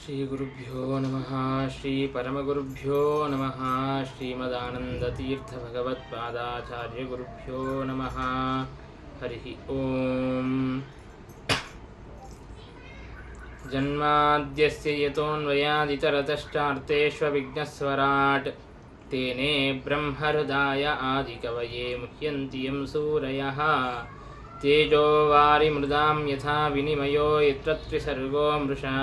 ಶ್ರೀ ಗುರುಭ್ಯೋ ನಮಃ. ಶ್ರೀ ಪರಮಗುರುಭ್ಯೋ ನಮಃ. ಶ್ರೀಮದಾನಂದತೀರ್ಥ ಭಗವತ್ಪಾದಾಚಾರ್ಯ ಗುರುಭ್ಯೋ ನಮಃ. ಹರಿ ಓಂ. ಜನ್ಮಾದ್ಯಸ್ಯ ಯತೋನ್ವಯಾದಿತರತಶ್ಚಾರ್ಥೇಷ್ವವಿಘ್ನಸ್ವರಾಟ್ ತೇನೇ ಬ್ರಹ್ಮಹೃದಾಯ ಆದಿಕವಯೇ ಮುಹ್ಯಂತಿ ಯಂ ಸೂರಯಃ. ತೇಜೋ ವಾರಿಮೃದಾಂ ಯಥಾ ವಿನಿಮಯೋ ಯತ್ರ ತ್ರಿಸರ್ಗೋ ಮೃಷಾ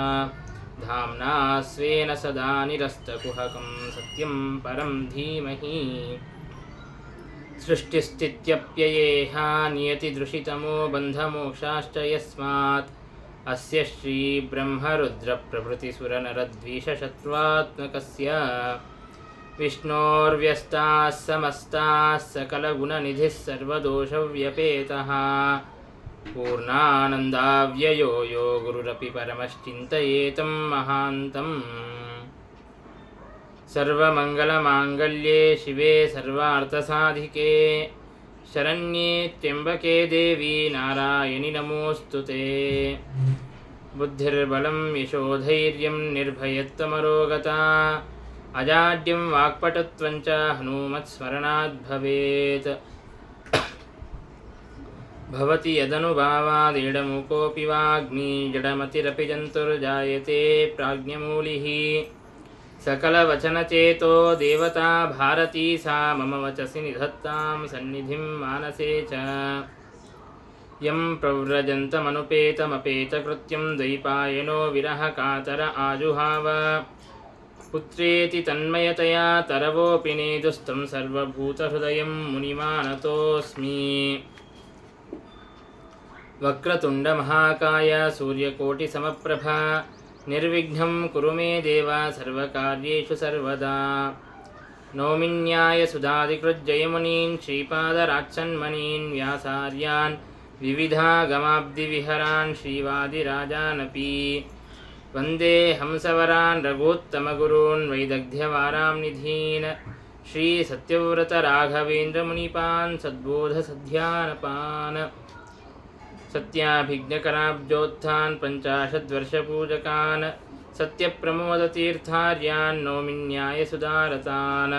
ಧಾಮ್ನಾ ಸ್ವೇನ ಸದಾ ನಿರಸ್ತಕುಹಕಂ ಸತ್ಯಂ ಪರಂ ಧೀಮಹಿ. ಸೃಷ್ಟಿಸ್ಥಿತ್ಯಪ್ಯಯೇಹ ನಿಯತಿದೃಷಿತಮೋ ಬಂಧಮೋಕ್ಷಾಶ್ಚ ಯಸ್ಮಾತ್ ಅಸ್ಯ ಶ್ರೀ ಬ್ರಹ್ಮರುದ್ರಪ್ರಭೃತಿಸುರನರದ್ವೀಷಶತ್ರುತ್ಮಕಸ್ಯ ವಿಷ್ಣೋರ್ವ್ಯಸ್ತಾಃ ಸಮಸ್ತಾಃ ಸಕಲಗುಣನಿಧಿಃ ಸರ್ವದೋಷವ್ಯಪೇತಃ ಪೂರ್ಣಾನಂದಾವ್ಯಯೋ ಯೋ ಗುರುರಪಿ ಪರಮಶ್ಚಿಂತಯೇತಂ ಮಹಾಂತಂ. ಸರ್ವಮಂಗಲಮಾಂಗಲ್ಯೇ ಶಿವೆ ಸರ್ವಾರ್ಥಸಾಧಿಕೆ ಶರಣ್ಯೇ ತ್ರ್ಯಂಬಕೆ ದೇವಿ ನಾರಾಯಣಿ ನಮೋಸ್ತುತೆ. ಬುದ್ಧಿರ್ಬಲಂ ಯಶೋಧೈರ್ಯಂ ನಿರ್ಭಯತ್ವಮರೋಗತಾ ಅಜಾಡ್ಯಂ ವಾಕ್ಪಟುತ್ವಂಚ ಹನುಮತ್ಸ್ಮರಣಾದ್ ಭವೇತ್. ಭವತಿ ಯದನುಭಾವಾದೇಡಮುಕೋಪಿ ವಾಗ್ಮಿ ಜಡಮತಿರಪಿ ಜಂತುರ್ಜಾಯತೆ ಪ್ರಾಜ್ಞಮೂಲಿಃ. ಸಕಲವಚನಚೇತೋ ದೇವತಾ ಭಾರತೀ ಸಾ ಮಮ ವಚಸಿ ನಿಧತ್ತಾಂ ಸನ್ನಿಧಿಂ ಮಾನಸೇ ಚ. ಯಂ ಪ್ರವ್ರಜन्तಮನುಪೇತಮಪೇತಕೃತ್ಯಂ ದ್ವೈಪಾಯನೋ ವಿರಹ ಕಾತರ ಆಜುಹಾವ. ಪುತ್ರೇತಿ ತನ್ಮಯತಯಾ ತರವೋಪಿ ನೇದುಸ್तं ಸರ್ವಭೂತಹೃದಯಂ ಮುನಿಮಾನತೋಸ್ಮಿ. ವಕ್ರತುಂಡ ಮಹಾಕಾಯ ಸೂರ್ಯಕೋಟಿಸಮಪ್ರಭ ನಿರ್ವಿಘ್ನಂ ಕುರು ಮೇ ದೇವ ಸರ್ವಕಾರ್ಯೇಷು ಸರ್ವದಾ. ನೌಮಿನ್ಯಾಯ ಸುಧಾಧಿಕೃಜ್ಜಯಮುನೀನ್ ಶ್ರೀಪಾದರಾತ್ಸನ್ಮನೀನ್ ವ್ಯಾಸಾರ್ಯಾನ್ ವಿವಿಧಾಗಮಾಬ್ಧಿವಿಹರಾನ್ ಶ್ರೀವಾದಿರಾಜಾನಪಿ. ವಂದೇ ಹಂಸವರಾನ್ ರಘೂತ್ತಮಗುರೂನ್ ವೈದಗ್ಧ್ಯವಾರಾಂ ನಿಧೀನ್. ಶ್ರೀ ಸತ್ಯವ್ರತ ರಾಘವೇಂದ್ರ ಮುನಿಪಾನ್ ಸದ್ಬೋಧಸಧ್ಯಾನಪಾನ್. ಸತ್ಯಾಭಿಜ್ಞಕರಾಬ್ಜೋತ್ಥಾನ್ ಪಂಚಾಶದ್ವರ್ಷಪೂಜಕಾನ್ ಸತ್ಯಪ್ರಮೋದತೀರ್ಥಾರ್ಯಾನ್ ನೌಮಿನ್ಯಾಯ ಸುಧಾರತಾನ್.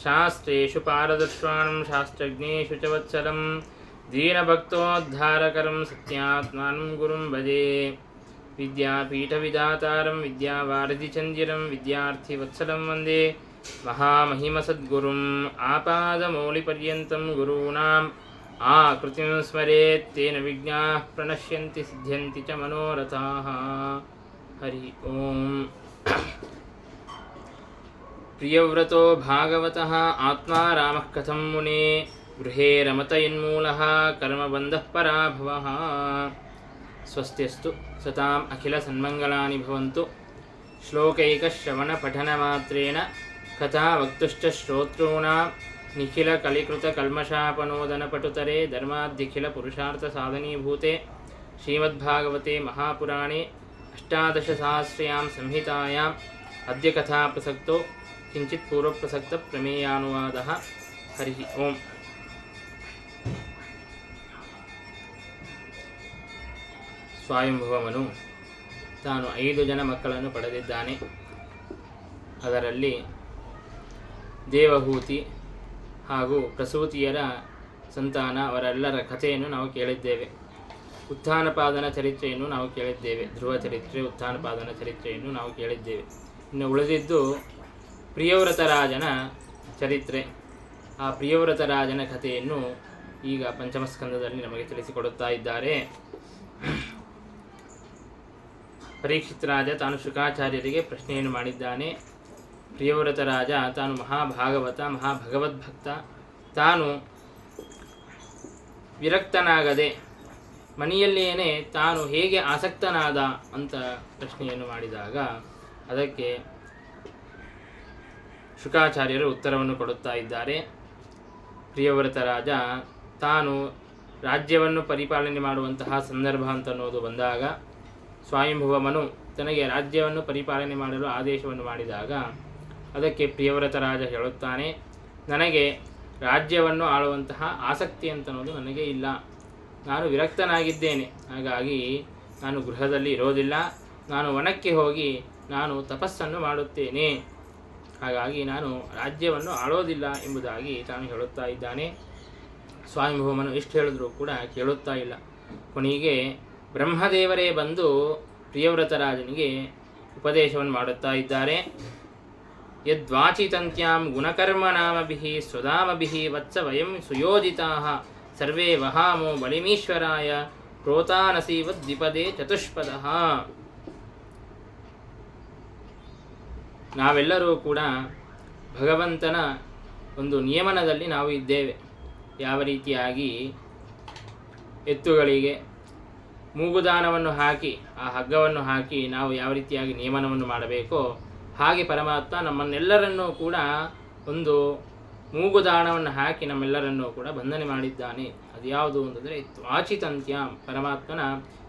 ಶಾಸ್ತ್ರೇಷು ಪಾರದರ್ಶಾನ್ ಶಾಸ್ತ್ರಜ್ಞೇಷು ಚ ವತ್ಸಲಂ ದೀನಭಕ್ತೋದ್ಧಾರಕರಂ ಸತ್ಯಾತ್ಮಾನಂ ಗುರುಂ ಭಜೆ. ವಿದ್ಯಾಪೀಠವಿಧಾತಾರಂ ವಿದ್ಯಾವಾರಿಧಿಚಂದಿರಂ ವಿದ್ಯಾರ್ಥಿವತ್ಸಲಂ ವಂದೇ ಮಹಾಮಹಿಮಸದ್ಗುರುಂ. ಆಪಾದಮೌಲಿಪರ್ಯಂతం ಗುರೂಣಾಂ ಆಕೃತಿಂ ಸ್ಮರೇತ್ ತೇನ ವಿಘ್ನಾಃ ಪ್ರಣಶ್ಯಂತಿ ಸಿದ್ಧ್ಯಂತಿ ಚ ಮನೋರಥಾಃ. ಹರಿ ಓಂ. ಪ್ರಿಯವ್ರತೋ ಭಾಗವತಃ ಆತ್ಮಾ ರಾಮಃ ಕಥಂ ಮುನೇ ಗೃಹೇ ರಮತ ಯನ್ಮೂಲಃ ಕರ್ಮಬಂಧಃ ಪರಾಭವಃ. ಸ್ವಸ್ತ್ಯಸ್ತು ಸತಾಂ ಅಖಿಲ ಸನ್ಮಂಗಲಾನಿ ಭವಂತು. ಶ್ಲೋಕೈಕಶ್ರವಣಪಠನಮಾತ್ರೇಣ ಕಥಾ ವಕ್ತುಶ್ಚ ಶ್ರೋತॄಣಾಂ ನಿಖಿಲ ಕಲಿಕೃತ ಕಲ್ಮಷಾಪನೋದನಪಟುತರೆ ಧರ್ಮಾದ್ಯಖಿಲ ಪುರುಷಾರ್ಥ ಸಾಧನೀಭೂತೆ ಶ್ರೀಮದ್ಭಾಗವತೆ ಮಹಾಪುರಾಣೇ ಅಷ್ಟಾದಶಸಹಸ್ರ್ಯಾಂ ಸಂಹಿತಾಯಾಂ ಅದ್ಯ ಕಥಾ ಪ್ರಸಕ್ತೋ ಕಿಂಚಿತ್ ಪೂರ್ವಪ್ರಸಕ್ತ ಪ್ರಮೇಯಾನುವಾದಃ. ಹರಿ ಓಂ. ಸ್ವಯಂಭುವನು ತಾನು 5 ಜನ ಮಕ್ಕಳನ್ನು ಪಡೆದಿದ್ದಾನೆ. ಅದರಲ್ಲಿ ದೇವಹೂತಿ ಹಾಗೂ ಪ್ರಸೂತಿಯರ ಸಂತಾನ ಅವರೆಲ್ಲರ ಕಥೆಯನ್ನು ನಾವು ಕೇಳಿದ್ದೇವೆ. ಉತ್ಥಾನಪಾದನ ಚರಿತ್ರೆಯನ್ನು ನಾವು ಕೇಳಿದ್ದೇವೆ. ಧ್ರುವ ಚರಿತ್ರೆ, ಉತ್ಥಾನಪಾದನ ಚರಿತ್ರೆಯನ್ನು ನಾವು ಕೇಳಿದ್ದೇವೆ. ಇನ್ನು ಉಳಿದಿದ್ದು ಪ್ರಿಯವ್ರತ ರಾಜನ ಚರಿತ್ರೆ. ಆ ಪ್ರಿಯವ್ರತ ರಾಜನ ಕಥೆಯನ್ನು ಈಗ ಪಂಚಮಸ್ಕಂದದಲ್ಲಿ ನಮಗೆ ತಿಳಿಸಿಕೊಡುತ್ತಾ ಇದ್ದಾರೆ. ಪರೀಕ್ಷಿತ್ ರಾಜ ತಾನು ಶುಕಾಚಾರ್ಯರಿಗೆ ಪ್ರಶ್ನೆಯನ್ನು ಮಾಡಿದ್ದಾನೆ. ಪ್ರಿಯವ್ರತ ರಾಜ ತಾನು ಮಹಾಭಾಗವತ ಮಹಾಭಗವದ್ಭಕ್ತ, ತಾನು ವಿರಕ್ತನಾಗದೆ ಮನೆಯಲ್ಲೇನೆ ತಾನು ಹೇಗೆ ಆಸಕ್ತನಾದ ಅಂತ ಪ್ರಶ್ನೆಯನ್ನು ಮಾಡಿದಾಗ ಅದಕ್ಕೆ ಶುಕಾಚಾರ್ಯರು ಉತ್ತರವನ್ನು ಕೊಡುತ್ತಾ ಇದ್ದಾರೆ. ಪ್ರಿಯವ್ರತ ರಾಜ ತಾನು ರಾಜ್ಯವನ್ನು ಪರಿಪಾಲನೆ ಮಾಡುವಂತಹ ಸಂದರ್ಭ ಅಂತನ್ನೋದು ಬಂದಾಗ ಸ್ವಯಂಭುವ ಮನು ತನಗೆ ರಾಜ್ಯವನ್ನು ಪರಿಪಾಲನೆ ಮಾಡಲು ಆದೇಶವನ್ನು ಮಾಡಿದಾಗ ಅದಕ್ಕೆ ಪ್ರಿಯವ್ರತ ರಾಜ ಹೇಳುತ್ತಾನೆ, ನನಗೆ ರಾಜ್ಯವನ್ನು ಆಳುವಂತಹ ಆಸಕ್ತಿ ಅಂತನ್ನೋದು ನನಗೆ ಇಲ್ಲ. ನಾನು ವಿರಕ್ತನಾಗಿದ್ದೇನೆ. ಹಾಗಾಗಿ ನಾನು ಗೃಹದಲ್ಲಿ ಇರೋದಿಲ್ಲ. ನಾನು ವನಕ್ಕೆ ಹೋಗಿ ನಾನು ತಪಸ್ಸನ್ನು ಮಾಡುತ್ತೇನೆ, ಹಾಗಾಗಿ ನಾನು ರಾಜ್ಯವನ್ನು ಆಳೋದಿಲ್ಲ ಎಂಬುದಾಗಿ ತಾನು ಹೇಳುತ್ತಾ ಇದ್ದಾನೆ. ಸ್ವಾಮಿಭೌಮನು ಎಷ್ಟು ಹೇಳಿದ್ರೂ ಕೂಡ ಕೇಳುತ್ತಾ ಇಲ್ಲ. ಕೊನೆಗೆ ಬ್ರಹ್ಮದೇವರೇ ಬಂದು ಪ್ರಿಯವ್ರತರಾಜನಿಗೆ ಉಪದೇಶವನ್ನು ಮಾಡುತ್ತಾ ಇದ್ದಾರೆ. ಯದ್ವಾಚಿತಂತ್ಯಾಂ ಗುಣಕರ್ಮನಾಮಭಿಃ ಸ್ವಧಾಮಭಿಃ ವತ್ಸ ವಯಂ ಸುಯೋಜಿತಾಃ ಸರ್ವೇ ವಹಾಮೋ ಬಲಿಮೀಶ್ವರಾಯ ಪ್ರೋತಾನಸೀವದ್ವಿಪದೇ ಚತುಷ್ಪದಃ. ನಾವೆಲ್ಲರೂ ಕೂಡ ಭಗವಂತನ ಒಂದು ನಿಯಮನದಲ್ಲಿ ನಾವು ಇದ್ದೇವೆ. ಯಾವ ರೀತಿಯಾಗಿ ಎತ್ತುಗಳಿಗೆ ಮೂಗುದಾನವನ್ನು ಹಾಕಿ ಆ ಹಗ್ಗವನ್ನು ಹಾಕಿ ನಾವು ಯಾವ ರೀತಿಯಾಗಿ ನಿಯಮನವನ್ನು ಮಾಡಬೇಕೋ ಹಾಗೆ ಪರಮಾತ್ಮ ನಮ್ಮನ್ನೆಲ್ಲರನ್ನೂ ಕೂಡ ಒಂದು ಮೂಗುದಾಣವನ್ನು ಹಾಕಿ ನಮ್ಮೆಲ್ಲರನ್ನೂ ಕೂಡ ಬಂಧನೆ ಮಾಡಿದ್ದಾನೆ. ಅದು ಯಾವುದು ಅಂತಂದರೆ ತ್ವಾಚಿತಂತ್ಯಾಂ, ಪರಮಾತ್ಮನ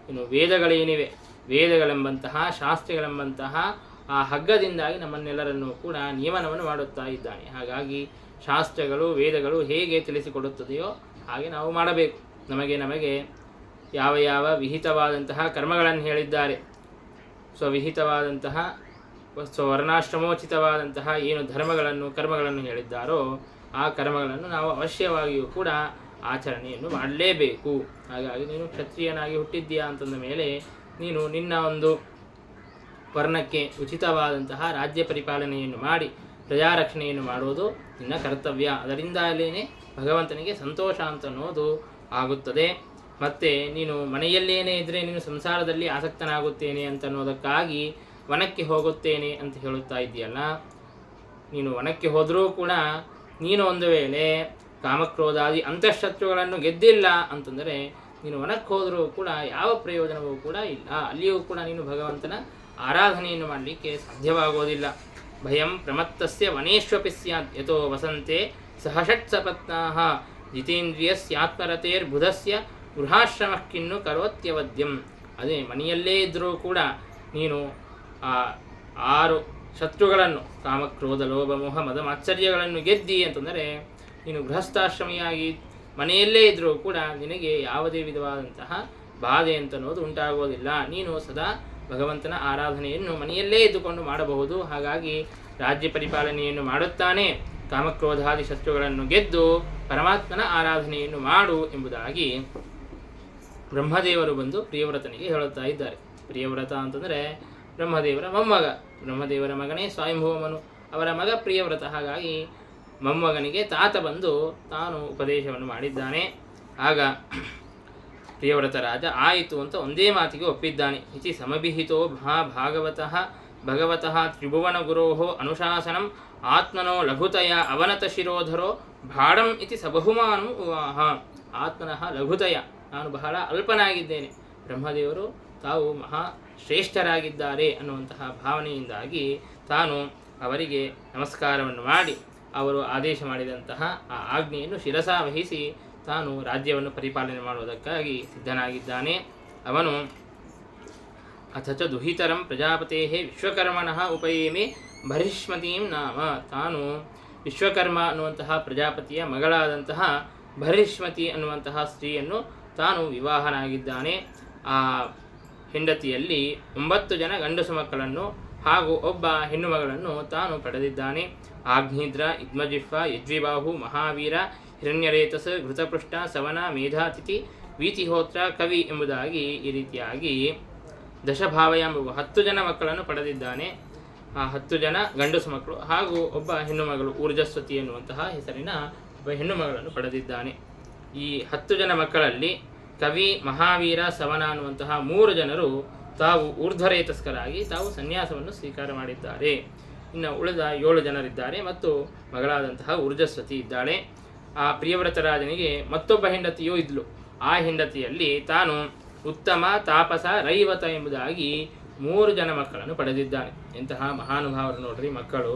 ಇನ್ನು ವೇದಗಳೇನಿವೆ, ವೇದಗಳೆಂಬಂತಹ ಶಾಸ್ತ್ರಗಳೆಂಬಂತಹ ಆ ಹಗ್ಗದಿಂದಾಗಿ ನಮ್ಮನ್ನೆಲ್ಲರನ್ನೂ ಕೂಡ ನಿಯಮನವನ್ನು ಮಾಡುತ್ತಾ ಇದ್ದಾನೆ. ಹಾಗಾಗಿ ಶಾಸ್ತ್ರಗಳು ವೇದಗಳು ಹೇಗೆ ತಿಳಿಸಿಕೊಡುತ್ತದೆಯೋ ಹಾಗೆ ನಾವು ಮಾಡಬೇಕು. ನಮಗೆ ಯಾವ ಯಾವ ವಿಹಿತವಾದಂತಹ ಕರ್ಮಗಳನ್ನು ಹೇಳಿದ್ದಾರೆ, ಸ್ವವಿಹಿತವಾದಂತಹ ಸ್ವರ್ಣಾಶ್ರಮೋಚಿತವಾದಂತಹ ಏನು ಧರ್ಮಗಳನ್ನು ಕರ್ಮಗಳನ್ನು ಹೇಳಿದ್ದಾರೋ ಆ ಕರ್ಮಗಳನ್ನು ನಾವು ಅವಶ್ಯವಾಗಿಯೂ ಕೂಡ ಆಚರಣೆಯನ್ನು ಮಾಡಲೇಬೇಕು. ಹಾಗಾಗಿ ನೀನು ಕ್ಷತ್ರಿಯನಾಗಿ ಹುಟ್ಟಿದ್ದೀಯಾ ಅಂತಂದ ಮೇಲೆ ನೀನು ನಿನ್ನ ಒಂದು ವರ್ಣಕ್ಕೆ ಉಚಿತವಾದಂತಹ ರಾಜ್ಯ ಪರಿಪಾಲನೆಯನ್ನು ಮಾಡಿ ಪ್ರಜಾರಕ್ಷಣೆಯನ್ನು ಮಾಡುವುದು ನಿನ್ನ ಕರ್ತವ್ಯ. ಅದರಿಂದಲೇ ಭಗವಂತನಿಗೆ ಸಂತೋಷ ಅಂತ ಅನ್ನೋದು ಆಗುತ್ತದೆ. ಮತ್ತು ನೀನು ಮನೆಯಲ್ಲೇನೇ ಇದ್ದರೆ ನೀನು ಸಂಸಾರದಲ್ಲಿ ಆಸಕ್ತನಾಗುತ್ತೇನೆ ಅಂತ ಅನ್ನೋದಕ್ಕಾಗಿ ವನಕ್ಕೆ ಹೋಗುತ್ತೇನೆ ಅಂತ ಹೇಳುತ್ತಾ ಇದೆಯಲ್ಲ, ನೀನು ವನಕ್ಕೆ ಹೋದರೂ ಕೂಡ ನೀನು ಒಂದು ವೇಳೆ ಕಾಮಕ್ರೋಧಾದಿ ಅಂತಃಶತ್ರುಗಳನ್ನು ಗೆದ್ದಿಲ್ಲ ಅಂತಂದರೆ ನೀನು ವನಕ್ಕೆ ಹೋದರೂ ಕೂಡ ಯಾವ ಪ್ರಯೋಜನವೂ ಕೂಡ ಇಲ್ಲ. ಅಲ್ಲಿಯೂ ಕೂಡ ನೀನು ಭಗವಂತನ ಆರಾಧನೆಯನ್ನು ಮಾಡಲಿಕ್ಕೆ ಸಾಧ್ಯವಾಗೋದಿಲ್ಲ. ಭಯಂ ಪ್ರಮತ್ತಸ್ಯ ವನೇಶ್ವಪಿ ಸ್ಯಾತ್ ಯತೋ ವಸಂತೆ ಸಹಷಟ್ಸಪತ್ನಾಃ ಜಿತೇಂದ್ರಿಯಸ್ಯಾತ್ಮರತೇರ್ಬುಧಸ್ಯ ಗೃಹಾಶ್ರಮಕ್ಕಿನ್ನು ಕರೋತ್ಯವದ್ಯಂ. ಅದೇ ಮನೆಯಲ್ಲೇ ಇದ್ದರೂ ಕೂಡ ನೀನು ಆ 6 ಶತ್ರುಗಳನ್ನು ಕಾಮಕ್ರೋಧ ಲೋಭ ಮೋಹ ಮದ ಮಾತ್ಸರ್ಯಗಳನ್ನು ಗೆದ್ದಿ ಅಂತಂದರೆ ನೀನು ಗೃಹಸ್ಥಾಶ್ರಮಿಯಾಗಿ ಮನೆಯಲ್ಲೇ ಇದ್ದರೂ ಕೂಡ ನಿನಗೆ ಯಾವುದೇ ವಿಧವಾದಂತಹ ಬಾಧೆ ಅಂತನ್ನೋದು ಉಂಟಾಗೋದಿಲ್ಲ. ನೀನು ಸದಾ ಭಗವಂತನ ಆರಾಧನೆಯನ್ನು ಮನೆಯಲ್ಲೇ ಇದ್ದುಕೊಂಡು ಮಾಡಬಹುದು. ಹಾಗಾಗಿ ರಾಜ್ಯ ಪರಿಪಾಲನೆಯನ್ನು ಮಾಡುತ್ತಾನೆ, ಕಾಮಕ್ರೋಧಾದಿ ಶತ್ರುಗಳನ್ನು ಗೆದ್ದು ಪರಮಾತ್ಮನ ಆರಾಧನೆಯನ್ನು ಮಾಡು ಎಂಬುದಾಗಿ ಬ್ರಹ್ಮದೇವರು ಬಂದು ಪ್ರಿಯವ್ರತನಿಗೆ ಹೇಳುತ್ತಾ ಇದ್ದಾರೆ. ಪ್ರಿಯವ್ರತ ಅಂತಂದರೆ ಬ್ರಹ್ಮದೇವರ ಮೊಮ್ಮಗ, ಬ್ರಹ್ಮದೇವರ ಮಗನೇ ಸ್ವಯಂಭೂಮನು, ಅವರ ಮಗ ಪ್ರಿಯವ್ರತ. ಹಾಗಾಗಿ ಮೊಮ್ಮಗನಿಗೆ ತಾತ ಬಂದು ತಾನು ಉಪದೇಶವನ್ನು ಮಾಡಿದ್ದಾನೆ. ಆಗ ಪ್ರಿಯವ್ರತ ರಾಜ ಆಯಿತು ಅಂತ ಒಂದೇ ಮಾತಿಗೆ ಒಪ್ಪಿದ್ದಾನೆ. ಇತಿ ಸಮಭಿಹಿತೋ ಭಗವತಃ ತ್ರಿಭುವನ ಗುರೋಃ ಅನುಶಾಸನಂ ಆತ್ಮನೋ ಲಘುತಯ ಅವನತ ಶಿರೋಧರೋ ಭಾಡಂ ಇತಿ ಸಬಹುಮಾನಂ ಉವಾಹ. ಆತ್ಮನಃ ಲಘುತಯ, ನಾನು ಬಹಳ ಅಲ್ಪನಾಗಿದ್ದೇನೆ, ಬ್ರಹ್ಮದೇವರು ತಾವು ಮಹಾ ಶ್ರೇಷ್ಠರಾಗಿದ್ದಾರೆ ಅನ್ನುವಂತಹ ಭಾವನೆಯಿಂದಾಗಿ ತಾನು ಅವರಿಗೆ ನಮಸ್ಕಾರವನ್ನು ಮಾಡಿ ಅವರು ಆದೇಶ ಮಾಡಿದಂತಹ ಆ ಆಜ್ಞೆಯನ್ನು ಶಿರಸಾವಹಿಸಿ ತಾನು ರಾಜ್ಯವನ್ನು ಪರಿಪಾಲನೆ ಮಾಡುವುದಕ್ಕಾಗಿ ಸಿದ್ಧನಾಗಿದ್ದಾನೆ. ಅವನು ಅಥಚ ದುಹಿತರಂ ಪ್ರಜಾಪತೇಃ ವಿಶ್ವಕರ್ಮಣಃ ಉಪಯೇಮಿ ಭರಿಷ್ಮತೀಂ ನಾಮ. ತಾನು ವಿಶ್ವಕರ್ಮ ಅನ್ನುವಂತಹ ಪ್ರಜಾಪತಿಯ ಮಗಳಾದಂತಹ ಭರಿಷ್ಮತಿ ಅನ್ನುವಂತಹ ಸ್ತ್ರೀಯನ್ನು ತಾನು ವಿವಾಹನಾಗಿದ್ದಾನೆ. ಆ ಹೆಂಡತಿಯಲ್ಲಿ 9 ಜನ ಗಂಡಸು ಮಕ್ಕಳನ್ನು ಹಾಗೂ ಒಬ್ಬ ಹೆಣ್ಣು ಮಗಳನ್ನು ತಾನು ಪಡೆದಿದ್ದಾನೆ. ಆಗ್ನಿದ್ರ ಇದ್ಮಜಿಹ್ವ ಯಜ್ವಿಬಾಹು ಮಹಾವೀರ ಹಿರಣ್ಯರೇತಸ್ ಘೃತಪೃಷ್ಠ ಸವನ ಮೇಧಾತಿಥಿ ವೀತಿಹೋತ್ರ ಕವಿ ಎಂಬುದಾಗಿ ಈ ರೀತಿಯಾಗಿ ದಶಭಾವ ಎಂಬ 10 ಜನ ಮಕ್ಕಳನ್ನು ಪಡೆದಿದ್ದಾನೆ. ಆ 10 ಜನ ಗಂಡಸು ಮಕ್ಕಳು ಹಾಗೂ ಒಬ್ಬ ಹೆಣ್ಣು ಮಗಳು ಊರ್ಜಸ್ವತಿ ಎನ್ನುವಂತಹ ಹೆಸರಿನ ಒಬ್ಬ ಹೆಣ್ಣು ಮಗಳನ್ನು ಪಡೆದಿದ್ದಾನೆ. ಈ 10 ಜನ ಮಕ್ಕಳಲ್ಲಿ ಕವಿ ಮಹಾವೀರ ಸವನ ಅನ್ನುವಂತಹ 3 ಜನರು ತಾವು ಊರ್ಧ್ವರೇತಸ್ಕರಾಗಿ ತಾವು ಸನ್ಯಾಸವನ್ನು ಸ್ವೀಕಾರ ಮಾಡಿದ್ದಾರೆ. ಇನ್ನು ಉಳಿದ 7 ಜನರಿದ್ದಾರೆ ಮತ್ತು ಮಗಳಾದಂತಹ ಊರ್ಜಸ್ವತಿ ಇದ್ದಾಳೆ. ಆ ಪ್ರಿಯವ್ರತರಾಜನಿಗೆ ಮತ್ತೊಬ್ಬ ಹೆಂಡತಿಯೂ ಇದ್ಲು. ಆ ಹೆಂಡತಿಯಲ್ಲಿ ತಾನು ಉತ್ತಮ ತಾಪಸ ರೈವತ ಎಂಬುದಾಗಿ 3 ಜನ ಮಕ್ಕಳನ್ನು ಪಡೆದಿದ್ದಾನೆ. ಎಂತಹ ಮಹಾನುಭಾವರು ನೋಡ್ರಿ ಮಕ್ಕಳು.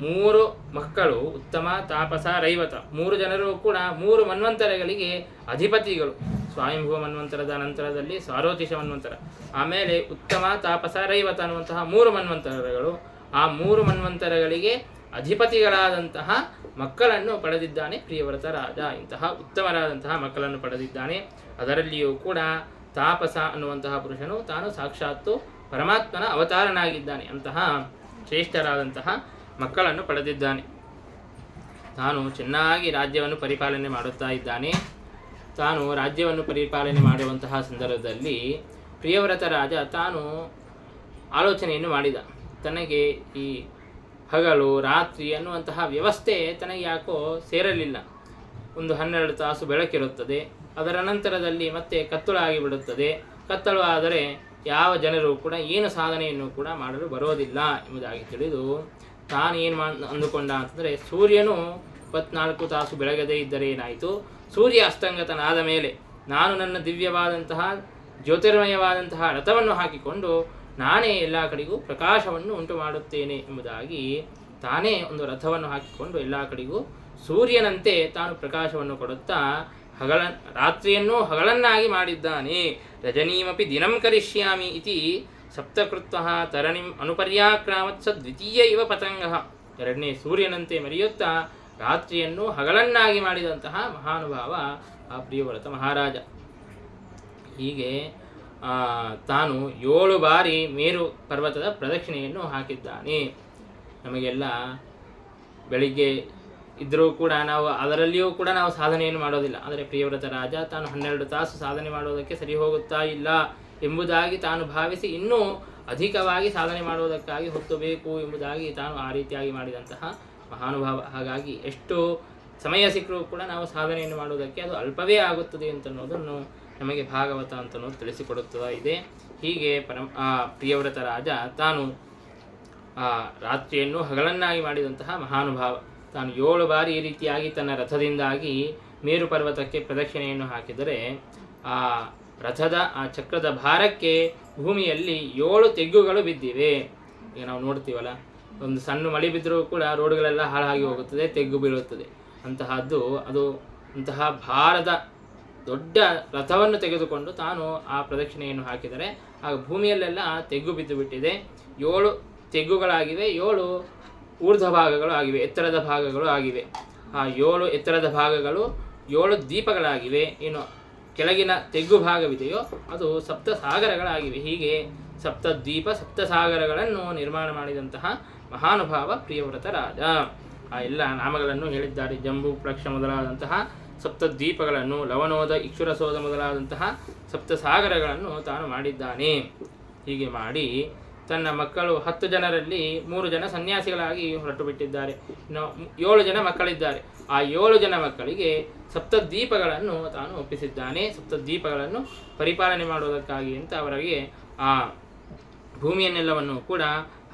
3 ಮಕ್ಕಳು ಉತ್ತಮ ತಾಪಸ ರೈವತ, 3 ಜನರು ಕೂಡ 3 ಮನ್ವಂತರಗಳಿಗೆ ಅಧಿಪತಿಗಳು. ಸ್ವಯಂಭೂ ಮನ್ವಂತರದ ನಂತರದಲ್ಲಿ ಸಾರೋತಿಷ ಮನ್ವಂತರ, ಆಮೇಲೆ ಉತ್ತಮ ತಾಪಸ ರೈವತ ಅನ್ನುವಂತಹ 3 ಮನ್ವಂತರಗಳು. ಆ 3 ಮನ್ವಂತರಗಳಿಗೆ ಅಧಿಪತಿಗಳಾದಂತಹ ಮಕ್ಕಳನ್ನು ಪಡೆದಿದ್ದಾನೆ ಪ್ರಿಯವ್ರತ ರಾಜ. ಇಂತಹ ಉತ್ತಮರಾದಂತಹ ಮಕ್ಕಳನ್ನು ಪಡೆದಿದ್ದಾನೆ. ಅದರಲ್ಲಿಯೂ ಕೂಡ ತಾಪಸ ಅನ್ನುವಂತಹ ಪುರುಷನು ತಾನು ಸಾಕ್ಷಾತ್ತು ಪರಮಾತ್ಮನ ಅವತಾರನಾಗಿದ್ದಾನೆ. ಅಂತಹ ಶ್ರೇಷ್ಠರಾದಂತಹ ಮಕ್ಕಳನ್ನು ಪಡೆದಿದ್ದಾನೆ. ತಾನು ಚೆನ್ನಾಗಿ ರಾಜ್ಯವನ್ನು ಪರಿಪಾಲನೆ ಮಾಡುತ್ತಾ ಇದ್ದಾನೆ. ತಾನು ರಾಜ್ಯವನ್ನು ಪರಿಪಾಲನೆ ಮಾಡುವಂತಹ ಸಂದರ್ಭದಲ್ಲಿ ಪ್ರಿಯವ್ರತ ರಾಜ ತಾನು ಆಲೋಚನೆಯನ್ನು ಮಾಡಿದ. ತನಗೆ ಈ ಹಗಲು ರಾತ್ರಿ ಅನ್ನುವಂತಹ ವ್ಯವಸ್ಥೆ ತನಗೆ ಯಾಕೋ ಸೇರಲಿಲ್ಲ. ಒಂದು 12 ತಾಸು ಬೆಳಕಿರುತ್ತದೆ, ಅದರ ನಂತರದಲ್ಲಿ ಮತ್ತೆ ಕತ್ತಲು ಆಗಿಬಿಡುತ್ತದೆ. ಕತ್ತಲು ಆದರೆ ಯಾವ ಜನರು ಕೂಡ ಏನು ಸಾಧನೆಯನ್ನು ಕೂಡ ಮಾಡಲು ಬರೋದಿಲ್ಲ ಎಂಬುದಾಗಿ ತಿಳಿದು ತಾನೇನು ಅಂದುಕೊಂಡ ಅಂತಂದರೆ, ಸೂರ್ಯನು 24 ತಾಸು ಬೆಳಗದೇ ಇದ್ದರೆ ಏನಾಯಿತು, ಸೂರ್ಯ ಅಸ್ತಂಗತನಾದ ಮೇಲೆ ನಾನು ನನ್ನ ದಿವ್ಯವಾದಂತಹ ಜ್ಯೋತಿರ್ಮಯವಾದಂತಹ ರಥವನ್ನು ಹಾಕಿಕೊಂಡು ನಾನೇ ಎಲ್ಲ ಕಡೆಗೂ ಪ್ರಕಾಶವನ್ನು ಉಂಟು ಮಾಡುತ್ತೇನೆ ಎಂಬುದಾಗಿ ತಾನೇ ಒಂದು ರಥವನ್ನು ಹಾಕಿಕೊಂಡು ಎಲ್ಲ ಕಡೆಗೂ ಸೂರ್ಯನಂತೆ ತಾನು ಪ್ರಕಾಶವನ್ನು ಕೊಡುತ್ತಾ ರಾತ್ರಿಯನ್ನು ಹಗಲನ್ನಾಗಿ ಮಾಡಿದ್ದಾನೆ. ರಜನೀಮಪಿ ದಿನಂ ಕರಿಷ್ಯಾಮಿ ಇತಿ ಸಪ್ತಕೃತ್ವಃ ತರಣಿಂ ಅನುಪರ್ಯಾಕ್ರಾಮತ್ಸ ದ್ವಿತೀಯ ಇವ ಪತಂಗಃ. ಎರಡನೇ ಸೂರ್ಯನಂತೆ ಮೆರೆಯುತ್ತಾ ರಾತ್ರಿಯನ್ನು ಹಗಲನ್ನಾಗಿ ಮಾಡಿದಂತಹ ಮಹಾನುಭಾವ ಆ ಪ್ರಿಯವ್ರತ ಮಹಾರಾಜ. ಹೀಗೆ ತಾನು 7 ಬಾರಿ ಮೇರು ಪರ್ವತದ ಪ್ರದಕ್ಷಿಣೆಯನ್ನು ಹಾಕಿದ್ದಾನೆ. ನಮಗೆಲ್ಲ ಬೆಳಿಗ್ಗೆ ಇದ್ದರೂ ಕೂಡ ನಾವು ಅದರಲ್ಲಿಯೂ ಕೂಡ ನಾವು ಸಾಧನೆಯನ್ನು ಮಾಡೋದಿಲ್ಲ. ಆದರೆ ಪ್ರಿಯವ್ರತ ರಾಜ ತಾನು 12 ತಾಸು ಸಾಧನೆ ಮಾಡೋದಕ್ಕೆ ಸರಿ ಹೋಗುತ್ತಾ ಇಲ್ಲ ಎಂಬುದಾಗಿ ತಾನು ಭಾವಿಸಿ ಇನ್ನೂ ಅಧಿಕವಾಗಿ ಸಾಧನೆ ಮಾಡುವುದಕ್ಕಾಗಿ ಹೊತ್ತಬೇಕು ಎಂಬುದಾಗಿ ತಾನು ಆ ರೀತಿಯಾಗಿ ಮಾಡಿದಂತಹ ಮಹಾನುಭಾವ. ಹಾಗಾಗಿ ಎಷ್ಟು ಸಮಯ ಸಿಕ್ಕರೂ ಕೂಡ ನಾವು ಸಾಧನೆಯನ್ನು ಮಾಡುವುದಕ್ಕೆ ಅದು ಅಲ್ಪವೇ ಆಗುತ್ತದೆ ಅಂತನ್ನೋದನ್ನು ನಮಗೆ ಭಾಗವತ ಅಂತನ್ನೋದು ತಿಳಿಸಿಕೊಡುತ್ತಾ ಇದೆ. ಹೀಗೆ ಪ್ರಿಯವ್ರತ ರಾಜ ತಾನು ರಾತ್ರಿಯನ್ನು ಹಗಲನ್ನಾಗಿ ಮಾಡಿದಂತಹ ಮಹಾನುಭಾವ. ತಾನು 7 ಬಾರಿ ಈ ರೀತಿಯಾಗಿ ತನ್ನ ರಥದಿಂದಾಗಿ ಮೇರು ಪರ್ವತಕ್ಕೆ ಪ್ರದಕ್ಷಿಣೆಯನ್ನು ಹಾಕಿದರೆ ಆ ರಥದ ಆ ಚಕ್ರದ ಭಾರಕ್ಕೆ ಭೂಮಿಯಲ್ಲಿ 7 ತೆಗ್ಗುಗಳು ಬಿದ್ದಿವೆ. ಈಗ ನಾವು ನೋಡ್ತೀವಲ್ಲ, ಒಂದು ಸಣ್ಣ ಮಳೆ ಬಿದ್ದರೂ ಕೂಡ ರೋಡ್ಗಳೆಲ್ಲ ಹಾಳಾಗಿ ಹೋಗುತ್ತದೆ, ತೆಗ್ಗು ಬೀಳುತ್ತದೆ. ಅಂತಹದ್ದು ಅದು ಅಂತಹ ಭಾರದ ದೊಡ್ಡ ರಥವನ್ನು ತೆಗೆದುಕೊಂಡು ತಾನು ಆ ಪ್ರದಕ್ಷಿಣೆಯನ್ನು ಹಾಕಿದರೆ ಆಗ ಭೂಮಿಯಲ್ಲೆಲ್ಲ ತೆಗ್ಗು ಬಿದ್ದು ಬಿಟ್ಟಿದೆ. 7 ತೆಗ್ಗುಗಳಾಗಿವೆ, 7 ಊರ್ಧ್ವ ಭಾಗಗಳು ಆಗಿವೆ, ಎತ್ತರದ ಭಾಗಗಳು ಆಗಿವೆ. ಆ 7 ಎತ್ತರದ ಭಾಗಗಳು 7 ದೀಪಗಳಾಗಿವೆ. ಏನು ಕೆಳಗಿನ ತೆಗ್ಗು ಭಾಗವಿದೆಯೋ ಅದು ಸಪ್ತ ಸಾಗರಗಳಾಗಿವೆ. ಹೀಗೆ ಸಪ್ತದ್ವೀಪ ಸಪ್ತಸಾಗರಗಳನ್ನು ನಿರ್ಮಾಣ ಮಾಡಿದಂತಹ ಮಹಾನುಭಾವ ಪ್ರಿಯವ್ರತ ರಾಜ. ಆ ಎಲ್ಲ ನಾಮಗಳನ್ನು ಹೇಳಿದ್ದಾರೆ. ಜಂಬೂ ಪ್ಲಕ್ಷ ಮೊದಲಾದಂತಹ ಸಪ್ತದ್ವೀಪಗಳನ್ನು, ಲವಣೋದ ಇಕ್ಷುರಸೋದ ಮೊದಲಾದಂತಹ ಸಪ್ತಸಾಗರಗಳನ್ನು ತಾನು ಮಾಡಿದ್ದಾನೆ. ಹೀಗೆ ಮಾಡಿ ತನ್ನ ಮಕ್ಕಳು 10 ಜನರಲ್ಲಿ 3 ಜನ ಸನ್ಯಾಸಿಗಳಾಗಿ ಹೊರಟು ಬಿಟ್ಟಿದ್ದಾರೆ. ಇನ್ನು 7 ಜನ ಮಕ್ಕಳಿದ್ದಾರೆ. ಆ 7 ಜನ ಮಕ್ಕಳಿಗೆ ಸಪ್ತದ್ವೀಪಗಳನ್ನು ತಾನು ಒಪ್ಪಿಸಿದ್ದಾನೆ. ಸಪ್ತದ್ವೀಪಗಳನ್ನು ಪರಿಪಾಲನೆ ಮಾಡುವುದಕ್ಕಾಗಿ ಅಂತ ಅವರಿಗೆ ಆ ಭೂಮಿಯನ್ನೆಲ್ಲವನ್ನು ಕೂಡ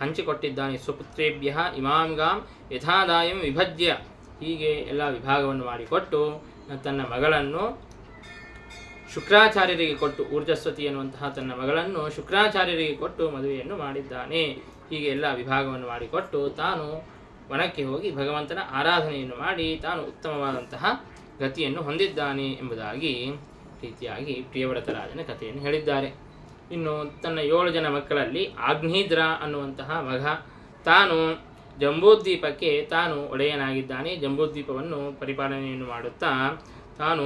ಹಂಚಿಕೊಟ್ಟಿದ್ದಾನೆ. ಸ್ವಪುತ್ರೇಭ್ಯ ಇಮಾಂಗಾಂ ಯಥಾದಾಯಂ ವಿಭಜ್ಯ. ಹೀಗೆ ಎಲ್ಲ ವಿಭಾಗವನ್ನು ಮಾಡಿಕೊಟ್ಟು ತನ್ನ ಮಗಳನ್ನು ಶುಕ್ರಾಚಾರ್ಯರಿಗೆ ಕೊಟ್ಟು, ಊರ್ಜಸ್ವತಿ ಎನ್ನುವಂತಹ ತನ್ನ ಮಗಳನ್ನು ಶುಕ್ರಾಚಾರ್ಯರಿಗೆ ಕೊಟ್ಟು ಮದುವೆಯನ್ನು ಮಾಡಿದ್ದಾನೆ. ಹೀಗೆ ಎಲ್ಲ ವಿಭಾಗವನ್ನು ಮಾಡಿಕೊಟ್ಟು ತಾನು ವನಕ್ಕೆ ಹೋಗಿ ಭಗವಂತನ ಆರಾಧನೆಯನ್ನು ಮಾಡಿ ತಾನು ಉತ್ತಮವಾದಂತಹ ಗತಿಯನ್ನು ಹೊಂದಿದ್ದಾನೆ ಎಂಬುದಾಗಿ ರೀತಿಯಾಗಿ ಪ್ರಿಯವ್ರತ ರಾಜನ ಕಥೆಯನ್ನು ಹೇಳಿದ್ದಾರೆ. ಇನ್ನು ತನ್ನ 7 ಜನ ಮಕ್ಕಳಲ್ಲಿ ಆಗ್ನೇದ್ರ ಅನ್ನುವಂತಹ ಮಗ ತಾನು ಜಂಬೂದ್ವೀಪಕ್ಕೆ ತಾನು ಒಡೆಯನಾಗಿದ್ದಾನೆ. ಜಂಬೂದ್ವೀಪವನ್ನು ಪರಿಪಾಲನೆಯನ್ನು ಮಾಡುತ್ತಾ ತಾನು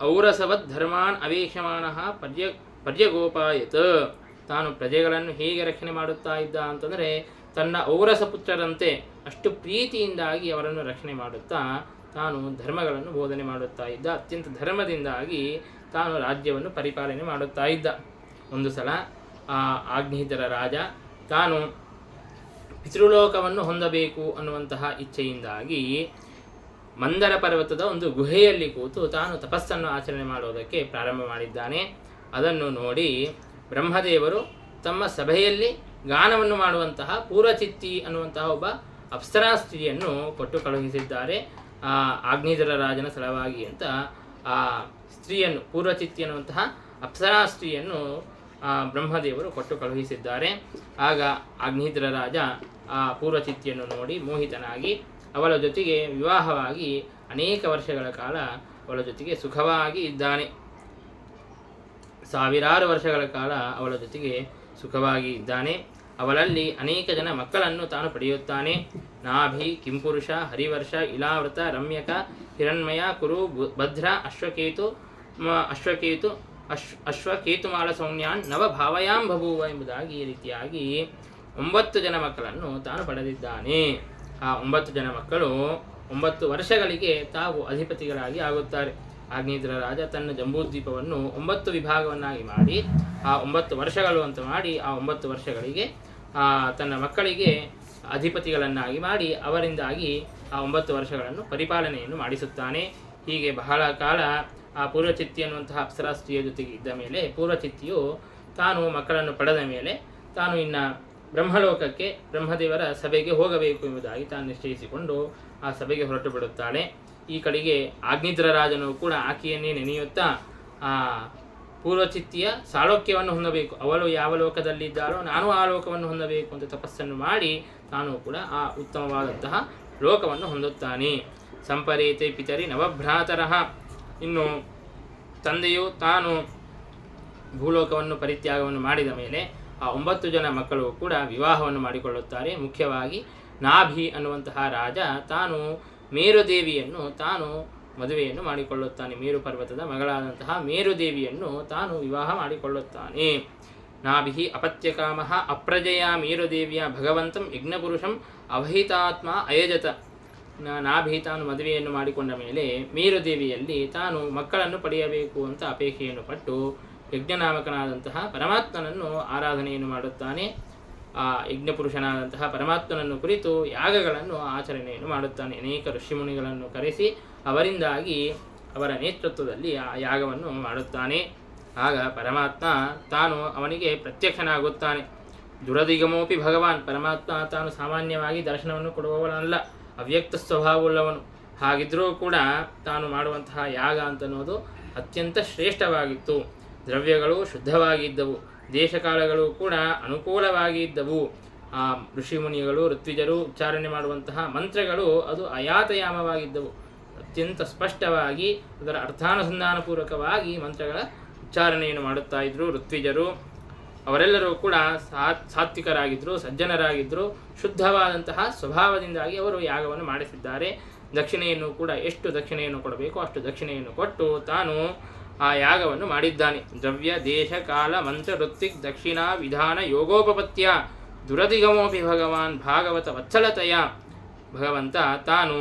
ಔರಸವದ್ ಧರ್ಮಾನ್ ಅವೇಕ್ಷಮಾಣ ಪರ್ಯಗೋಪಾಯತ್. ತಾನು ಪ್ರಜೆಗಳನ್ನು ಹೇಗೆ ರಕ್ಷಣೆ ಮಾಡುತ್ತಾ ಇದ್ದ ಅಂತಂದರೆ ತನ್ನ ಔರಸ ಪುತ್ರರಂತೆ ಅಷ್ಟು ಪ್ರೀತಿಯಿಂದಾಗಿ ಅವರನ್ನು ರಕ್ಷಣೆ ಮಾಡುತ್ತಾ ತಾನು ಧರ್ಮಗಳನ್ನು ಬೋಧನೆ ಮಾಡುತ್ತಾ ಇದ್ದ. ಅತ್ಯಂತ ಧರ್ಮದಿಂದಾಗಿ ತಾನು ರಾಜ್ಯವನ್ನು ಪರಿಪಾಲನೆ ಮಾಡುತ್ತಾ ಇದ್ದ. ಒಂದು ಸಲ ಆ ಆಗ್ನೇತರ ರಾಜ ತಾನು ಪಿತೃಲೋಕವನ್ನು ಹೊಂದಬೇಕು ಅನ್ನುವಂತಹ ಇಚ್ಛೆಯಿಂದಾಗಿ ಮಂದರ ಪರ್ವತದ ಒಂದು ಗುಹೆಯಲ್ಲಿ ಕೂತು ತಾನು ತಪಸ್ಸನ್ನು ಆಚರಣೆ ಮಾಡುವುದಕ್ಕೆ ಪ್ರಾರಂಭ ಮಾಡಿದ್ದಾನೆ. ಅದನ್ನು ನೋಡಿ ಬ್ರಹ್ಮದೇವರು ತಮ್ಮ ಸಭೆಯಲ್ಲಿ ಗಾನವನ್ನು ಮಾಡುವಂತಹ ಪೂರ್ವಚಿತ್ತಿ ಅನ್ನುವಂತಹ ಒಬ್ಬ ಅಪ್ಸರಾ ಸ್ತ್ರೀಯನ್ನು ಕೊಟ್ಟು ಕಳುಹಿಸಿದ್ದಾರೆ. ಆ ಆಗ್ನೇಯರ ರಾಜನ ಸಲುವಾಗಿ ಅಂತ ಆ ಸ್ತ್ರೀಯನ್ನು, ಪೂರ್ವಚಿತ್ತಿ ಅನ್ನುವಂತಹ ಅಪ್ಸರಾ ಸ್ತ್ರೀಯನ್ನು ಬ್ರಹ್ಮದೇವರು ಕೊಟ್ಟು ಕಳುಹಿಸಿದ್ದಾರೆ. ಆಗ ಆಗ್ನೇಯರ ರಾಜ ಆ ಪೂರ್ವಚಿತ್ತಿಯನ್ನು ನೋಡಿ ಮೋಹಿತನಾಗಿ ಅವಳ ಜೊತೆಗೆ ವಿವಾಹವಾಗಿ ಅನೇಕ ವರ್ಷಗಳ ಕಾಲ ಅವಳ ಜೊತೆಗೆ ಸುಖವಾಗಿ ಇದ್ದಾನೆ. 1000 ವರ್ಷಗಳ ಕಾಲ ಅವಳ ಜೊತೆಗೆ ಸುಖವಾಗಿ ಇದ್ದಾನೆ. ಅವಳಲ್ಲಿ ಅನೇಕ ಜನ ಮಕ್ಕಳನ್ನು ತಾನು ಪಡೆಯುತ್ತಾನೆ. ನಾಭಿ, ಕಿಂಪುರುಷ, ಹರಿವರ್ಷ, ಇಲಾವೃತ, ರಮ್ಯಕ, ಹಿರಣ್ಮಯ, ಕುರು, ಭದ್ರ, ಅಶ್ವಕೇತು ಅಶ್ವಕೇತುಮಾಲ ಸೌಮ್ಯಾನ್ ನವ ಭಾವಯಾಂ ಬಭೂವ ಎಂಬುದಾಗಿ ಈ ರೀತಿಯಾಗಿ 9 ಜನ ಮಕ್ಕಳನ್ನು ತಾನು ಪಡೆದಿದ್ದಾನೆ. ಆ 9 ಜನ ಮಕ್ಕಳು 9 ವರ್ಷಗಳಿಗೆ ತಾವು ಅಧಿಪತಿಗಳಾಗಿ ಆಗುತ್ತಾರೆ. ಆಗ್ನೇದ್ರ ರಾಜ ತನ್ನ ಜಂಬೂದ್ವೀಪವನ್ನು 9 ವಿಭಾಗವನ್ನಾಗಿ ಮಾಡಿ ಆ 9 ವರ್ಷಗಳು ಅಂತ ಮಾಡಿ ಆ 9 ವರ್ಷಗಳಿಗೆ ತನ್ನ ಮಕ್ಕಳಿಗೆ ಅಧಿಪತಿಗಳನ್ನಾಗಿ ಮಾಡಿ ಅವರಿಂದಾಗಿ ಆ 9 ವರ್ಷಗಳನ್ನು ಪರಿಪಾಲನೆಯನ್ನು ಮಾಡಿಸುತ್ತಾನೆ. ಹೀಗೆ ಬಹಳ ಕಾಲ ಆ ಪೂರ್ವಚಿತ್ತಿ ಅನ್ನುವಂತಹ ಅಪ್ಸರಾಸ್ತ್ರೀಯ ಜೊತೆಗೆ ಇದ್ದ ಮೇಲೆ ಪೂರ್ವಚಿತ್ತಿಯು ತಾನು ಮಕ್ಕಳನ್ನು ಪಡೆದ ಮೇಲೆ ತಾನು ಇನ್ನು ಬ್ರಹ್ಮಲೋಕಕ್ಕೆ ಬ್ರಹ್ಮದೇವರ ಸಭೆಗೆ ಹೋಗಬೇಕು ಎಂಬುದಾಗಿ ತಾನು ನಿಶ್ಚಯಿಸಿಕೊಂಡು ಆ ಸಭೆಗೆ ಹೊರಟು ಬಿಡುತ್ತಾಳೆ. ಈ ಕಡೆಗೆ ಆಗ್ನಿದ್ರ ರಾಜನು ಕೂಡ ಆಕೆಯನ್ನೇ ನೆನೆಯುತ್ತಾ ಆ ಪೂರ್ವಚಿತ್ತಿಯ ಸಾಲೋಕ್ಯವನ್ನು ಹೊಂದಬೇಕು, ಅವಳು ಯಾವ ಲೋಕದಲ್ಲಿದ್ದಾಳೋ ನಾನು ಆ ಲೋಕವನ್ನು ಹೊಂದಬೇಕು ಅಂತ ತಪಸ್ಸನ್ನು ಮಾಡಿ ತಾನು ಕೂಡ ಆ ಉತ್ತಮವಾದಂತಹ ಲೋಕವನ್ನು ಹೊಂದುತ್ತಾನೆ. ಸಂಪರೇತೆ ಪಿತರಿ ನವಭ್ರಾತರಃ. ಇನ್ನು ತಂದೆಯು ತಾನು ಭೂಲೋಕವನ್ನು ಪರಿತ್ಯಾಗವನ್ನು ಮಾಡಿದ ಮೇಲೆ ಆ 9 ಜನ ಮಕ್ಕಳು ಕೂಡ ವಿವಾಹವನ್ನು ಮಾಡಿಕೊಳ್ಳುತ್ತಾರೆ. ಮುಖ್ಯವಾಗಿ ನಾಭಿ ಅನ್ನುವಂತಹ ರಾಜ ತಾನು ಮೇರುದೇವಿಯನ್ನು ತಾನು ಮದುವೆಯನ್ನು ಮಾಡಿಕೊಳ್ಳುತ್ತಾನೆ. ಮೇರು ಪರ್ವತದ ಮಗಳಾದಂತಹ ಮೇರುದೇವಿಯನ್ನು ತಾನು ವಿವಾಹ ಮಾಡಿಕೊಳ್ಳುತ್ತಾನೆ. ನಾಭಿ ಅಪತ್ಯಕಾಮಃ ಅಪ್ರಜೆಯ ಮೇರುದೇವಿಯ ಭಗವಂತಂ ಯಜ್ಞಪುರುಷಂ ಅವಹಿತಾತ್ಮ ಅಯಜತ. ನಾಭಿ ತಾನು ಮದುವೆಯನ್ನು ಮಾಡಿಕೊಂಡ ಮೇಲೆ ಮೇರುದೇವಿಯಲ್ಲಿ ತಾನು ಮಕ್ಕಳನ್ನು ಪಡೆಯಬೇಕು ಅಂತ ಅಪೇಕ್ಷೆಯನ್ನು ಪಟ್ಟು ಯಜ್ಞನಾಮಕನಾದಂತಹ ಪರಮಾತ್ಮನನ್ನು ಆರಾಧನೆಯನ್ನು ಮಾಡುತ್ತಾನೆ. ಆ ಯಜ್ಞಪುರುಷನಾದಂತಹ ಪರಮಾತ್ಮನನ್ನು ಕುರಿತು ಯಾಗಗಳನ್ನು ಆಚರಣೆಯನ್ನು ಮಾಡುತ್ತಾನೆ. ಅನೇಕ ಋಷಿಮುನಿಗಳನ್ನು ಕರೆಸಿ ಅವರಿಂದಾಗಿ ಅವರ ನೇತೃತ್ವದಲ್ಲಿ ಆ ಯಾಗವನ್ನು ಮಾಡುತ್ತಾನೆ. ಆಗ ಪರಮಾತ್ಮ ತಾನು ಅವನಿಗೆ ಪ್ರತ್ಯಕ್ಷನಾಗುತ್ತಾನೆ. ದುರದಿಗಮೋಪಿ ಭಗವಾನ್. ಪರಮಾತ್ಮ ತಾನು ಸಾಮಾನ್ಯವಾಗಿ ದರ್ಶನವನ್ನು ಕೊಡುವವನಲ್ಲ, ಅವ್ಯಕ್ತ ಸ್ವಭಾವವುಳ್ಳವನು. ಹಾಗಿದ್ದರೂ ಕೂಡ ತಾನು ಮಾಡುವಂತಹ ಯಾಗ ಅಂತನ್ನೋದು ಅತ್ಯಂತ ಶ್ರೇಷ್ಠವಾಗಿತ್ತು. ದ್ರವ್ಯಗಳು ಶುದ್ಧವಾಗಿದ್ದವು, ದೇಶಕಾಲಗಳು ಕೂಡ ಅನುಕೂಲವಾಗಿದ್ದವು. ಆ ಋಷಿಮುನಿಗಳು ಋತ್ವಿಜರು ಉಚ್ಚಾರಣೆ ಮಾಡುವಂತಹ ಮಂತ್ರಗಳು ಅದು ಅಯಾತಯಾಮವಾಗಿದ್ದವು. ಅತ್ಯಂತ ಸ್ಪಷ್ಟವಾಗಿ ಅದರ ಅರ್ಥಾನುಸಂಧಾನಪೂರ್ವಕವಾಗಿ ಮಂತ್ರಗಳ ಉಚ್ಚಾರಣೆಯನ್ನು ಮಾಡುತ್ತಾ ಇದ್ದರು ಋತ್ವಿಜರು. ಅವರೆಲ್ಲರೂ ಕೂಡ ಸಾತ್ವಿಕರಾಗಿದ್ದರು, ಸಜ್ಜನರಾಗಿದ್ದರು. ಶುದ್ಧವಾದಂತಹ ಸ್ವಭಾವದಿಂದಾಗಿ ಅವರು ಯಾಗವನ್ನು ಮಾಡಿಸಿದ್ದಾರೆ. ದಕ್ಷಿಣೆಯನ್ನು ಕೂಡ ಎಷ್ಟು ದಕ್ಷಿಣೆಯನ್ನು ಕೊಡಬೇಕು ಅಷ್ಟು ದಕ್ಷಿಣೆಯನ್ನು ಕೊಟ್ಟು ತಾನು ಆ ಯಾಗವನ್ನು ಮಾಡಿದ್ದಾನೆ. ದ್ರವ್ಯ ದೇಶ ಕಾಲ ಮಂತ್ರ ಋತ್ವಿಕ್ ದಕ್ಷಿಣಾ ವಿಧಾನ ಯೋಗೋಪಪತ್ಯ ದುರದಿಗಮೋಪಿ ಭಗವಾನ್ ಭಾಗವತ ವತ್ಸಲತೆಯ. ಭಗವಂತ ತಾನು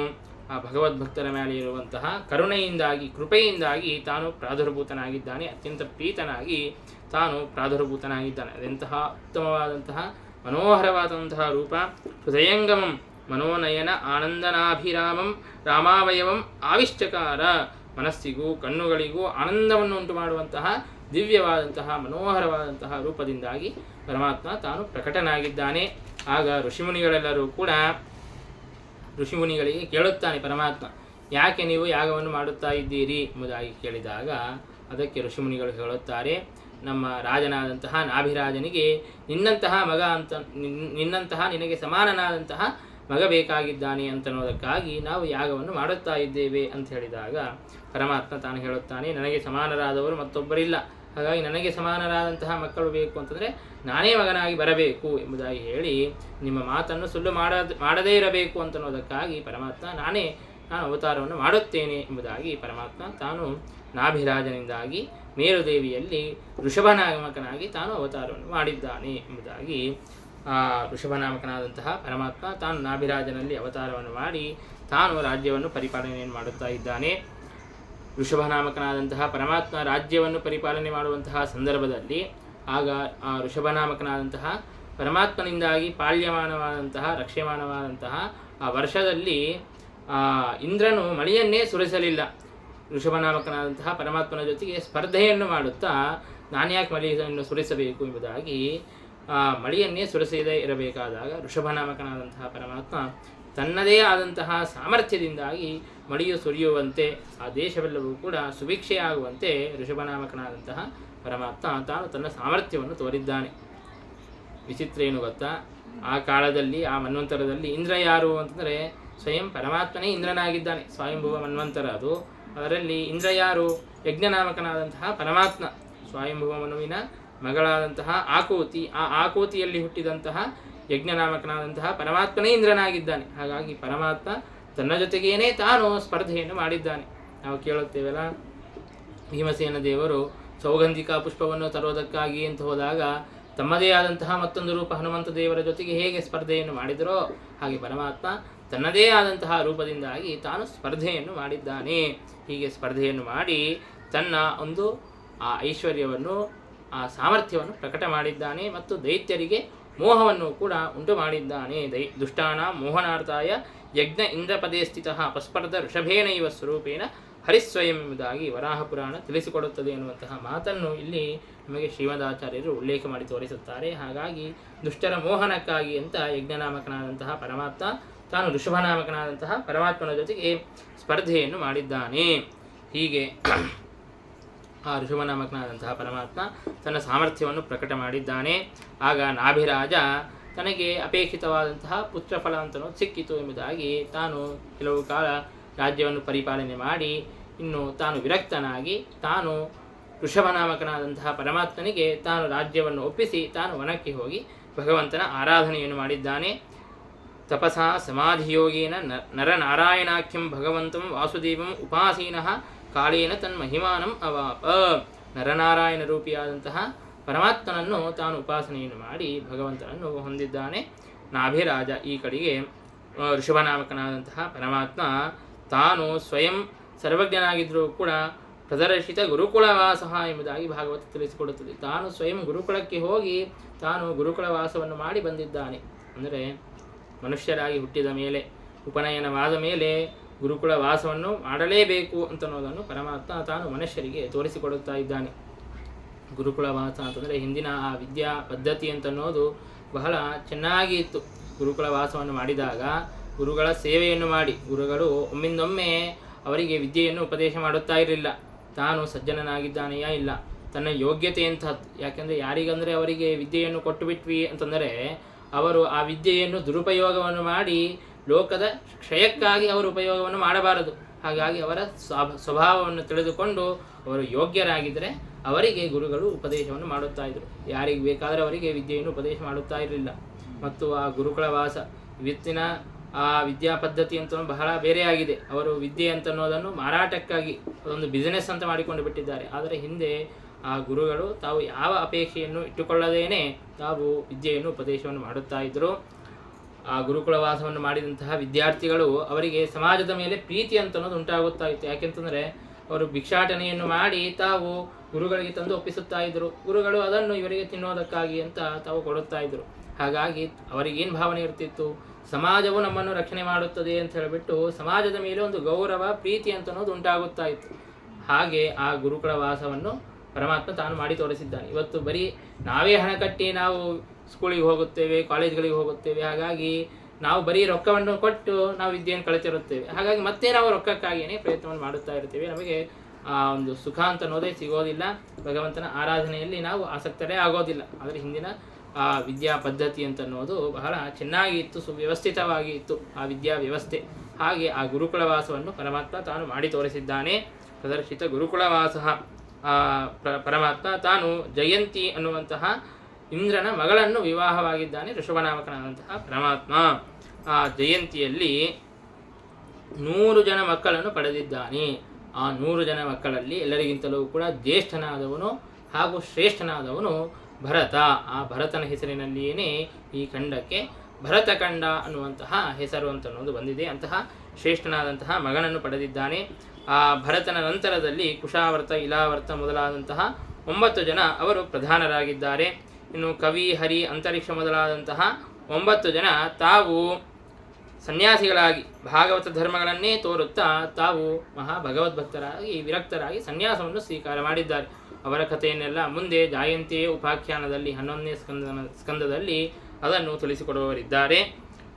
ಆ ಭಗವದ್ಭಕ್ತರ ಮೇಲೆ ಇರುವಂತಹ ಕರುಣೆಯಿಂದಾಗಿ ಕೃಪೆಯಿಂದಾಗಿ ತಾನು ಪ್ರಾದುರ್ಭೂತನಾಗಿದ್ದಾನೆ. ಅತ್ಯಂತ ಪ್ರೀತನಾಗಿ ತಾನು ಪ್ರಾದುರ್ಭೂತನಾಗಿದ್ದಾನೆ. ಅದೆಂತಹ ಉತ್ತಮವಾದಂತಹ ಮನೋಹರವಾದಂತಹ ರೂಪ. ಹೃದಯಂಗಮಂ ಮನೋನಯನ ಆನಂದನಾಭಿರಾಮಂ ರಾಮಾವಯವಂ ಆವಿಶ್ಚಕಾರ. ಮನಸ್ಸಿಗೂ ಕಣ್ಣುಗಳಿಗೂ ಆನಂದವನ್ನು ಉಂಟು ಮಾಡುವಂತಹ ದಿವ್ಯವಾದಂತಹ ಮನೋಹರವಾದಂತಹ ರೂಪದಿಂದಾಗಿ ಪರಮಾತ್ಮ ತಾನು ಪ್ರಕಟನಾಗಿದ್ದಾನೆ. ಆಗ ಋಷಿಮುನಿಗಳೆಲ್ಲರೂ ಕೂಡ ಋಷಿಮುನಿಗಳಿಗೆ ಕೇಳುತ್ತಾನೆ ಪರಮಾತ್ಮ, ಯಾಕೆ ನೀವು ಯಾಗವನ್ನು ಮಾಡುತ್ತಾ ಇದ್ದೀರಿ ಎಂಬುದಾಗಿ ಕೇಳಿದಾಗ ಅದಕ್ಕೆ ಋಷಿಮುನಿಗಳು ಹೇಳುತ್ತಾರೆ, ನಮ್ಮ ರಾಜನಾದಂತಹ ನಾಭಿರಾಜನಿಗೆ ನಿನ್ನಂತಹ ಮಗ ಅಂತ ನಿನ್ನಂತಹ ನಿನಗೆ ಸಮಾನನಾದಂತಹ ಮಗ ಬೇಕಾಗಿದ್ದಾನೆ ಅಂತನ್ನೋದಕ್ಕಾಗಿ ನಾವು ಯಾಗವನ್ನು ಮಾಡುತ್ತಾ ಇದ್ದೇವೆ ಅಂತ ಹೇಳಿದಾಗ ಪರಮಾತ್ಮ ತಾನು ಹೇಳುತ್ತಾನೆ, ನನಗೆ ಸಮಾನರಾದವರು ಮತ್ತೊಬ್ಬರಿಲ್ಲ, ಹಾಗಾಗಿ ನನಗೆ ಸಮಾನರಾದಂತಹ ಮಕ್ಕಳು ಬೇಕು ಅಂತಂದರೆ ನಾನೇ ಮಗನಾಗಿ ಬರಬೇಕು ಎಂಬುದಾಗಿ ಹೇಳಿ ನಿಮ್ಮ ಮಾತನ್ನು ಸುಳ್ಳು ಮಾಡದೇ ಇರಬೇಕು ಅಂತನ್ನೋದಕ್ಕಾಗಿ ಪರಮಾತ್ಮ ನಾನು ಅವತಾರವನ್ನು ಮಾಡುತ್ತೇನೆ ಎಂಬುದಾಗಿ ಪರಮಾತ್ಮ ತಾನು ನಾಭಿರಾಜನಿಂದಾಗಿ ಮೇರುದೇವಿಯಲ್ಲಿ ಋಷಭನಾಮಕನಾಗಿ ತಾನು ಅವತಾರವನ್ನು ಮಾಡಿದ್ದಾನೆ ಎಂಬುದಾಗಿ ಋಷಭನಾಮಕನಾದಂತಹ ಪರಮಾತ್ಮ ತಾನು ನಾಭಿರಾಜನಲ್ಲಿ ಅವತಾರವನ್ನು ಮಾಡಿ ತಾನು ರಾಜ್ಯವನ್ನು ಪರಿಪಾಲನೆಯನ್ನು ಮಾಡುತ್ತಾ ಇದ್ದಾನೆ. ಋಷಭನಾಮಕನಾದಂತಹ ಪರಮಾತ್ಮ ರಾಜ್ಯವನ್ನು ಪರಿಪಾಲನೆ ಮಾಡುವಂತಹ ಸಂದರ್ಭದಲ್ಲಿ ಆಗ ಆ ಋಷಭನಾಮಕನಾದಂತಹ ಪರಮಾತ್ಮನಿಂದಾಗಿ ಪಾಲ್ಯಮಾನವಾದಂತಹ ರಕ್ಷ್ಯಮಾನವಾದಂತಹ ಆ ವರ್ಷದಲ್ಲಿ ಇಂದ್ರನು ಮಳೆಯನ್ನೇ ಸುರಿಸಲಿಲ್ಲ. ಋಷಭನಾಮಕನಾದಂತಹ ಪರಮಾತ್ಮನ ಜೊತೆಗೆ ಸ್ಪರ್ಧೆಯನ್ನು ಮಾಡುತ್ತಾ ನಾನ್ಯಾಕೆ ಮಳೆಯನ್ನು ಸುರಿಸಬೇಕು ಎಂಬುದಾಗಿ ಮಳೆಯನ್ನೇ ಸುರಿಸದೇ ಇರಬೇಕಾದಾಗ ಋಷಭನಾಮಕನಾದಂತಹ ಪರಮಾತ್ಮ ತನ್ನದೇ ಆದಂತಹ ಸಾಮರ್ಥ್ಯದಿಂದಾಗಿ ಮಳೆಯು ಸುರಿಯುವಂತೆ ಆ ದೇಶವೆಲ್ಲವೂ ಕೂಡ ಸುಭಿಕ್ಷೆಯಾಗುವಂತೆ ಋಷಭನಾಮಕನಾದಂತಹ ಪರಮಾತ್ಮ ತಾನು ತನ್ನ ಸಾಮರ್ಥ್ಯವನ್ನು ತೋರಿದ್ದಾನೆ. ವಿಚಿತ್ರ ಏನು ಗೊತ್ತಾ, ಆ ಕಾಲದಲ್ಲಿ ಆ ಮನ್ವಂತರದಲ್ಲಿ ಇಂದ್ರ ಯಾರು ಅಂತಂದರೆ ಸ್ವಯಂ ಪರಮಾತ್ಮನೇ ಇಂದ್ರನಾಗಿದ್ದಾನೆ. ಸ್ವಯಂಭುವ ಮನ್ವಂತರ ಅದು. ಅದರಲ್ಲಿ ಇಂದ್ರ ಯಾರು? ಯಜ್ಞನಾಮಕನಾದಂತಹ ಪರಮಾತ್ಮ, ಸ್ವಯಂಭುವ ಮನುವಿನ ಮಗಳಾದಂತಹ ಆಕೂತಿ. ಆ ಆಕೂತಿಯಲ್ಲಿ ಹುಟ್ಟಿದಂತಹ ಯಜ್ಞನಾಮಕನಾದಂತಹ ಪರಮಾತ್ಮನೇ ಇಂದ್ರನಾಗಿದ್ದಾನೆ. ಹಾಗಾಗಿ ಪರಮಾತ್ಮ ತನ್ನ ಜೊತೆಗೇನೆ ತಾನು ಸ್ಪರ್ಧೆಯನ್ನು ಮಾಡಿದ್ದಾನೆ. ನಾವು ಕೇಳುತ್ತೇವಲ್ಲ, ಭೀಮಸೇನ ದೇವರು ಸೌಗಂಧಿಕ ಪುಷ್ಪವನ್ನು ತರೋದಕ್ಕಾಗಿ ಅಂತ ಹೋದಾಗ ತಮ್ಮದೇ ಆದಂತಹ ಮತ್ತೊಂದು ರೂಪ ಹನುಮಂತ ದೇವರ ಜೊತೆಗೆ ಹೇಗೆ ಸ್ಪರ್ಧೆಯನ್ನು ಮಾಡಿದರೋ ಹಾಗೆ ಪರಮಾತ್ಮ ತನ್ನದೇ ಆದಂತಹ ರೂಪದಿಂದಾಗಿ ತಾನು ಸ್ಪರ್ಧೆಯನ್ನು ಮಾಡಿದ್ದಾನೆ. ಹೀಗೆ ಸ್ಪರ್ಧೆಯನ್ನು ಮಾಡಿ ತನ್ನ ಒಂದು ಆ ಐಶ್ವರ್ಯವನ್ನು ಆ ಸಾಮರ್ಥ್ಯವನ್ನು ಪ್ರಕಟ ಮಾಡಿದ್ದಾನೆ ಮತ್ತು ದೈತ್ಯರಿಗೆ ಮೋಹವನ್ನು ಕೂಡ ಉಂಟು ಮಾಡಿದ್ದಾನೆ. ದುಷ್ಟಾನ ಮೋಹನಾರ್ಥಾಯ ಯಜ್ಞ ಇಂದ್ರಪದೇ ಸ್ಥಿತ ಅಪಸ್ಪರ್ಧ ಋಷಭೇನೈವ ಸ್ವರೂಪೇಣ ಹರಿಸ್ವಯಂ ಎಂಬುದಾಗಿ ವರಾಹ ಪುರಾಣ ತಿಳಿಸಿಕೊಡುತ್ತದೆ ಎನ್ನುವಂತಹ ಮಾತನ್ನು ಇಲ್ಲಿ ನಮಗೆ ಶ್ರೀಮದಾಚಾರ್ಯರು ಉಲ್ಲೇಖ ಮಾಡಿ ತೋರಿಸುತ್ತಾರೆ. ಹಾಗಾಗಿ ದುಷ್ಟರ ಮೋಹನಕ್ಕಾಗಿ ಅಂತ ಯಜ್ಞನಾಮಕನಾದಂತಹ ಪರಮಾತ್ಮ ತಾನು ಋಷಭನಾಮಕನಾದಂತಹ ಪರಮಾತ್ಮನ ಜೊತೆಗೆ ಸ್ಪರ್ಧೆಯನ್ನು ಮಾಡಿದ್ದಾನೆ. ಹೀಗೆ ಆ ಋಷಭನಾಮಕನಾದಂತಹ ಪರಮಾತ್ಮ ತನ್ನ ಸಾಮರ್ಥ್ಯವನ್ನು ಪ್ರಕಟ ಮಾಡಿದ್ದಾನೆ. ಆಗ ನಾಭಿರಾಜ ತನಗೆ ಅಪೇಕ್ಷಿತವಾದಂತಹ ಪುತ್ರಫಲ ಅಂತನೂ ಸಿಕ್ಕಿತು ಎಂಬುದಾಗಿ ತಾನು ಕೆಲವು ಕಾಲ ರಾಜ್ಯವನ್ನು ಪರಿಪಾಲನೆ ಮಾಡಿ ಇನ್ನು ತಾನು ವಿರಕ್ತನಾಗಿ ತಾನು ಋಷಭನಾಮಕನಾದಂತಹ ಪರಮಾತ್ಮನಿಗೆ ತಾನು ರಾಜ್ಯವನ್ನು ಒಪ್ಪಿಸಿ ತಾನು ವನಕ್ಕೆ ಹೋಗಿ ಭಗವಂತನ ಆರಾಧನೆಯನ್ನು ಮಾಡಿದ್ದಾನೆ. ತಪಸಾ ಸಮಾಧಿಯೋಗೇನ ನರನಾರಾಯಣಾಖ್ಯಂ ಭಗವಂತಂ ವಾಸುದೇವಂ ಉಪಾಸೀನಃ ಕಾಳೇನ ತನ್ಮಹಿಮಾನಂ ಅವಾಪ. ನರನಾರಾಯಣ ರೂಪಿಯಾದಂತಹ ಪರಮಾತ್ಮನನ್ನು ತಾನು ಉಪಾಸನೆಯನ್ನು ಮಾಡಿ ಭಗವಂತನನ್ನು ಹೊಂದಿದ್ದಾನೆ. ನಾಭಿರಾಜ ಈ ಕಡೆಗೆ ಋಷಭನಾಮಕನಾದಂತಹ ಪರಮಾತ್ಮ ತಾನು ಸ್ವಯಂ ಸರ್ವಜ್ಞನಾಗಿದ್ದರೂ ಕೂಡ ಪ್ರದರ್ಶಿತ ಗುರುಕುಲವಾಸ ಎಂಬುದಾಗಿ ಭಾಗವತ ತಿಳಿಸಿಕೊಡುತ್ತದೆ. ತಾನು ಸ್ವಯಂ ಗುರುಕುಲಕ್ಕೆ ಹೋಗಿ ತಾನು ಗುರುಕುಲವಾಸವನ್ನು ಮಾಡಿ ಬಂದಿದ್ದಾನೆ. ಅಂದರೆ ಮನುಷ್ಯರಾಗಿ ಹುಟ್ಟಿದ ಮೇಲೆ ಉಪನಯನವಾದ ಮೇಲೆ ಗುರುಕುಲ ವಾಸವನ್ನು ಮಾಡಲೇಬೇಕು ಅಂತನ್ನೋದನ್ನು ಪರಮಾತ್ಮ ತಾನು ಮನುಷ್ಯರಿಗೆ ತೋರಿಸಿಕೊಡುತ್ತಾ ಇದ್ದಾನೆ. ಗುರುಕುಲ ವಾಸ ಅಂತಂದರೆ ಹಿಂದಿನ ಆ ವಿದ್ಯಾ ಪದ್ಧತಿ ಅಂತನ್ನೋದು ಬಹಳ ಚೆನ್ನಾಗಿ ಇತ್ತು. ಗುರುಕುಲ ವಾಸವನ್ನು ಮಾಡಿದಾಗ ಗುರುಗಳ ಸೇವೆಯನ್ನು ಮಾಡಿ ಗುರುಗಳು ಒಮ್ಮಿಂದೊಮ್ಮೆ ಅವರಿಗೆ ವಿದ್ಯೆಯನ್ನು ಉಪದೇಶ ಮಾಡುತ್ತಾ ಇರಲಿಲ್ಲ. ತಾನು ಸಜ್ಜನನಾಗಿದ್ದಾನೆಯಾ ಇಲ್ಲ, ತನ್ನ ಯೋಗ್ಯತೆ ಅಂತಹದ್ದು. ಯಾಕೆಂದರೆ ಯಾರಿಗಂದರೆ ಅವರಿಗೆ ವಿದ್ಯೆಯನ್ನು ಕೊಟ್ಟು ಬಿಟ್ವಿ ಅಂತಂದರೆ ಅವರು ಆ ವಿದ್ಯೆಯನ್ನು ದುರುಪಯೋಗವನ್ನು ಮಾಡಿ ಲೋಕದ ಕ್ಷಯಕ್ಕಾಗಿ ಅವರು ಉಪಯೋಗವನ್ನು ಮಾಡಬಾರದು. ಹಾಗಾಗಿ ಅವರ ಸ್ವಭಾವವನ್ನು ತಿಳಿದುಕೊಂಡು ಅವರು ಯೋಗ್ಯರಾಗಿದ್ದರೆ ಅವರಿಗೆ ಗುರುಗಳು ಉಪದೇಶವನ್ನು ಮಾಡುತ್ತಾ ಇದ್ದರು. ಯಾರಿಗೆ ಬೇಕಾದರೆ ಅವರಿಗೆ ವಿದ್ಯೆಯನ್ನು ಉಪದೇಶ ಮಾಡುತ್ತಾ ಇರಲಿಲ್ಲ. ಮತ್ತು ಆ ಗುರುಕುಲ ವಾಸ ಇವತ್ತಿನ ಆ ವಿದ್ಯಾ ಪದ್ಧತಿ ಅಂತ ಬಹಳ ಬೇರೆಯಾಗಿದೆ. ಅವರು ವಿದ್ಯೆ ಅಂತನ್ನೋದನ್ನು ಮಾರಾಟಕ್ಕಾಗಿ ಅದೊಂದು ಬಿಸಿನೆಸ್ ಅಂತ ಮಾಡಿಕೊಂಡು ಬಿಟ್ಟಿದ್ದಾರೆ. ಆದರೆ ಹಿಂದೆ ಆ ಗುರುಗಳು ತಾವು ಯಾವ ಅಪೇಕ್ಷೆಯನ್ನು ಇಟ್ಟುಕೊಳ್ಳದೇನೆ ತಾವು ವಿದ್ಯೆಯನ್ನು ಉಪದೇಶವನ್ನು ಮಾಡುತ್ತಾ ಇದ್ದರು. ಆ ಗುರುಕುಲ ವಾಸವನ್ನು ಮಾಡಿದಂತಹ ವಿದ್ಯಾರ್ಥಿಗಳು ಅವರಿಗೆ ಸಮಾಜದ ಮೇಲೆ ಪ್ರೀತಿ ಅಂತನ್ನೋದು ಉಂಟಾಗುತ್ತಾ ಇತ್ತು. ಯಾಕೆಂತಂದರೆ ಅವರು ಭಿಕ್ಷಾಟನೆಯನ್ನು ಮಾಡಿ ತಾವು ಗುರುಗಳಿಗೆ ತಂದು ಒಪ್ಪಿಸುತ್ತಾ ಇದ್ದರು. ಗುರುಗಳು ಅದನ್ನು ಇವರಿಗೆ ತಿನ್ನೋದಕ್ಕಾಗಿ ಅಂತ ತಾವು ಕೊಡುತ್ತಾ ಇದ್ದರು. ಹಾಗಾಗಿ ಅವರಿಗೇನು ಭಾವನೆ ಇರ್ತಿತ್ತು, ಸಮಾಜವು ನಮ್ಮನ್ನು ರಕ್ಷಣೆ ಮಾಡುತ್ತದೆ ಅಂತ ಹೇಳಿಬಿಟ್ಟು ಸಮಾಜದ ಮೇಲೆ ಒಂದು ಗೌರವ ಪ್ರೀತಿ ಅಂತನ್ನೋದು ಉಂಟಾಗುತ್ತಾ ಇತ್ತು. ಹಾಗೆ ಆ ಗುರುಕುಲ ವಾಸವನ್ನು ಪರಮಾತ್ಮ ತಾನು ಮಾಡಿ ತೋರಿಸಿದ್ದಾನೆ. ಇವತ್ತು ಬರೀ ನಾವೇ ಹಣ ಕಟ್ಟಿ ನಾವು ಸ್ಕೂಲಿಗೆ ಹೋಗುತ್ತೇವೆ, ಕಾಲೇಜ್ಗಳಿಗೆ ಹೋಗುತ್ತೇವೆ. ಹಾಗಾಗಿ ನಾವು ಬರೀ ರೊಕ್ಕವನ್ನು ಕೊಟ್ಟು ನಾವು ವಿದ್ಯೆಯನ್ನು ಕಲಿತಿರುತ್ತೇವೆ. ಹಾಗಾಗಿ ಮತ್ತೆ ನಾವು ರೊಕ್ಕಕ್ಕಾಗಿಯೇ ಪ್ರಯತ್ನವನ್ನು ಮಾಡುತ್ತಾ ಇರ್ತೀವಿ. ನಮಗೆ ಆ ಒಂದು ಸುಖ ಅಂತ ಅನ್ನೋದೇ ಸಿಗೋದಿಲ್ಲ. ಭಗವಂತನ ಆರಾಧನೆಯಲ್ಲಿ ನಾವು ಆಸಕ್ತರೇ ಆಗೋದಿಲ್ಲ. ಆದರೆ ಹಿಂದಿನ ಆ ವಿದ್ಯಾ ಪದ್ಧತಿ ಅಂತನ್ನೋದು ಬಹಳ ಚೆನ್ನಾಗಿ ಇತ್ತು, ಸುವ್ಯವಸ್ಥಿತವಾಗಿ ಇತ್ತು ಆ ವಿದ್ಯಾ ವ್ಯವಸ್ಥೆ. ಹಾಗೆ ಆ ಗುರುಕುಲ ವಾಸವನ್ನು ಪರಮಾತ್ಮ ತಾನು ಮಾಡಿ ತೋರಿಸಿದ್ದಾನೆ. ಪ್ರದರ್ಶಿತ ಗುರುಕುಲವಾಸ ಪರಮಾತ್ಮ ತಾನು ಜಯಂತಿ ಅನ್ನುವಂತಹ ಇಂದ್ರನ ಮಗಳನ್ನು ವಿವಾಹವಾಗಿದ್ದಾನೆ ಋಷಭನಾಮಕನಾದಂತಹ ಪರಮಾತ್ಮ. ಆ ಜಯಂತಿಯಲ್ಲಿ 100 ಜನ ಮಕ್ಕಳನ್ನು ಪಡೆದಿದ್ದಾನೆ. ಆ 100 ಜನ ಮಕ್ಕಳಲ್ಲಿ ಎಲ್ಲರಿಗಿಂತಲೂ ಕೂಡ ಜ್ಯೇಷ್ಠನಾದವನು ಹಾಗೂ ಶ್ರೇಷ್ಠನಾದವನು ಭರತ. ಆ ಭರತನ ಹೆಸರಿನಲ್ಲಿಯೇ ಈ ಖಂಡಕ್ಕೆ ಭರತಖಂಡ ಅನ್ನುವಂತಹ ಹೆಸರು ಅಂತನ್ನೋದು ಬಂದಿದೆ. ಅಂತಹ ಶ್ರೇಷ್ಠನಾದಂತಹ ಮಗನನ್ನು ಪಡೆದಿದ್ದಾನೆ. ಆ ಭರತನ ನಂತರದಲ್ಲಿ ಕುಶಾವರ್ತ, ಇಲಾವರ್ತ ಮೊದಲಾದಂತಹ 9 ಜನ ಅವರು ಪ್ರಧಾನರಾಗಿದ್ದಾರೆ. ಇನ್ನು ಕವಿ, ಹರಿ, ಅಂತರಿಕ್ಷ ಮೊದಲಾದಂತಹ 9 ಜನ ತಾವು ಸನ್ಯಾಸಿಗಳಾಗಿ ಭಾಗವತ ಧರ್ಮಗಳನ್ನೇ ತೋರುತ್ತಾ ತಾವು ಮಹಾಭಗವದ್ಭಕ್ತರಾಗಿ ವಿರಕ್ತರಾಗಿ ಸನ್ಯಾಸವನ್ನು ಸ್ವೀಕಾರ ಮಾಡಿದ್ದಾರೆ. ಅವರ ಕಥೆಯನ್ನೆಲ್ಲ ಮುಂದೆ ಜಾಯಂತಿಯ ಉಪಾಖ್ಯಾನದಲ್ಲಿ 11ನೇ ಸ್ಕಂದದಲ್ಲಿ ಅದನ್ನು ತಿಳಿಸಿಕೊಡುವವರಿದ್ದಾರೆ.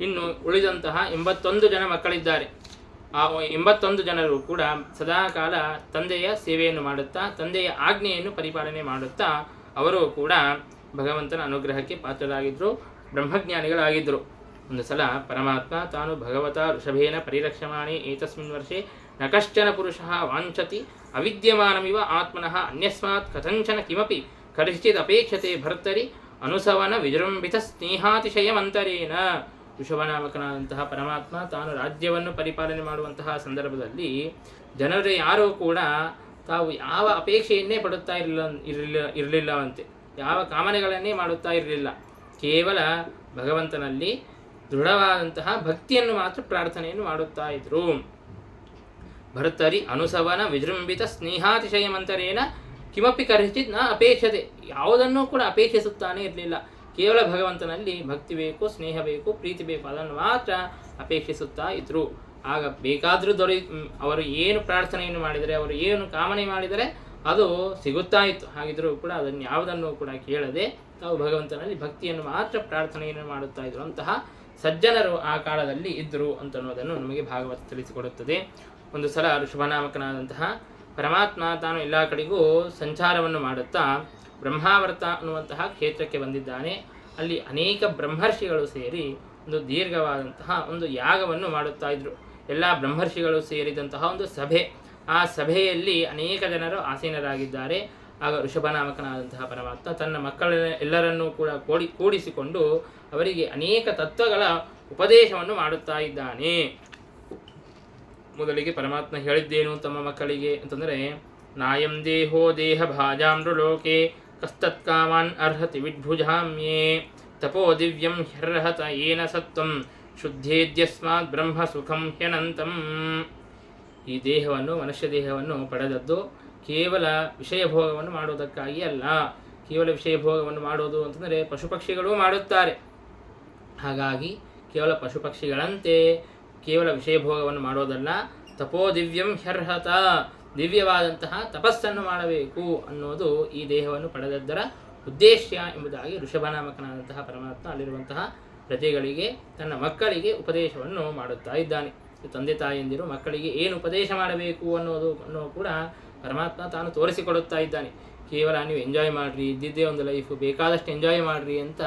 ಇನ್ನು ಉಳಿದಂತಹ 81 ಜನ ಮಕ್ಕಳಿದ್ದಾರೆ. ಆ 81 ಜನರು ಕೂಡ ಸದಾಕಾಲ ತಂದೆಯ ಸೇವೆಯನ್ನು ಮಾಡುತ್ತಾ ತಂದೆಯ ಆಜ್ಞೆಯನ್ನು ಪರಿಪಾಲನೆ ಮಾಡುತ್ತಾ ಅವರು ಕೂಡ ಭಗವಂತನ ಅನುಗ್ರಹಕ್ಕೆ ಪಾತ್ರರಾಗಿದ್ದರು, ಬ್ರಹ್ಮಜ್ಞಾನಿಗಳಾಗಿದ್ದರು. ಒಂದು ಸಲ ಪರಮಾತ್ಮ ತಾನು ಭಗವತ ಋಷಭೇನ ಪರಿರಕ್ಷಮಾಣಿ ಏತಸ್ಮಿನ್ ವರ್ಷೆ ನ ಕಶ್ಚನ ಪುರುಷಃ ವಾಂಛತಿ ಅವಿದ್ಯಮಾನಮಿವ ಆತ್ಮನಃ ಅನ್ಯಸ್ಮಾತ್ ಕಥಂಚನ ಕಿಮಪಿ ಕರಿಶ್ಚಿತ್ ಅಪೇಕ್ಷತೆ ಭರ್ತರಿ ಅನುಸವನ ವಿಜೃಂಭಿತ ಸ್ನೇಹಾತಿಶಯಮಂತರೇನ. ಋಷಭನಾಮಕನಾದಂತಹ ಪರಮಾತ್ಮ ತಾನು ರಾಜ್ಯವನ್ನು ಪರಿಪಾಲನೆ ಮಾಡುವಂತಹ ಸಂದರ್ಭದಲ್ಲಿ ಜನರು ಯಾರೂ ಕೂಡ ತಾವು ಯಾವ ಅಪೇಕ್ಷೆಯನ್ನೇ ಪಡುತ್ತಾ ಇರಲಿಲ್ಲವಂತೆ, ಯಾವ ಕಾಮನೆಗಳನ್ನೇ ಮಾಡುತ್ತಾ ಇರಲಿಲ್ಲ. ಕೇವಲ ಭಗವಂತನಲ್ಲಿ ದೃಢವಾದಂತಹ ಭಕ್ತಿಯನ್ನು ಮಾತ್ರ ಪ್ರಾರ್ಥನೆಯನ್ನು ಮಾಡುತ್ತಾ ಇದ್ರು. ಭರ್ತರಿ ಅನುಸವನ ವಿಜೃಂಭಿತ ಸ್ನೇಹಾತಿಶಯ ಮಂತರೇನ ಕಿಮಪಿ ಕರ್ಹಿಚಿತ್ ನ ಅಪೇಕ್ಷತೆ. ಯಾವುದನ್ನೂ ಕೂಡ ಅಪೇಕ್ಷಿಸುತ್ತಾನೆ ಇರಲಿಲ್ಲ. ಕೇವಲ ಭಗವಂತನಲ್ಲಿ ಭಕ್ತಿ ಬೇಕು, ಸ್ನೇಹ ಬೇಕು, ಪ್ರೀತಿ ಬೇಕು, ಅದನ್ನು ಮಾತ್ರ ಅಪೇಕ್ಷಿಸುತ್ತಾ ಇದ್ರು. ಆಗ ಬೇಕಾದರೂ ಅವರು ಏನು ಪ್ರಾರ್ಥನೆಯನ್ನು ಮಾಡಿದರೆ, ಅವರು ಏನು ಕಾಮನೆ ಮಾಡಿದರೆ ಅದು ಸಿಗುತ್ತಾ ಇತ್ತು. ಹಾಗಿದ್ದರೂ ಕೂಡ ಅದನ್ನು ಯಾವುದನ್ನು ಕೂಡ ಕೇಳದೆ ತಾವು ಭಗವಂತನಲ್ಲಿ ಭಕ್ತಿಯನ್ನು ಮಾತ್ರ ಪ್ರಾರ್ಥನೆಯನ್ನು ಮಾಡುತ್ತಾ ಇದ್ರು. ಅಂತಹ ಸಜ್ಜನರು ಆ ಕಾಲದಲ್ಲಿ ಇದ್ದರು ಅಂತನ್ನುವುದನ್ನು ನಮಗೆ ಭಾಗವತ ತಿಳಿಸಿಕೊಡುತ್ತದೆ. ಒಂದು ಸಲ ಋಷಭನಾಮಕನಾದಂತಹ ಪರಮಾತ್ಮ ತಾನು ಎಲ್ಲ ಕಡೆಗೂ ಸಂಚಾರವನ್ನು ಮಾಡುತ್ತಾ ಬ್ರಹ್ಮಾವರ್ತ ಅನ್ನುವಂತಹ ಕ್ಷೇತ್ರಕ್ಕೆ ಬಂದಿದ್ದಾನೆ. ಅಲ್ಲಿ ಅನೇಕ ಬ್ರಹ್ಮರ್ಷಿಗಳು ಸೇರಿ ಒಂದು ದೀರ್ಘವಾದಂತಹ ಒಂದು ಯಾಗವನ್ನು ಮಾಡುತ್ತಾ ಇದ್ರು. ಎಲ್ಲ ಬ್ರಹ್ಮರ್ಷಿಗಳು ಸೇರಿದಂತಹ ಒಂದು ಸಭೆ. ಆ ಸಭೆಯಲ್ಲಿ ಅನೇಕ ಜನರು ಆಸೀನರಾಗಿದ್ದಾರೆ. ಆಗ ಋಷಭನಾಮಕನಾದಂತಹ ಪರಮಾತ್ಮ ತನ್ನ ಮಕ್ಕಳ ಎಲ್ಲರನ್ನೂ ಕೂಡ ಕೂಡಿಸಿಕೊಂಡು ಅವರಿಗೆ ಅನೇಕ ತತ್ವಗಳ ಉಪದೇಶವನ್ನು ಮಾಡುತ್ತಾ ಇದ್ದಾನೆ. ಮೊದಲಿಗೆ ಪರಮಾತ್ಮ ಹೇಳಿದ್ದೇನು ತಮ್ಮ ಮಕ್ಕಳಿಗೆ ಅಂತಂದರೆ, ನಾಯಂ ದೇಹೋ ದೇಹ ಭಾಜಾಮೃಲೋಕೆ ಕಸ್ತತ್ಕಾಮಾನ್ ಅರ್ಹತಿ ವಿಡ್ಭುಜಾಮ್ಯೇ ತಪೋ ದಿವ್ಯಂ ಹ್ಯರ್ಹತ ಏನ ಸತ್ವಂ ಶುದ್ಧೇದ್ಯಸ್ಮಾತ್ ಬ್ರಹ್ಮ ಸುಖಂ ಹ್ಯನಂತಂ. ಈ ದೇಹವನ್ನು, ಮನುಷ್ಯ ದೇಹವನ್ನು ಪಡೆದದ್ದು ಕೇವಲ ವಿಷಯ ಭೋಗವನ್ನು ಮಾಡುವುದಕ್ಕಾಗಿ ಅಲ್ಲ. ಕೇವಲ ವಿಷಯ ಭೋಗವನ್ನು ಮಾಡುವುದು ಅಂತಂದರೆ ಪಶುಪಕ್ಷಿಗಳೂ ಮಾಡುತ್ತಾರೆ. ಹಾಗಾಗಿ ಕೇವಲ ಪಶುಪಕ್ಷಿಗಳಂತೆ ಕೇವಲ ವಿಷಯ ಭೋಗವನ್ನು ಮಾಡೋದಲ್ಲ, ತಪೋ ದಿವ್ಯಂ ಹ್ಯರ್ಹತ, ದಿವ್ಯವಾದಂತಹ ತಪಸ್ಸನ್ನು ಮಾಡಬೇಕು ಅನ್ನೋದು ಈ ದೇಹವನ್ನು ಪಡೆದದ್ದರ ಉದ್ದೇಶ ಎಂಬುದಾಗಿ ಋಷಭನಾಮಕನಾದಂತಹ ಪರಮಾತ್ಮ ಅಲ್ಲಿರುವಂತಹ ಪ್ರಜೆಗಳಿಗೆ, ತನ್ನ ಮಕ್ಕಳಿಗೆ ಉಪದೇಶವನ್ನು ಮಾಡುತ್ತಾ ಇದ್ದಾನೆ. ತಂದೆ ತಾಯಿಯಂದಿರು ಮಕ್ಕಳಿಗೆ ಏನು ಉಪದೇಶ ಮಾಡಬೇಕು ಅನ್ನೋ ಕೂಡ ಪರಮಾತ್ಮ ತಾನು ತೋರಿಸಿಕೊಡುತ್ತಾ ಇದ್ದಾನೆ. ಕೇವಲ ನೀವು ಎಂಜಾಯ್ ಮಾಡಿರಿ, ಇದ್ದಿದ್ದೇ ಒಂದು ಲೈಫು, ಬೇಕಾದಷ್ಟು ಎಂಜಾಯ್ ಮಾಡಿರಿ ಅಂತ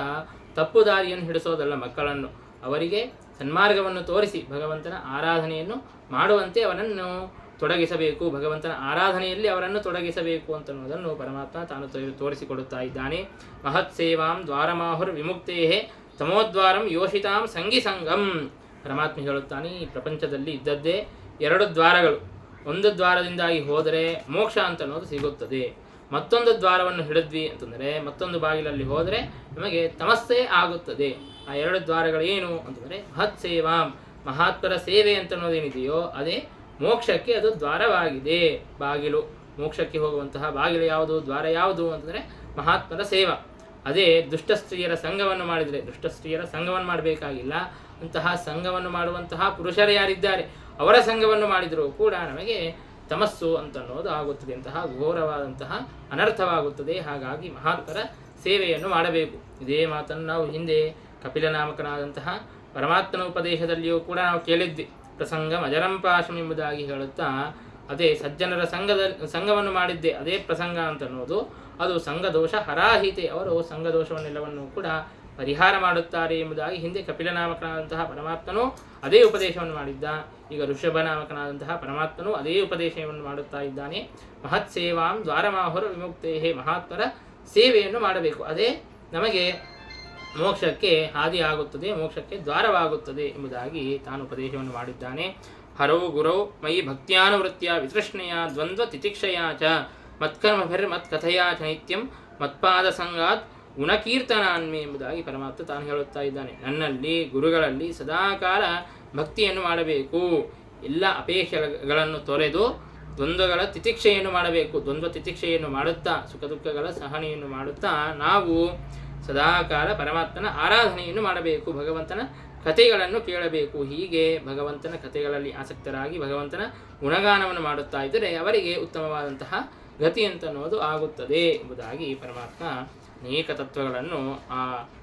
ತಪ್ಪು ದಾರಿಯನ್ನು ಹಿಡಿಸೋದಲ್ಲ. ಮಕ್ಕಳನ್ನು, ಅವರಿಗೆ ಸನ್ಮಾರ್ಗವನ್ನು ತೋರಿಸಿ ಭಗವಂತನ ಆರಾಧನೆಯನ್ನು ಮಾಡುವಂತೆ ಅವರನ್ನು ತೊಡಗಿಸಬೇಕು, ಭಗವಂತನ ಆರಾಧನೆಯಲ್ಲಿ ಅವರನ್ನು ತೊಡಗಿಸಬೇಕು ಅಂತನ್ನುವುದನ್ನು ಪರಮಾತ್ಮ ತಾನು ತೋರಿಸಿಕೊಡುತ್ತಾ ಇದ್ದಾನೆ. ಮಹತ್ ಸೇವಾಂ ದ್ವಾರಮಾಹುರ್ ವಿಮುಕ್ತೇ ತಮೋದ್ವಾರಂ ಯೋಷಿತಾಂ ಸಂಗಿ ಸಂಗಂ. ಪರಮಾತ್ಮ ಹೇಳುತ್ತಾನೆ, ಈ ಪ್ರಪಂಚದಲ್ಲಿ ಇದ್ದದ್ದೇ ಎರಡು ದ್ವಾರಗಳು. ಒಂದು ದ್ವಾರದಿಂದಾಗಿ ಹೋದರೆ ಮೋಕ್ಷ ಅಂತನ್ನೋದು ಸಿಗುತ್ತದೆ. ಮತ್ತೊಂದು ದ್ವಾರವನ್ನು ಹಿಡಿದ್ವಿ ಅಂತಂದರೆ, ಮತ್ತೊಂದು ಬಾಗಿಲಲ್ಲಿ ಹೋದರೆ ನಮಗೆ ತಮಸ್ಸೇ ಆಗುತ್ತದೆ. ಆ ಎರಡು ದ್ವಾರಗಳೇನು ಅಂತಂದರೆ, ಮಹತ್ ಸೇವಾಂ, ಮಹಾತ್ಮರ ಸೇವೆ ಅಂತನ್ನೋದೇನಿದೆಯೋ ಅದೇ ಮೋಕ್ಷಕ್ಕೆ ಅದು ದ್ವಾರವಾಗಿದೆ, ಬಾಗಿಲು. ಮೋಕ್ಷಕ್ಕೆ ಹೋಗುವಂತಹ ಬಾಗಿಲು ಯಾವುದು, ದ್ವಾರ ಯಾವುದು ಅಂತಂದರೆ ಮಹಾತ್ಮರ ಸೇವಾ. ಅದೇ ದುಷ್ಟ ಸ್ತ್ರೀಯರ ಸಂಘವನ್ನು ಮಾಡಿದರೆ, ದುಷ್ಟ ಸ್ತ್ರೀಯರ ಸಂಘವನ್ನು ಮಾಡಬೇಕಾಗಿಲ್ಲ, ಅಂತಹ ಸಂಘವನ್ನು ಮಾಡುವಂತಹ ಪುರುಷರು ಯಾರಿದ್ದಾರೆ ಅವರ ಸಂಘವನ್ನು ಮಾಡಿದರೂ ಕೂಡ ನಮಗೆ ತಮಸ್ಸು ಅಂತನ್ನೋದು ಆಗುತ್ತದೆ, ಅಂತಹ ಘೋರವಾದಂತಹ ಅನರ್ಥವಾಗುತ್ತದೆ. ಹಾಗಾಗಿ ಮಹಾತ್ಮರ ಸೇವೆಯನ್ನು ಮಾಡಬೇಕು. ಇದೇ ಮಾತನ್ನು ನಾವು ಹಿಂದೆ ಕಪಿಲನಾಮಕನಾದಂತಹ ಪರಮಾತ್ಮನ ಉಪದೇಶದಲ್ಲಿಯೂ ಕೂಡ ನಾವು ಕೇಳಿದ್ವಿ. ಪ್ರಸಂಗಂ ಅಜರಂಪಾಶಂ ಎಂಬುದಾಗಿ ಹೇಳುತ್ತಾ, ಅದೇ ಸಜ್ಜನರ ಸಂಘವನ್ನು ಮಾಡಿದ್ದೆ ಅದೇ ಪ್ರಸಂಗ ಅಂತನ್ನೋದು, ಅದು ಸಂಘದೋಷ ಹರಾಹಿತೆ, ಅವರು ಸಂಘದೋಷವನ್ನೆಲ್ಲವನ್ನು ಕೂಡ ಪರಿಹಾರ ಮಾಡುತ್ತಾರೆ ಎಂಬುದಾಗಿ ಹಿಂದೆ ಕಪಿಲನಾಮಕನಾದಂತಹ ಪರಮಾತ್ಮನು ಅದೇ ಉಪದೇಶವನ್ನು ಮಾಡಿದ್ದ. ಈಗ ಋಷಭನಾಮಕನಾದಂತಹ ಪರಮಾತ್ಮನು ಅದೇ ಉಪದೇಶವನ್ನು ಮಾಡುತ್ತಾ ಇದ್ದಾನೆ. ಮಹತ್ ಸೇವಾಂ ದ್ವಾರಮಾಹುರ ವಿಮುಕ್ತೇ, ಮಹಾತ್ಮರ ಸೇವೆಯನ್ನು ಮಾಡಬೇಕು, ಅದೇ ನಮಗೆ ಮೋಕ್ಷಕ್ಕೆ ಹಾದಿಯಾಗುತ್ತದೆ, ಮೋಕ್ಷಕ್ಕೆ ದ್ವಾರವಾಗುತ್ತದೆ ಎಂಬುದಾಗಿ ತಾನು ಉಪದೇಶವನ್ನು ಮಾಡಿದ್ದಾನೆ. ಹರೌ ಗುರೌ ಮಯಿ ಭಕ್ತ್ಯಾನುವೃತ್ತಿಯ ವಿತೃಷ್ಣೆಯ ದ್ವಂದ್ವ ತಿತಿಕ್ಷಯ ಚ ಮತ್ಕರ್ಮಭಿರ್ಮತ್ಕಥೆಯ ಚ ನಿತ್ಯಂ ಮತ್ಪಾದ ಸಂಗಾತ್ ಗುಣಕೀರ್ತನಾನ್ಮೆ ಎಂಬುದಾಗಿ ಪರಮಾತ್ಮ ತಾನು ಹೇಳುತ್ತಾ ಇದ್ದಾನೆ. ನನ್ನಲ್ಲಿ, ಗುರುಗಳಲ್ಲಿ ಸದಾಕಾಲ ಭಕ್ತಿಯನ್ನು ಮಾಡಬೇಕು, ಎಲ್ಲ ಅಪೇಕ್ಷೆಗಳನ್ನು ತೊರೆದು ದ್ವಂದ್ವಗಳ ತಿತಿಕ್ಷೆಯನ್ನು ಮಾಡಬೇಕು. ದ್ವಂದ್ವ ತಿತಿಕ್ಷೆಯನ್ನು ಮಾಡುತ್ತಾ, ಸುಖ ದುಃಖಗಳ ಸಹನೆಯನ್ನು ಮಾಡುತ್ತಾ ನಾವು ಸದಾಕಾಲ ಪರಮಾತ್ಮನ ಆರಾಧನೆಯನ್ನು ಮಾಡಬೇಕು, ಭಗವಂತನ ಕಥೆಗಳನ್ನು ಕೇಳಬೇಕು. ಹೀಗೆ ಭಗವಂತನ ಕಥೆಗಳಲ್ಲಿ ಆಸಕ್ತರಾಗಿ ಭಗವಂತನ ಗುಣಗಾನವನ್ನು ಮಾಡುತ್ತಾ ಇದ್ದರೆ ಅವರಿಗೆ ಉತ್ತಮವಾದಂತಹ ಗತಿ ಅಂತನ್ನೋದು ಆಗುತ್ತದೆ ಎಂಬುದಾಗಿ ಪರಮಾತ್ಮ ಅನೇಕ ತತ್ವಗಳನ್ನು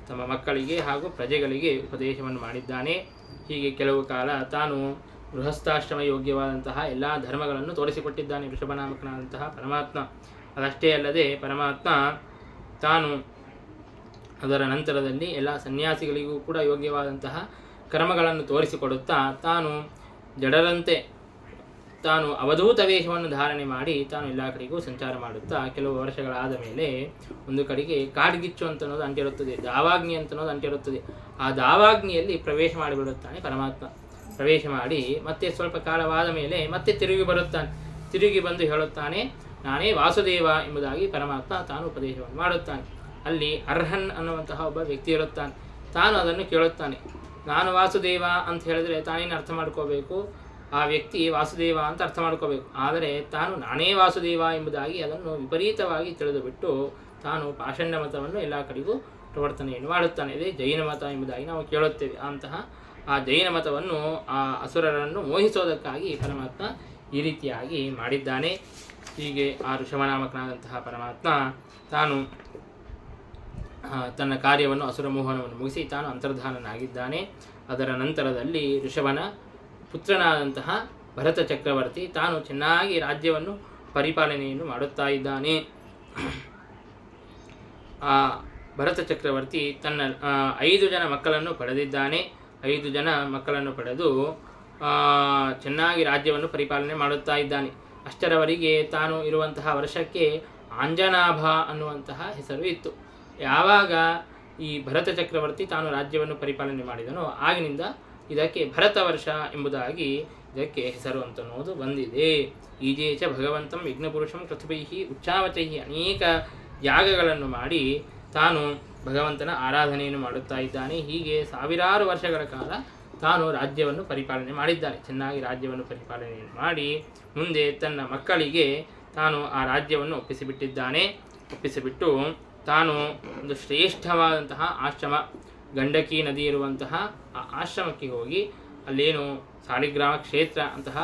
ತಮ್ಮ ಮಕ್ಕಳಿಗೆ ಹಾಗೂ ಪ್ರಜೆಗಳಿಗೆ ಉಪದೇಶವನ್ನು ಮಾಡಿದ್ದಾನೆ. ಹೀಗೆ ಕೆಲವು ಕಾಲ ತಾನು ಗೃಹಸ್ಥಾಶ್ರಮ ಯೋಗ್ಯವಾದಂತಹ ಎಲ್ಲ ಧರ್ಮಗಳನ್ನು ತೋರಿಸಿಕೊಟ್ಟಿದ್ದಾನೆ ಋಷಭನಾಮಕನಾದಂತಹ ಪರಮಾತ್ಮ. ಅದಷ್ಟೇ ಅಲ್ಲದೆ ಪರಮಾತ್ಮ ತಾನು ಅದರ ನಂತರದಲ್ಲಿ ಎಲ್ಲ ಸನ್ಯಾಸಿಗಳಿಗೂ ಕೂಡ ಯೋಗ್ಯವಾದಂತಹ ಕರ್ಮಗಳನ್ನು ತೋರಿಸಿಕೊಡುತ್ತಾ ತಾನು ಜಡರಂತೆ ತಾನು ಅವಧೂತ ವೇಷವನ್ನು ಧಾರಣೆ ಮಾಡಿ ತಾನು ಎಲ್ಲ ಕಡೆಗೂ ಸಂಚಾರ ಮಾಡುತ್ತಾ ಕೆಲವು ವರ್ಷಗಳಾದ ಮೇಲೆ ಒಂದು ಕಡೆಗೆ ಕಾಡ್ಗಿಚ್ಚು ಅಂತನ್ನೋದು ಅಂಟಿರುತ್ತದೆ, ದಾವಾಗ್ನಿ ಅಂತನ್ನೋದು ಅಂಟಿರುತ್ತದೆ. ಆ ದಾವಾಗ್ನಿಯಲ್ಲಿ ಪ್ರವೇಶ ಮಾಡಿಬಿಡುತ್ತಾನೆ ಪರಮಾತ್ಮ. ಪ್ರವೇಶ ಮಾಡಿ ಮತ್ತೆ ಸ್ವಲ್ಪ ಕಾಲವಾದ ಮೇಲೆ ಮತ್ತೆ ತಿರುಗಿ ಬರುತ್ತಾನೆ. ತಿರುಗಿ ಬಂದು ಹೇಳುತ್ತಾನೆ, ನಾನೇ ವಾಸುದೇವ ಎಂಬುದಾಗಿ ಪರಮಾತ್ಮ ತಾನು ಉಪದೇಶವನ್ನು ಮಾಡುತ್ತಾನೆ. ಅಲ್ಲಿ ಅರ್ಹನ್ ಅನ್ನುವಂತಹ ಒಬ್ಬ ವ್ಯಕ್ತಿ ಇರುತ್ತಾನೆ. ತಾನು ಅದನ್ನು ಕೇಳುತ್ತಾನೆ. ನಾನು ವಾಸುದೇವ ಅಂತ ಹೇಳಿದ್ರೆ ತಾನೇನು ಅರ್ಥ ಮಾಡ್ಕೋಬೇಕು, ಆ ವ್ಯಕ್ತಿ ವಾಸುದೇವ ಅಂತ ಅರ್ಥ ಮಾಡ್ಕೋಬೇಕು. ಆದರೆ ತಾನು ನಾನೇ ವಾಸುದೇವ ಎಂಬುದಾಗಿ ಅದನ್ನು ವಿಪರೀತವಾಗಿ ತಿಳಿದುಬಿಟ್ಟು ತಾನು ಪಾಷಂಡ ಮತವನ್ನು ಎಲ್ಲ ಕಡೆಗೂ ಪ್ರವರ್ತನೆಯನ್ನು ಮಾಡುತ್ತಾನೆ. ಇದೇ ಜೈನ ಮತ ಎಂಬುದಾಗಿ ನಾವು ಕೇಳುತ್ತೇವೆ. ಅಂತಹ ಆ ಜೈನ ಮತವನ್ನು, ಆ ಅಸುರರನ್ನು ಮೋಹಿಸೋದಕ್ಕಾಗಿ ಪರಮಾತ್ಮ ಈ ರೀತಿಯಾಗಿ ಮಾಡಿದ್ದಾನೆ. ಹೀಗೆ ಆ ಋಷಭನಾಮಕನಾದಂತಹ ಪರಮಾತ್ಮ ತಾನು ತನ್ನ ಕಾರ್ಯವನ್ನು, ಅಸುರ ಮೋಹನವನ್ನು ಮುಗಿಸಿ ತಾನು ಅಂತರ್ಧಾನನಾಗಿದ್ದಾನೆ. ಅದರ ನಂತರದಲ್ಲಿ ಋಷಭನ ಪುತ್ರನಾದಂತಹ ಭರತ ಚಕ್ರವರ್ತಿ ತಾನು ಚೆನ್ನಾಗಿ ರಾಜ್ಯವನ್ನು ಪರಿಪಾಲನೆಯನ್ನು ಮಾಡುತ್ತಾ ಇದ್ದಾನೆ. ಆ ಭರತ ಚಕ್ರವರ್ತಿ ತನ್ನ 5 ಜನ ಮಕ್ಕಳನ್ನು ಪಡೆದಿದ್ದಾನೆ. 5 ಜನ ಮಕ್ಕಳನ್ನು ಪಡೆದು ಚೆನ್ನಾಗಿ ರಾಜ್ಯವನ್ನು ಪರಿಪಾಲನೆ ಮಾಡುತ್ತಾ ಇದ್ದಾನೆ. ಅಷ್ಟರವರೆಗೆ ತಾನು ಇರುವಂತಹ ವರ್ಷಕ್ಕೆ ಆಂಜನಾಭ ಅನ್ನುವಂತಹ ಹೆಸರು ಇತ್ತು. ಯಾವಾಗ ಈ ಭರತ ಚಕ್ರವರ್ತಿ ತಾನು ರಾಜ್ಯವನ್ನು ಪರಿಪಾಲನೆ ಮಾಡಿದನೋ ಆಗಿನಿಂದ ಇದಕ್ಕೆ ಭರತ ವರ್ಷ ಎಂಬುದಾಗಿ ಇದಕ್ಕೆ ಹೆಸರು ಅಂತನ್ನೋದು ಬಂದಿದೆ. ಈಜೇಚ ಭಗವಂತಂ ಯಜ್ಞಪುರುಷಂ ಕೃತುಭೈಹಿ ಉಚ್ಚಾವಚೈಹಿ ಅನೇಕ ಯಾಗಗಳನ್ನು ಮಾಡಿ ತಾನು ಭಗವಂತನ ಆರಾಧನೆಯನ್ನು ಮಾಡುತ್ತಾ ಇದ್ದಾನೆ. ಹೀಗೆ ಸಾವಿರಾರು ವರ್ಷಗಳ ಕಾಲ ತಾನು ರಾಜ್ಯವನ್ನು ಪರಿಪಾಲನೆ ಮಾಡಿದ್ದಾನೆ. ಚೆನ್ನಾಗಿ ರಾಜ್ಯವನ್ನು ಪರಿಪಾಲನೆಯನ್ನು ಮಾಡಿ ಮುಂದೆ ತನ್ನ ಮಕ್ಕಳಿಗೆ ತಾನು ಆ ರಾಜ್ಯವನ್ನು ಒಪ್ಪಿಸಿಬಿಟ್ಟು ತಾನು ಒಂದು ಶ್ರೇಷ್ಠವಾದಂತಹ ಆಶ್ರಮ, ಗಂಡಕಿ ನದಿ ಇರುವಂತಹ ಆ ಆಶ್ರಮಕ್ಕೆ ಹೋಗಿ ಅಲ್ಲೇನು ಸಾಲಿಗ್ರಾಮ ಕ್ಷೇತ್ರ ಅಂತಹ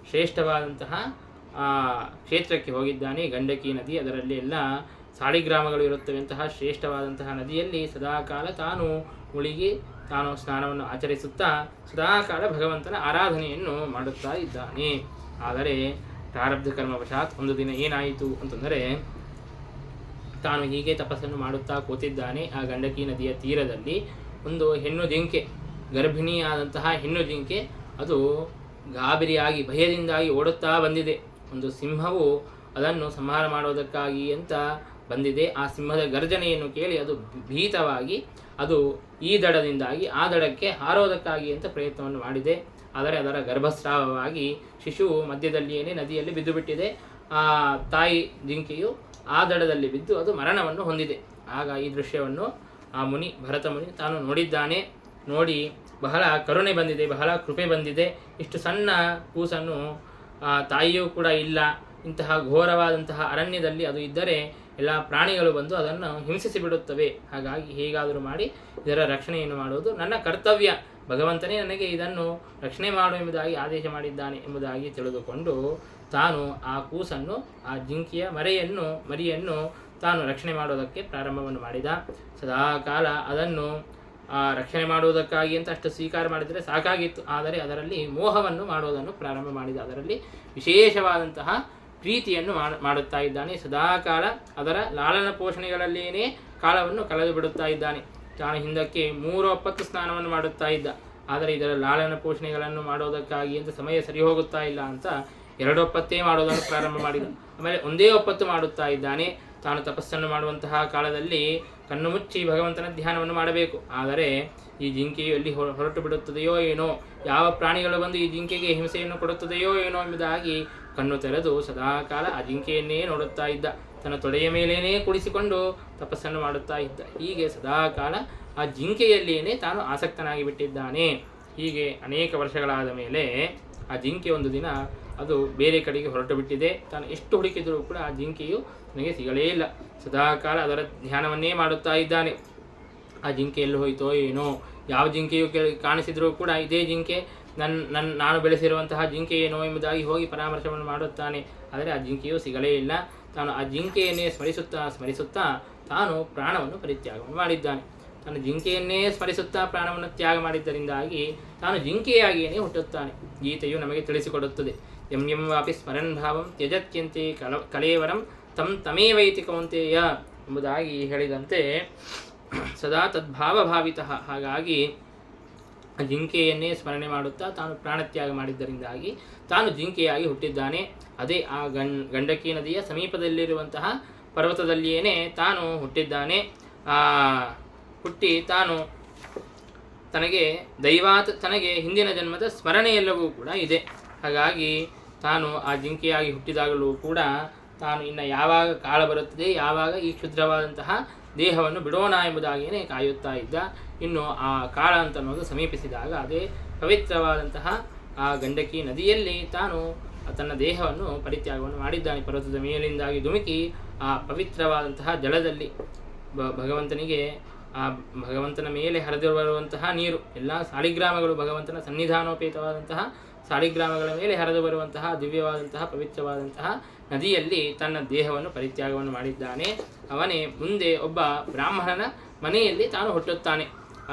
ಶ್ರೇಷ್ಠವಾದಂತಹ ಕ್ಷೇತ್ರಕ್ಕೆ ಹೋಗಿದ್ದಾನೆ. ಗಂಡಕಿ ನದಿ, ಅದರಲ್ಲಿ ಎಲ್ಲ ಸಾಲಿಗ್ರಾಮಗಳು ಇರುತ್ತವೆ. ಅಂತಹ ಶ್ರೇಷ್ಠವಾದಂತಹ ನದಿಯಲ್ಲಿ ಸದಾಕಾಲ ತಾನು ಮುಳುಗಿ ತಾನು ಸ್ನಾನವನ್ನು ಆಚರಿಸುತ್ತಾ ಸದಾಕಾಲ ಭಗವಂತನ ಆರಾಧನೆಯನ್ನು ಮಾಡುತ್ತಾ ಇದ್ದಾನೆ. ಆದರೆ ಪ್ರಾರಬ್ಧ ಕರ್ಮವಶಾತ್ ಒಂದು ದಿನ ಏನಾಯಿತು ಅಂತಂದರೆ, ತಾನು ಹೀಗೆ ತಪಸ್ಸನ್ನು ಮಾಡುತ್ತಾ ಕೂತಿದ್ದಾನೆ. ಆ ಗಂಡಕಿ ನದಿಯ ತೀರದಲ್ಲಿ ಒಂದು ಹೆಣ್ಣು ಜಿಂಕೆ, ಗರ್ಭಿಣಿಯಾದಂತಹ ಹೆಣ್ಣು ಜಿಂಕೆ, ಅದು ಗಾಬರಿಯಾಗಿ ಭಯದಿಂದಾಗಿ ಓಡುತ್ತಾ ಬಂದಿದೆ. ಒಂದು ಸಿಂಹವು ಅದನ್ನು ಸಂಹಾರ ಮಾಡೋದಕ್ಕಾಗಿ ಅಂತ ಬಂದಿದೆ. ಆ ಸಿಂಹದ ಗರ್ಜನೆಯನ್ನು ಕೇಳಿ ಅದು ಭೀತವಾಗಿ ಅದು ಈ ದಡದಿಂದಾಗಿ ಆ ದಡಕ್ಕೆ ಹಾರೋದಕ್ಕಾಗಿ ಅಂತ ಪ್ರಯತ್ನವನ್ನು ಮಾಡಿದೆ. ಆದರೆ ಅದರ ಗರ್ಭಸ್ರಾವವಾಗಿ ಶಿಶುವು ಮಧ್ಯದಲ್ಲಿಯೇ ನದಿಯಲ್ಲಿ ಬಿದ್ದು ಬಿಟ್ಟಿದೆ. ಆ ತಾಯಿ ಜಿಂಕೆಯು ಆ ದಡದಲ್ಲಿ ಬಿದ್ದು ಅದು ಮರಣವನ್ನು ಹೊಂದಿದೆ. ಆಗ ಈ ದೃಶ್ಯವನ್ನು ಆ ಮುನಿ, ಭರತ ಮುನಿ ತಾನು ನೋಡಿದ್ದಾನೆ. ನೋಡಿ ಬಹಳ ಕರುಣೆ ಬಂದಿದೆ, ಬಹಳ ಕೃಪೆ ಬಂದಿದೆ. ಇಷ್ಟು ಸಣ್ಣ ಕೂಸನ್ನು ತಾಯಿಯೂ ಕೂಡ ಇಲ್ಲ, ಇಂತಹ ಘೋರವಾದಂತಹ ಅರಣ್ಯದಲ್ಲಿ ಅದು ಇದ್ದರೆ ಎಲ್ಲ ಪ್ರಾಣಿಗಳು ಬಂದು ಅದನ್ನು ಹಿಂಸಿಸಿ ಬಿಡುತ್ತವೆ. ಹಾಗಾಗಿ ಹೇಗಾದರೂ ಮಾಡಿ ಇದರ ರಕ್ಷಣೆಯನ್ನು ಮಾಡುವುದು ನನ್ನ ಕರ್ತವ್ಯ. ಭಗವಂತನೇ ನನಗೆ ಇದನ್ನು ರಕ್ಷಣೆ ಮಾಡು ಎಂಬುದಾಗಿ ಆದೇಶ ಮಾಡಿದ್ದಾನೆ ಎಂಬುದಾಗಿ ತಿಳಿದುಕೊಂಡು ತಾನು ಆ ಕೂಸನ್ನು, ಆ ಜಿಂಕೆಯ ಮರಿಯನ್ನು ತಾನು ರಕ್ಷಣೆ ಮಾಡೋದಕ್ಕೆ ಪ್ರಾರಂಭವನ್ನು ಮಾಡಿದ. ಸದಾಕಾಲ ಅದನ್ನು ರಕ್ಷಣೆ ಮಾಡುವುದಕ್ಕಾಗಿ ಅಂತ ಅಷ್ಟು ಸ್ವೀಕಾರ ಮಾಡಿದರೆ ಸಾಕಾಗಿತ್ತು. ಆದರೆ ಅದರಲ್ಲಿ ಮೋಹವನ್ನು ಮಾಡುವುದನ್ನು ಪ್ರಾರಂಭ ಮಾಡಿದ. ಅದರಲ್ಲಿ ವಿಶೇಷವಾದಂತಹ ಪ್ರೀತಿಯನ್ನು ಮಾಡುತ್ತಾ ಇದ್ದಾನೆ. ಸದಾಕಾಲ ಅದರ ಲಾಲನ ಪೋಷಣೆಗಳಲ್ಲಿಯೇ ಕಾಲವನ್ನು ಕಳೆದು ಬಿಡುತ್ತಾ ಇದ್ದಾನೆ. ತಾನು ಹಿಂದಕ್ಕೆ 3 ಹೊತ್ತು ಸ್ನಾನವನ್ನು ಮಾಡುತ್ತಾ ಇದ್ದ. ಆದರೆ ಇದರ ಲಾಲನ ಪೋಷಣೆಗಳನ್ನು ಮಾಡೋದಕ್ಕಾಗಿ ಅಂತ ಸಮಯ ಸರಿ ಹೋಗುತ್ತಾ ಇಲ್ಲ ಅಂತ 2 ಹೊತ್ತೇ ಮಾಡೋದನ್ನು ಪ್ರಾರಂಭ ಮಾಡಿದ. ಆಮೇಲೆ 1 ಹೊತ್ತು ಮಾಡುತ್ತಾ ಇದ್ದಾನೆ. ತಾನು ತಪಸ್ಸನ್ನು ಮಾಡುವಂತಹ ಕಾಲದಲ್ಲಿ ಕಣ್ಣು ಮುಚ್ಚಿ ಭಗವಂತನ ಧ್ಯಾನವನ್ನು ಮಾಡಬೇಕು. ಆದರೆ ಈ ಜಿಂಕೆಯು ಎಲ್ಲಿ ಹೊರಟು ಬಿಡುತ್ತದೆಯೋ ಏನೋ, ಯಾವ ಪ್ರಾಣಿಗಳು ಬಂದು ಈ ಜಿಂಕೆಗೆ ಹಿಂಸೆಯನ್ನು ಕೊಡುತ್ತದೆಯೋ ಏನೋ ಎಂಬುದಾಗಿ ಕಣ್ಣು ತೆರೆದು ಸದಾಕಾಲ ಆ ಜಿಂಕೆಯನ್ನೇ ನೋಡುತ್ತಾ ಇದ್ದ. ತನ್ನ ತೊಡೆಯ ಮೇಲೇನೇ ಕುಳಿಸಿಕೊಂಡು ತಪಸ್ಸನ್ನು ಮಾಡುತ್ತಾ ಇದ್ದ. ಹೀಗೆ ಸದಾಕಾಲ ಆ ಜಿಂಕೆಯಲ್ಲಿಯೇ ತಾನು ಆಸಕ್ತನಾಗಿ ಬಿಟ್ಟಿದ್ದಾನೆ. ಹೀಗೆ ಅನೇಕ ವರ್ಷಗಳಾದ ಮೇಲೆ ಆ ಜಿಂಕೆ ಒಂದು ದಿನ ಅದು ಬೇರೆ ಕಡೆಗೆ ಹೊರಟು ಬಿಟ್ಟಿದೆ. ತಾನು ಎಷ್ಟು ಹುಡುಕಿದರೂ ಕೂಡ ಆ ಜಿಂಕೆಯು ನನಗೆ ಸಿಗಲೇ ಇಲ್ಲ. ಸದಾಕಾಲ ಅದರ ಧ್ಯಾನವನ್ನೇ ಮಾಡುತ್ತಾ ಇದ್ದಾನೆ. ಆ ಜಿಂಕೆ ಎಲ್ಲಿ ಹೋಯಿತೋ ಏನೋ, ಯಾವ ಜಿಂಕೆಯು ಕಾಣಿಸಿದರೂ ಕೂಡ ಇದೇ ಜಿಂಕೆ ನಾನು ಬೆಳೆಸಿರುವಂತಹ ಜಿಂಕೆ ಏನೋ ಎಂಬುದಾಗಿ ಹೋಗಿ ಪರಾಮರ್ಶವನ್ನು ಮಾಡುತ್ತಾನೆ. ಆದರೆ ಆ ಜಿಂಕೆಯು ಸಿಗಲೇ ಇಲ್ಲ. ತಾನು ಆ ಜಿಂಕೆಯನ್ನೇ ಸ್ಮರಿಸುತ್ತಾ ತಾನು ಪ್ರಾಣವನ್ನು ಪರಿತ್ಯಾಗವನ್ನು ಮಾಡಿದ್ದಾನೆ. ತಾನು ಜಿಂಕೆಯನ್ನೇ ಸ್ಮರಿಸುತ್ತಾ ಪ್ರಾಣವನ್ನು ತ್ಯಾಗ ಮಾಡಿದ್ದರಿಂದಾಗಿ ತಾನು ಜಿಂಕೆಯಾಗಿಯೇ ಹುಟ್ಟುತ್ತಾನೆ. ಗೀತೆಯು ನಮಗೆ ತಿಳಿಸಿಕೊಡುತ್ತದೆ. ಯಂ ವಾಪಿ ಸ್ಮರನ್ ಭಾವಂ ತ್ಯಜತ್ಯಂತೆ ಕಲೇವರಂ ತಮೇವೈತಿ ಕೌಂತೆಯ ಎಂಬುದಾಗಿ ಹೇಳಿದಂತೆ ಸದಾ ತದ್ಭಾವಭಾವಿತ. ಹಾಗಾಗಿ ಜಿಂಕೆಯನ್ನೇ ಸ್ಮರಣೆ ಮಾಡುತ್ತಾ ತಾನು ಪ್ರಾಣತ್ಯಾಗ ಮಾಡಿದ್ದರಿಂದಾಗಿ ತಾನು ಜಿಂಕೆಯಾಗಿ ಹುಟ್ಟಿದ್ದಾನೆ. ಅದೇ ಆ ಗಂಡಕಿ ನದಿಯ ಸಮೀಪದಲ್ಲಿರುವಂತಹ ಪರ್ವತದಲ್ಲಿಯೇ ತಾನು ಹುಟ್ಟಿದ್ದಾನೆ. ಹುಟ್ಟಿ ತಾನು ತನಗೆ ದೈವಾತ್ ತನಗೆ ಹಿಂದಿನ ಜನ್ಮದ ಸ್ಮರಣೆಯೆಲ್ಲವೂ ಕೂಡ ಇದೆ. ಹಾಗಾಗಿ ತಾನು ಆ ಜಿಂಕೆಯಾಗಿ ಹುಟ್ಟಿದಾಗಲೂ ಕೂಡ ತಾನು ಇನ್ನು ಯಾವಾಗ ಕಾಲ ಬರುತ್ತದೆ, ಯಾವಾಗ ಈ ಕ್ಷುದ್ರವಾದಂತಹ ದೇಹವನ್ನು ಬಿಡೋಣ ಎಂಬುದಾಗಿಯೇ ಕಾಯುತ್ತಾ ಇದ್ದ. ಇನ್ನು ಆ ಕಾಲ ಅಂತ ಅನ್ನೋದು ಸಮೀಪಿಸಿದಾಗ ಅದೇ ಪವಿತ್ರವಾದಂತಹ ಆ ಗಂಡಕಿ ನದಿಯಲ್ಲಿ ತಾನು ತನ್ನ ದೇಹವನ್ನು ಪರಿತ್ಯಾಗವನ್ನು ಮಾಡಿದ್ದಾನೆ. ಪರ್ವತದ ಮೇಲಿಂದಾಗಿ ಧುಮುಕಿ ಆ ಪವಿತ್ರವಾದಂತಹ ಜಲದಲ್ಲಿ ಭಗವಂತನಿಗೆ ಆ ಭಗವಂತನ ಮೇಲೆ ಹರಿದು ಬರುವಂತಹ ನೀರು, ಎಲ್ಲ ಸಾಲಿಗ್ರಾಮಗಳು ಭಗವಂತನ ಸನ್ನಿಧಾನೋಪೇತವಾದಂತಹ ಸಾಲಿಗ್ರಾಮಗಳ ಮೇಲೆ ಹರಿದು ಬರುವಂತಹ ದಿವ್ಯವಾದಂತಹ ಪವಿತ್ರವಾದಂತಹ ನದಿಯಲ್ಲಿ ತನ್ನ ದೇಹವನ್ನು ಪರಿತ್ಯಾಗವನ್ನು ಮಾಡಿದ್ದಾನೆ. ಅವನೇ ಮುಂದೆ ಒಬ್ಬ ಬ್ರಾಹ್ಮಣನ ಮನೆಯಲ್ಲಿ ತಾನು ಹುಟ್ಟುತ್ತಾನೆ.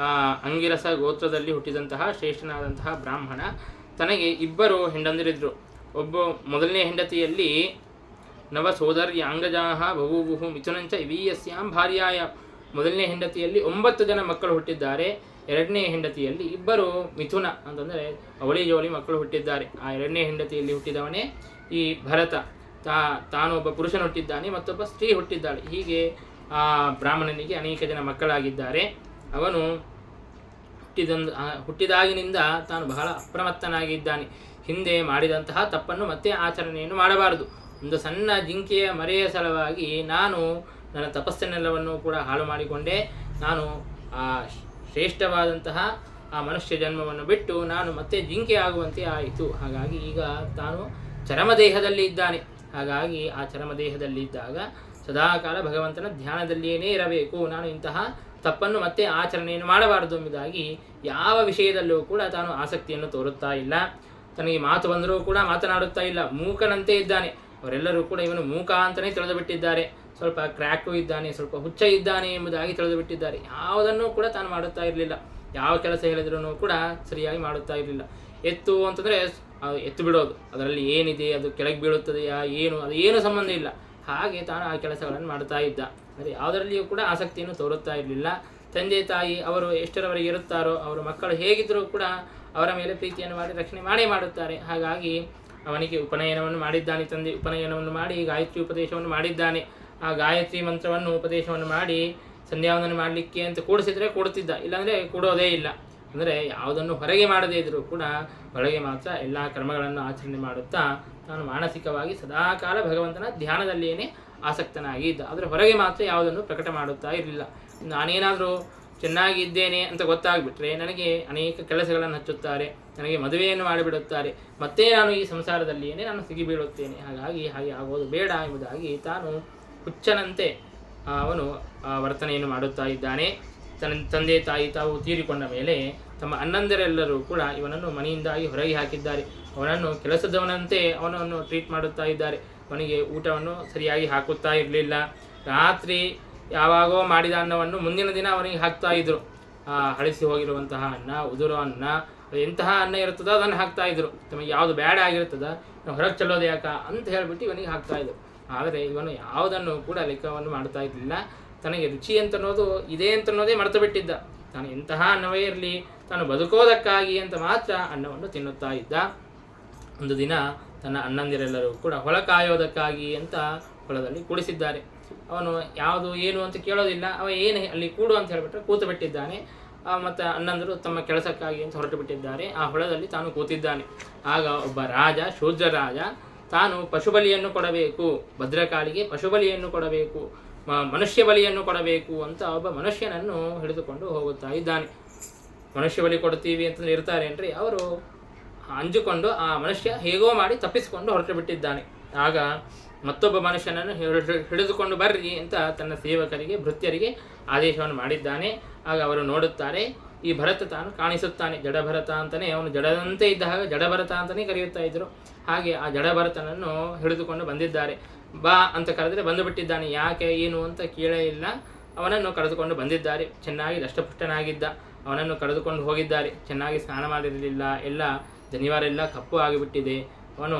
ಅಂಗಿರಸ ಗೋತ್ರದಲ್ಲಿ ಹುಟ್ಟಿದಂತಹ ಶ್ರೇಷ್ಠನಾದಂತಹ ಬ್ರಾಹ್ಮಣ. ತನಗೆ ಇಬ್ಬರು ಹೆಂಡಂದಿರಿದ್ರು. ಒಬ್ಬ ಮೊದಲನೇ ಹೆಂಡತಿಯಲ್ಲಿ ನವ ಸೋದರ್ಯಾಂಗಜಾಹ ಬಹುವುಹು ಮಿಥುನಂಚ ಇವೀಯಸ್ಯಾಂ ಭಾರ್ಯಾಯ. ಮೊದಲನೇ ಹೆಂಡತಿಯಲ್ಲಿ 9 ಜನ ಮಕ್ಕಳು ಹುಟ್ಟಿದ್ದಾರೆ. ಎರಡನೇ ಹೆಂಡತಿಯಲ್ಲಿ ಇಬ್ಬರು ಮಿಥುನ ಅಂತಂದರೆ ಅವಳಿ ಜೋಳಿ ಮಕ್ಕಳು ಹುಟ್ಟಿದ್ದಾರೆ. ಆ ಎರಡನೇ ಹೆಂಡತಿಯಲ್ಲಿ ಹುಟ್ಟಿದವನೇ ಈ ಭರತ. ತಾನು ಒಬ್ಬ ಪುರುಷನ ಹುಟ್ಟಿದ್ದಾನೆ, ಮತ್ತೊಬ್ಬ ಸ್ತ್ರೀ ಹುಟ್ಟಿದ್ದಾಳೆ. ಹೀಗೆ ಆ ಬ್ರಾಹ್ಮಣನಿಗೆ ಅನೇಕ ಜನ ಮಕ್ಕಳಾಗಿದ್ದಾರೆ. ಅವನು ಹುಟ್ಟಿದಾಗಿನಿಂದ ತಾನು ಬಹಳ ಅಪ್ರಮತ್ತನಾಗಿದ್ದಾನೆ. ಹಿಂದೆ ಮಾಡಿದಂತಹ ತಪ್ಪನ್ನು ಮತ್ತೆ ಆಚರಣೆಯನ್ನು ಮಾಡಬಾರದು. ಒಂದು ಸಣ್ಣ ಜಿಂಕೆಯ ಮರೆಯ ಸಲುವಾಗಿ ನಾನು ನನ್ನ ತಪಸ್ಸನ್ನೆಲ್ಲವನ್ನು ಕೂಡ ಹಾಳು ಮಾಡಿಕೊಂಡೆ. ನಾನು ಆ ಶ್ರೇಷ್ಠವಾದಂತಹ ಆ ಮನುಷ್ಯ ಜನ್ಮವನ್ನು ಬಿಟ್ಟು ನಾನು ಮತ್ತೆ ಜಿಂಕೆ ಆಗುವಂತೆ ಆಯಿತು. ಹಾಗಾಗಿ ಈಗ ತಾನು ಚರಮದೇಹದಲ್ಲಿ ಇದ್ದಾನೆ. ಹಾಗಾಗಿ ಆ ಚರಮದೇಹದಲ್ಲಿ ಇದ್ದಾಗ ಸದಾಕಾಲ ಭಗವಂತನ ಧ್ಯಾನದಲ್ಲಿಯೇ ಇರಬೇಕು. ನಾನು ಇಂತಹ ತಪ್ಪನ್ನು ಮತ್ತೆ ಆಚರಣೆಯನ್ನು ಮಾಡಬಾರದು ಎಂಬುದಾಗಿ ಯಾವ ವಿಷಯದಲ್ಲೂ ಕೂಡ ತಾನು ಆಸಕ್ತಿಯನ್ನು ತೋರುತ್ತಾ ಇಲ್ಲ. ತನಗೆ ಮಾತು ಬಂದರೂ ಕೂಡ ಮಾತನಾಡುತ್ತಾ ಇಲ್ಲ, ಮೂಕನಂತೆ ಇದ್ದಾನೆ. ಅವರೆಲ್ಲರೂ ಕೂಡ ಇವನು ಮೂಕ ಅಂತಲೇ ತಿಳಿದು ಬಿಟ್ಟಿದ್ದಾರೆ. ಸ್ವಲ್ಪ ಕ್ರ್ಯಾಕು ಇದ್ದಾನೆ, ಸ್ವಲ್ಪ ಹುಚ್ಚ ಇದ್ದಾನೆ ಎಂಬುದಾಗಿ ತಿಳಿದು ಬಿಟ್ಟಿದ್ದಾರೆ. ಯಾವುದನ್ನು ಕೂಡ ತಾನು ಮಾಡುತ್ತಾ ಇರಲಿಲ್ಲ. ಯಾವ ಕೆಲಸ ಹೇಳಿದ್ರೂ ಕೂಡ ಸರಿಯಾಗಿ ಮಾಡುತ್ತಾ ಇರಲಿಲ್ಲ. ಎತ್ತು ಅಂತಂದರೆ ಎತ್ತು ಬಿಡೋದು, ಅದರಲ್ಲಿ ಏನಿದೆ, ಅದು ಕೆಳಗೆ ಬೀಳುತ್ತದೆಯಾ ಏನು, ಅದು ಏನು ಸಂಬಂಧ ಇಲ್ಲ. ಹಾಗೆ ತಾನು ಆ ಕೆಲಸಗಳನ್ನು ಮಾಡ್ತಾ ಇದ್ದ. ಅಂದರೆ ಯಾವುದರಲ್ಲಿಯೂ ಕೂಡ ಆಸಕ್ತಿಯನ್ನು ತೋರುತ್ತಾ ಇರಲಿಲ್ಲ. ತಂದೆ ತಾಯಿ ಅವರು ಎಷ್ಟರವರೆಗೆ ಇರುತ್ತಾರೋ, ಅವರ ಮಕ್ಕಳು ಹೇಗಿದ್ದರೂ ಕೂಡ ಅವರ ಮೇಲೆ ಪ್ರೀತಿಯನ್ನು ಮಾಡಿ ರಕ್ಷಣೆ ಮಾಡೇ ಮಾಡುತ್ತಾರೆ. ಹಾಗಾಗಿ ಅವನಿಗೆ ಉಪನಯನವನ್ನು ಮಾಡಿದ್ದಾನೆ. ತಂದೆ ಉಪನಯನವನ್ನು ಮಾಡಿ ಗಾಯತ್ರಿ ಉಪದೇಶವನ್ನು ಮಾಡಿದ್ದಾನೆ. ಆ ಗಾಯತ್ರಿ ಮಂತ್ರವನ್ನು ಉಪದೇಶವನ್ನು ಮಾಡಿ ಸಂಧ್ಯಾವಂದನೆ ಮಾಡಲಿಕ್ಕೆ ಅಂತ ಕೂಡಿಸಿದರೆ ಕೊಡ್ತಿದ್ದ, ಇಲ್ಲಾಂದರೆ ಕೊಡೋದೇ ಇಲ್ಲ. ಅಂದರೆ ಯಾವುದನ್ನು ಹೊರಗೆ ಮಾಡದೇ ಇದ್ದರೂ ಕೂಡ ಒಳಗೆ ಮಾತ್ರ ಎಲ್ಲ ಕರ್ಮಗಳನ್ನು ಆಚರಣೆ ಮಾಡುತ್ತಾ ತಾನು ಮಾನಸಿಕವಾಗಿ ಸದಾಕಾಲ ಭಗವಂತನ ಧ್ಯಾನದಲ್ಲಿಯೇ ಆಸಕ್ತನಾಗಿ ಇದ್ದ. ಆದರೆ ಹೊರಗೆ ಮಾತ್ರ ಯಾವುದನ್ನು ಪ್ರಕಟ ಮಾಡುತ್ತಾ ಇರಲಿಲ್ಲ. ನಾನೇನಾದರೂ ಚೆನ್ನಾಗಿದ್ದೇನೆ ಅಂತ ಗೊತ್ತಾಗ್ಬಿಟ್ರೆ ನನಗೆ ಅನೇಕ ಕೆಲಸಗಳನ್ನು ಹಚ್ಚುತ್ತಾರೆ, ನನಗೆ ಮದುವೆಯನ್ನು ಮಾಡಿಬಿಡುತ್ತಾರೆ, ಮತ್ತೆ ನಾನು ಈ ಸಂಸಾರದಲ್ಲಿಯೇ ನಾನು ಸಿಗಿಬೀಳುತ್ತೇನೆ. ಹಾಗಾಗಿ ಹಾಗೆ ಆಗೋದು ಬೇಡ ಎಂಬುದಾಗಿ ತಾನು ಹುಚ್ಚನಂತೆ ಅವನು ವರ್ತನೆಯನ್ನು ಮಾಡುತ್ತಾ ಇದ್ದಾನೆ. ತಂದೆ ತಾಯಿ ತಾವು ತೀರಿಕೊಂಡ ಮೇಲೆ ತಮ್ಮ ಅಣ್ಣಂದಿರೆಲ್ಲರೂ ಕೂಡ ಇವನನ್ನು ಮನೆಯಿಂದಾಗಿ ಹೊರಗೆ ಹಾಕಿದ್ದಾರೆ. ಅವನನ್ನು ಕೆಲಸದವನಂತೆ ಅವನನ್ನು ಟ್ರೀಟ್ ಮಾಡುತ್ತಾ ಇದ್ದಾರೆ. ಅವನಿಗೆ ಊಟವನ್ನು ಸರಿಯಾಗಿ ಹಾಕುತ್ತಾ ಇರಲಿಲ್ಲ. ರಾತ್ರಿ ಯಾವಾಗೋ ಮಾಡಿದ ಅನ್ನವನ್ನು ಮುಂದಿನ ದಿನ ಅವನಿಗೆ ಹಾಕ್ತಾ ಇದ್ರು. ಹಳಿಸಿ ಹೋಗಿರುವಂತಹ ಅನ್ನ, ಉದುರೋ ಅನ್ನ, ಎಂತಹ ಅನ್ನ ಇರುತ್ತದೋ ಅದನ್ನು ಹಾಕ್ತಾ ಇದ್ರು. ತಮಗೆ ಯಾವುದು ಬೇಡ ಆಗಿರ್ತದ ಹೊರಗೆ ಚೆಲ್ಲೋದು ಯಾಕ ಅಂತ ಹೇಳಿಬಿಟ್ಟು ಇವನಿಗೆ ಹಾಕ್ತಾ ಇದ್ರು. ಆದರೆ ಇವನು ಯಾವುದನ್ನು ಕೂಡ ಲೆಕ್ಕವನ್ನು ಮಾಡ್ತಾ ಇರಲಿಲ್ಲ. ತನಗೆ ರುಚಿ ಅಂತನ್ನೋದು ಇದೆ ಅಂತನ್ನೋದೇ ಮರೆತು ಬಿಟ್ಟಿದ್ದ. ತಾನು ಎಂತಹ ಅನ್ನವೇ ಇರಲಿ, ತಾನು ಬದುಕೋದಕ್ಕಾಗಿ ಅಂತ ಮಾತ್ರ ಅನ್ನವನ್ನು ತಿನ್ನುತ್ತಾ ಇದ್ದ. ಒಂದು ದಿನ ತನ್ನ ಅಣ್ಣಂದಿರೆಲ್ಲರೂ ಕೂಡ ಹೊಲ ಕಾಯೋದಕ್ಕಾಗಿ ಅಂತ ಹೊಲದಲ್ಲಿ ಕೂಡಿಸಿದ್ದಾರೆ. ಅವನು ಯಾವುದು ಏನು ಅಂತ ಕೇಳೋದಿಲ್ಲ. ಅವ ಏನು ಅಲ್ಲಿ ಕೂಡು ಅಂತ ಹೇಳಿಬಿಟ್ರೆ ಕೂತು ಬಿಟ್ಟಿದ್ದಾನೆ. ಮತ್ತು ಅಣ್ಣಂದರು ತಮ್ಮ ಕೆಲಸಕ್ಕಾಗಿ ಅಂತ ಹೊರಟು ಬಿಟ್ಟಿದ್ದಾರೆ. ಆ ಹೊಲದಲ್ಲಿ ತಾನು ಕೂತಿದ್ದಾನೆ. ಆಗ ಒಬ್ಬ ರಾಜ, ಶೂದ್ರ ರಾಜ, ತಾನು ಪಶುಬಲಿಯನ್ನು ಕೊಡಬೇಕು, ಭದ್ರಕಾಳಿಗೆ ಪಶುಬಲಿಯನ್ನು ಕೊಡಬೇಕು, ಮನುಷ್ಯ ಬಲಿಯನ್ನು ಕೊಡಬೇಕು ಅಂತ ಒಬ್ಬ ಮನುಷ್ಯನನ್ನು ಹಿಡಿದುಕೊಂಡು ಹೋಗುತ್ತಾ ಇದ್ದಾನೆ. ಮನುಷ್ಯ ಬಲಿ ಕೊಡ್ತೀವಿ ಅಂತಂದ್ರೆ ಇರ್ತಾರೆ ಅಂದರೆ ಅವರು ಅಂಜುಕೊಂಡು ಆ ಮನುಷ್ಯ ಹೇಗೋ ಮಾಡಿ ತಪ್ಪಿಸಿಕೊಂಡು ಹೊರಟು ಬಿಟ್ಟಿದ್ದಾನೆ. ಆಗ ಮತ್ತೊಬ್ಬ ಮನುಷ್ಯನನ್ನು ಹಿಡಿದುಕೊಂಡು ಬರ್ರಿ ಅಂತ ತನ್ನ ಸೇವಕರಿಗೆ, ಭೃತ್ಯರಿಗೆ ಆದೇಶವನ್ನು ಮಾಡಿದ್ದಾನೆ. ಆಗ ಅವರು ನೋಡುತ್ತಾರೆ, ಈ ಭರತ ತಾನು ಕಾಣಿಸುತ್ತಾನೆ. ಜಡಭರತ ಅಂತಲೇ, ಅವನು ಜಡದಂತೆ ಇದ್ದ ಹಾಗೆ ಜಡಭರತ ಅಂತಲೇ ಕರೆಯುತ್ತಾ ಇದ್ದರು. ಹಾಗೆ ಆ ಜಡಭರತನನ್ನು ಹಿಡಿದುಕೊಂಡು ಬಂದಿದ್ದಾರೆ. ಬಾ ಅಂತ ಕರೆದರೆ ಬಂದು ಬಿಟ್ಟಿದ್ದಾನೆ. ಯಾಕೆ ಏನು ಅಂತ ಕೇಳೇ ಇಲ್ಲ. ಅವನನ್ನು ಕರೆದುಕೊಂಡು ಬಂದಿದ್ದಾರೆ. ಚೆನ್ನಾಗಿ ದಷ್ಟಪುಷ್ಟನಾಗಿದ್ದ. ಅವನನ್ನು ಕರೆದುಕೊಂಡು ಹೋಗಿದ್ದಾರೆ. ಚೆನ್ನಾಗಿ ಸ್ನಾನ ಮಾಡಿರಲಿಲ್ಲ. ಎಲ್ಲ ಜನಿವಾರೆಲ್ಲ ಕಪ್ಪು ಆಗಿಬಿಟ್ಟಿದೆ. ಅವನು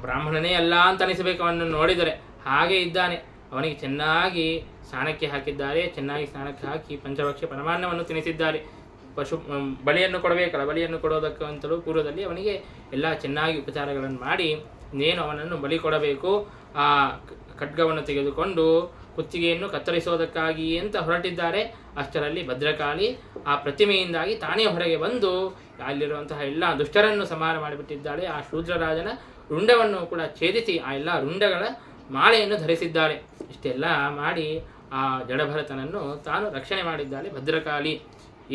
ಬ್ರಾಹ್ಮಣನೇ ಅಲ್ಲ ಅಂತ ಅನಿಸಬೇಕು ಅವನನ್ನು ನೋಡಿದರೆ. ಹಾಗೆ ಇದ್ದಾನೆ. ಅವನಿಗೆ ಚೆನ್ನಾಗಿ ಸ್ನಾನಕ್ಕೆ ಹಾಕಿದ್ದಾರೆ. ಚೆನ್ನಾಗಿ ಸ್ನಾನಕ್ಕೆ ಹಾಕಿ ಪಂಚಭಕ್ಷ ಪರಮಾನ್ನವನ್ನು ತಿನ್ನಿಸಿದ್ದಾರೆ. ಬಲಿಯನ್ನು ಕೊಡಬೇಕಲ್ಲ, ಬಲಿಯನ್ನು ಕೊಡೋದಕ್ಕಂತಲೂ ಪೂರ್ವದಲ್ಲಿ ಅವನಿಗೆ ಎಲ್ಲ ಚೆನ್ನಾಗಿ ಉಪಚಾರಗಳನ್ನು ಮಾಡಿ ಇನ್ನೇನು ಅವನನ್ನು ಬಲಿ ಕೊಡಬೇಕು. ಆ ಖಡ್ಗವನ್ನು ತೆಗೆದುಕೊಂಡು ಕುತ್ತಿಗೆಯನ್ನು ಕತ್ತರಿಸೋದಕ್ಕಾಗಿ ಅಂತ ಹೊರಟಿದ್ದಾರೆ. ಅಷ್ಟರಲ್ಲಿ ಭದ್ರಕಾಳಿ ಆ ಪ್ರತಿಮೆಯಿಂದಾಗಿ ತಾನೇ ಹೊರಗೆ ಬಂದು ಅಲ್ಲಿರುವಂತಹ ಎಲ್ಲ ದುಷ್ಟರನ್ನು ಸಂಹಾರ ಮಾಡಿಬಿಟ್ಟಿದ್ದಾಳೆ. ಆ ಶೂದ್ರರಾಜನ ರುಂಡವನ್ನು ಕೂಡ ಛೇದಿಸಿ ಆ ಎಲ್ಲ ರುಂಡಗಳ ಮಾಲೆಯನ್ನು ಧರಿಸಿದ್ದಾಳೆ. ಇಷ್ಟೆಲ್ಲ ಮಾಡಿ ಆ ಜಡಭರತನನ್ನು ತಾನು ರಕ್ಷಣೆ ಮಾಡಿದ್ದಾಳೆ ಭದ್ರಕಾಳಿ.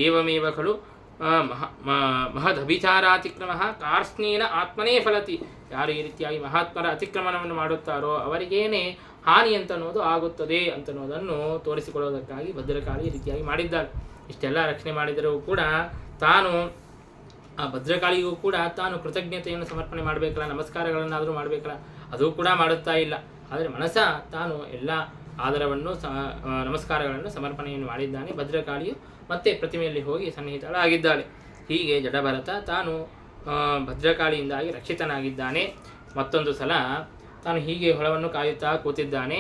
ಏವಮೇವ ಖಲು ಮಹದಭಿಚಾರಾತಿಕ್ರಮ ಕಾರ್ಸ್ನೇನ ಆತ್ಮನೇ ಫಲತಿ. ಯಾರು ಈ ರೀತಿಯಾಗಿ ಮಹಾತ್ಮರ ಅತಿಕ್ರಮಣವನ್ನು ಮಾಡುತ್ತಾರೋ ಅವರಿಗೇನೆ ಹಾನಿ ಅಂತನ್ನೋದು ಆಗುತ್ತದೆ ಅಂತನ್ನೋದನ್ನು ತೋರಿಸಿಕೊಳ್ಳೋದಕ್ಕಾಗಿ ಭದ್ರಕಾಳಿ ಈ ರೀತಿಯಾಗಿ ಮಾಡಿದ್ದಾಳೆ. ಇಷ್ಟೆಲ್ಲ ರಕ್ಷಣೆ ಮಾಡಿದರೂ ಕೂಡ ತಾನು ಆ ಭದ್ರಕಾಳಿಗೂ ಕೂಡ ತಾನು ಕೃತಜ್ಞತೆಯನ್ನು ಸಮರ್ಪಣೆ ಮಾಡಬೇಕಲ್ಲ, ನಮಸ್ಕಾರಗಳನ್ನಾದರೂ ಮಾಡಬೇಕಲ್ಲ, ಅದು ಕೂಡ ಮಾಡುತ್ತಾ ಇಲ್ಲ. ಆದರೆ ಮನಸ ತಾನು ಎಲ್ಲ ಆದರವನ್ನು ನಮಸ್ಕಾರಗಳನ್ನು ಸಮರ್ಪಣೆಯನ್ನು ಮಾಡಿದ್ದಾನೆ. ಭದ್ರಕಾಳಿಯು ಮತ್ತೆ ಪ್ರತಿಮೆಯಲ್ಲಿ ಹೋಗಿ ಸನ್ನಿಹಿತಳಾಗಿದ್ದಾಳೆ. ಹೀಗೆ ಜಡಭರತ ತಾನು ಭದ್ರಕಾಳಿಯಿಂದಾಗಿ ರಕ್ಷಿತನಾಗಿದ್ದಾನೆ. ಮತ್ತೊಂದು ಸಲ ತಾನು ಹೀಗೆ ಹೊಳವನ್ನು ಕಾಯುತ್ತಾ ಕೂತಿದ್ದಾನೆ.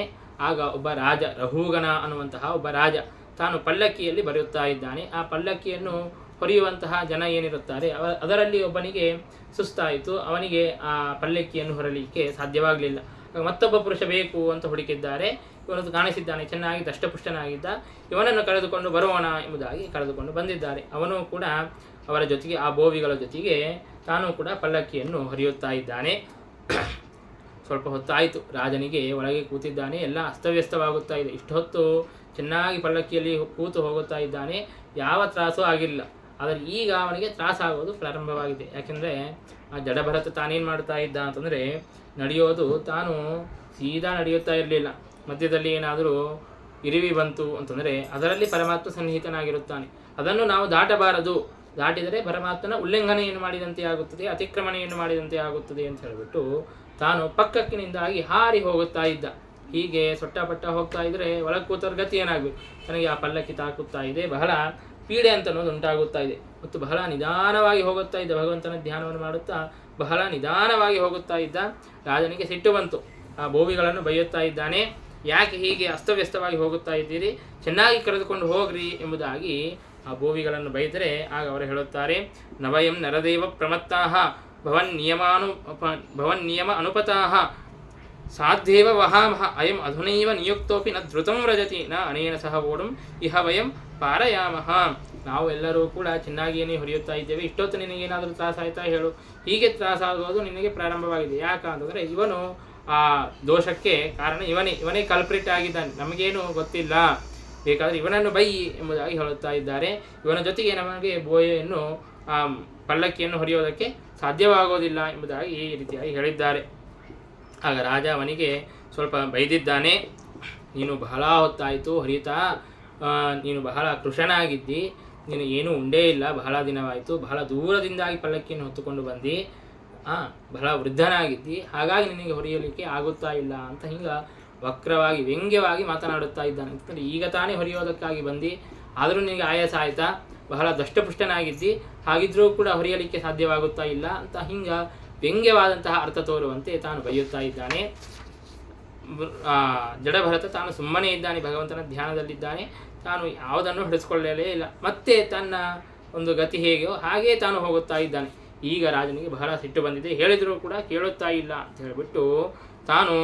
ಆಗ ಒಬ್ಬ ರಾಜ, ರಹೂಗನ ಅನ್ನುವಂತಹ ಒಬ್ಬ ರಾಜ ತಾನು ಪಲ್ಲಕ್ಕಿಯಲ್ಲಿ ಬರೆಯುತ್ತಾ ಇದ್ದಾನೆ. ಆ ಪಲ್ಲಕ್ಕಿಯನ್ನು ಹೊರೆಯುವಂತಹ ಜನ ಏನಿರುತ್ತಾರೆ ಅದರಲ್ಲಿ ಒಬ್ಬನಿಗೆ ಸುಸ್ತಾಯಿತು. ಅವನಿಗೆ ಆ ಪಲ್ಲಕ್ಕಿಯನ್ನು ಹೊರಲಿಕ್ಕೆ ಸಾಧ್ಯವಾಗಲಿಲ್ಲ. ಮತ್ತೊಬ್ಬ ಪುರುಷ ಬೇಕು ಅಂತ ಹುಡುಕಿದ್ದಾರೆ. ಇವನು ಕಾಣಿಸಿದ್ದಾನೆ, ಚೆನ್ನಾಗಿ ದಷ್ಟಪುಷ್ಟನಾಗಿದ್ದ. ಇವನನ್ನು ಕರೆದುಕೊಂಡು ಬರೋಣ ಎಂಬುದಾಗಿ ಕರೆದುಕೊಂಡು ಬಂದಿದ್ದಾರೆ. ಅವನು ಕೂಡ ಅವರ ಜೊತೆಗೆ, ಆ ಬೋವಿಗಳ ಜೊತೆಗೆ ತಾನು ಕೂಡ ಪಲ್ಲಕ್ಕಿಯನ್ನು ಹೊರೆಯುತ್ತಾ ಇದ್ದಾನೆ. ಸ್ವಲ್ಪ ಹೊತ್ತಾಯಿತು, ರಾಜನಿಗೆ ಒಳಗೆ ಕೂತಿದ್ದಾನೆ, ಎಲ್ಲ ಅಸ್ತವ್ಯಸ್ತವಾಗುತ್ತಾ ಇದೆ. ಇಷ್ಟು ಹೊತ್ತು ಚೆನ್ನಾಗಿ ಪಲ್ಲಕ್ಕಿಯಲ್ಲಿ ಕೂತು ಹೋಗುತ್ತಾ ಇದ್ದಾನೆ, ಯಾವ ತ್ರಾಸೂ ಆಗಿಲ್ಲ. ಆದರೆ ಈಗ ಅವನಿಗೆ ತ್ರಾಸಾಗೋದು ಪ್ರಾರಂಭವಾಗಿದೆ. ಯಾಕೆಂದರೆ ಆ ಜಡಭರತ ತಾನೇನು ಮಾಡ್ತಾ ಇದ್ದ ಅಂತಂದರೆ, ನಡೆಯೋದು ತಾನು ಸೀದಾ ನಡೆಯುತ್ತಾ ಇರಲಿಲ್ಲ. ಮಧ್ಯದಲ್ಲಿ ಏನಾದರೂ ಇರಿವಿ ಬಂತು ಅಂತಂದರೆ ಅದರಲ್ಲಿ ಪರಮಾತ್ಮ ಸನ್ನಿಹಿತನಾಗಿರುತ್ತಾನೆ. ಅದನ್ನು ನಾವು ದಾಟಬಾರದು. ದಾಟಿದರೆ ಪರಮಾತ್ಮನ ಉಲ್ಲಂಘನೆಯನ್ನು ಮಾಡಿದಂತೆ ಆಗುತ್ತದೆ, ಅತಿಕ್ರಮಣೆಯನ್ನು ಮಾಡಿದಂತೆ ಆಗುತ್ತದೆ ಅಂತ ಹೇಳಿಬಿಟ್ಟು ತಾನು ಪಕ್ಕಕ್ಕಿನಿಂದಾಗಿ ಹಾರಿ ಹೋಗುತ್ತಾ ಇದ್ದ. ಹೀಗೆ ಸೊಟ್ಟಪಟ್ಟ ಹೋಗ್ತಾ ಇದ್ದರೆ ಒಳಗೆ ಕೂತವ್ರ ಗತಿ ಏನಾಗಬೇಕು? ತನಗೆ ಆ ಪಲ್ಲಕ್ಕಿ ತಾಕುತ್ತಾ ಇದೆ, ಬಹಳ ಪೀಡೆ ಅಂತ ಅನ್ನೋದು ಉಂಟಾಗುತ್ತಾ ಇದೆ. ಮತ್ತು ಬಹಳ ನಿಧಾನವಾಗಿ ಹೋಗುತ್ತಾ ಇದ್ದ. ಭಗವಂತನ ಧ್ಯಾನವನ್ನು ಮಾಡುತ್ತಾ ಬಹಳ ನಿಧಾನವಾಗಿ ಹೋಗುತ್ತಾ ಇದ್ದ. ರಾಜನಿಗೆ ಸಿಟ್ಟು ಬಂತು. ಆ ಬೋವಿಗಳನ್ನು ಬೈಯುತ್ತಾ ಇದ್ದಾನೆ, ಯಾಕೆ ಹೀಗೆ ಅಸ್ತವ್ಯಸ್ತವಾಗಿ ಹೋಗುತ್ತಾ ಇದ್ದೀರಿ, ಚೆನ್ನಾಗಿ ಕರೆದುಕೊಂಡು ಹೋಗ್ರಿ ಎಂಬುದಾಗಿ ಆ ಬೋವಿಗಳನ್ನು ಬೈದರೆ ಆಗ ಅವರು ಹೇಳುತ್ತಾರೆ, ನವಯಂ ನರದೇವ ಪ್ರಮತ್ತಾಹ ಭವನ್ ನಿಯಮ ಅನುಪತಾಹ ಸಾಧ್ಯೇವ ವಹಾಮಹ ಅಯಂ ಅಧುನೈವ ನಿಯುಕ್ತೋಪಿ ನ ಧೃತಂ ವ್ರಜತಿ ನ ಅನೇನ ಸಹ ಓಡುಂ ಇಹ ವಯಂ ಪಾರಯಾಮಹ. ನಾವು ಎಲ್ಲರೂ ಕೂಡ ಚೆನ್ನಾಗಿಯೇ ಹೊರೆಯುತ್ತಾ ಇದ್ದೇವೆ. ಇಷ್ಟೊತ್ತು ನಿನಗೇನಾದರೂ ತ್ರಾಸಾಯ್ತಾ ಹೇಳು. ಹೀಗೆ ತ್ರಾಸಾಗೋದು ನಿನಗೆ ಪ್ರಾರಂಭವಾಗಿದೆ. ಯಾಕಂತಂದರೆ ಇವನು ಆ ದೋಷಕ್ಕೆ ಕಾರಣ ಇವನೇ ಕಲ್ಪ್ರಿಟ್ ಆಗಿದ್ದಾನೆ, ನಮಗೇನು ಗೊತ್ತಿಲ್ಲ, ಬೇಕಾದರೆ ಇವನನ್ನು ಬೈ ಎಂಬುದಾಗಿ ಹೇಳುತ್ತಾ ಇದ್ದಾರೆ. ಇವನ ಜೊತೆಗೆ ನಮಗೆ ಬೋಯೆಯನ್ನು ಪಲ್ಲಕ್ಕಿಯನ್ನು ಹೊರೆಯೋದಕ್ಕೆ ಸಾಧ್ಯವಾಗೋದಿಲ್ಲ ಎಂಬುದಾಗಿ ಈ ರೀತಿಯಾಗಿ ಹೇಳಿದ್ದಾರೆ. ಆಗ ರಾಜ ಅವನಿಗೆ ಸ್ವಲ್ಪ ಬೈದಿದ್ದಾನೆ. ನೀನು ಬಹಳ ಹೊತ್ತಾಯಿತು ಹೊರೀತಾ, ನೀನು ಬಹಳ ಕೃಶನಾಗಿದ್ದಿ, ನೀನು ಏನೂ ಉಂಡೇ ಇಲ್ಲ, ಬಹಳ ದಿನವಾಯಿತು, ಬಹಳ ದೂರದಿಂದಾಗಿ ಪಲ್ಲಕ್ಕಿಯನ್ನು ಹೊತ್ತುಕೊಂಡು ಬಂದು ಬಹಳ ವೃದ್ಧನಾಗಿದ್ದಿ, ಹಾಗಾಗಿ ನಿನಗೆ ಹೊರೆಯಲಿಕ್ಕೆ ಆಗುತ್ತಾ ಇಲ್ಲ ಅಂತ ಹಿಂಗೆ ವಕ್ರವಾಗಿ ವ್ಯಂಗ್ಯವಾಗಿ ಮಾತನಾಡುತ್ತಾ ಇದ್ದಾನೆ. ಅಂತಂದರೆ ಈಗ ತಾನೇ ಹೊರೆಯೋದಕ್ಕಾಗಿ ಬಂದು, ಆದರೂ ನಿನಗೆ ಆಯಾಸ ಆಯಿತಾ, ಬಹಳ ದಷ್ಟಪುಷ್ಟನಾಗಿದ್ದಿ, ಹಾಗಿದ್ರೂ ಕೂಡ ಹೊರೆಯಲಿಕ್ಕೆ ಸಾಧ್ಯವಾಗುತ್ತಾ ಇಲ್ಲ ಅಂತ ಹಿಂಗೆ ವ್ಯಂಗ್ಯವಾದಂತಹ ಅರ್ಥ ತೋರುವಂತೆ ತಾನು ಬೈಯುತ್ತಾ ಇದ್ದಾನೆ. ಜಡಭರತ ತಾನು ಸುಮ್ಮನೆ ಇದ್ದಾನೆ, ಭಗವಂತನ ಧ್ಯಾನದಲ್ಲಿದ್ದಾನೆ, ತಾನು ಯಾವುದನ್ನು ಹಿಡಿಸ್ಕೊಳ್ಳಲೇ ಇಲ್ಲ. ಮತ್ತೆ ತನ್ನ ಒಂದು ಗತಿ ಹೇಗೆಯೋ ಹಾಗೇ ತಾನು ಹೋಗುತ್ತಾ ಇದ್ದಾನೆ. ಈಗ ರಾಜನಿಗೆ ಬಹಳ ಸಿಟ್ಟು ಬಂದಿದೆ, ಹೇಳಿದರೂ ಕೂಡ ಕೇಳುತ್ತಾ ಇಲ್ಲ ಅಂತ ಹೇಳಿಬಿಟ್ಟು ತಾನು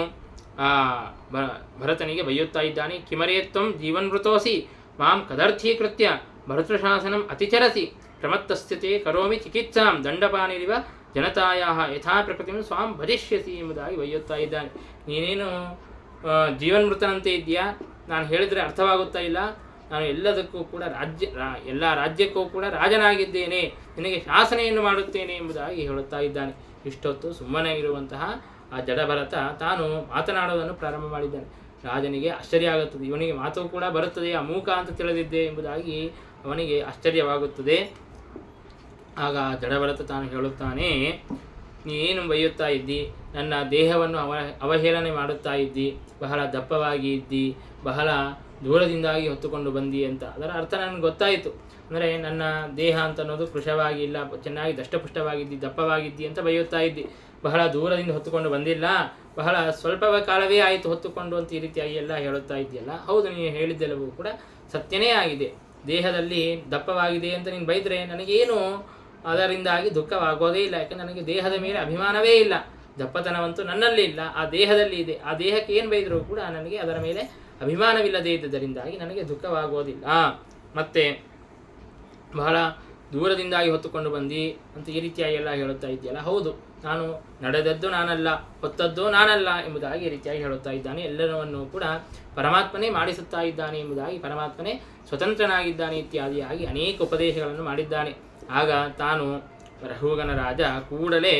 ಭರತನಿಗೆ ಬೈಯುತ್ತಾ ಇದ್ದಾನೆ. ಕಿಮರೇತ್ವಂ ಜೀವನ್ಮೃತೋಸಿ ಮಾಂ ಕದರ್ಥೀಕೃತ್ಯ ಭರತೃಶಾಸನಂ ಅತಿಚರಸಿ ಪ್ರಮತ್ತಸ್ಥತೆ ಕರೋಮಿ ಚಿಕಿತ್ಸಾಂ ದಂಡಪಾನಿರಿವ ಜನತಾಯಾಹ ಯಥಾ ಪ್ರಕೃತಿಯನ್ನು ಸ್ವಾಂ ಭಜಿಷ್ಯಸಿ ಎಂಬುದಾಗಿ ಬೈಯುತ್ತಾ ಇದ್ದಾನೆ. ನೀನೇನು ಜೀವನ್ಮೃತನಂತೆ ಇದೆಯಾ, ನಾನು ಹೇಳಿದರೆ ಅರ್ಥವಾಗುತ್ತಾ ಇಲ್ಲ, ನಾನು ಎಲ್ಲದಕ್ಕೂ ಕೂಡ ಎಲ್ಲ ರಾಜ್ಯಕ್ಕೂ ಕೂಡ ರಾಜನಾಗಿದ್ದೇನೆ, ನಿನಗೆ ಶಾಸನೆಯನ್ನು ಮಾಡುತ್ತೇನೆ ಎಂಬುದಾಗಿ ಹೇಳುತ್ತಾ ಇದ್ದಾನೆ. ಇಷ್ಟೊತ್ತು ಸುಮ್ಮನೆ ಇರುವಂತಹ ಆ ಜಡಭರತ ತಾನು ಮಾತನಾಡೋದನ್ನು ಪ್ರಾರಂಭ ಮಾಡಿದ್ದಾನೆ. ರಾಜನಿಗೆ ಆಶ್ಚರ್ಯ ಆಗುತ್ತದೆ, ಇವನಿಗೆ ಮಾತು ಕೂಡ ಬರುತ್ತದೆ, ಅಮೂಕ ಅಂತ ತಿಳಿದಿದ್ದೆ ಎಂಬುದಾಗಿ ಅವನಿಗೆ ಆಶ್ಚರ್ಯವಾಗುತ್ತದೆ. ಆಗ ಜಡಭರತ ತಾನು ಹೇಳುತ್ತಾನೆ, ನೀನು ಬೈಯುತ್ತಾ ಇದ್ದಿ, ನನ್ನ ದೇಹವನ್ನು ಅವಹೇಳನೆ ಮಾಡುತ್ತಾ ಇದ್ದಿ, ಬಹಳ ದಪ್ಪವಾಗಿ ಇದ್ದಿ, ಬಹಳ ದೂರದಿಂದಾಗಿ ಹೊತ್ತುಕೊಂಡು ಬಂದಿ ಅಂತ. ಅದರ ಅರ್ಥ ನನಗೆ ಗೊತ್ತಾಯಿತು. ಅಂದರೆ ನನ್ನ ದೇಹ ಅಂತ ಅನ್ನೋದು ಕೃಶವಾಗಿ ಇಲ್ಲ, ಚೆನ್ನಾಗಿ ದಷ್ಟಪುಷ್ಟವಾಗಿದ್ದಿ, ದಪ್ಪವಾಗಿದ್ದಿ ಅಂತ ಬೈಯುತ್ತಾ ಇದ್ದಿ, ಬಹಳ ದೂರದಿಂದ ಹೊತ್ತುಕೊಂಡು ಬಂದಿಲ್ಲ, ಬಹಳ ಸ್ವಲ್ಪ ಕಾಲವೇ ಆಯಿತು ಹೊತ್ತುಕೊಂಡು ಅಂತ ಈ ರೀತಿಯಾಗಿ ಎಲ್ಲ ಹೇಳುತ್ತಾ ಇದೆಯಲ್ಲ. ಹೌದು, ನೀನು ಹೇಳಿದ್ದೆಲ್ಲವೂ ಕೂಡ ಸತ್ಯನೇ ಆಗಿದೆ. ದೇಹದಲ್ಲಿ ದಪ್ಪವಾಗಿದೆ ಅಂತ ನೀನು ಬೈದರೆ ನನಗೇನು ಅದರಿಂದಾಗಿ ದುಃಖವಾಗೋದೇ ಇಲ್ಲ. ಯಾಕಂದರೆ ನನಗೆ ದೇಹದ ಮೇಲೆ ಅಭಿಮಾನವೇ ಇಲ್ಲ, ದಪ್ಪತನವಂತೂ ನನ್ನಲ್ಲಿ ಇಲ್ಲ, ಆ ದೇಹದಲ್ಲಿ ಇದೆ. ಆ ದೇಹಕ್ಕೆ ಏನು ಬೈದರೂ ಕೂಡ ನನಗೆ ಅದರ ಮೇಲೆ ಅಭಿಮಾನವಿಲ್ಲದೇ ಇದ್ದದರಿಂದಾಗಿ ನನಗೆ ದುಃಖವಾಗೋದಿಲ್ಲ. ಮತ್ತು ಬಹಳ ದೂರದಿಂದಾಗಿ ಹೊತ್ತುಕೊಂಡು ಬಂದು ಅಂತ ಈ ರೀತಿಯಾಗಿ ಎಲ್ಲ ಹೇಳುತ್ತಾ ಇದೆಯಲ್ಲ. ಹೌದು, ನಾನು ನಡೆದದ್ದು ನಾನಲ್ಲ, ಹೊತ್ತದ್ದು ನಾನಲ್ಲ ಎಂಬುದಾಗಿ ಈ ರೀತಿಯಾಗಿ ಹೇಳುತ್ತಾ ಇದ್ದಾನೆ. ಎಲ್ಲರನ್ನೂ ಕೂಡ ಪರಮಾತ್ಮನೇ ಮಾಡಿಸುತ್ತಾ ಇದ್ದಾನೆ ಎಂಬುದಾಗಿ, ಪರಮಾತ್ಮನೇ ಸ್ವತಂತ್ರನಾಗಿದ್ದಾನೆ ಇತ್ಯಾದಿಯಾಗಿ ಅನೇಕ ಉಪದೇಶಗಳನ್ನು ಮಾಡಿದ್ದಾನೆ. ಆಗ ತಾನು ರಘುಗನ ರಾಜ ಕೂಡಲೇ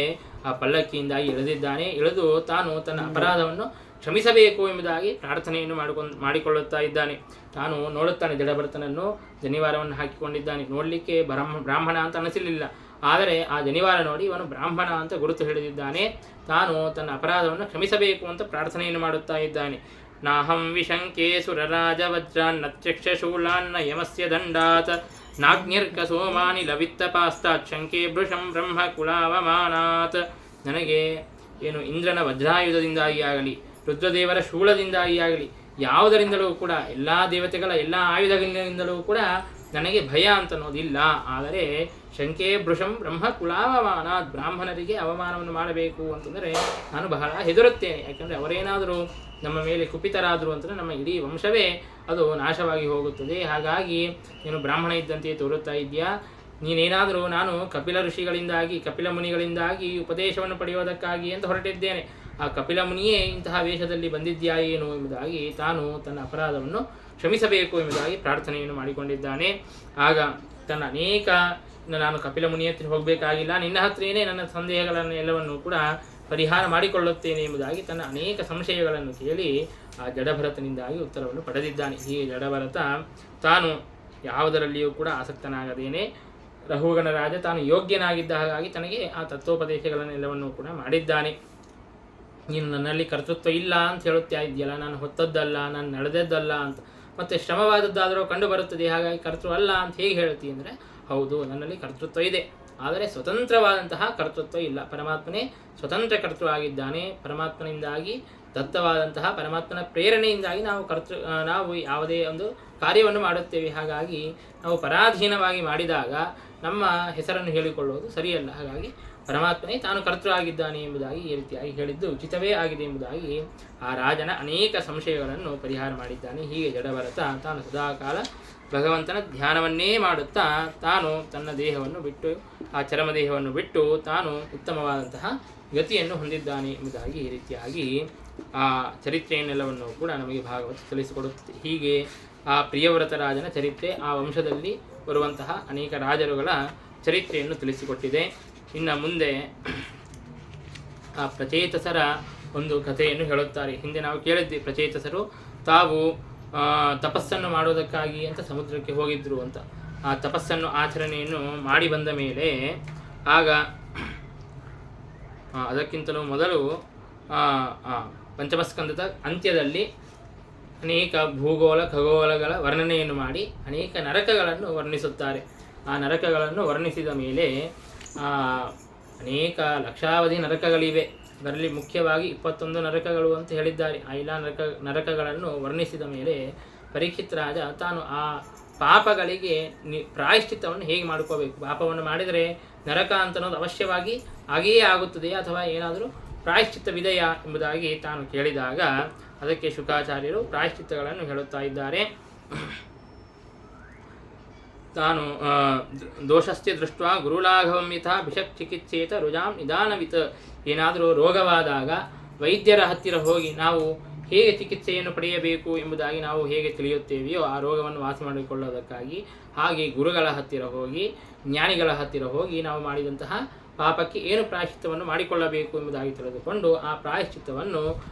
ಆ ಪಲ್ಲಕ್ಕಿಯಿಂದಾಗಿ ಇಳಿದಿದ್ದಾನೆ. ಇಳಿದು ತಾನು ತನ್ನ ಅಪರಾಧವನ್ನು ಕ್ಷಮಿಸಬೇಕು ಎಂಬುದಾಗಿ ಪ್ರಾರ್ಥನೆಯನ್ನು ಮಾಡಿಕೊಳ್ಳುತ್ತಾ ಇದ್ದಾನೆ. ತಾನು ನೋಡುತ್ತಾನೆ ಜಡಭರತನನ್ನು, ಜನಿವಾರವನ್ನು ಹಾಕಿಕೊಂಡಿದ್ದಾನೆ. ನೋಡಲಿಕ್ಕೆ ಬ್ರಾಹ್ಮಣ ಅಂತ ಅನಿಸಲಿಲ್ಲ, ಆದರೆ ಆ ಜನಿವಾರ ನೋಡಿ ಇವನು ಬ್ರಾಹ್ಮಣ ಅಂತ ಗುರುತು ಹಿಡಿದಿದ್ದಾನೆ. ತಾನು ತನ್ನ ಅಪರಾಧವನ್ನು ಕ್ಷಮಿಸಬೇಕು ಅಂತ ಪ್ರಾರ್ಥನೆಯನ್ನು ಮಾಡುತ್ತಾ ಇದ್ದಾನೆ. ನಾಹಂ ವಿಶಂಕೆ ಸುರರಾಜ ವಜ್ರಾನ್ ನತ್ಯಕ್ಷ ಶೂಲಾನ್ನ ಯಮಸ್ಯ ದಂಡಾತ್ ನಾಗ್ನಿರ್ಕ ಸೋಮಾನಿ ಲವಿತ್ತ ಪಾಸ್ತಾತ್ ಶಂಕೆ ಭೃಶಂ ಬ್ರಹ್ಮ ಕುಲಾವಮಾನಾತ್. ನನಗೆ ಏನು ಇಂದ್ರನ ವಜ್ರಾಯುಧದಿಂದಾಗಿ ಆಗಲಿ, ರುದ್ರದೇವರ ಶೂಲದಿಂದಾಗಿ ಆಗಲಿ, ಯಾವುದರಿಂದಲೂ ಕೂಡ ಎಲ್ಲ ದೇವತೆಗಳ ಎಲ್ಲ ಆಯುಧಗಳಿಂದಲೂ ಕೂಡ ನನಗೆ ಭಯ ಅಂತ ಅನ್ನೋದಿಲ್ಲ. ಆದರೆ ಶಂಕೆ ಭೃಶಂ ಬ್ರಹ್ಮ ಕುಲಾವಮಾನಾತ್, ಬ್ರಾಹ್ಮಣರಿಗೆ ಅವಮಾನವನ್ನು ಮಾಡಬೇಕು ಅಂತಂದರೆ ನಾನು ಬಹಳ ಹೆದರುತ್ತೇನೆ. ಯಾಕಂದರೆ ಅವರೇನಾದರೂ ನಮ್ಮ ಮೇಲೆ ಕುಪಿತರಾದರು ಅಂತಂದರೆ ನಮ್ಮ ಇಡೀ ವಂಶವೇ ಅದು ನಾಶವಾಗಿ ಹೋಗುತ್ತದೆ. ಹಾಗಾಗಿ ನೀನು ಬ್ರಾಹ್ಮಣ ಇದ್ದಂತೆ ತೋರುತ್ತಾ ಇದೆಯಾ, ನೀನೇನಾದರೂ ನಾನು ಕಪಿಲ ಋಷಿಗಳಿಂದಾಗಿ, ಕಪಿಲ ಮುನಿಗಳಿಂದಾಗಿ ಉಪದೇಶವನ್ನು ಪಡೆಯೋದಕ್ಕಾಗಿ ಅಂತ ಹೊರಟಿದ್ದೇನೆ, ಆ ಕಪಿಲ ಮುನಿಯೇ ಇಂತಹ ವೇಷದಲ್ಲಿ ಬಂದಿದ್ಯಾ ಏನು ಎಂಬುದಾಗಿ ತಾನು ತನ್ನ ಅಪರಾಧವನ್ನು ಕ್ಷಮಿಸಬೇಕು ಎಂಬುದಾಗಿ ಪ್ರಾರ್ಥನೆಯನ್ನು ಮಾಡಿಕೊಂಡಿದ್ದಾನೆ. ಆಗ ತನ್ನ ಅನೇಕ, ನಾನು ಕಪಿಲ ಮುನಿ ಹತ್ರ ಹೋಗಬೇಕಾಗಿಲ್ಲ, ನಿನ್ನ ಹತ್ರೇನೆ ನನ್ನ ಸಂದೇಹಗಳನ್ನು ಎಲ್ಲವನ್ನು ಕೂಡ ಪರಿಹಾರ ಮಾಡಿಕೊಳ್ಳುತ್ತೇನೆ ಎಂಬುದಾಗಿ ತನ್ನ ಅನೇಕ ಸಂಶಯಗಳನ್ನು ಕೇಳಿ ಆ ಜಡಭರತನಿಂದಾಗಿ ಉತ್ತರವನ್ನು ಪಡೆದಿದ್ದಾನೆ. ಹೀಗೆ ಜಡಭರತ ತಾನು ಯಾವುದರಲ್ಲಿಯೂ ಕೂಡ ಆಸಕ್ತನಾಗದೇನೆ ರಘುಗಣ ರಾಜ ತಾನು ಯೋಗ್ಯನಾಗಿದ್ದ ಹಾಗಾಗಿ ತನಗೆ ಆ ತತ್ವೋಪದೇಶಗಳನ್ನೆಲ್ಲವನ್ನು ಕೂಡ ಮಾಡಿದ್ದಾನೆ. ನೀನು ನನ್ನಲ್ಲಿ ಕರ್ತೃತ್ವ ಇಲ್ಲ ಅಂತ ಹೇಳುತ್ತಾ ಇದೆಯಲ್ಲ, ನಾನು ಹೊತ್ತದ್ದಲ್ಲ, ನಾನು ನಡೆದದ್ದಲ್ಲ ಅಂತ, ಮತ್ತು ಶ್ರಮವಾದದ್ದಾದರೂ ಕಂಡು ಬರುತ್ತದೆ, ಹಾಗಾಗಿ ಕರ್ತೃ ಅಲ್ಲ ಅಂತ ಹೇಗೆ ಹೇಳ್ತೀವಿ ಅಂದರೆ, ಹೌದು ನನ್ನಲ್ಲಿ ಕರ್ತೃತ್ವ ಇದೆ, ಆದರೆ ಸ್ವತಂತ್ರವಾದಂತಹ ಕರ್ತೃತ್ವ ಇಲ್ಲ. ಪರಮಾತ್ಮನೇ ಸ್ವತಂತ್ರ ಕರ್ತೃ ಆಗಿದ್ದಾನೆ. ಪರಮಾತ್ಮನಿಂದಾಗಿ ದತ್ತವಾದಂತಹ ಪರಮಾತ್ಮನ ಪ್ರೇರಣೆಯಿಂದಾಗಿ ನಾವು ಯಾವುದೇ ಒಂದು ಕಾರ್ಯವನ್ನು ಮಾಡುತ್ತೇವೆ. ಹಾಗಾಗಿ ನಾವು ಪರಾಧೀನವಾಗಿ ಮಾಡಿದಾಗ ನಮ್ಮ ಹೆಸರನ್ನು ಹೇಳಿಕೊಳ್ಳುವುದು ಸರಿಯಲ್ಲ. ಹಾಗಾಗಿ ಪರಮಾತ್ಮನೇ ತಾನು ಕರ್ತೃ ಆಗಿದ್ದಾನೆ ಎಂಬುದಾಗಿ ಈ ರೀತಿಯಾಗಿ ಹೇಳಿದ್ದು ಉಚಿತವೇ ಆಗಿದೆ ಎಂಬುದಾಗಿ ಆ ರಾಜನ ಅನೇಕ ಸಂಶಯಗಳನ್ನು ಪರಿಹಾರ ಮಾಡಿದ್ದಾನೆ. ಹೀಗೆ ಜಡಭರತ ತಾನು ಸದಾಕಾಲ ಭಗವಂತನ ಧ್ಯಾನವನ್ನೇ ಮಾಡುತ್ತಾ ತಾನು ತನ್ನ ದೇಹವನ್ನು ಬಿಟ್ಟು, ಆ ಚರಮದೇಹವನ್ನು ಬಿಟ್ಟು ತಾನು ಉತ್ತಮವಾದಂತಹ ಗತಿಯನ್ನು ಹೊಂದಿದ್ದಾನೆ ಎಂಬುದಾಗಿ ಈ ರೀತಿಯಾಗಿ ಆ ಚರಿತ್ರೆಯನ್ನೆಲ್ಲವನ್ನು ಕೂಡ ನಮಗೆ ಭಾಗವತ ತಿಳಿಸಿಕೊಡುತ್ತದೆ. ಹೀಗೆ ಆ ಪ್ರಿಯವ್ರತ ರಾಜನ ಚರಿತ್ರೆ, ಆ ವಂಶದಲ್ಲಿ ಬರುವಂತಹ ಅನೇಕ ರಾಜರುಗಳ ಚರಿತ್ರೆಯನ್ನು ತಿಳಿಸಿಕೊಟ್ಟಿದೆ. ಇನ್ನು ಮುಂದೆ ಆ ಪ್ರಚೇತಸರ ಒಂದು ಕಥೆಯನ್ನು ಹೇಳುತ್ತಾರೆ. ಹಿಂದೆ ನಾವು ಕೇಳಿದ್ವಿ, ಪ್ರಚೇತಸರು ತಾವು ತಪಸ್ಸನ್ನು ಮಾಡೋದಕ್ಕಾಗಿ ಅಂತ ಸಮುದ್ರಕ್ಕೆ ಹೋಗಿದ್ರು ಅಂತ. ಆ ತಪಸ್ಸನ್ನು ಆಚರಣೆಯನ್ನು ಮಾಡಿ ಬಂದ ಮೇಲೆ ಆಗ ಅದಕ್ಕಿಂತಲೂ ಮೊದಲು ಪಂಚಮಸ್ಕಂದದ ಅಂತ್ಯದಲ್ಲಿ ಅನೇಕ ಭೂಗೋಳ ಖಗೋಳಗಳ ವರ್ಣನೆಯನ್ನು ಮಾಡಿ ಅನೇಕ ನರಕಗಳನ್ನು ವರ್ಣಿಸುತ್ತಾರೆ. ಆ ನರಕಗಳನ್ನು ವರ್ಣಿಸಿದ ಮೇಲೆ ಅನೇಕ ಲಕ್ಷಾವಧಿ ನರಕಗಳಿವೆ. ಅದರಲ್ಲಿ ಮುಖ್ಯವಾಗಿ 21 ನರಕಗಳು ಅಂತ ಹೇಳಿದ್ದಾರೆ. ಆ ಎಲ್ಲ ನರಕಗಳನ್ನು ವರ್ಣಿಸಿದ ಮೇಲೆ ಪರೀಕ್ಷಿತ್ ರಾಜ ತಾನು ಆ ಪಾಪಗಳಿಗೆ ಪ್ರಾಯಶ್ಚಿತ್ತವನ್ನು ಹೇಗೆ ಮಾಡ್ಕೋಬೇಕು, ಪಾಪವನ್ನು ಮಾಡಿದರೆ ನರಕ ಅಂತ ಅನ್ನೋದು ಅವಶ್ಯವಾಗಿ ಹಾಗೆಯೇ ಆಗುತ್ತದೆ ಅಥವಾ ಏನಾದರೂ ಪ್ರಾಯಶ್ಚಿತ್ತವಿದೆಯಾ ಎಂಬುದಾಗಿ ತಾನು ಕೇಳಿದಾಗ ಅದಕ್ಕೆ ಶುಕಾಚಾರ್ಯರು ಪ್ರಾಯಶ್ಚಿತ್ತಗಳನ್ನು ಹೇಳುತ್ತಾ ಇದ್ದಾರೆ. ತಾನು ದೋಷಸ್ಥೆ ದೃಷ್ಟ ಗುರುಲಾಘವಂ ಯಥಾ ಭಿಷಕ್ ಚಿಕಿತ್ಸೇತ ರುಜಾಂ ನಿಧಾನವಿತ್. ಏನಾದರೂ ರೋಗವಾದಾಗ ವೈದ್ಯರ ಹತ್ತಿರ ಹೋಗಿ ನಾವು ಹೇಗೆ ಚಿಕಿತ್ಸೆಯನ್ನು ಪಡೆಯಬೇಕು ಎಂಬುದಾಗಿ ನಾವು ಹೇಗೆ ತಿಳಿಯುತ್ತೇವೆಯೋ ಆ ರೋಗವನ್ನು ವಾಸಿ ಮಾಡಿಕೊಳ್ಳೋದಕ್ಕಾಗಿ, ಹಾಗೆ ಗುರುಗಳ ಹತ್ತಿರ ಹೋಗಿ, ಜ್ಞಾನಿಗಳ ಹತ್ತಿರ ಹೋಗಿ ನಾವು ಮಾಡಿದಂತಹ ಪಾಪಕ್ಕೆ ಏನು ಪ್ರಾಯಶ್ಚಿತ್ತವನ್ನು ಮಾಡಿಕೊಳ್ಳಬೇಕು ಎಂಬುದಾಗಿ ತಿಳಿದುಕೊಂಡು ಆ ಪ್ರಾಯಶ್ಚಿತ್ತವನ್ನು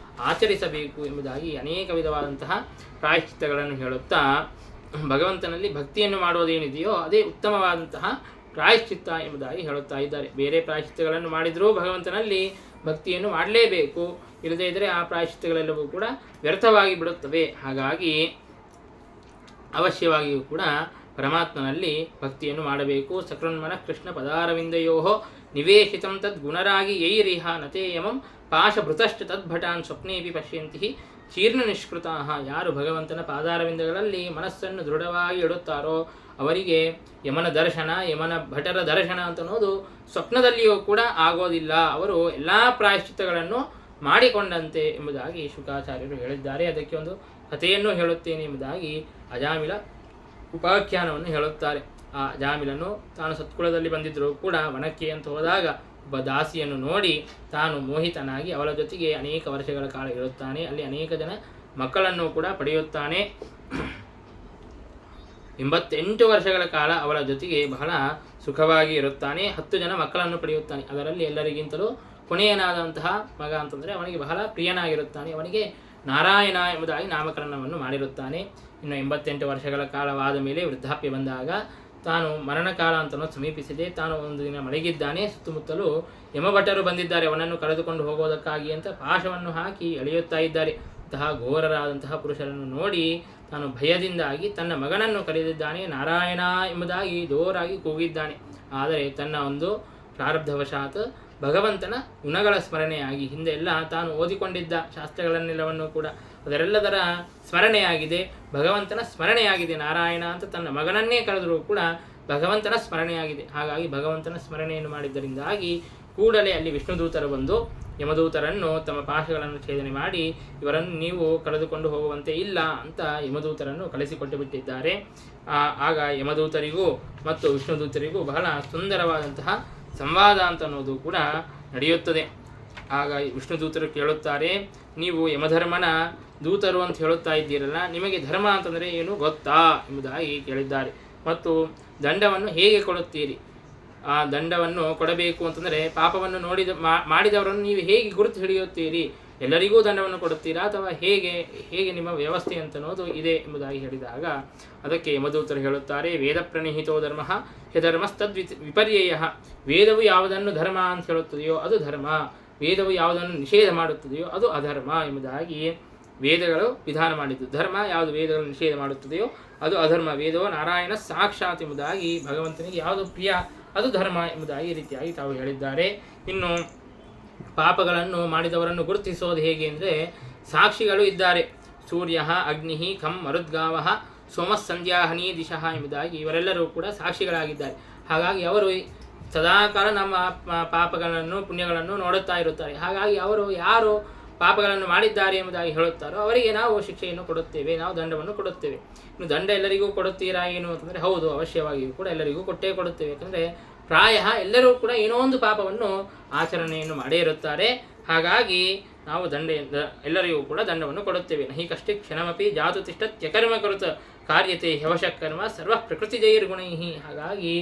ಆಚರಿಸಬೇಕು ಎಂಬುದಾಗಿ ಅನೇಕ ವಿಧವಾದಂತಹ ಪ್ರಾಯಶ್ಚಿತ್ತಗಳನ್ನು ಹೇಳುತ್ತಾ ಭಗವಂತನಲ್ಲಿ ಭಕ್ತಿಯನ್ನು ಮಾಡುವುದೇನಿದೆಯೋ ಅದೇ ಉತ್ತಮವಾದಂತಹ ಪ್ರಾಯಶ್ಚಿತ್ತ ಎಂಬುದಾಗಿ ಹೇಳುತ್ತಾ ಇದ್ದಾರೆ. ಬೇರೆ ಪ್ರಾಯಶ್ಚಿತ್ತಗಳನ್ನು ಮಾಡಿದರೂ ಭಗವಂತನಲ್ಲಿ ಭಕ್ತಿಯನ್ನು ಮಾಡಲೇಬೇಕು, ಇಲ್ಲದೇ ಇದ್ದರೆ ಆ ಪ್ರಾಯಶ್ಚಿತ್ತಗಳೆಲ್ಲವೂ ಕೂಡ ವ್ಯರ್ಥವಾಗಿ ಬಿಡುತ್ತವೆ. ಹಾಗಾಗಿ ಅವಶ್ಯವಾಗಿಯೂ ಕೂಡ ಪರಮಾತ್ಮನಲ್ಲಿ ಭಕ್ತಿಯನ್ನು ಮಾಡಬೇಕು. ಸಕೃನ್ಮನ ಕೃಷ್ಣ ಪದಾರವಿಂದಯೋ ನಿವೇಶಿತಂ ತದ್ ಗುಣರಾಗಿ ಯೈರಿಹ ನತೇಯಮಂ ಪಾಶಭೃತಶ್ಚ ತದ್ಭಟಾನ್ ಸ್ವಪ್ನೇಪಿ ಪಶ್ಯಂತಿ ಚೀರ್ಣ ನಿಷ್ಕೃತಾ. ಯಾರು ಭಗವಂತನ ಪಾದಾರವಿಂದಗಳಲ್ಲಿ ಮನಸ್ಸನ್ನು ದೃಢವಾಗಿ ಇಡುತ್ತಾರೋ ಅವರಿಗೆ ಯಮನ ದರ್ಶನ, ಯಮನ ಭಟರ ದರ್ಶನ ಅಂತ ಅನ್ನೋದು ಸ್ವಪ್ನದಲ್ಲಿಯೂ ಕೂಡ ಆಗೋದಿಲ್ಲ. ಅವರು ಎಲ್ಲ ಪ್ರಾಯಶ್ಚಿತ್ತಗಳನ್ನು ಮಾಡಿಕೊಂಡಂತೆ ಎಂಬುದಾಗಿ ಶುಕಾಚಾರ್ಯರು ಹೇಳಿದ್ದಾರೆ. ಅದಕ್ಕೆ ಒಂದು ಕಥೆಯನ್ನು ಹೇಳುತ್ತೇನೆ ಎಂಬುದಾಗಿ ಅಜಾಮಿಲ ಉಪಾಖ್ಯಾನವನ್ನು ಹೇಳುತ್ತಾರೆ. ಆ ಅಜಾಮಿಲನು ತಾನು ಸತ್ಕುಲದಲ್ಲಿ ಬಂದಿದ್ದರೂ ಕೂಡ ವನಕ್ಕೆ ಅಂತ ಹೋದಾಗ ಒಬ್ಬ ದಾಸಿಯನ್ನು ನೋಡಿ ತಾನು ಮೋಹಿತನಾಗಿ ಅವಳ ಜೊತೆಗೆ ಅನೇಕ ವರ್ಷಗಳ ಕಾಲ ಇರುತ್ತಾನೆ. ಅಲ್ಲಿ ಅನೇಕ ಜನ ಮಕ್ಕಳನ್ನು ಕೂಡ ಪಡೆಯುತ್ತಾನೆ. 88 ವರ್ಷಗಳ ಕಾಲ ಅವಳ ಜೊತೆಗೆ ಬಹಳ ಸುಖವಾಗಿ ಇರುತ್ತಾನೆ. 10 ಜನ ಮಕ್ಕಳನ್ನು ಪಡೆಯುತ್ತಾನೆ. ಅದರಲ್ಲಿ ಎಲ್ಲರಿಗಿಂತಲೂ ಕೊನೆಯನಾದಂತಹ ಮಗ ಅಂತಂದರೆ ಅವನಿಗೆ ಬಹಳ ಪ್ರಿಯನಾಗಿರುತ್ತಾನೆ. ಅವನಿಗೆ ನಾರಾಯಣ ಎಂಬುದಾಗಿ ನಾಮಕರಣವನ್ನು ಮಾಡಿರುತ್ತಾನೆ. ಇನ್ನು 88 ವರ್ಷಗಳ ಕಾಲವಾದ ಮೇಲೆ ವೃದ್ಧಾಪ್ಯ ಬಂದಾಗ ತಾನು ಮರಣಕಾಲ ಅಂತನೂ ಸಮೀಪಿಸಿದೆ. ತಾನು ಒಂದು ದಿನ ಮಲಗಿದ್ದಾನೆ. ಸುತ್ತಮುತ್ತಲೂ ಯಮಭಟರು ಬಂದಿದ್ದಾರೆ ಅವನನ್ನು ಕರೆದುಕೊಂಡು ಹೋಗೋದಕ್ಕಾಗಿ ಅಂತ ಪಾಶವನ್ನು ಹಾಕಿ ಎಳೆಯುತ್ತಾ ಇದ್ದಾರೆ. ಅಂತಹ ಘೋರರಾದಂತಹ ಪುರುಷರನ್ನು ನೋಡಿ ತಾನು ಭಯದಿಂದಾಗಿ ತನ್ನ ಮಗನನ್ನು ಕರೆದಿದ್ದಾನೆ. ನಾರಾಯಣ ಎಂಬುದಾಗಿ ಜೋರಾಗಿ ಕೂಗಿದ್ದಾನೆ. ಆದರೆ ತನ್ನ ಒಂದು ಪ್ರಾರಬ್ಧವಶಾತ್ ಭಗವಂತನ ಗುಣಗಳ ಸ್ಮರಣೆಯಾಗಿ ಹಿಂದೆ ಎಲ್ಲ ತಾನು ಓದಿಕೊಂಡಿದ್ದ ಶಾಸ್ತ್ರಗಳನ್ನೆಲ್ಲವನ್ನು ಕೂಡ ಅದರೆಲ್ಲದರ ಸ್ಮರಣೆಯಾಗಿದೆ, ಭಗವಂತನ ಸ್ಮರಣೆಯಾಗಿದೆ. ನಾರಾಯಣ ಅಂತ ತನ್ನ ಮಗನನ್ನೇ ಕರೆದರೂ ಕೂಡ ಭಗವಂತನ ಸ್ಮರಣೆಯಾಗಿದೆ. ಹಾಗಾಗಿ ಭಗವಂತನ ಸ್ಮರಣೆಯನ್ನು ಮಾಡಿದ್ದರಿಂದಾಗಿ ಕೂಡಲೇ ಅಲ್ಲಿ ವಿಷ್ಣುದೂತರು ಬಂದು ಯಮದೂತರನ್ನು ತಮ್ಮ ಪಾಶಗಳನ್ನು ಛೇದನೆ ಮಾಡಿ ಇವರನ್ನು ನೀವು ಕರೆದುಕೊಂಡು ಹೋಗುವಂತೆ ಇಲ್ಲ ಅಂತ ಯಮದೂತರನ್ನು ಕಳಿಸಿಕೊಟ್ಟು ಬಿಟ್ಟಿದ್ದಾರೆ. ಆಗ ಯಮದೂತರಿಗೂ ಮತ್ತು ವಿಷ್ಣುದೂತರಿಗೂ ಬಹಳ ಸುಂದರವಾದಂತಹ ಸಂವಾದ ಅಂತ ಅನ್ನೋದು ಕೂಡ ನಡೆಯುತ್ತದೆ. ಆಗ ವಿಷ್ಣುದೂತರು ಕೇಳುತ್ತಾರೆ, ನೀವು ಯಮಧರ್ಮನ ದೂತರು ಅಂತ ಹೇಳುತ್ತಾ ಇದ್ದೀರಲ್ಲ, ನಿಮಗೆ ಧರ್ಮ ಅಂತಂದರೆ ಏನು ಗೊತ್ತಾ ಎಂಬುದಾಗಿ ಕೇಳಿದ್ದಾರೆ. ಮತ್ತು ದಂಡವನ್ನು ಹೇಗೆ ಕೊಡುತ್ತೀರಿ? ಆ ದಂಡವನ್ನು ಕೊಡಬೇಕು ಅಂತಂದರೆ ಪಾಪವನ್ನು ಮಾಡಿದವರನ್ನು ನೀವು ಹೇಗೆ ಗುರುತು ಹಿಡಿಯುತ್ತೀರಿ? ಎಲ್ಲರಿಗೂ ದಂಡವನ್ನು ಕೊಡುತ್ತೀರಾ ಅಥವಾ ಹೇಗೆ ನಿಮ್ಮ ವ್ಯವಸ್ಥೆ ಅಂತನ್ನೋದು ಇದೆ ಎಂಬುದಾಗಿ ಹೇಳಿದಾಗ ಅದಕ್ಕೆ ಯಮದೂತರು ಹೇಳುತ್ತಾರೆ, ವೇದ ಪ್ರಣಿಹಿತೋ ಧರ್ಮ ಹ್ಯಧರ್ಮಸ್ತದ್ ವಿಪರ್ಯಯ. ವೇದವು ಯಾವುದನ್ನು ಧರ್ಮ ಅಂತ ಹೇಳುತ್ತದೆಯೋ ಅದು ಧರ್ಮ, ವೇದವು ಯಾವುದನ್ನು ನಿಷೇಧ ಮಾಡುತ್ತದೆಯೋ ಅದು ಅಧರ್ಮ ಎಂಬುದಾಗಿ ವೇದಗಳು ವಿಧಾನ ಮಾಡಿದ್ದು. ಧರ್ಮ ಯಾವುದು ವೇದಗಳನ್ನು ನಿಷೇಧ ಮಾಡುತ್ತದೆಯೋ ಅದು ಅಧರ್ಮ. ವೇದವು ನಾರಾಯಣ ಸಾಕ್ಷಾತ್ ಎಂಬುದಾಗಿ ಭಗವಂತನಿಗೆ ಯಾವುದು ಪ್ರಿಯ ಅದು ಧರ್ಮ ಎಂಬುದಾಗಿ ಈ ರೀತಿಯಾಗಿ ತಾವು ಹೇಳಿದ್ದಾರೆ. ಇನ್ನು ಪಾಪಗಳನ್ನು ಮಾಡಿದವರನ್ನು ಗುರುತಿಸೋದು ಹೇಗೆ ಅಂದರೆ ಸಾಕ್ಷಿಗಳು ಇದ್ದಾರೆ. ಸೂರ್ಯ ಅಗ್ನಿ ಖಂ ಮರುದ್ಗಾವ ಸೋಮಸ್ಸಂಧ್ಯಾಹನಿ ದಿಶಃ ಎಂಬುದಾಗಿ ಇವರೆಲ್ಲರೂ ಕೂಡ ಸಾಕ್ಷಿಗಳಾಗಿದ್ದಾರೆ. ಹಾಗಾಗಿ ಅವರು ಸದಾಕಾಲ ನಮ್ಮ ಪಾಪಗಳನ್ನು ಪುಣ್ಯಗಳನ್ನು ನೋಡುತ್ತಾ ಇರುತ್ತಾರೆ. ಹಾಗಾಗಿ ಅವರು ಯಾರು ಪಾಪಗಳನ್ನು ಮಾಡಿದ್ದಾರೆ ಎಂಬುದಾಗಿ ಹೇಳುತ್ತಾರೋ ಅವರಿಗೆ ನಾವು ಶಿಕ್ಷೆಯನ್ನು ಕೊಡುತ್ತೇವೆ, ನಾವು ದಂಡವನ್ನು ಕೊಡುತ್ತೇವೆ. ಇನ್ನು ದಂಡ ಎಲ್ಲರಿಗೂ ಕೊಡುತ್ತೀರಾ ಏನು ಅಂತಂದರೆ ಹೌದು, ಅವಶ್ಯವಾಗಿಯೂ ಕೂಡ ಎಲ್ಲರಿಗೂ ಕೊಟ್ಟೇ ಕೊಡುತ್ತೇವೆ. ಯಾಕಂದರೆ ಪ್ರಾಯ ಎಲ್ಲರೂ ಕೂಡ ಏನೋ ಒಂದು ಪಾಪವನ್ನು ಆಚರಣೆಯನ್ನು ಮಾಡೇ ಇರುತ್ತಾರೆ. ಹಾಗಾಗಿ ನಾವು ಎಲ್ಲರಿಗೂ ಕೂಡ ದಂಡವನ್ನು ಕೊಡುತ್ತೇವೆ. ನಹಿ ಕಷ್ಟೇ ಕ್ಷಣಮಪಿ ಜಾತು ತಿಷ್ಠತ್ಯಕರ್ಮ ಕರುತ ಕಾರ್ಯತೆ ಹವಶಕರ್ಮ ಸರ್ವ ಪ್ರಕೃತಿ ಜೈರ್ಗುಣೈ. ಹಾಗಾಗಿ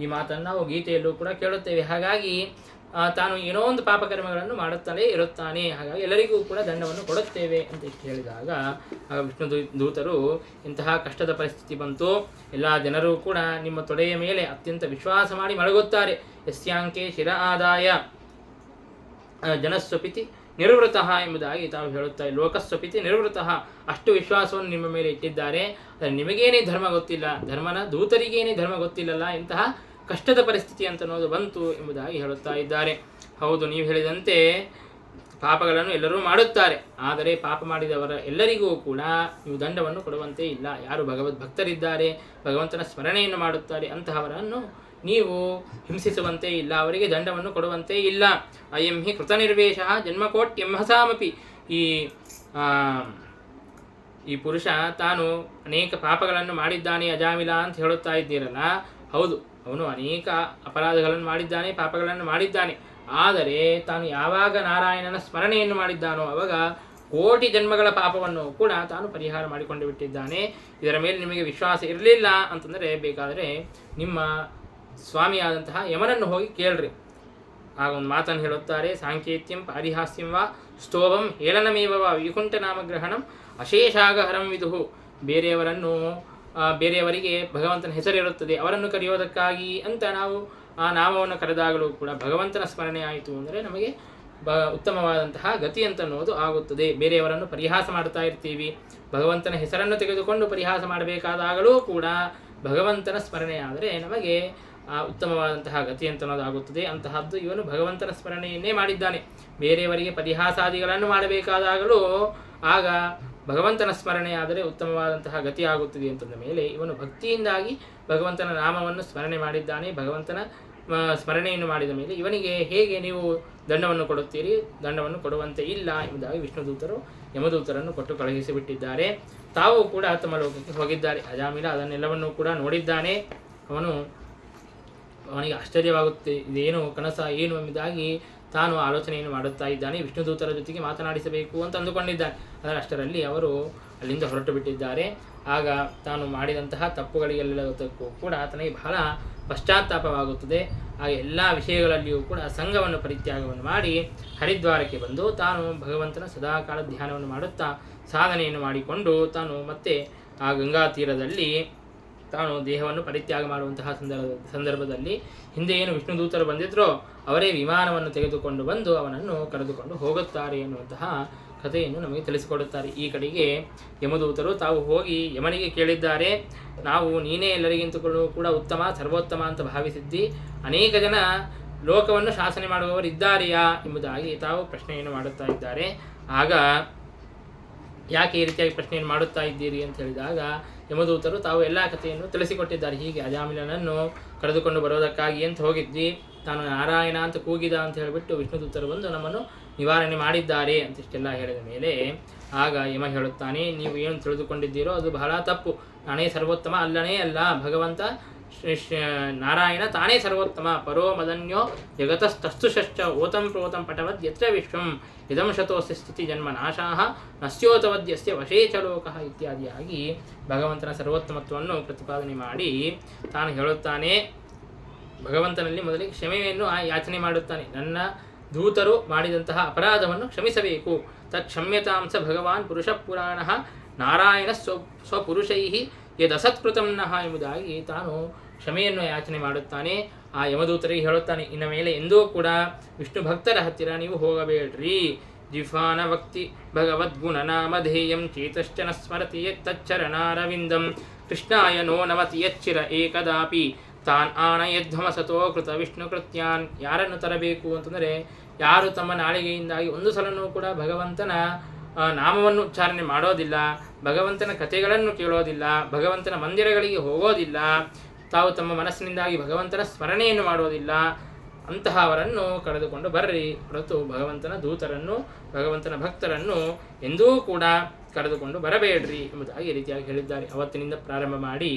ಈ ಮಾತನ್ನು ನಾವು ಗೀತೆಯಲ್ಲೂ ಕೂಡ ಕೇಳುತ್ತೇವೆ. ಹಾಗಾಗಿ ತಾನು ಏನೋ ಒಂದು ಪಾಪಕರ್ಮಗಳನ್ನು ಮಾಡುತ್ತಲೇ ಇರುತ್ತಾನೆ. ಹಾಗಾಗಿ ಎಲ್ಲರಿಗೂ ಕೂಡ ದಂಡವನ್ನು ಕೊಡುತ್ತೇವೆ ಅಂತ ಹೇಳಿದಾಗ ವಿಷ್ಣು ದೂತರು ಇಂತಹ ಕಷ್ಟದ ಪರಿಸ್ಥಿತಿ ಬಂತು, ಎಲ್ಲ ಜನರು ಕೂಡ ನಿಮ್ಮ ತೊಡೆಯ ಮೇಲೆ ಅತ್ಯಂತ ವಿಶ್ವಾಸ ಮಾಡಿ ಮಲಗುತ್ತಾರೆ. ಯಸ್ಯಾಂಕೆ ಶಿರ ಆದಾಯ ಜನಸ್ವಪಿತಿ ನಿರ್ವೃತಃ ಎಂಬುದಾಗಿ ತಾವು ಹೇಳುತ್ತಾರೆ. ಲೋಕಸ್ವಪಿತಿ ನಿರ್ವೃತಃ, ಅಷ್ಟು ವಿಶ್ವಾಸವನ್ನು ನಿಮ್ಮ ಮೇಲೆ ಇಟ್ಟಿದ್ದಾರೆ. ನಿಮಗೇನೇ ಧರ್ಮ ಗೊತ್ತಿಲ್ಲ, ಧರ್ಮನ ದೂತರಿಗೇನೇ ಧರ್ಮ ಗೊತ್ತಿಲ್ಲಲ್ಲ, ಇಂತಹ ಕಷ್ಟದ ಪರಿಸ್ಥಿತಿ ಅಂತ ಅನ್ನೋದು ಬಂತು ಎಂಬುದಾಗಿ ಹೇಳುತ್ತಾ ಇದ್ದಾರೆ. ಹೌದು, ನೀವು ಹೇಳಿದಂತೆ ಪಾಪಗಳನ್ನು ಎಲ್ಲರೂ ಮಾಡುತ್ತಾರೆ. ಆದರೆ ಪಾಪ ಮಾಡಿದವರ ಎಲ್ಲರಿಗೂ ಕೂಡ ನೀವು ದಂಡವನ್ನು ಕೊಡುವಂತೆ ಇಲ್ಲ. ಯಾರು ಭಗವದ್ಭಕ್ತರಿದ್ದಾರೆ, ಭಗವಂತನ ಸ್ಮರಣೆಯನ್ನು ಮಾಡುತ್ತಾರೆ, ಅಂತಹವರನ್ನು ನೀವು ಹಿಂಸಿಸುವಂತೆ ಇಲ್ಲ, ಅವರಿಗೆ ದಂಡವನ್ನು ಕೊಡುವಂತೆ ಇಲ್ಲ. ಅಯಂ ಹಿ ಕೃತನಿರ್ವೇಶ ಜನ್ಮಕೋಟ್ಯಂಹಸಾಮಪಿ. ಈ ಪುರುಷ ತಾನು ಅನೇಕ ಪಾಪಗಳನ್ನು ಮಾಡಿದ್ದಾನೆ ಅಜಾಮಿಲ ಅಂತ ಹೇಳುತ್ತಾ ಇದ್ದೀರಲ್ಲ, ಹೌದು, ಅವನು ಅನೇಕ ಅಪರಾಧಗಳನ್ನು ಮಾಡಿದ್ದಾನೆ, ಪಾಪಗಳನ್ನು ಮಾಡಿದ್ದಾನೆ. ಆದರೆ ತಾನು ಯಾವಾಗ ನಾರಾಯಣನ ಸ್ಮರಣೆಯನ್ನು ಮಾಡಿದ್ದಾನೋ ಆವಾಗ ಕೋಟಿ ಜನ್ಮಗಳ ಪಾಪವನ್ನು ಕೂಡ ತಾನು ಪರಿಹಾರ ಮಾಡಿಕೊಂಡು ಬಿಟ್ಟಿದ್ದಾನೆ. ಇದರ ಮೇಲೆ ನಿಮಗೆ ವಿಶ್ವಾಸ ಇರಲಿಲ್ಲ ಅಂತಂದರೆ ಬೇಕಾದರೆ ನಿಮ್ಮ ಸ್ವಾಮಿಯಾದಂತಹ ಯಮನನ್ನು ಹೋಗಿ ಕೇಳ್ರಿ. ಆಗ ಒಂದು ಮಾತನ್ನು ಹೇಳುತ್ತಾರೆ, ಸಾಂಕೇತ್ಯಂ ಪಾರಿಹಾಸ್ಯಂ ವಾ ಸ್ತೋಭಂ ಹೇಳನಮೇವ ವಾ ವೈಕುಂಠ ನಾಮಗ್ರಹಣಂ ಅಶೇಷಾಗಹರಂ ವಿದುಹು. ಬೇರೆಯವರಿಗೆ ಭಗವಂತನ ಹೆಸರಿರುತ್ತದೆ, ಅವರನ್ನು ಕರೆಯೋದಕ್ಕಾಗಿ ಅಂತ ನಾವು ಆ ನಾಮವನ್ನು ಕರೆದಾಗಲೂ ಕೂಡ ಭಗವಂತನ ಸ್ಮರಣೆ ಆಯಿತು ಅಂದರೆ ನಮಗೆ ಉತ್ತಮವಾದಂತಹ ಗತಿ ಅಂತ ಅನ್ನೋದು ಆಗುತ್ತದೆ. ಬೇರೆಯವರನ್ನು ಪರಿಹಾಸ ಮಾಡ್ತಾ ಇರ್ತೀವಿ, ಭಗವಂತನ ಹೆಸರನ್ನು ತೆಗೆದುಕೊಂಡು ಪರಿಹಾಸ ಮಾಡಬೇಕಾದಾಗಲೂ ಕೂಡ ಭಗವಂತನ ಸ್ಮರಣೆ ಆದರೆ ನಮಗೆ ಉತ್ತಮವಾದಂತಹ ಗತಿ ಅಂತ ಅನ್ನೋದಾಗುತ್ತದೆ. ಅಂತಹದ್ದು ಇವನು ಭಗವಂತನ ಸ್ಮರಣೆಯನ್ನೇ ಮಾಡಿದ್ದಾನೆ. ಬೇರೆಯವರಿಗೆ ಪರಿಹಾಸಾದಿಗಳನ್ನು ಮಾಡಬೇಕಾದಾಗಲೂ ಆಗ ಭಗವಂತನ ಸ್ಮರಣೆ ಆದರೆ ಉತ್ತಮವಾದಂತಹ ಗತಿ ಆಗುತ್ತದೆ ಅಂತಂದ ಮೇಲೆ ಇವನು ಭಕ್ತಿಯಿಂದಾಗಿ ಭಗವಂತನ ನಾಮವನ್ನು ಸ್ಮರಣೆ ಮಾಡಿದ್ದಾನೆ. ಭಗವಂತನ ಸ್ಮರಣೆಯನ್ನು ಮಾಡಿದ ಮೇಲೆ ಇವನಿಗೆ ಹೇಗೆ ನೀವು ದಂಡವನ್ನು ಕೊಡುತ್ತೀರಿ? ದಂಡವನ್ನು ಕೊಡುವಂತೆ ಇಲ್ಲ ಎಂಬುದಾಗಿ ವಿಷ್ಣುದೂತರು ಯಮದೂತರನ್ನು ಕೊಟ್ಟು ಕಳುಹಿಸಿಬಿಟ್ಟಿದ್ದಾರೆ. ತಾವು ಕೂಡ ತಮ್ಮ ಲೋಕಕ್ಕೆ ಹೋಗಿದ್ದಾರೆ. ಅಜಾಮಿಲ ಅದನ್ನೆಲ್ಲವನ್ನು ಕೂಡ ನೋಡಿದ್ದಾನೆ. ಅವನು ಅವನಿಗೆ ಆಶ್ಚರ್ಯವಾಗುತ್ತೆ, ಇದೇನು ಕನಸ ಏನು ಎಂಬುದಾಗಿ ತಾನು ಆಲೋಚನೆಯನ್ನು ಮಾಡುತ್ತಾ ಇದ್ದಾನೆ. ವಿಷ್ಣುದೂತರ ಜೊತೆಗೆ ಮಾತನಾಡಿಸಬೇಕು ಅಂತ ಅಂದುಕೊಂಡಿದ್ದಾನೆ. ಅದರ ಅಷ್ಟರಲ್ಲಿ ಅವರು ಅಲ್ಲಿಂದ ಹೊರಟು ಬಿಟ್ಟಿದ್ದಾರೆ. ಆಗ ತಾನು ಮಾಡಿದಂತಹ ತಪ್ಪುಗಳಿಗೆಲ್ಲದಕ್ಕೂ ಕೂಡ ಆತನಿಗೆ ಬಹಳ ಪಶ್ಚಾತ್ತಾಪವಾಗುತ್ತದೆ. ಆ ಎಲ್ಲ ವಿಷಯಗಳಲ್ಲಿಯೂ ಕೂಡ ಸಂಘವನ್ನು ಪರಿತ್ಯಾಗವನ್ನು ಮಾಡಿ ಹರಿದ್ವಾರಕ್ಕೆ ಬಂದು ತಾನು ಭಗವಂತನ ಸದಾಕಾಲ ಧ್ಯಾನವನ್ನು ಮಾಡುತ್ತಾ ಸಾಧನೆಯನ್ನು ಮಾಡಿಕೊಂಡು ತಾನು ಮತ್ತೆ ಆ ಗಂಗಾ ತೀರದಲ್ಲಿ ತಾನು ದೇಹವನ್ನು ಪರಿತ್ಯಾಗ ಮಾಡುವಂತಹ ಸಂದರ್ಭದಲ್ಲಿ ಹಿಂದೆ ಏನು ವಿಷ್ಣುದೂತರು ಬಂದಿದ್ರೋ ಅವರೇ ವಿಮಾನವನ್ನು ತೆಗೆದುಕೊಂಡು ಬಂದು ಅವನನ್ನು ಕರೆದುಕೊಂಡು ಹೋಗುತ್ತಾರೆ ಎನ್ನುವಂತಹ ಕಥೆಯನ್ನು ನಮಗೆ ತಿಳಿಸಿಕೊಡುತ್ತಾರೆ. ಈ ಕಡೆಗೆ ಯಮದೂತರು ತಾವು ಹೋಗಿ ಯಮನಿಗೆ ಕೇಳಿದ್ದಾರೆ, ನಾವು ನೀನೇ ಎಲ್ಲರಿಗಿಂತಲೂ ಕೂಡ ಉತ್ತಮ ಸರ್ವೋತ್ತಮ ಅಂತ ಭಾವಿಸಿದ್ದಿ, ಅನೇಕ ಜನ ಲೋಕವನ್ನು ಶಾಸನೆ ಮಾಡುವವರು ಇದ್ದಾರೆಯಾ ಎಂಬುದಾಗಿ ತಾವು ಪ್ರಶ್ನೆಯನ್ನು ಮಾಡುತ್ತಾ ಇದ್ದಾರೆ. ಆಗ ಯಾಕೆ ಈ ರೀತಿಯಾಗಿ ಪ್ರಶ್ನೆಯನ್ನು ಮಾಡುತ್ತಾ ಇದ್ದೀರಿ ಅಂತ ಹೇಳಿದಾಗ ಯಮದೂತರು ತಾವು ಎಲ್ಲ ಕಥೆಯನ್ನು ತಿಳಿಸಿಕೊಟ್ಟಿದ್ದಾರೆ. ಹೀಗೆ ಅಜಾಮಿಲನನ್ನು ಕರೆದುಕೊಂಡು ಬರೋದಕ್ಕಾಗಿ ಅಂತ ಹೋಗಿದ್ವಿ, ತಾನು ನಾರಾಯಣ ಅಂತ ಕೂಗಿದ ಅಂತ ಹೇಳಿಬಿಟ್ಟು ವಿಷ್ಣುದೂತರು ಬಂದು ನಮ್ಮನ್ನು ನಿವಾರಣೆ ಮಾಡಿದ್ದಾರೆ ಅಂತಿಷ್ಟೆಲ್ಲ ಹೇಳಿದ ಮೇಲೆ ಆಗ ಯಮ ಹೇಳುತ್ತಾನೆ, ನೀವು ಏನು ತಿಳಿದುಕೊಂಡಿದ್ದೀರೋ ಅದು ಬಹಳ ತಪ್ಪು. ನಾನೇ ಸರ್ವೋತ್ತಮ ಅಲ್ಲನೇ ಅಲ್ಲ, ಭಗವಂತ ನಾರಾಯಣ ತಾನೇ ಸರ್ವೋತ್ತಮ. ಪರೋ ಮದನ್ಯೋ ಜಗತಸ್ತಸ್ತುಶ್ಚ ಓತಂ ಪ್ರೋತಂ ಪಟವದ್ ಯತ್ರ ವಿಶ್ವಂ ಇದಂ ಶತೋಸ್ಯ ಸ್ಥಿತಿ ಜನ್ಮ ನಾಶಾಹ ನಸ್ಯೋತವದ್ಯಸ್ಯ ವಶೇ ಚ ಲೋಕಃ ಇತ್ಯಾದಿಯಾಗಿ ಭಗವಂತನ ಸರ್ವೋತ್ತಮತ್ವವನ್ನು ಪ್ರತಿಪಾದನೆ ಮಾಡಿ ತಾನು ಹೇಳುತ್ತಾನೆ. ಭಗವಂತನಲ್ಲಿ ಮೊದಲಿಗೆ ಕ್ಷಮೆಯನ್ನು ಯಾಚನೆ ಮಾಡುತ್ತಾನೆ. ನನ್ನ ದೂತರು ಮಾಡಿದಂತಹ ಅಪರಾಧವನ್ನು ಕ್ಷಮಿಸಬೇಕು. ತತ್ಕ್ಷಮ್ಯತಾಂಸ ಭಗವಾನ್ ಪುರುಷ ಪುರಾಣ ನಾರಾಯಣ ಸ್ವಪುರುಷೈ ಯದಸತ್ಕೃತಂನಃ ಎಂಬುದಾಗಿ ತಾನು ಕ್ಷಮೆಯನ್ನು ಯಾಚನೆ ಮಾಡುತ್ತಾನೆ. ಆ ಯಮದೂತರಿಗೆ ಹೇಳುತ್ತಾನೆ, ಇನ್ನು ಮೇಲೆ ಎಂದೂ ಕೂಡ ವಿಷ್ಣು ಭಕ್ತರ ಹತ್ತಿರ ನೀವು ಹೋಗಬೇಡ್ರಿ. ಜಿಫಾನ ಭಕ್ತಿ ಭಗವದ್ಗುಣನಾಮಧೇಯಂ ಚೇತಶ್ಚನ ಸ್ಮರತಿ ತಚ್ಚರಣಾರವಿಂದಂ ಕೃಷ್ಣಾಯ ನೋ ನಮತಿ ಯಚ್ಚಿರ ಏಕದಾಪಿ ತಾನ್ ಆನಯಧ್ವಮಸತೋ ಕೃತ ವಿಷ್ಣು ಕೃತ್ಯಾನ್. ಯಾರನ್ನು ತರಬೇಕು ಅಂತಂದರೆ ಯಾರು ತಮ್ಮ ನಾಲಿಗೆಯಿಂದಾಗಿ ಒಂದು ಸಲನೂ ಕೂಡ ಭಗವಂತನ ನಾಮವನ್ನು ಉಚ್ಚಾರಣೆ ಮಾಡೋದಿಲ್ಲ, ಭಗವಂತನ ಕಥೆಗಳನ್ನು ಕೇಳೋದಿಲ್ಲ, ಭಗವಂತನ ಮಂದಿರಗಳಿಗೆ ಹೋಗೋದಿಲ್ಲ, ತಾವು ತಮ್ಮ ಮನಸ್ಸಿನಿಂದಾಗಿ ಭಗವಂತನ ಸ್ಮರಣೆಯನ್ನು ಮಾಡೋದಿಲ್ಲ, ಅಂತಹವರನ್ನು ಕರೆದುಕೊಂಡು ಬರ್ರಿ ಹೊರತು ಭಗವಂತನ ದೂತರನ್ನು ಭಗವಂತನ ಭಕ್ತರನ್ನು ಎಂದೂ ಕೂಡ ಕರೆದುಕೊಂಡು ಬರಬೇಡ್ರಿ ಎಂಬುದಾಗಿ ಈ ರೀತಿಯಾಗಿ ಹೇಳಿದ್ದಾರೆ. ಅವತ್ತಿನಿಂದ ಪ್ರಾರಂಭ ಮಾಡಿ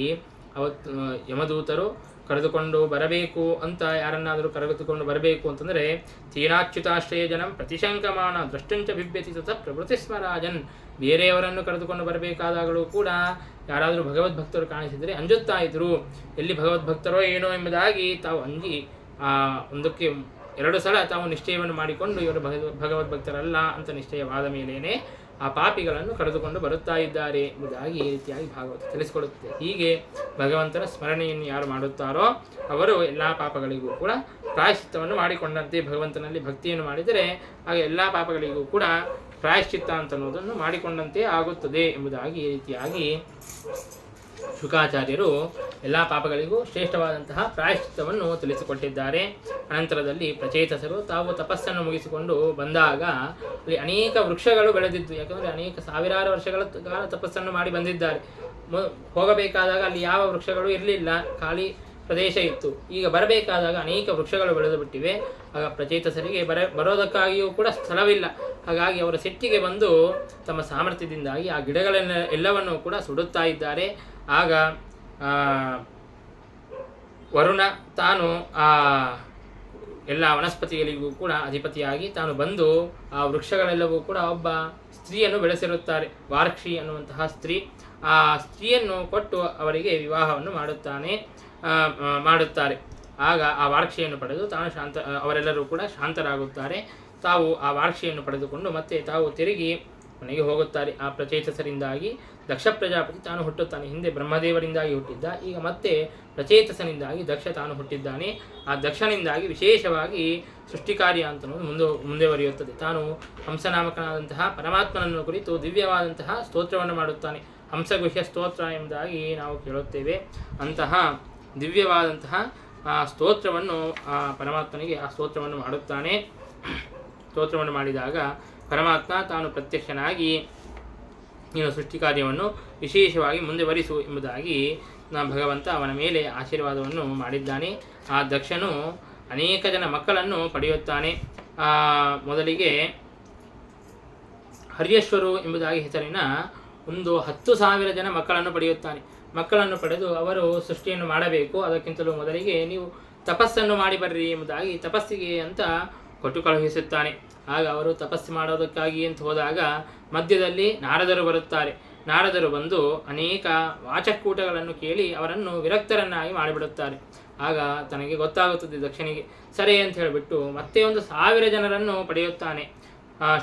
ಅವತ್ತು ಯಮದೂತರು ಕರೆದುಕೊಂಡು ಬರಬೇಕು ಅಂತ ಯಾರನ್ನಾದರೂ ಕರೆದುಕೊಂಡು ಬರಬೇಕು ಅಂತಂದರೆ ತೀನಾಚ್ಯುತಾಶ್ರಯ ಜನಂ ಪ್ರತಿಶಂಕಮಾನ ದ್ರಷ್ಟಂಚ ಬಿಭ್ಯತಿ ತತ ಪ್ರವೃತ್ತಿ ಸ್ಮರಾಜನ್. ಬೇರೆಯವರನ್ನು ಕರೆದುಕೊಂಡು ಬರಬೇಕಾದಾಗಲೂ ಕೂಡ ಯಾರಾದರೂ ಭಗವದ್ಭಕ್ತರು ಕಾಣಿಸಿದರೆ ಅಂಜುತ್ತಾ ಇದ್ರು. ಎಲ್ಲಿ ಭಗವದ್ಭಕ್ತರೋ ಏನೋ ಎಂಬುದಾಗಿ ತಾವು ಅಂಜಿ ಒಂದಕ್ಕೆ 2 ಸಲ ತಾವು ನಿಶ್ಚಯವನ್ನು ಮಾಡಿಕೊಂಡು ಇವರು ಭಗವದ್ಭಕ್ತರಲ್ಲ ಅಂತ ನಿಶ್ಚಯವಾದ ಮೇಲೇನೆ ಆ ಪಾಪಿಗಳನ್ನು ಕರೆದುಕೊಂಡು ಬರುತ್ತಾ ಇದ್ದಾರೆ ಎಂಬುದಾಗಿ ಈ ರೀತಿಯಾಗಿ ಭಾಗವತ ತಿಳಿಸಿಕೊಡುತ್ತದೆ. ಹೀಗೆ ಭಗವಂತನ ಸ್ಮರಣೆಯನ್ನು ಯಾರು ಮಾಡುತ್ತಾರೋ ಅವರು ಎಲ್ಲ ಪಾಪಗಳಿಗೂ ಕೂಡ ಪ್ರಾಯಶ್ಚಿತ್ತವನ್ನು ಮಾಡಿಕೊಂಡಂತೆ, ಭಗವಂತನಲ್ಲಿ ಭಕ್ತಿಯನ್ನು ಮಾಡಿದರೆ ಆಗ ಎಲ್ಲ ಪಾಪಗಳಿಗೂ ಕೂಡ ಪ್ರಾಯಶ್ಚಿತ್ತ ಅಂತ ಅನ್ನೋದನ್ನು ಮಾಡಿಕೊಂಡಂತೆ ಆಗುತ್ತದೆ ಎಂಬುದಾಗಿ ಈ ರೀತಿಯಾಗಿ ಶುಕಾಚಾರ್ಯರು ಎಲ್ಲ ಪಾಪಗಳಿಗೂ ಶ್ರೇಷ್ಠವಾದಂತಹ ಪ್ರಾಯಶ್ಚಿತ್ತವನ್ನು ತಿಳಿಸಿಕೊಟ್ಟಿದ್ದಾರೆ. ಅನಂತರದಲ್ಲಿ ಪ್ರಚೇತಸರು ತಾವು ತಪಸ್ಸನ್ನು ಮುಗಿಸಿಕೊಂಡು ಬಂದಾಗ ಅಲ್ಲಿ ಅನೇಕ ವೃಕ್ಷಗಳು ಬೆಳೆದಿದ್ದು, ಯಾಕಂದರೆ ಅನೇಕ ಸಾವಿರಾರು ವರ್ಷಗಳ ಕಾಲ ತಪಸ್ಸನ್ನು ಮಾಡಿ ಬಂದಿದ್ದಾರೆ. ಹೋಗಬೇಕಾದಾಗ ಅಲ್ಲಿ ಯಾವ ವೃಕ್ಷಗಳು ಇರಲಿಲ್ಲ, ಖಾಲಿ ಪ್ರದೇಶ ಇತ್ತು. ಈಗ ಬರಬೇಕಾದಾಗ ಅನೇಕ ವೃಕ್ಷಗಳು ಬೆಳೆದು ಬಿಟ್ಟಿವೆ. ಆಗ ಪ್ರಚೇತಸರಿಗೆ ಬರೋದಕ್ಕಾಗಿಯೂ ಕೂಡ ಸ್ಥಳವಿಲ್ಲ. ಹಾಗಾಗಿ ಅವರ ಸಿಟ್ಟಿಗೆ ಬಂದು ತಮ್ಮ ಸಾಮರ್ಥ್ಯದಿಂದಾಗಿ ಆ ಗಿಡಗಳನ್ನು ಎಲ್ಲವನ್ನೂ ಕೂಡ ಸುಡುತ್ತಾ ಇದ್ದಾರೆ. ಆಗ ವರುಣ ತಾನು ಆ ಎಲ್ಲ ವನಸ್ಪತಿಗಳಿಗೂ ಕೂಡ ಅಧಿಪತಿಯಾಗಿ ತಾನು ಬಂದು ಆ ವೃಕ್ಷಗಳೆಲ್ಲವೂ ಕೂಡ ಒಬ್ಬ ಸ್ತ್ರೀಯನ್ನು ಬೆಳೆಸಿರುತ್ತಾರೆ, ವಾರ್ಕ್ಷಿ ಅನ್ನುವಂತಹ ಸ್ತ್ರೀ. ಆ ಸ್ತ್ರೀಯನ್ನು ಕೊಟ್ಟು ಅವರಿಗೆ ವಿವಾಹವನ್ನು ಮಾಡುತ್ತಾರೆ. ಆಗ ಆ ವಾರ್ಕ್ಷಿಯನ್ನು ಪಡೆದು ಅವರೆಲ್ಲರೂ ಕೂಡ ಶಾಂತರಾಗುತ್ತಾರೆ. ತಾವು ಆ ವಾರ್ಕ್ಷಿಯನ್ನು ಪಡೆದುಕೊಂಡು ಮತ್ತೆ ತಾವು ತಿರುಗಿ ಮನೆಗೆ ಹೋಗುತ್ತಾರೆ. ಆ ಪ್ರಚೇತಸರಿಂದಾಗಿ ದಕ್ಷ ಪ್ರಜಾಪತಿ ತಾನು ಹುಟ್ಟುತ್ತಾನೆ. ಹಿಂದೆ ಬ್ರಹ್ಮದೇವರಿಂದಾಗಿ ಹುಟ್ಟಿದ್ದ, ಈಗ ಮತ್ತೆ ಪ್ರಚೇತಸನಿಂದಾಗಿ ದಕ್ಷ ತಾನು ಹುಟ್ಟಿದ್ದಾನೆ. ಆ ದಕ್ಷನಿಂದಾಗಿ ವಿಶೇಷವಾಗಿ ಸೃಷ್ಟಿ ಕಾರ್ಯ ಅಂತ ಮುಂದುವರಿಯುತ್ತದೆ. ತಾನು ಹಂಸನಾಮಕನಾದಂತಹ ಪರಮಾತ್ಮನನ್ನು ಕುರಿತು ದಿವ್ಯವಾದಂತಹ ಸ್ತೋತ್ರವನ್ನು ಮಾಡುತ್ತಾನೆ. ಹಂಸಗುಹ್ಯ ಸ್ತೋತ್ರ ಎಂಬುದಾಗಿ ನಾವು ಕೇಳುತ್ತೇವೆ. ಅಂತಹ ದಿವ್ಯವಾದಂತಹ ಆ ಸ್ತೋತ್ರವನ್ನು ಆ ಪರಮಾತ್ಮನಿಗೆ ಆ ಸ್ತೋತ್ರವನ್ನು ಮಾಡುತ್ತಾನೆ. ಸ್ತೋತ್ರವನ್ನು ಮಾಡಿದಾಗ ಪರಮಾತ್ಮ ತಾನು ಪ್ರತ್ಯಕ್ಷನಾಗಿ ನೀನು ಸೃಷ್ಟಿ ಕಾರ್ಯವನ್ನು ವಿಶೇಷವಾಗಿ ಮುಂದುವರಿಸು ಎಂಬುದಾಗಿ ಭಗವಂತ ಅವನ ಮೇಲೆ ಆಶೀರ್ವಾದವನ್ನು ಮಾಡಿದ್ದಾನೆ. ಆ ದಕ್ಷನು ಅನೇಕ ಜನ ಮಕ್ಕಳನ್ನು ಪಡೆಯುತ್ತಾನೆ. ಮೊದಲಿಗೆ ಹರ್ಯಶ್ವರು ಎಂಬುದಾಗಿ ಹೆಸರಿನ 10,000 ಜನ ಮಕ್ಕಳನ್ನು ಪಡೆಯುತ್ತಾನೆ. ಮಕ್ಕಳನ್ನು ಪಡೆದು ಅವರು ಸೃಷ್ಟಿಯನ್ನು ಮಾಡಬೇಕು. ಅದಕ್ಕಿಂತಲೂ ಮೊದಲಿಗೆ ನೀವು ತಪಸ್ಸನ್ನು ಮಾಡಿ ಬರ್ರಿ ಎಂಬುದಾಗಿ ತಪಸ್ಸಿಗೆ ಅಂತ ಕೊಟ್ಟು ಕಳುಹಿಸುತ್ತಾನೆ. ಆಗ ಅವರು ತಪಸ್ಸು ಮಾಡೋದಕ್ಕಾಗಿ ಅಂತ ಹೋದಾಗ ಮಧ್ಯದಲ್ಲಿ ನಾರದರು ಬರುತ್ತಾರೆ. ನಾರದರು ಬಂದು ಅನೇಕ ವಾಚಕೂಟಗಳನ್ನು ಕೇಳಿ ಅವರನ್ನು ವಿರಕ್ತರನ್ನಾಗಿ ಮಾಡಿಬಿಡುತ್ತಾರೆ. ಆಗ ತನಗೆ ಗೊತ್ತಾಗುತ್ತದೆ ದಕ್ಷನಿಗೆ. ಸರಿ ಅಂತ ಹೇಳಿಬಿಟ್ಟು ಮತ್ತೆ ಒಂದು 1000 ಜನರನ್ನು ಪಡೆಯುತ್ತಾನೆ,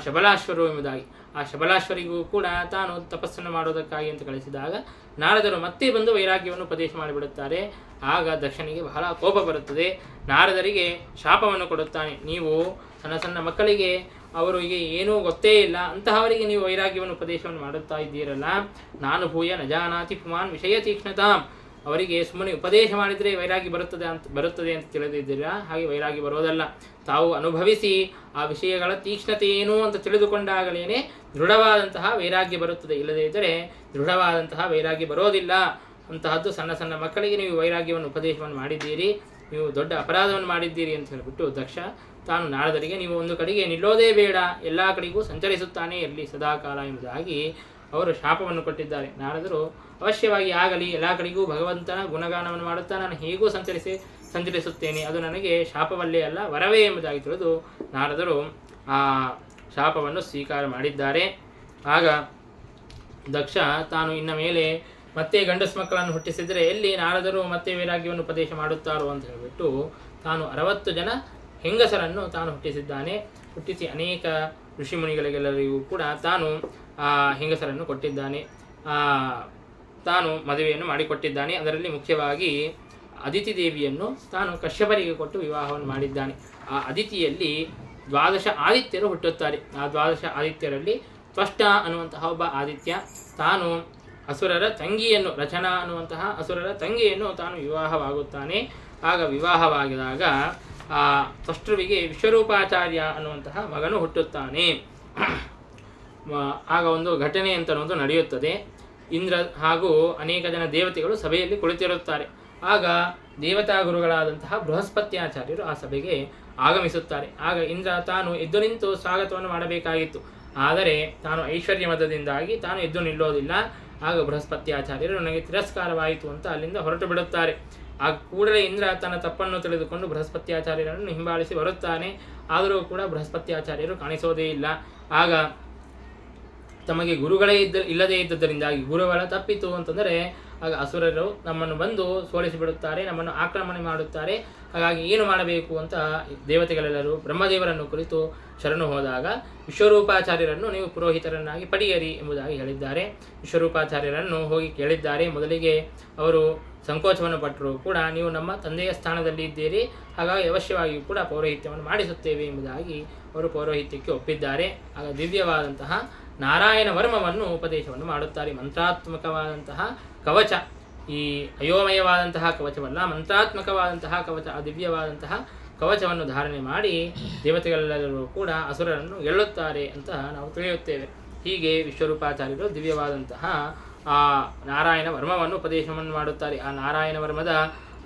ಶಬಲಾಶ್ವರು ಎಂಬುದಾಗಿ. ಆ ಶಬಲಾಶ್ವರಿಗೂ ಕೂಡ ತಾನು ತಪಸ್ಸನ್ನು ಮಾಡೋದಕ್ಕಾಗಿ ಅಂತ ಕಳಿಸಿದಾಗ ನಾರದರು ಮತ್ತೆ ಬಂದು ವೈರಾಗ್ಯವನ್ನು ಉಪದೇಶ ಮಾಡಿಬಿಡುತ್ತಾರೆ. ಆಗ ದಕ್ಷನಿಗೆ ಬಹಳ ಕೋಪ ಬರುತ್ತದೆ. ನಾರದರಿಗೆ ಶಾಪವನ್ನು ಕೊಡುತ್ತಾನೆ. ನೀವು ಸಣ್ಣ ಸಣ್ಣ ಮಕ್ಕಳಿಗೆ ಅವರಿಗೆ ಏನೂ ಗೊತ್ತೇ ಇಲ್ಲ, ಅಂತಹವರಿಗೆ ನೀವು ವೈರಾಗ್ಯವನ್ನು ಉಪದೇಶವನ್ನು ಮಾಡುತ್ತಾ ಇದ್ದೀರಲ್ಲ. ನಾನು ಭೂಯ ನಜಾನಾತಿ ಪುಮಾನ್ ವಿಷಯ ತೀಕ್ಷ್ಣತಾಂ. ಅವರಿಗೆ ಸುಮ್ಮನೆ ಉಪದೇಶ ಮಾಡಿದರೆ ವೈರಾಗ್ಯ ಬರುತ್ತದೆ ಅಂತ ತಿಳಿದಿದ್ದೀರಾ? ಹಾಗೆ ವೈರಾಗ್ಯ ಬರೋದಲ್ಲ. ತಾವು ಅನುಭವಿಸಿ ಆ ವಿಷಯಗಳ ತೀಕ್ಷ್ಣತೆ ಏನು ಅಂತ ತಿಳಿದುಕೊಂಡಾಗಲೇ ದೃಢವಾದಂತಹ ವೈರಾಗ್ಯ ಬರುತ್ತದೆ. ಇಲ್ಲದೇ ಇದ್ದರೆ ದೃಢವಾದಂತಹ ವೈರಾಗ್ಯ ಬರೋದಿಲ್ಲ. ಅಂತಹದ್ದು ಸಣ್ಣ ಸಣ್ಣ ಮಕ್ಕಳಿಗೆ ನೀವು ವೈರಾಗ್ಯವನ್ನು ಉಪದೇಶವನ್ನು ಮಾಡಿದ್ದೀರಿ, ನೀವು ದೊಡ್ಡ ಅಪರಾಧವನ್ನು ಮಾಡಿದ್ದೀರಿ ಅಂತ ಹೇಳಿಬಿಟ್ಟು ದಕ್ಷ ತಾನು ನಾರದರಿಗೆ ನೀವು ಒಂದು ಕಡೆಗೆ ನಿಲ್ಲೋದೇ ಬೇಡ, ಎಲ್ಲ ಕಡೆಗೂ ಸಂಚರಿಸುತ್ತಾನೆ ಇರಲಿ ಸದಾಕಾಲ ಎಂಬುದಾಗಿ ಅವರು ಶಾಪವನ್ನು ಕೊಟ್ಟಿದ್ದಾರೆ. ನಾರದರು ಅವಶ್ಯವಾಗಿ ಆಗಲಿ, ಎಲ್ಲ ಕಡೆಗೂ ಭಗವಂತನ ಗುಣಗಾನವನ್ನು ಮಾಡುತ್ತಾ ನಾನು ಹೇಗೂ ಸಂಚರಿಸುತ್ತೇನೆ, ಅದು ನನಗೆ ಶಾಪವಲ್ಲೇ ಅಲ್ಲ ವರವೇ ಎಂಬುದಾಗಿ ತಿಳಿದು ನಾರದರು ಆ ಶಾಪವನ್ನು ಸ್ವೀಕಾರ ಮಾಡಿದ್ದಾರೆ. ಆಗ ದಕ್ಷ ತಾನು ಇನ್ನ ಮೇಲೆ ಮತ್ತೆ ಗಂಡಸು ಮಕ್ಕಳನ್ನು ಹುಟ್ಟಿಸಿದರೆ ಎಲ್ಲಿ ನಾರದರು ಮತ್ತೆ ವೈರಾಗ್ಯವನ್ನು ಉಪದೇಶ ಮಾಡುತ್ತಾರೋ ಅಂತ ಹೇಳಿಬಿಟ್ಟು ತಾನು 60 ಜನ ಹೆಂಗಸರನ್ನು ತಾನು ಹುಟ್ಟಿಸಿದ್ದಾನೆ. ಹುಟ್ಟಿಸಿ ಅನೇಕ ಋಷಿಮುನಿಗಳಿಗೆಲ್ಲರಿಗೂ ಕೂಡ ತಾನು ಆ ಹೆಂಗಸರನ್ನು ಕೊಟ್ಟಿದ್ದಾನೆ, ತಾನು ಮದುವೆಯನ್ನು ಮಾಡಿಕೊಟ್ಟಿದ್ದಾನೆ. ಅದರಲ್ಲಿ ಮುಖ್ಯವಾಗಿ ಅದಿತಿ ದೇವಿಯನ್ನು ತಾನು ಕಶ್ಯಪರಿಗೆ ಕೊಟ್ಟು ವಿವಾಹವನ್ನು ಮಾಡಿದ್ದಾನೆ. ಆ ಅದಿತಿಯಲ್ಲಿ 12 ಆದಿತ್ಯರು ಹುಟ್ಟುತ್ತಾರೆ. ಆ 12 ಆದಿತ್ಯರಲ್ಲಿ ತ್ವಷ್ಟ ಅನ್ನುವಂತಹ ಒಬ್ಬ ಆದಿತ್ಯ ತಾನು ಅಸುರರ ತಂಗಿಯನ್ನು, ರಚನಾ ಅನ್ನುವಂತಹ ಅಸುರರ ತಂಗಿಯನ್ನು ತಾನು ವಿವಾಹವಾಗುತ್ತಾನೆ. ಆಗ ವಿವಾಹವಾಗಿದಾಗ ಆ ತ್ವಷ್ಟೃವಿಗೆ ವಿಶ್ವರೂಪಾಚಾರ್ಯ ಅನ್ನುವಂತಹ ಮಗನು ಹುಟ್ಟುತ್ತಾನೆ. ಆಗ ಒಂದು ಘಟನೆ ಅಂತ ಒಂದು ನಡೆಯುತ್ತದೆ. ಇಂದ್ರ ಹಾಗೂ ಅನೇಕ ಜನ ದೇವತೆಗಳು ಸಭೆಯಲ್ಲಿ ಕುಳಿತಿರುತ್ತಾರೆ. ಆಗ ದೇವತಾ ಗುರುಗಳಾದಂತಹ ಬೃಹಸ್ಪತ್ಯಾಚಾರ್ಯರು ಆ ಸಭೆಗೆ ಆಗಮಿಸುತ್ತಾರೆ. ಆಗ ಇಂದ್ರ ತಾನು ಎದ್ದು ನಿಂತು ಸ್ವಾಗತವನ್ನು ಮಾಡಬೇಕಾಗಿತ್ತು, ಆದರೆ ತಾನು ಐಶ್ವರ್ಯ ಮದದಿಂದಾಗಿ ತಾನು ಎದ್ದು ನಿಲ್ಲೋದಿಲ್ಲ. ಆಗ ಬೃಹಸ್ಪತ್ಯಾಚಾರ್ಯರು ನನಗೆ ತಿರಸ್ಕಾರವಾಯಿತು ಅಂತ ಅಲ್ಲಿಂದ ಹೊರಟು ಬಿಡುತ್ತಾರೆ. ಆ ಕೂಡಲೇ ಇಂದ್ರ ತನ್ನ ತಪ್ಪನ್ನು ತಿಳಿದುಕೊಂಡು ಬೃಹಸ್ಪತ್ಯಾಚಾರ್ಯರನ್ನು ಹಿಂಬಾಲಿಸಿ ಬರುತ್ತಾನೆ. ಆದರೂ ಕೂಡ ಬೃಹಸ್ಪತ್ಯಾಚಾರ್ಯರು ಕಾಣಿಸೋದೇ ಇಲ್ಲ. ಆಗ ತಮಗೆ ಗುರುಗಳೇ ಇಲ್ಲದೇ ಇದ್ದದರಿಂದಾಗಿ ಗುರುಗಳ ತಪ್ಪಿತು ಅಂತಂದರೆ ಆಗ ಅಸುರರು ನಮ್ಮನ್ನು ಬಂದು ಸೋಲಿಸಿಬಿಡುತ್ತಾರೆ, ನಮ್ಮನ್ನು ಆಕ್ರಮಣ ಮಾಡುತ್ತಾರೆ. ಹಾಗಾಗಿ ಏನು ಮಾಡಬೇಕು ಅಂತ ದೇವತೆಗಳೆಲ್ಲರೂ ಬ್ರಹ್ಮದೇವರನ್ನು ಕುರಿತು ಶರಣು ಹೋದಾಗ ವಿಶ್ವರೂಪಾಚಾರ್ಯರನ್ನು ನೀವು ಪುರೋಹಿತರನ್ನಾಗಿ ಪಡೆಯಿರಿ ಎಂಬುದಾಗಿ ಹೇಳಿದ್ದಾರೆ. ವಿಶ್ವರೂಪಾಚಾರ್ಯರನ್ನು ಹೋಗಿ ಕೇಳಿದ್ದಾರೆ. ಮೊದಲಿಗೆ ಅವರು ಸಂಕೋಚವನ್ನು ಪಟ್ಟರು ಕೂಡ ನೀವು ನಮ್ಮ ತಂದೆಯ ಸ್ಥಾನದಲ್ಲಿ ಇದ್ದೀರಿ, ಹಾಗಾಗಿ ಅವಶ್ಯವಾಗಿಯೂ ಕೂಡ ಪೌರೋಹಿತ್ಯವನ್ನು ಮಾಡಿಸುತ್ತೇವೆ ಎಂಬುದಾಗಿ ಅವರು ಪೌರೋಹಿತ್ಯಕ್ಕೆ ಒಪ್ಪಿದ್ದಾರೆ. ಆಗ ದಿವ್ಯವಾದಂತಹ ನಾರಾಯಣ ವರ್ಮವನ್ನು ಉಪದೇಶವನ್ನು ಮಾಡುತ್ತಾರೆ. ಮಂತ್ರಾತ್ಮಕವಾದಂತಹ ಕವಚ, ಈ ಅಯೋಮಯವಾದಂತಹ ಕವಚವಲ್ಲ, ಮಂತ್ರಾತ್ಮಕವಾದಂತಹ ಕವಚ, ಆ ದಿವ್ಯವಾದಂತಹ ಕವಚವನ್ನು ಧಾರಣೆ ಮಾಡಿ ದೇವತೆಗಳೆಲ್ಲರೂ ಕೂಡ ಅಸುರರನ್ನು ಗೆಲ್ಲುತ್ತಾರೆ ಅಂತ ನಾವು ತಿಳಿಯುತ್ತೇವೆ. ಹೀಗೆ ವಿಶ್ವರೂಪಾಚಾರ್ಯರು ದಿವ್ಯವಾದಂತಹ ಆ ನಾರಾಯಣ ವರ್ಮವನ್ನು ಉಪದೇಶವನ್ನು ಮಾಡುತ್ತಾರೆ. ಆ ನಾರಾಯಣ ವರ್ಮದ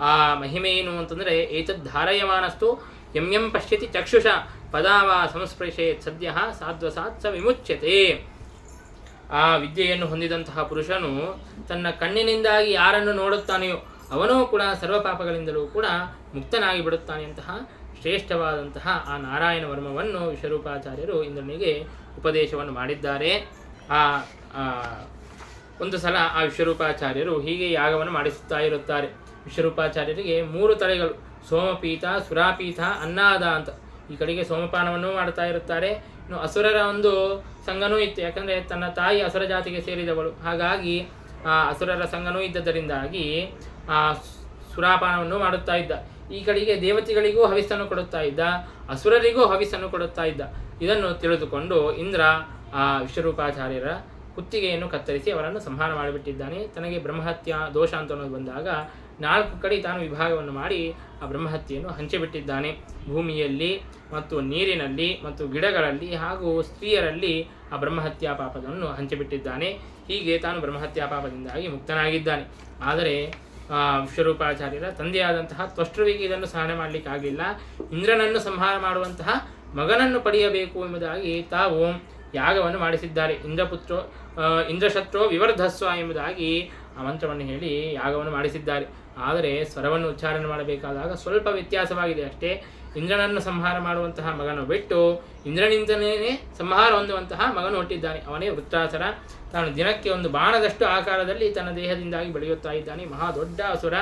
ಆ ಮಹಿಮೆ ಏನು ಅಂತಂದರೆ ಏತದ್ಧಾರಯಮಾನಸ್ತು ಯಂ ಪಶ್ಯತಿ ಚಕ್ಷುಷ ಪದಾವ ಸಂಸ್ಪೃಶೇತ್ ಸದ್ಯ ಸಾಧ್ವಸಾತ್ ಸ ವಿಮುಚ್ಯತೆ. ಆ ವಿದ್ಯೆಯನ್ನು ಹೊಂದಿದಂತಹ ಪುರುಷನು ತನ್ನ ಕಣ್ಣಿನಿಂದಾಗಿ ಯಾರನ್ನು ನೋಡುತ್ತಾನೆಯೋ ಅವನೂ ಕೂಡ ಸರ್ವ ಪಾಪಗಳಿಂದಲೂ ಕೂಡ ಮುಕ್ತನಾಗಿ ಬಿಡುತ್ತಾನೆ. ಅಂತಹ ಶ್ರೇಷ್ಠವಾದಂತಹ ಆ ನಾರಾಯಣ ವರ್ಮವನ್ನು ವಿಶ್ವರೂಪಾಚಾರ್ಯರು ಇಂದ್ರನಿಗೆ ಉಪದೇಶವನ್ನು ಮಾಡಿದ್ದಾರೆ. ಒಂದು ಸಲ ಆ ವಿಶ್ವರೂಪಾಚಾರ್ಯರು ಹೀಗೆ ಯಾಗವನ್ನು ಮಾಡಿಸುತ್ತಾ ಇರುತ್ತಾರೆ. ವಿಶ್ವರೂಪಾಚಾರ್ಯರಿಗೆ 3 ತಲೆಗಳು, ಸೋಮಪೀಠ, ಸುರಾಪೀಠ, ಅನ್ನಾದ ಅಂತ. ಈ ಕಡೆಗೆ ಸೋಮಪಾನವನ್ನು ಮಾಡ್ತಾ ಇರುತ್ತಾರೆ. ಇನ್ನು ಅಸುರರ ಒಂದು ಸಂಘನೂ ಇತ್ತು, ಯಾಕಂದರೆ ತನ್ನ ತಾಯಿ ಅಸುರ ಜಾತಿಗೆ ಸೇರಿದವಳು. ಹಾಗಾಗಿ ಆ ಅಸುರರ ಸಂಘನೂ ಇದ್ದದರಿಂದಾಗಿ ಆ ಸುರಾಪಾನವನ್ನು ಮಾಡುತ್ತಾ ಇದ್ದ. ಈ ಕಡೆಗೆ ದೇವತೆಗಳಿಗೂ ಹವಿಸ್ಸನ್ನು ಕೊಡುತ್ತಾ ಇದ್ದ, ಅಸುರರಿಗೂ ಹವಿಸ್ಸನ್ನು ಕೊಡುತ್ತಾ ಇದ್ದ. ಇದನ್ನು ತಿಳಿದುಕೊಂಡು ಇಂದ್ರ ಆ ವಿಶ್ವರೂಪಾಚಾರ್ಯರ ಕುತ್ತಿಗೆಯನ್ನು ಕತ್ತರಿಸಿ ಅವರನ್ನು ಸಂಹಾರ ಮಾಡಿಬಿಟ್ಟಿದ್ದಾನೆ. ತನಗೆ ಬ್ರಹ್ಮಹತ್ಯ ದೋಷ ಅಂತ ಅನ್ನೋದು ಬಂದಾಗ 4 ಕಡೆ ತಾನು ವಿಭಾಗವನ್ನು ಮಾಡಿ ಆ ಬ್ರಹ್ಮಹತ್ಯೆಯನ್ನು ಹಂಚಿಬಿಟ್ಟಿದ್ದಾನೆ. ಭೂಮಿಯಲ್ಲಿ ಮತ್ತು ನೀರಿನಲ್ಲಿ ಮತ್ತು ಗಿಡಗಳಲ್ಲಿ ಹಾಗೂ ಸ್ತ್ರೀಯರಲ್ಲಿ ಆ ಬ್ರಹ್ಮಹತ್ಯಾ ಪಾಪವನ್ನು ಹಂಚಿಬಿಟ್ಟಿದ್ದಾನೆ. ಹೀಗೆ ತಾನು ಬ್ರಹ್ಮಹತ್ಯಾ ಪಾಪದಿಂದಾಗಿ ಮುಕ್ತನಾಗಿದ್ದಾನೆ. ಆದರೆ ವಿಶ್ವರೂಪಾಚಾರ್ಯರ ತಂದೆಯಾದಂತಹ ತ್ವಷ್ಟೃವಿಗೆ ಇದನ್ನು ಸಹನೆ ಮಾಡಲಿಕ್ಕಾಗಲಿಲ್ಲ. ಇಂದ್ರನನ್ನು ಸಂಹಾರ ಮಾಡುವಂತಹ ಮಗನನ್ನು ಪಡೆಯಬೇಕು ಎಂಬುದಾಗಿ ತಾವು ಯಾಗವನ್ನು ಮಾಡಿಸಿದ್ದಾರೆ. ಇಂದ್ರಶತ್ರೋ ವಿವರ್ಧಸ್ವ ಎಂಬುದಾಗಿ ಆ ಮಂತ್ರವನ್ನು ಹೇಳಿ ಯಾಗವನ್ನು ಮಾಡಿಸಿದ್ದಾರೆ. ಆದರೆ ಸ್ವರವನ್ನು ಉಚ್ಚಾರಣೆ ಮಾಡಬೇಕಾದಾಗ ಸ್ವಲ್ಪ ವ್ಯತ್ಯಾಸವಾಗಿದೆ ಅಷ್ಟೇ. ಇಂದ್ರನನ್ನು ಸಂಹಾರ ಮಾಡುವಂತಹ ಮಗನು ಬಿಟ್ಟು ಇಂದ್ರನಿಂದಲೇ ಸಂಹಾರ ಹೊಂದುವಂತಹ ಮಗನು ಹುಟ್ಟಿದ್ದಾನೆ. ಅವನೇ ವೃತ್ರಾಸುರ. ತಾನು ದಿನಕ್ಕೆ ಒಂದು ಬಾಣದಷ್ಟು ಆಕಾರದಲ್ಲಿ ತನ್ನ ದೇಹದಿಂದಾಗಿ ಬೆಳೆಯುತ್ತಾ ಇದ್ದಾನೆ. ಮಹಾ ದೊಡ್ಡ ಅಸುರ.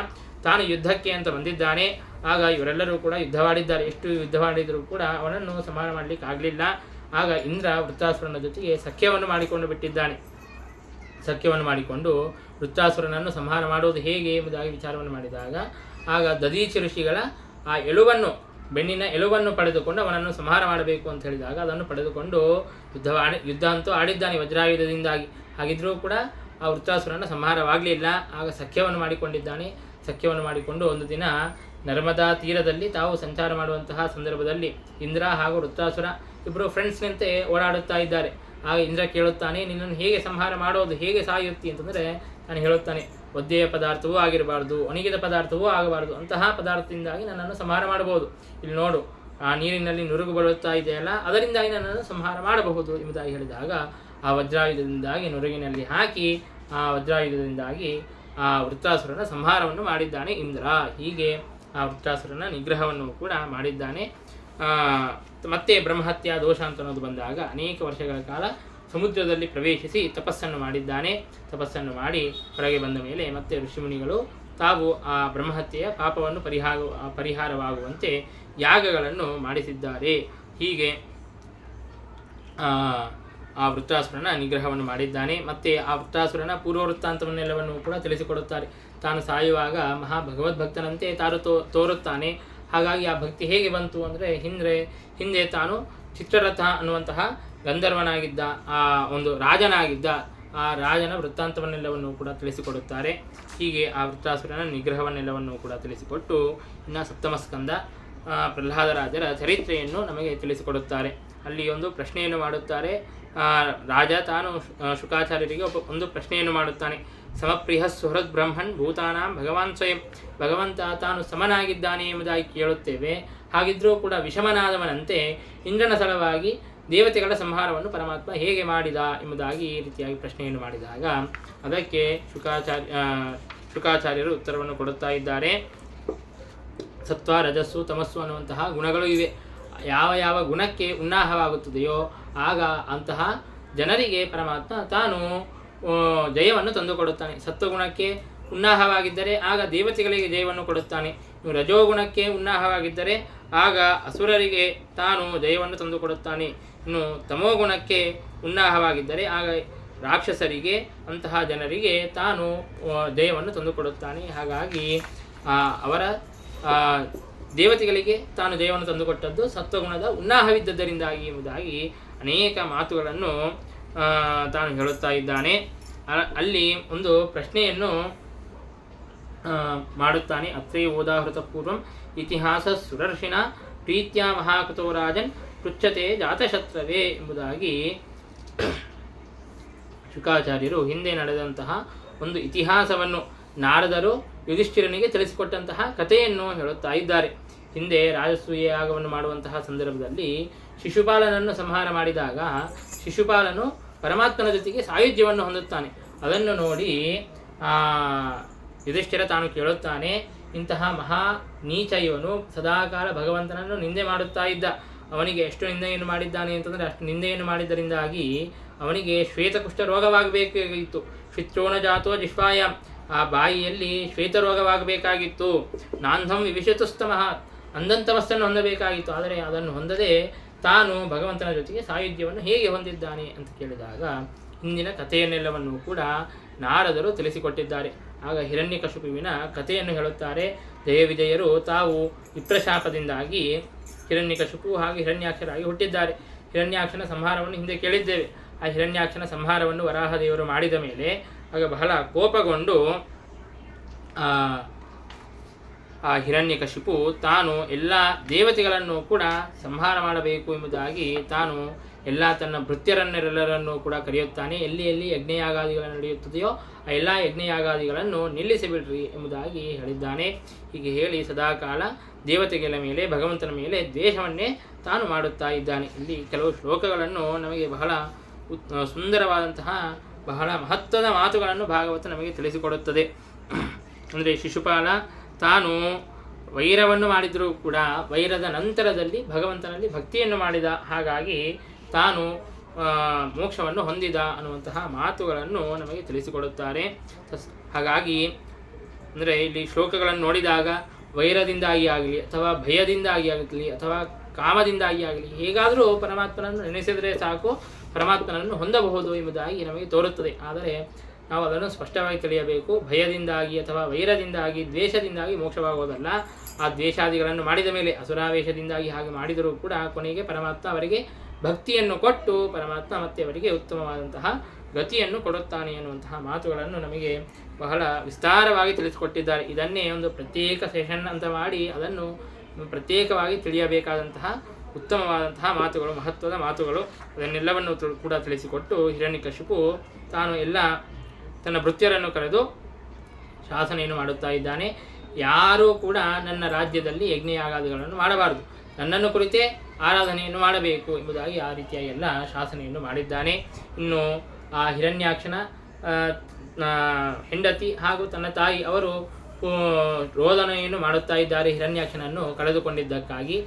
ತಾನು ಯುದ್ಧಕ್ಕೆ ಅಂತ ಬಂದಿದ್ದಾನೆ. ಆಗ ಇವರೆಲ್ಲರೂ ಕೂಡ ಯುದ್ಧವಾಡಿದ್ದಾರೆ. ಎಷ್ಟು ಯುದ್ಧವಾಡಿದರೂ ಕೂಡ ಅವನನ್ನು ಸಂಹಾರ ಮಾಡಲಿಕ್ಕೆ ಆಗಲಿಲ್ಲ. ಆಗ ಇಂದ್ರ ವೃತ್ರಾಸುರನ ಜೊತೆಗೆ ಸಖ್ಯವನ್ನು ಮಾಡಿಕೊಂಡು ಬಿಟ್ಟಿದ್ದಾನೆ. ಸಖ್ಯವನ್ನು ಮಾಡಿಕೊಂಡು ವೃತ್ರಾಸುರನನ್ನು ಸಂಹಾರ ಮಾಡುವುದು ಹೇಗೆ ಎಂಬುದಾಗಿ ವಿಚಾರವನ್ನು ಮಾಡಿದಾಗ ಆಗ ದದೀಚಿ ಋಷಿಗಳ ಆ ಎಲುವನ್ನು, ಬೆನ್ನಿನ ಎಲುವನ್ನು ಪಡೆದುಕೊಂಡು ಅವನನ್ನು ಸಂಹಾರ ಮಾಡಬೇಕು ಅಂತ ಹೇಳಿದಾಗ ಅದನ್ನು ಪಡೆದುಕೊಂಡು ಯುದ್ಧ ಅಂತೂ ಆಡಿದ್ದಾನೆ ವಜ್ರಾಯುಧದಿಂದಾಗಿ. ಹಾಗಿದ್ರೂ ಕೂಡ ಆ ವೃತ್ರಾಸುರನ ಸಂಹಾರವಾಗಲಿಲ್ಲ. ಆಗ ಸಖ್ಯವನ್ನು ಮಾಡಿಕೊಂಡಿದ್ದಾನೆ. ಸಖ್ಯವನ್ನು ಮಾಡಿಕೊಂಡು ಒಂದು ದಿನ ನರ್ಮದಾ ತೀರದಲ್ಲಿ ತಾವು ಸಂಚಾರ ಮಾಡುವಂತಹ ಸಂದರ್ಭದಲ್ಲಿ ಇಂದ್ರ ಹಾಗೂ ವೃತ್ರಾಸುರ ಇಬ್ಬರು ಫ್ರೆಂಡ್ಸ್ನಂತೆ ಓಡಾಡುತ್ತಾ ಇದ್ದಾರೆ. ಆಗ ಇಂದ್ರ ಕೇಳುತ್ತಾನೆ, ನಿನ್ನನ್ನು ಹೇಗೆ ಸಂಹಾರ ಮಾಡೋದು, ಹೇಗೆ ಸಾಯುತ್ತಿ ಅಂತಂದರೆ ನಾನು ಹೇಳುತ್ತಾನೆ, ಒದ್ದೆಯ ಪದಾರ್ಥವೂ ಆಗಿರಬಾರ್ದು, ಒಣಗಿದ ಪದಾರ್ಥವೂ ಆಗಬಾರ್ದು, ಅಂತಹ ಪದಾರ್ಥದಿಂದಾಗಿ ನನ್ನನ್ನು ಸಂಹಾರ ಮಾಡಬಹುದು. ಇಲ್ಲಿ ನೋಡು, ಆ ನೀರಿನಲ್ಲಿ ನುರುಗು ಬರುತ್ತಾ ಇದೆಯಲ್ಲ, ಅದರಿಂದಾಗಿ ನನ್ನನ್ನು ಸಂಹಾರ ಮಾಡಬಹುದು ಎಂಬುದಾಗಿ ಹೇಳಿದಾಗ ಆ ವಜ್ರಾಯುಧದಿಂದಾಗಿ ನುರುಗಿನಲ್ಲಿ ಹಾಕಿ ಆ ವಜ್ರಾಯುಧದಿಂದಾಗಿ ಆ ವೃತ್ರಾಸುರನ ಸಂಹಾರವನ್ನು ಮಾಡಿದ್ದಾನೆ ಇಂದ್ರ. ಹೀಗೆ ಆ ವೃತ್ರಾಸುರನ ನಿಗ್ರಹವನ್ನು ಕೂಡ ಮಾಡಿದ್ದಾನೆ. ಮತ್ತೆ ಬ್ರಹ್ಮಹತ್ಯಾ ದೋಷ ಅಂತ ಅನ್ನೋದು ಬಂದಾಗ ಅನೇಕ ವರ್ಷಗಳ ಕಾಲ ಸಮುದ್ರದಲ್ಲಿ ಪ್ರವೇಶಿಸಿ ತಪಸ್ಸನ್ನು ಮಾಡಿದ್ದಾನೆ. ತಪಸ್ಸನ್ನು ಮಾಡಿ ಹೊರಗೆ ಬಂದ ಮೇಲೆ ಮತ್ತೆ ಋಷಿಮುನಿಗಳು ತಾವು ಆ ಬ್ರಹ್ಮಹತ್ಯೆಯ ಪಾಪವನ್ನು ಪರಿಹಾರವಾಗುವಂತೆ ಯಾಗಗಳನ್ನು ಮಾಡಿಸಿದ್ದಾರೆ. ಹೀಗೆ ಆ ವೃತ್ರಾಸುರನ ನಿಗ್ರಹವನ್ನು ಮಾಡಿದ್ದಾನೆ. ಮತ್ತು ಆ ವೃತ್ರಾಸುರನ ಪೂರ್ವವೃತ್ತಾಂತವನ್ನೆಲ್ಲವನ್ನು ಕೂಡ ತಿಳಿಸಿಕೊಡುತ್ತಾರೆ. ತಾನು ಸಾಯುವಾಗ ಮಹಾ ಭಗವದ್ಭಕ್ತನಂತೆ ತೋರುತ್ತಾನೆ. ಹಾಗಾಗಿ ಆ ಭಕ್ತಿ ಹೇಗೆ ಬಂತು ಅಂದರೆ ಹಿಂದೆ ತಾನು ಚಿತ್ರರಥ ಅನ್ನುವಂತಹ ಗಂಧರ್ವನಾಗಿದ್ದ, ಆ ಒಂದು ರಾಜನಾಗಿದ್ದ, ಆ ರಾಜನ ವೃತ್ತಾಂತವನ್ನೆಲ್ಲವನ್ನು ಕೂಡ ತಿಳಿಸಿಕೊಡುತ್ತಾರೆ. ಹೀಗೆ ಆ ವೃತ್ರಾಸುರನ ನಿಗ್ರಹವನ್ನೆಲ್ಲವನ್ನು ಕೂಡ ತಿಳಿಸಿಕೊಟ್ಟು ಇನ್ನು ಸಪ್ತಮ ಸ್ಕಂದ ಪ್ರಹ್ಲಾದರಾಜರ ಚರಿತ್ರೆಯನ್ನು ನಮಗೆ ತಿಳಿಸಿಕೊಡುತ್ತಾರೆ. ಅಲ್ಲಿ ಒಂದು ಪ್ರಶ್ನೆಯನ್ನು ಮಾಡುತ್ತಾರೆ. ರಾಜ ತಾನು ಶುಕಾಚಾರ್ಯರಿಗೆ ಒಂದು ಪ್ರಶ್ನೆಯನ್ನು ಮಾಡುತ್ತಾನೆ. ಸಮಪ್ರಿಯ ಸುಹೃದ್ ಬ್ರಹ್ಮನ್ ಭೂತಾನಾಂ ಭಗವಾನ್ ಸ್ವಯಂ. ಭಗವಂತ ತಾನು ಸಮನಾಗಿದ್ದಾನೆ ಎಂಬುದಾಗಿ ಕೇಳುತ್ತೇವೆ. ಹಾಗಿದ್ರೂ ಕೂಡ ವಿಷಮನಾದವನಂತೆ ಇಂದ್ರನ ಸಲುವಾಗಿ ದೇವತೆಗಳ ಸಂಹಾರವನ್ನು ಪರಮಾತ್ಮ ಹೇಗೆ ಮಾಡಿದ ಎಂಬುದಾಗಿ ಈ ರೀತಿಯಾಗಿ ಪ್ರಶ್ನೆಯನ್ನು ಮಾಡಿದಾಗ ಅದಕ್ಕೆ ಶುಕಾಚಾರ್ಯರು ಉತ್ತರವನ್ನು ಕೊಡುತ್ತಾ ಇದ್ದಾರೆ. ಸತ್ವ, ರಜಸ್ಸು, ತಮಸ್ಸು ಅನ್ನುವಂತಹ ಗುಣಗಳು ಇವೆ. ಯಾವ ಗುಣಕ್ಕೆ ಉನ್ನಾಹವಾಗುತ್ತದೆಯೋ ಆಗ ಅಂತಹ ಜನರಿಗೆ ಪರಮಾತ್ಮ ತಾನು ಜಯವನ್ನು ತಂದುಕೊಡುತ್ತಾನೆ. ಸತ್ವಗುಣಕ್ಕೆ ಉನ್ನಾಹವಾಗಿದ್ದರೆ ಆಗ ದೇವತೆಗಳಿಗೆ ಜಯವನ್ನು ಕೊಡುತ್ತಾನೆ. ರಜೋಗುಣಕ್ಕೆ ಉನ್ನಾಹವಾಗಿದ್ದರೆ ಆಗ ಅಸುರರಿಗೆ ತಾನು ಜಯವನ್ನು ತಂದುಕೊಡುತ್ತಾನೆ. ಇನ್ನು ತಮೋಗುಣಕ್ಕೆ ಉನ್ನಾಹವಾಗಿದ್ದರೆ ಆಗ ರಾಕ್ಷಸರಿಗೆ, ಅಂತಹ ಜನರಿಗೆ ತಾನು ಜಯವನ್ನು ತಂದುಕೊಡುತ್ತಾನೆ. ಹಾಗಾಗಿ ಅವರ ದೇವತೆಗಳಿಗೆ ತಾನು ಜಯವನ್ನು ತಂದುಕೊಟ್ಟದ್ದು ಸತ್ವಗುಣದ ಉನ್ನಾಹವಿದ್ದದ್ದರಿಂದಾಗಿ ಎಂಬುದಾಗಿ ಅನೇಕ ಮಾತುಗಳನ್ನು ತಾನು ಹೇಳುತ್ತಾ ಇದ್ದಾನೆ. ಅಲ್ಲಿ ಒಂದು ಪ್ರಶ್ನೆಯನ್ನು ಮಾಡುತ್ತಾನೆ. ಅತ್ರೇ ಓದಾಹೃತ ಪೂರ್ವಂ ಇತಿಹಾಸ ಸುರರ್ಷಿನ ಪ್ರೀತ್ಯ ಮಹಾಕೃತೋ ರಾಜನ್ ಪೃಚ್ಛತೆ ಜಾತಶತ್ರವೇ ಎಂಬುದಾಗಿ ಶುಕಾಚಾರ್ಯರು ಹಿಂದೆ ನಡೆದಂತಹ ಒಂದು ಇತಿಹಾಸವನ್ನು ನಾರದರು ಯುಧಿಷ್ಠಿರನಿಗೆ ತಿಳಿಸಿಕೊಟ್ಟಂತಹ ಕಥೆಯನ್ನು ಹೇಳುತ್ತಾ ಇದ್ದಾರೆ. ಹಿಂದೆ ರಾಜಸೂಯ ಯಾಗವನ್ನು ಮಾಡುವಂತಹ ಸಂದರ್ಭದಲ್ಲಿ ಶಿಶುಪಾಲನನ್ನು ಸಂಹಾರ ಮಾಡಿದಾಗ ಶಿಶುಪಾಲನು ಪರಮಾತ್ಮನ ಜೊತೆಗೆ ಸಾಯುಜ್ಯವನ್ನು ಹೊಂದುತ್ತಾನೆ. ಅದನ್ನು ನೋಡಿ ಯುಧಿಷ್ಠಿರ ತಾನು ಕೇಳುತ್ತಾನೆ, ಇಂತಹ ಮಹಾ ನೀಚ ಇವನು ಸದಾಕಾಲ ಭಗವಂತನನ್ನು ನಿಂದೆ ಮಾಡುತ್ತಾ ಇದ್ದ. ಅವನಿಗೆ ಎಷ್ಟು ನಿಂದೆಯನ್ನು ಮಾಡಿದ್ದಾನೆ ಅಂತಂದರೆ ಅಷ್ಟು ನಿಂದೆಯನ್ನು ಮಾಡಿದ್ದರಿಂದಾಗಿ ಅವನಿಗೆ ಶ್ವೇತಕುಷ್ಠ ರೋಗವಾಗಬೇಕಾಗಿತ್ತು. ಶ್ವಿತ್ರೋಣ ಜಾತೋ ಜಿಹ್ವಾಯಾಮ್, ಆ ಬಾಯಿಯಲ್ಲಿ ಶ್ವೇತರೋಗವಾಗಬೇಕಾಗಿತ್ತು. ನಾಂಧಂ ವಿವಿಶತುಸ್ತಮಃ, ಅಂಧಂತಮಸ್ಸನ್ನು ಹೊಂದಬೇಕಾಗಿತ್ತು. ಆದರೆ ಅದನ್ನು ಹೊಂದದೆ ತಾನು ಭಗವಂತನ ಜೊತೆಗೆ ಸಾಯುಜ್ಯವನ್ನು ಹೇಗೆ ಹೊಂದಿದ್ದಾನೆ ಅಂತ ಕೇಳಿದಾಗ ಹಿಂದಿನ ಕಥೆಯನ್ನೆಲ್ಲವನ್ನು ಕೂಡ ನಾರದರು ತಿಳಿಸಿಕೊಟ್ಟಿದ್ದಾರೆ. ಆಗ ಹಿರಣ್ಯಕಶಿಪುವಿನ ಕಥೆಯನ್ನು ಹೇಳುತ್ತಾರೆ. ಜಯವಿಜಯರು ತಾವು ವಿಪ್ರಶಾಪದಿಂದಾಗಿ ಹಿರಣ್ಯಕಶಿಪು ಹಾಗೂ ಹಿರಣ್ಯಾಕ್ಷರಾಗಿ ಹುಟ್ಟಿದ್ದಾರೆ. ಹಿರಣ್ಯಾಕ್ಷನ ಸಂಹಾರವನ್ನು ಹಿಂದೆ ಕೇಳಿದ್ದೇವೆ. ಆ ಹಿರಣ್ಯಾಕ್ಷನ ಸಂಹಾರವನ್ನು ವರಾಹದೇವರು ಮಾಡಿದ ಮೇಲೆ ಆಗ ಬಹಳ ಕೋಪಗೊಂಡು ಆ ಹಿರಣ್ಯಕಶಿಪು ತಾನು ಎಲ್ಲ ದೇವತೆಗಳನ್ನು ಕೂಡ ಸಂಹಾರ ಮಾಡಬೇಕು ಎಂಬುದಾಗಿ ತಾನು ಎಲ್ಲ ತನ್ನ ಭೃತ್ಯರನ್ನೆಲ್ಲರನ್ನೂ ಕೂಡ ಕರೆಯುತ್ತಾನೆ. ಎಲ್ಲಿ ಯಜ್ಞಯಾಗಾದಿಗಳು ನಡೆಯುತ್ತದೆಯೋ ಆ ಎಲ್ಲ ಯಜ್ಞಯಾಗಾದಿಗಳನ್ನು ನಿಲ್ಲಿಸಿಬಿಡ್ರಿ ಎಂಬುದಾಗಿ ಹೇಳಿದ್ದಾನೆ. ಹೀಗೆ ಹೇಳಿ ಸದಾಕಾಲ ದೇವತೆಗಳ ಮೇಲೆ, ಭಗವಂತನ ಮೇಲೆ ದ್ವೇಷವನ್ನೇ ತಾನು ಮಾಡುತ್ತಾ ಇದ್ದಾನೆ. ಇಲ್ಲಿ ಕೆಲವು ಶ್ಲೋಕಗಳನ್ನು ನಮಗೆ ಬಹಳ ಸುಂದರವಾದಂತಹ ಬಹಳ ಮಹತ್ವದ ಮಾತುಗಳನ್ನು ಭಾಗವತ ನಮಗೆ ತಿಳಿಸಿಕೊಡುತ್ತದೆ. ಅಂದರೆ ಶಿಶುಪಾಲ ತಾನು ವೈರವನ್ನು ಮಾಡಿದರೂ ಕೂಡ ವೈರದ ನಂತರದಲ್ಲಿ ಭಗವಂತನಲ್ಲಿ ಭಕ್ತಿಯನ್ನು ಮಾಡಿದ, ಹಾಗಾಗಿ ತಾನು ಮೋಕ್ಷವನ್ನು ಹೊಂದಿದ ಅನ್ನುವಂತಹ ಮಾತುಗಳನ್ನು ನಮಗೆ ತಿಳಿಸಿಕೊಡುತ್ತಾರೆ. ಹಾಗಾಗಿ ಅಂದರೆ ಇಲ್ಲಿ ಶ್ಲೋಕಗಳನ್ನು ನೋಡಿದಾಗ ವೈರದಿಂದಾಗಿ ಆಗಲಿ ಅಥವಾ ಭಯದಿಂದಾಗಿ ಆಗಲಿ ಅಥವಾ ಕಾಮದಿಂದಾಗಿ ಆಗಲಿ ಹೇಗಾದರೂ ಪರಮಾತ್ಮನನ್ನು ನೆನೆಸಿದರೆ ಸಾಕು ಪರಮಾತ್ಮನನ್ನು ಹೊಂದಬಹುದು ಎಂಬುದಾಗಿ ನಮಗೆ ತೋರುತ್ತದೆ. ಆದರೆ ನಾವು ಅದನ್ನು ಸ್ಪಷ್ಟವಾಗಿ ತಿಳಿಯಬೇಕು. ಭಯದಿಂದಾಗಿ ಅಥವಾ ವೈರದಿಂದಾಗಿ ದ್ವೇಷದಿಂದಾಗಿ ಮೋಕ್ಷವಾಗುವುದಲ್ಲ. ಆ ದ್ವೇಷಾದಿಗಳನ್ನು ಮಾಡಿದ ಮೇಲೆ ಅಸುರಾವೇಶದಿಂದಾಗಿ ಹಾಗೆ ಮಾಡಿದರೂ ಕೂಡ ಕೊನೆಗೆ ಪರಮಾತ್ಮ ಅವರಿಗೆ ಭಕ್ತಿಯನ್ನು ಕೊಟ್ಟು ಪರಮಾತ್ಮ ಮತ್ತೆ ಅವರಿಗೆ ಉತ್ತಮವಾದಂತಹ ಗತಿಯನ್ನು ಕೊಡುತ್ತಾನೆ ಎನ್ನುವಂತಹ ಮಾತುಗಳನ್ನು ನಮಗೆ ಬಹಳ ವಿಸ್ತಾರವಾಗಿ ತಿಳಿಸಿಕೊಟ್ಟಿದ್ದಾರೆ. ಇದನ್ನೇ ಒಂದು ಪ್ರತ್ಯೇಕ ಸೆಷನ್ ಅಂತ ಮಾಡಿ ಅದನ್ನು ಪ್ರತ್ಯೇಕವಾಗಿ ತಿಳಿಯಬೇಕಾದಂತಹ ಉತ್ತಮವಾದಂತಹ ಮಾತುಗಳು, ಮಹತ್ವದ ಮಾತುಗಳು. ಅದನ್ನೆಲ್ಲವನ್ನು ಕೂಡ ತಿಳಿಸಿಕೊಟ್ಟು ಹಿರಣ್ಯಕಶಿಪು ತಾನು ಎಲ್ಲ ತನ್ನ ಭೃತ್ಯರನ್ನು ಕರೆದು ಶಾಸನೆಯನ್ನು ಮಾಡುತ್ತಾ ಇದ್ದಾನೆ. ಯಾರೂ ಕೂಡ ನನ್ನ ರಾಜ್ಯದಲ್ಲಿ ಯಜ್ಞಯಾಗಾದಿಗಳನ್ನು ಮಾಡಬಾರದು, ನನ್ನನ್ನು ಕುರಿತೇ ಆರಾಧನೆಯನ್ನು ಮಾಡಬೇಕು ಎಂಬುದಾಗಿ ಆ ರೀತಿಯ ಎಲ್ಲ ಶಾಸನೆಯನ್ನು ಮಾಡಿದ್ದಾನೆ. ಇನ್ನು ಆ ಹಿರಣ್ಯಾಕ್ಷನ ಹೆಂಡತಿ ಹಾಗೂ ತನ್ನ ತಾಯಿ ಅವರು ರೋದನೆಯನ್ನು ಮಾಡುತ್ತಾ ಇದ್ದಾರೆ ಹಿರಣ್ಯಾಕ್ಷನನ್ನು ಕಳೆದುಕೊಂಡಿದ್ದಕ್ಕಾಗಿ.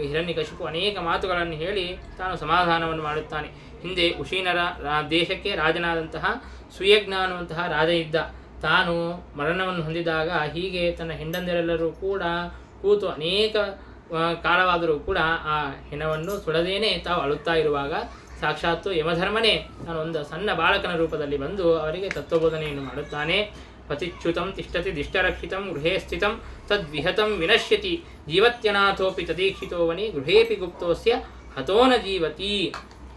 ಹಿರಣ್ಯಕಶಿಪು ಅನೇಕ ಮಾತುಗಳನ್ನು ಹೇಳಿ ತಾನು ಸಮಾಧಾನವನ್ನು ಮಾಡುತ್ತಾನೆ. ಹಿಂದೆ ಉಶೀನರ ದೇಶಕ್ಕೆ ರಾಜನಾದಂತಹ ಸುಯಜ್ಞ ಅನ್ನುವಂತಹ ರಾಜ ಇದ್ದ. ತಾನು ಮರಣವನ್ನು ಹೊಂದಿದಾಗ ಹೀಗೆ ತನ್ನ ಹೆಂಡಂದಿರೆಲ್ಲರೂ ಕೂಡ ಕೂತು ಅನೇಕ ಕಾಲವಾದರೂ ಕೂಡ ಆ ಹೆಣವನ್ನು ಸುಡದೇನೆ ತಾವು ಅಳುತ್ತಾ ಇರುವಾಗ ಸಾಕ್ಷಾತ್ತು ಯಮಧರ್ಮನೇ ನಾನು ಒಂದು ಸಣ್ಣ ಬಾಲಕನ ರೂಪದಲ್ಲಿ ಬಂದು ಅವರಿಗೆ ತತ್ವಬೋಧನೆಯನ್ನು ಮಾಡುತ್ತಾನೆ. ಪತಿಚ್ಯುತಂ ತಿಷ್ಠತಿ ದಿಷ್ಟರಕ್ಷಿತಂ ಗೃಹೇ ಸ್ಥಿತಂ ತದ್ವಿಹತಂ ವಿನಶ್ಯತಿ ಜೀವತ್ಯನಾಥೋಪಿ ತದೀಕ್ಷಿತೋವನಿ ಗೃಹೇಪಿ ಗುಪ್ತೋಸ್ಯ ಹತೋನ ಜೀವತಿ.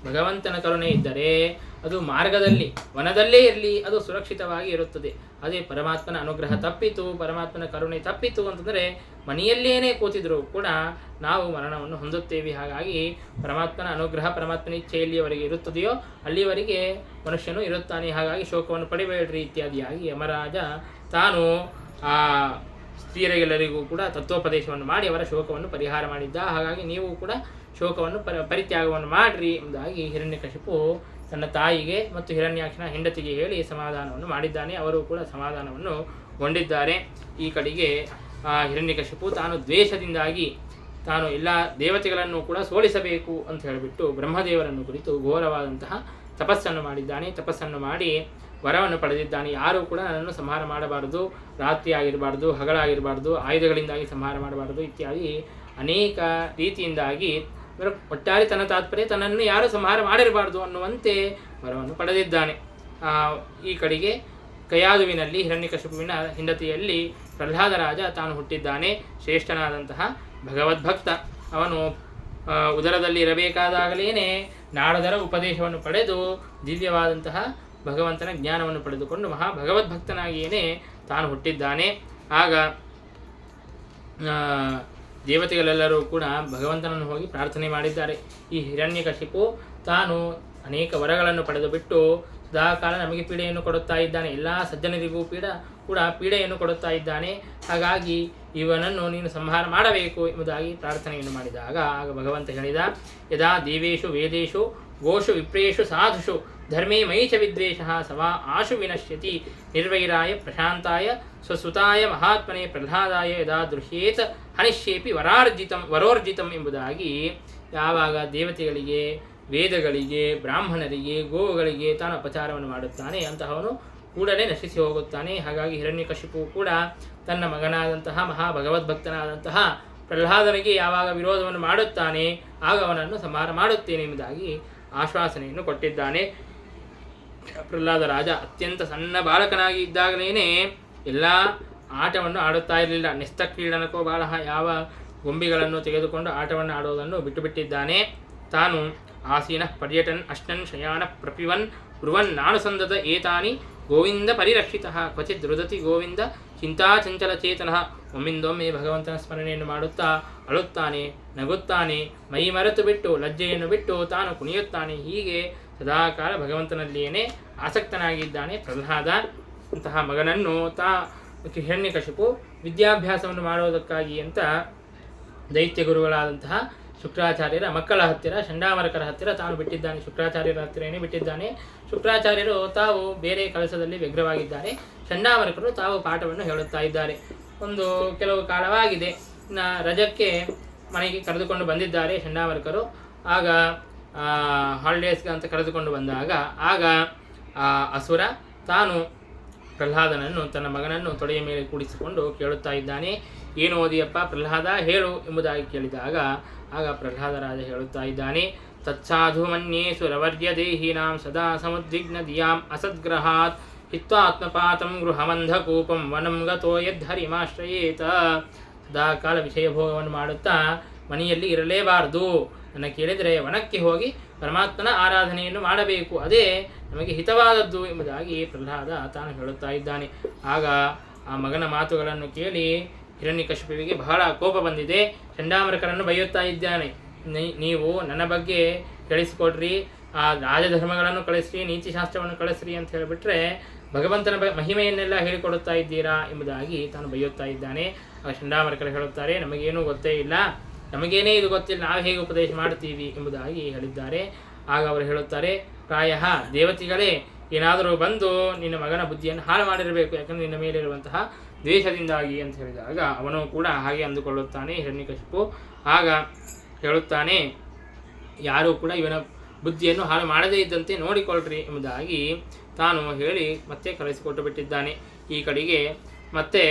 ಭಗವಂತನ ಕರುಣೆ ಇದ್ದರೆ ಅದು ಮಾರ್ಗದಲ್ಲಿ ವನದಲ್ಲೇ ಇರಲಿ ಅದು ಸುರಕ್ಷಿತವಾಗಿ ಇರುತ್ತದೆ. ಅದೇ ಪರಮಾತ್ಮನ ಅನುಗ್ರಹ ತಪ್ಪಿತು, ಪರಮಾತ್ಮನ ಕರುಣೆ ತಪ್ಪಿತು ಅಂತಂದರೆ ಮನೆಯಲ್ಲೇನೇ ಕೂತಿದ್ರೂ ಕೂಡ ನಾವು ಮರಣವನ್ನು ಹೊಂದುತ್ತೇವೆ. ಹಾಗಾಗಿ ಪರಮಾತ್ಮನ ಅನುಗ್ರಹ ಪರಮಾತ್ಮನ ಇಚ್ಛೆ ಎಲ್ಲಿಯವರೆಗೆ ಇರುತ್ತದೆಯೋ ಅಲ್ಲಿವರೆಗೆ ಮನುಷ್ಯನು ಇರುತ್ತಾನೆ. ಹಾಗಾಗಿ ಶೋಕವನ್ನು ಪಡಿಬೇಡ್ರಿ ಇತ್ಯಾದಿಯಾಗಿ ಯಮರಾಜ ತಾನು ಆ ಸ್ತ್ರೀಯರಿಗೆಲ್ಲರಿಗೂ ಕೂಡ ತತ್ವೋಪದೇಶವನ್ನು ಮಾಡಿ ಅವರ ಶೋಕವನ್ನು ಪರಿಹಾರ ಮಾಡಿದ್ದ. ಹಾಗಾಗಿ ನೀವು ಕೂಡ ಶೋಕವನ್ನು ಪರಿತ್ಯಾಗವನ್ನು ಮಾಡಿರಿ ಎಂಬುದಾಗಿ ಹಿರಣ್ಯಕಶಿಪು ತನ್ನ ತಾಯಿಗೆ ಮತ್ತು ಹಿರಣ್ಯಾಕ್ಷನ ಹೆಂಡತಿಗೆ ಹೇಳಿ ಸಮಾಧಾನವನ್ನು ಮಾಡಿದ್ದಾನೆ. ಅವರು ಕೂಡ ಸಮಾಧಾನವನ್ನು ಗೊಂಡಿದ್ದಾರೆ. ಈ ಕಡೆಗೆ ಹಿರಣ್ಯಕಶಿಪು ತಾನು ದ್ವೇಷದಿಂದಾಗಿ ತಾನು ಎಲ್ಲ ದೇವತೆಗಳನ್ನು ಕೂಡ ಸೋಲಿಸಬೇಕು ಅಂತ ಹೇಳಿಬಿಟ್ಟು ಬ್ರಹ್ಮದೇವರನ್ನು ಕುರಿತು ಘೋರವಾದಂತಹ ತಪಸ್ಸನ್ನು ಮಾಡಿದ್ದಾನೆ. ತಪಸ್ಸನ್ನು ಮಾಡಿ ವರವನ್ನು ಪಡೆದಿದ್ದಾನೆ. ಯಾರೂ ಕೂಡ ನನ್ನನ್ನು ಸಂಹಾರ ಮಾಡಬಾರದು, ರಾತ್ರಿ ಆಗಿರಬಾರ್ದು, ಹಗಲಾಗಿರಬಾರ್ದು, ಆಯುಧಗಳಿಂದಾಗಿ ಸಂಹಾರ ಮಾಡಬಾರದು ಇತ್ಯಾದಿ ಅನೇಕ ರೀತಿಯಿಂದಾಗಿ ಒಟ್ಟಾರೆ ತನ್ನ ತಾತ್ಪರ್ಯ ತನ್ನನ್ನು ಯಾರೂ ಸಂಹಾರ ಮಾಡಿರಬಾರ್ದು ಅನ್ನುವಂತೆ ವರವನ್ನು ಪಡೆದಿದ್ದಾನೆ. ಈ ಕಡೆಗೆ ಕಯಾದುವಿನಲ್ಲಿ ಹಿರಣ್ಯಕಶಿಪುವಿನ ಹೆಂಡತಿಯಲ್ಲಿ ಪ್ರಹ್ಲಾದ ರಾಜ ತಾನು ಹುಟ್ಟಿದ್ದಾನೆ. ಶ್ರೇಷ್ಠನಾದಂತಹ ಭಗವದ್ಭಕ್ತ. ಅವನು ಉದರದಲ್ಲಿ ಇರಬೇಕಾದಾಗಲೇ ನಾರದರ ಉಪದೇಶವನ್ನು ಪಡೆದು ದಿವ್ಯವಾದಂತಹ ಭಗವಂತನ ಜ್ಞಾನವನ್ನು ಪಡೆದುಕೊಂಡು ಮಹಾ ಭಗವದ್ಭಕ್ತನಾಗಿಯೇ ತಾನು ಹುಟ್ಟಿದ್ದಾನೆ. ಆಗ ದೇವತೆಗಳೆಲ್ಲರೂ ಕೂಡ ಭಗವಂತನನ್ನು ಹೋಗಿ ಪ್ರಾರ್ಥನೆ ಮಾಡಿದ್ದಾರೆ. ಈ ಹಿರಣ್ಯಕಶಿಪು ತಾನು ಅನೇಕ ವರಗಳನ್ನು ಪಡೆದು ಬಿಟ್ಟು ಸದಾಕಾಲ ನಮಗೆ ಪೀಡೆಯನ್ನು ಕೊಡುತ್ತಾ ಇದ್ದಾನೆ. ಎಲ್ಲ ಸಜ್ಜನರಿಗೂ ಕೂಡ ಪೀಡೆಯನ್ನು ಕೊಡುತ್ತಾ ಇದ್ದಾನೆ. ಹಾಗಾಗಿ ಇವನನ್ನು ನೀನು ಸಂಹಾರ ಮಾಡಬೇಕು ಎಂಬುದಾಗಿ ಪ್ರಾರ್ಥನೆಯನ್ನು ಮಾಡಿದಾಗ ಆಗ ಭಗವಂತ ಹೇಳಿದ, ಯದಾ ದೇವೇಶು ವೇದೇಶು ಗೋಷು ವಿಪ್ರೇಷು ಸಾಧುಷು ಧರ್ಮೇ ಮೈ ಚ ವಿದ್ವೇಷಃ ಸವಾ ಆಶು ವಿನಶ್ಯತಿ ನಿರ್ವೈರಾಯ ಪ್ರಶಾಂತಾಯ ಸ್ವಸುತಾಯ ಮಹಾತ್ಮನೆ ಪ್ರಹ್ಲಾದಾಯ ಯದಾ ದೃಶ್ಯೇತ ಹನಿಷ್ಯೇಪಿ ವರೋರ್ಜಿತಂ ಎಂಬುದಾಗಿ ಯಾವಾಗ ದೇವತೆಗಳಿಗೆ, ವೇದಗಳಿಗೆ, ಬ್ರಾಹ್ಮಣರಿಗೆ, ಗೋವುಗಳಿಗೆ ತಾನು ಅಪಚಾರವನ್ನು ಮಾಡುತ್ತಾನೆ ಅಂತಹವನು ಕೂಡಲೇ ನಶಿಸಿ ಹೋಗುತ್ತಾನೆ. ಹಾಗಾಗಿ ಹಿರಣ್ಯಕಶಿಪು ಕೂಡ ತನ್ನ ಮಗನಾದಂತಹ ಮಹಾಭಗವದ್ಭಕ್ತನಾದಂತಹ ಪ್ರಹ್ಲಾದನಿಗೆ ಯಾವಾಗ ವಿರೋಧವನ್ನು ಮಾಡುತ್ತಾನೆ ಆಗ ಅವನನ್ನು ಸಂಹಾರ ಮಾಡುತ್ತೇನೆ ಎಂಬುದಾಗಿ ಆಶ್ವಾಸನೆಯನ್ನು ಕೊಟ್ಟಿದ್ದಾನೆ. ಪ್ರಹ್ಲಾದ ರಾಜ ಅತ್ಯಂತ ಸಣ್ಣ ಬಾಲಕನಾಗಿ ಇದ್ದಾಗಲೇ ಎಲ್ಲ ಆಟವನ್ನು ಆಡುತ್ತಾ ಇರಲಿಲ್ಲ. ನೆಸ್ತ ಕ್ರೀಡನಕೋ ಬಾಲಃ, ಯಾವ ಗೊಂಬೆಗಳನ್ನು ತೆಗೆದುಕೊಂಡು ಆಟವನ್ನು ಆಡುವುದನ್ನು ಬಿಟ್ಟುಬಿಟ್ಟಿದ್ದಾನೆ. ತಾನು ಆಸೀನ ಪರ್ಯಟನ್ ಅಶ್ನನ್ ಶಯಾನ ಪ್ರಪಿವನ್ ಬ್ರುವನ್ ನಾನುಸಂದದ ಏತಾನಿ ಗೋವಿಂದ ಪರಿರಕ್ಷಿತಃ ಕ್ವಚಿತ್ ರುದತಿ ಗೋವಿಂದ ಚಿಂತಾಚಂಚಲ ಚೇತನಃ. ಒಮ್ಮಿಂದೊಮ್ಮೆ ಭಗವಂತನ ಸ್ಮರಣೆಯನ್ನು ಮಾಡುತ್ತಾ ಅಳುತ್ತಾನೆ, ನಗುತ್ತಾನೆ, ಮೈ ಮರೆತು ಬಿಟ್ಟು ಲಜ್ಜೆಯನ್ನು ಬಿಟ್ಟು ತಾನು ಕುಣಿಯುತ್ತಾನೆ. ಹೀಗೆ ಸದಾಕಾಲ ಭಗವಂತನಲ್ಲಿಯೇ ಆಸಕ್ತನಾಗಿದ್ದಾನೆ ಪ್ರಹ್ಲಾದ. ಅಂತಹ ಮಗನನ್ನು ಹಿರಣ್ಯಕಶಿಪು ವಿದ್ಯಾಭ್ಯಾಸವನ್ನು ಮಾಡುವುದಕ್ಕಾಗಿ ಅಂತ ದೈತ್ಯ ಗುರುಗಳಾದಂತಹ ಶುಕ್ರಾಚಾರ್ಯರ ಮಕ್ಕಳ ಹತ್ತಿರ, ಚಂಡಾಮರ್ಕರ ಹತ್ತಿರ ತಾನು ಬಿಟ್ಟಿದ್ದಾನೆ. ಶುಕ್ರಾಚಾರ್ಯರ ಹತ್ತಿರನೇ ಬಿಟ್ಟಿದ್ದಾನೆ. ಶುಕ್ರಾಚಾರ್ಯರು ತಾವು ಬೇರೆ ಕೆಲಸದಲ್ಲಿ ವ್ಯಗ್ರವಾಗಿದ್ದಾರೆ. ಚಂಡಾಮರ್ಕರು ತಾವು ಪಾಠವನ್ನು ಹೇಳುತ್ತಾ ಇದ್ದಾರೆ. ಕೆಲವು ಕಾಲವಾಗಿದೆ. ರಜಕ್ಕೆ ಮನೆಗೆ ಕರೆದುಕೊಂಡು ಬಂದಿದ್ದಾರೆ ಚಂಡಾಮರ್ಕರು. ಆಗ ಹಾಲಿಡೇಸ್ಗೆ ಅಂತ ಕರೆದುಕೊಂಡು ಬಂದಾಗ ಆಗ ಅಸುರ ತಾನು ಪ್ರಹ್ಲಾದನನ್ನು, ತನ್ನ ಮಗನನ್ನು ತೊಡೆಯ ಮೇಲೆ ಕೂಡಿಸಿಕೊಂಡು ಕೇಳುತ್ತಾ ಇದ್ದಾನೆ. ಏನು ಓದಿಯಪ್ಪ ಪ್ರಹ್ಲಾದ, ಹೇಳು ಎಂಬುದಾಗಿ ಕೇಳಿದಾಗ ಆಗ ಪ್ರಹ್ಲಾದರಾಜ ಹೇಳುತ್ತಾ ಇದ್ದಾನೆ, ತತ್ಸಾಧು ಮನ್ಯೇ ಸುರವರ್ಯ ದೇಹೀನಾಂ ಸದಾ ಸಮುದ್ವಿಗ್ನ ದಿಯಾಂ ಅಸದ್ಗ್ರಹಾತ್ ಹಿತ್ವಾತ್ಮಪಾತಂ ಗೃಹಮಂಧಕೂಪಂ ವನಂ ಗತೋ ಯದ್ಹರಿಮಾಶ್ರಯೇತ. ಸದಾ ಕಾಲ ವಿಷಯ ಭೋಗವನ್ನು ಮಾಡುತ್ತಾ ಮನೆಯಲ್ಲಿ ಇರಲೇಬಾರದು. ನನ್ನ ಕೇಳಿದರೆ ವನಕ್ಕೆ ಹೋಗಿ ಪರಮಾತ್ಮನ ಆರಾಧನೆಯನ್ನು ಮಾಡಬೇಕು, ಅದೇ ನಮಗೆ ಹಿತವಾದದ್ದು ಎಂಬುದಾಗಿ ಪ್ರಹ್ಲಾದ ತಾನು ಹೇಳುತ್ತಾ ಇದ್ದಾನೆ. ಆಗ ಆ ಮಗನ ಮಾತುಗಳನ್ನು ಕೇಳಿ ಹಿರಣ್ಯಕಶಿಪುವಿಗೆ ಬಹಳ ಕೋಪ ಬಂದಿದೆ. ಚಂಡಾಮರ್ಕರನ್ನು ಬೈಯುತ್ತಾ ಇದ್ದಾನೆ. ನೀವು ನನ್ನ ಬಗ್ಗೆ ಕಳಿಸಿಕೊಡ್ರಿ, ಆ ರಾಜಧರ್ಮಗಳನ್ನು ಕಳಿಸ್ರಿ, ನೀತಿಶಾಸ್ತ್ರವನ್ನು ಕಳಿಸ್ರಿ ಅಂತ ಹೇಳಿಬಿಟ್ರೆ ಭಗವಂತನ ಮಹಿಮೆಯನ್ನೆಲ್ಲ ಹೇಳಿಕೊಡುತ್ತಾ ಇದ್ದೀರಾ ಎಂಬುದಾಗಿ ತಾನು ಬೈಯುತ್ತಾ ಇದ್ದಾನೆ. ಆಗ ಚಂಡಾಮರ್ಕರು ಹೇಳುತ್ತಾರೆ, ನಮಗೇನೂ ಗೊತ್ತೇ ಇಲ್ಲ, ನಮಗೇನೇ ಇದು ಗೊತ್ತಿಲ್ಲ, ನಾವು ಹೇಗೆ ಉಪದೇಶ ಮಾಡ್ತೀವಿ ಎಂಬುದಾಗಿ ಹೇಳಿದ್ದಾರೆ. ಆಗ ಅವರು ಹೇಳುತ್ತಾರೆ, ಪ್ರಾಯಃ ದೇವತೆಗಳೇ ಏನಾದರೂ ಬಂದು ನಿನ್ನ ಮಗನ ಬುದ್ಧಿಯನ್ನು ಹಾಳು ಮಾಡಿರಬೇಕು, ಯಾಕಂದರೆ ನಿನ್ನ ಮೇಲಿರುವಂತಹ ದ್ವೇಷದಿಂದಾಗಿ ಅಂತ ಹೇಳಿದಾಗ ಅವನು ಕೂಡ ಹಾಗೆ ಅಂದುಕೊಳ್ಳುತ್ತಾನೆ ಹಿರಣ್ಯಕಶಿಪು. ಆಗ ಹೇಳುತ್ತಾನೆ, ಯಾರೂ ಕೂಡ ಇವನ ಬುದ್ಧಿಯನ್ನು ಹಾಳು ಮಾಡದೇ ಇದ್ದಂತೆ ನೋಡಿಕೊಳ್ಳ್ರಿ ಎಂಬುದಾಗಿ ತಾನು ಹೇಳಿ ಮತ್ತೆ ಕಳಿಸಿಕೊಟ್ಟು ಬಿಟ್ಟಿದ್ದಾನೆ. ಈ ಕಡೆಗೆ ಮತ್ತೆ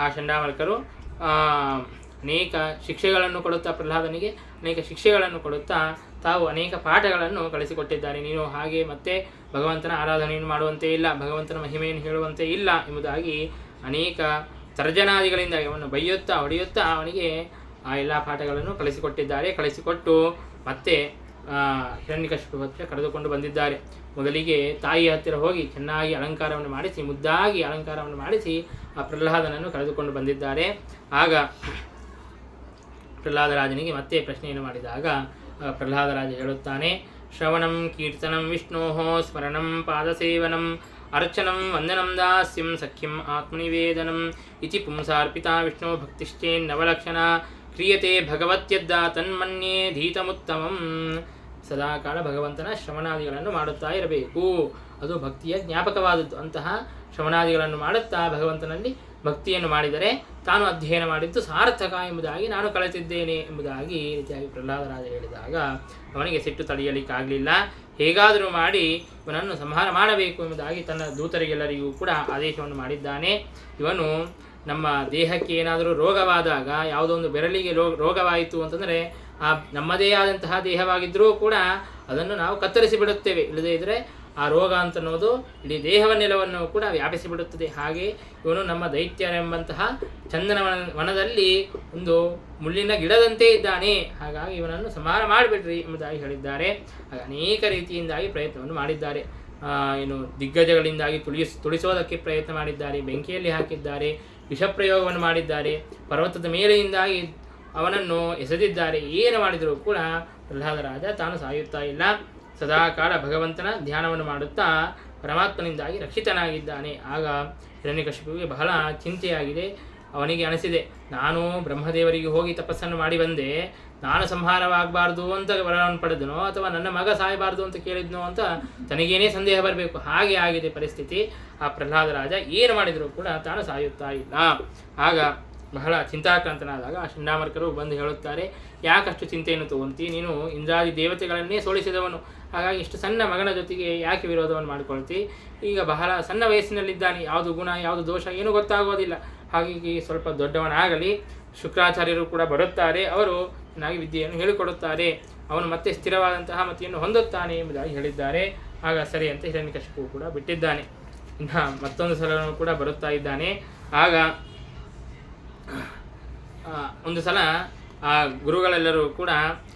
ಆ ಚಂಡಾಮರ್ಕರು ಅನೇಕ ಶಿಕ್ಷೆಗಳನ್ನು ಕೊಡುತ್ತಾ ಪ್ರಹ್ಲಾದನಿಗೆ ಅನೇಕ ಶಿಕ್ಷೆಗಳನ್ನು ಕೊಡುತ್ತಾ ತಾವು ಅನೇಕ ಪಾಠಗಳನ್ನು ಕಳಿಸಿಕೊಟ್ಟಿದ್ದಾರೆ. ನೀನು ಹಾಗೆ ಮತ್ತೆ ಭಗವಂತನ ಆರಾಧನೆಯನ್ನು ಮಾಡುವಂತೆ ಇಲ್ಲ, ಭಗವಂತನ ಮಹಿಮೆಯನ್ನು ಹೇಳುವಂತೆ ಇಲ್ಲ ಎಂಬುದಾಗಿ ಅನೇಕ ತರ್ಜನಾದಿಗಳಿಂದ ಅವನು ಬೈಯುತ್ತಾ ಹೊಡೆಯುತ್ತಾ ಅವನಿಗೆ ಆ ಎಲ್ಲ ಪಾಠಗಳನ್ನು ಕಳಿಸಿಕೊಟ್ಟಿದ್ದಾರೆ. ಕಳಿಸಿಕೊಟ್ಟು ಮತ್ತೆ ಹಿರಣ್ಯಕಶಿಪು ಹತ್ತಿರ ಕರೆದುಕೊಂಡು ಬಂದಿದ್ದಾರೆ. ಮೊದಲಿಗೆ ತಾಯಿ ಹತ್ತಿರ ಹೋಗಿ ಚೆನ್ನಾಗಿ ಅಲಂಕಾರವನ್ನು ಮಾಡಿಸಿ, ಮುದ್ದಾಗಿ ಅಲಂಕಾರವನ್ನು ಮಾಡಿಸಿ ಆ ಪ್ರಹ್ಲಾದನನ್ನು ಕರೆದುಕೊಂಡು ಬಂದಿದ್ದಾರೆ. ಆಗ ಪ್ರಹ್ಲಾದರಾಜನಿಗೆ ಮತ್ತೆ ಪ್ರಶ್ನೆಯನ್ನು ಮಾಡಿದಾಗ ಪ್ರಹ್ಲಾದರಾಜ ಹೇಳುತ್ತಾನೆ, ಶ್ರವಣಂ ಕೀರ್ತನಂ ವಿಷ್ಣೋಃ ಸ್ಮರಣಂ ಪಾದಸೇವನಂ ಅರ್ಚನಂ ವಂದನಂ ದಾಸ್ಯಂ ಸಖ್ಯಂ ಆತ್ಮನಿವೇದನಂ ಇತಿ ಪುಂಸಾರ್ಪಿತಾ ವಿಷ್ಣು ಭಕ್ತಿಶ್ಚೇನ್ನವಲಕ್ಷಣ ಕ್ರಿಯತೆ ಭಗವತ್ಯದ್ದ ತನ್ಮನ್ಯೇ ಧೀತಮುತ್ತಮಂ. ಸದಾಕಾಲ ಭಗವಂತನ ಶ್ರವಣಾದಿಗಳನ್ನು ಮಾಡುತ್ತಾ ಇರಬೇಕು, ಅದು ಭಕ್ತಿಯ ಜ್ಞಾಪಕವಾದದ್ದು. ಅಂತಹ ಶ್ರವಣಾದಿಗಳನ್ನು ಮಾಡುತ್ತಾ ಭಗವಂತನಲ್ಲಿ ಭಕ್ತಿಯನ್ನು ಮಾಡಿದರೆ ತಾನು ಅಧ್ಯಯನ ಮಾಡಿದ್ದು ಸಾರ್ಥಕ ಎಂಬುದಾಗಿ ನಾನು ಕಲಿತಿದ್ದೇನೆ ಎಂಬುದಾಗಿ ಈ ರೀತಿಯಾಗಿ ಪ್ರಹ್ಲಾದರಾಜ ಹೇಳಿದಾಗ ಅವನಿಗೆ ಸಿಟ್ಟು ತಡೆಯಲಿಕ್ಕಾಗಲಿಲ್ಲ. ಹೇಗಾದರೂ ಮಾಡಿ ಇವನನ್ನು ಸಂಹಾರ ಮಾಡಬೇಕು ಎಂಬುದಾಗಿ ತನ್ನ ದೂತರಿಗೆಲ್ಲರಿಗೂ ಕೂಡ ಆದೇಶವನ್ನು ಮಾಡಿದ್ದಾನೆ. ಇವನು ನಮ್ಮ ದೇಹಕ್ಕೆ ಏನಾದರೂ ರೋಗವಾದಾಗ, ಯಾವುದೋ ಒಂದು ಬೆರಳಿಗೆ ರೋಗವಾಯಿತು ಅಂತಂದರೆ ಆ ನಮ್ಮದೇ ಆದಂತಹ ದೇಹವಾಗಿದ್ದರೂ ಕೂಡ ಅದನ್ನು ನಾವು ಕತ್ತರಿಸಿ ಬಿಡುತ್ತೇವೆ. ಇಲ್ಲದೇ ಇದ್ದರೆ ಆ ರೋಗ ಅಂತನ್ನೋದು ಇಡೀ ದೇಹವನ್ನೆಲ್ಲವನ್ನು ಕೂಡ ವ್ಯಾಪಿಸಿಬಿಡುತ್ತದೆ. ಹಾಗೆ ಇವನು ನಮ್ಮ ದೈತ್ಯರೆಂಬಂತಹ ಚಂದನ ವನದಲ್ಲಿ ಒಂದು ಮುಳ್ಳಿನ ಗಿಡದಂತೆ ಇದ್ದಾನೆ, ಹಾಗಾಗಿ ಇವನನ್ನು ಸಂಹಾರ ಮಾಡಿಬಿಡ್ರಿ ಎಂಬುದಾಗಿ ಹೇಳಿದ್ದಾರೆ. ಹಾಗೆ ಅನೇಕ ರೀತಿಯಿಂದಾಗಿ ಪ್ರಯತ್ನವನ್ನು ಮಾಡಿದ್ದಾರೆ. ದಿಗ್ಗಜಗಳಿಂದಾಗಿ ತುಳಿಸೋದಕ್ಕೆ ಪ್ರಯತ್ನ ಮಾಡಿದ್ದಾರೆ, ಬೆಂಕಿಯಲ್ಲಿ ಹಾಕಿದ್ದಾರೆ, ವಿಷಪ್ರಯೋಗವನ್ನು ಮಾಡಿದ್ದಾರೆ, ಪರ್ವತದ ಮೇಲೆಯಿಂದಾಗಿ ಅವನನ್ನು ಎಸೆದಿದ್ದಾರೆ. ಏನು ಮಾಡಿದರೂ ಕೂಡ ಪ್ರಹ್ಲಾದರಾಜ ತಾನು ಸಾಯುತ್ತಾ ಇಲ್ಲ, ಸದಾಕಾಲ ಭಗವಂತನ ಧ್ಯಾನವನ್ನು ಮಾಡುತ್ತಾ ಪರಮಾತ್ಮನಿಂದಾಗಿ ರಕ್ಷಿತನಾಗಿದ್ದಾನೆ. ಆಗ ಹಿರಣ್ಯಕಶಿಪುವಿಗೆ ಬಹಳ ಚಿಂತೆಯಾಗಿದೆ. ಅವನಿಗೆ ಅನಿಸಿದೆ, ನಾನು ಬ್ರಹ್ಮದೇವರಿಗೆ ಹೋಗಿ ತಪಸ್ಸನ್ನು ಮಾಡಿ ಬಂದೆ, ನಾನು ಸಂಹಾರವಾಗಬಾರ್ದು ಅಂತ ವರವನ್ನು ಪಡೆದನೋ ಅಥವಾ ನನ್ನ ಮಗ ಸಾಯಬಾರ್ದು ಅಂತ ಕೇಳಿದ್ನೋ ಅಂತ ತನಗೇನೇ ಸಂದೇಹ ಬರಬೇಕು. ಹಾಗೆ ಆಗಿದೆ ಪರಿಸ್ಥಿತಿ. ಆ ಪ್ರಹ್ಲಾದರಾಜ ಏನು ಮಾಡಿದರೂ ಕೂಡ ತಾನು ಸಾಯುತ್ತಾ ಇಲ್ಲ. ಆಗ ಬಹಳ ಚಿಂತಾಕ್ರಾಂತನಾದಾಗ ಆ ಚಂಡಾಮರ್ಕರು ಬಂದು ಹೇಳುತ್ತಾರೆ, ಯಾಕಷ್ಟು ಚಿಂತೆಯನ್ನು ತಗೊಂತಿ, ನೀನು ಇಂದ್ರಾದಿ ದೇವತೆಗಳನ್ನೇ ಸೋಲಿಸಿದವನು, ಹಾಗಾಗಿ ಇಷ್ಟು ಸಣ್ಣ ಮಗನ ಜೊತೆಗೆ ಯಾಕೆ ವಿರೋಧವನ್ನು ಮಾಡಿಕೊಳ್ತಿ? ಈಗ ಬಹಳ ಸಣ್ಣ ವಯಸ್ಸಿನಲ್ಲಿದ್ದಾನೆ, ಯಾವುದು ಗುಣ ಯಾವುದು ದೋಷ ಏನೂ ಗೊತ್ತಾಗೋದಿಲ್ಲ. ಹಾಗಾಗಿ ಸ್ವಲ್ಪ ದೊಡ್ಡವನಾಗಲಿ. ಶುಕ್ರಾಚಾರ್ಯರು ಕೂಡ ಬರುತ್ತಾರೆ, ಅವರು ಚೆನ್ನಾಗಿ ವಿದ್ಯೆಯನ್ನು ಹೇಳಿಕೊಡುತ್ತಾರೆ, ಅವನು ಮತ್ತೆ ಸ್ಥಿರವಾದಂತಹ ಮತಿಯನ್ನು ಹೊಂದುತ್ತಾನೆ ಎಂಬುದಾಗಿ ಹೇಳಿದ್ದಾರೆ. ಆಗ ಸರಿ ಅಂತ ಹಿರಣ್ಯಕಶಿಪು ಕೂಡ ಬಿಟ್ಟಿದ್ದಾನೆ. ಇನ್ನು ಮತ್ತೊಂದು ಸಲನೂ ಕೂಡ ಬರುತ್ತಾ ಇದ್ದಾನೆ. ಆಗ ಒಂದು ಸಲ ಆ ಗುರುಗಳೆಲ್ಲರೂ ಕೂಡ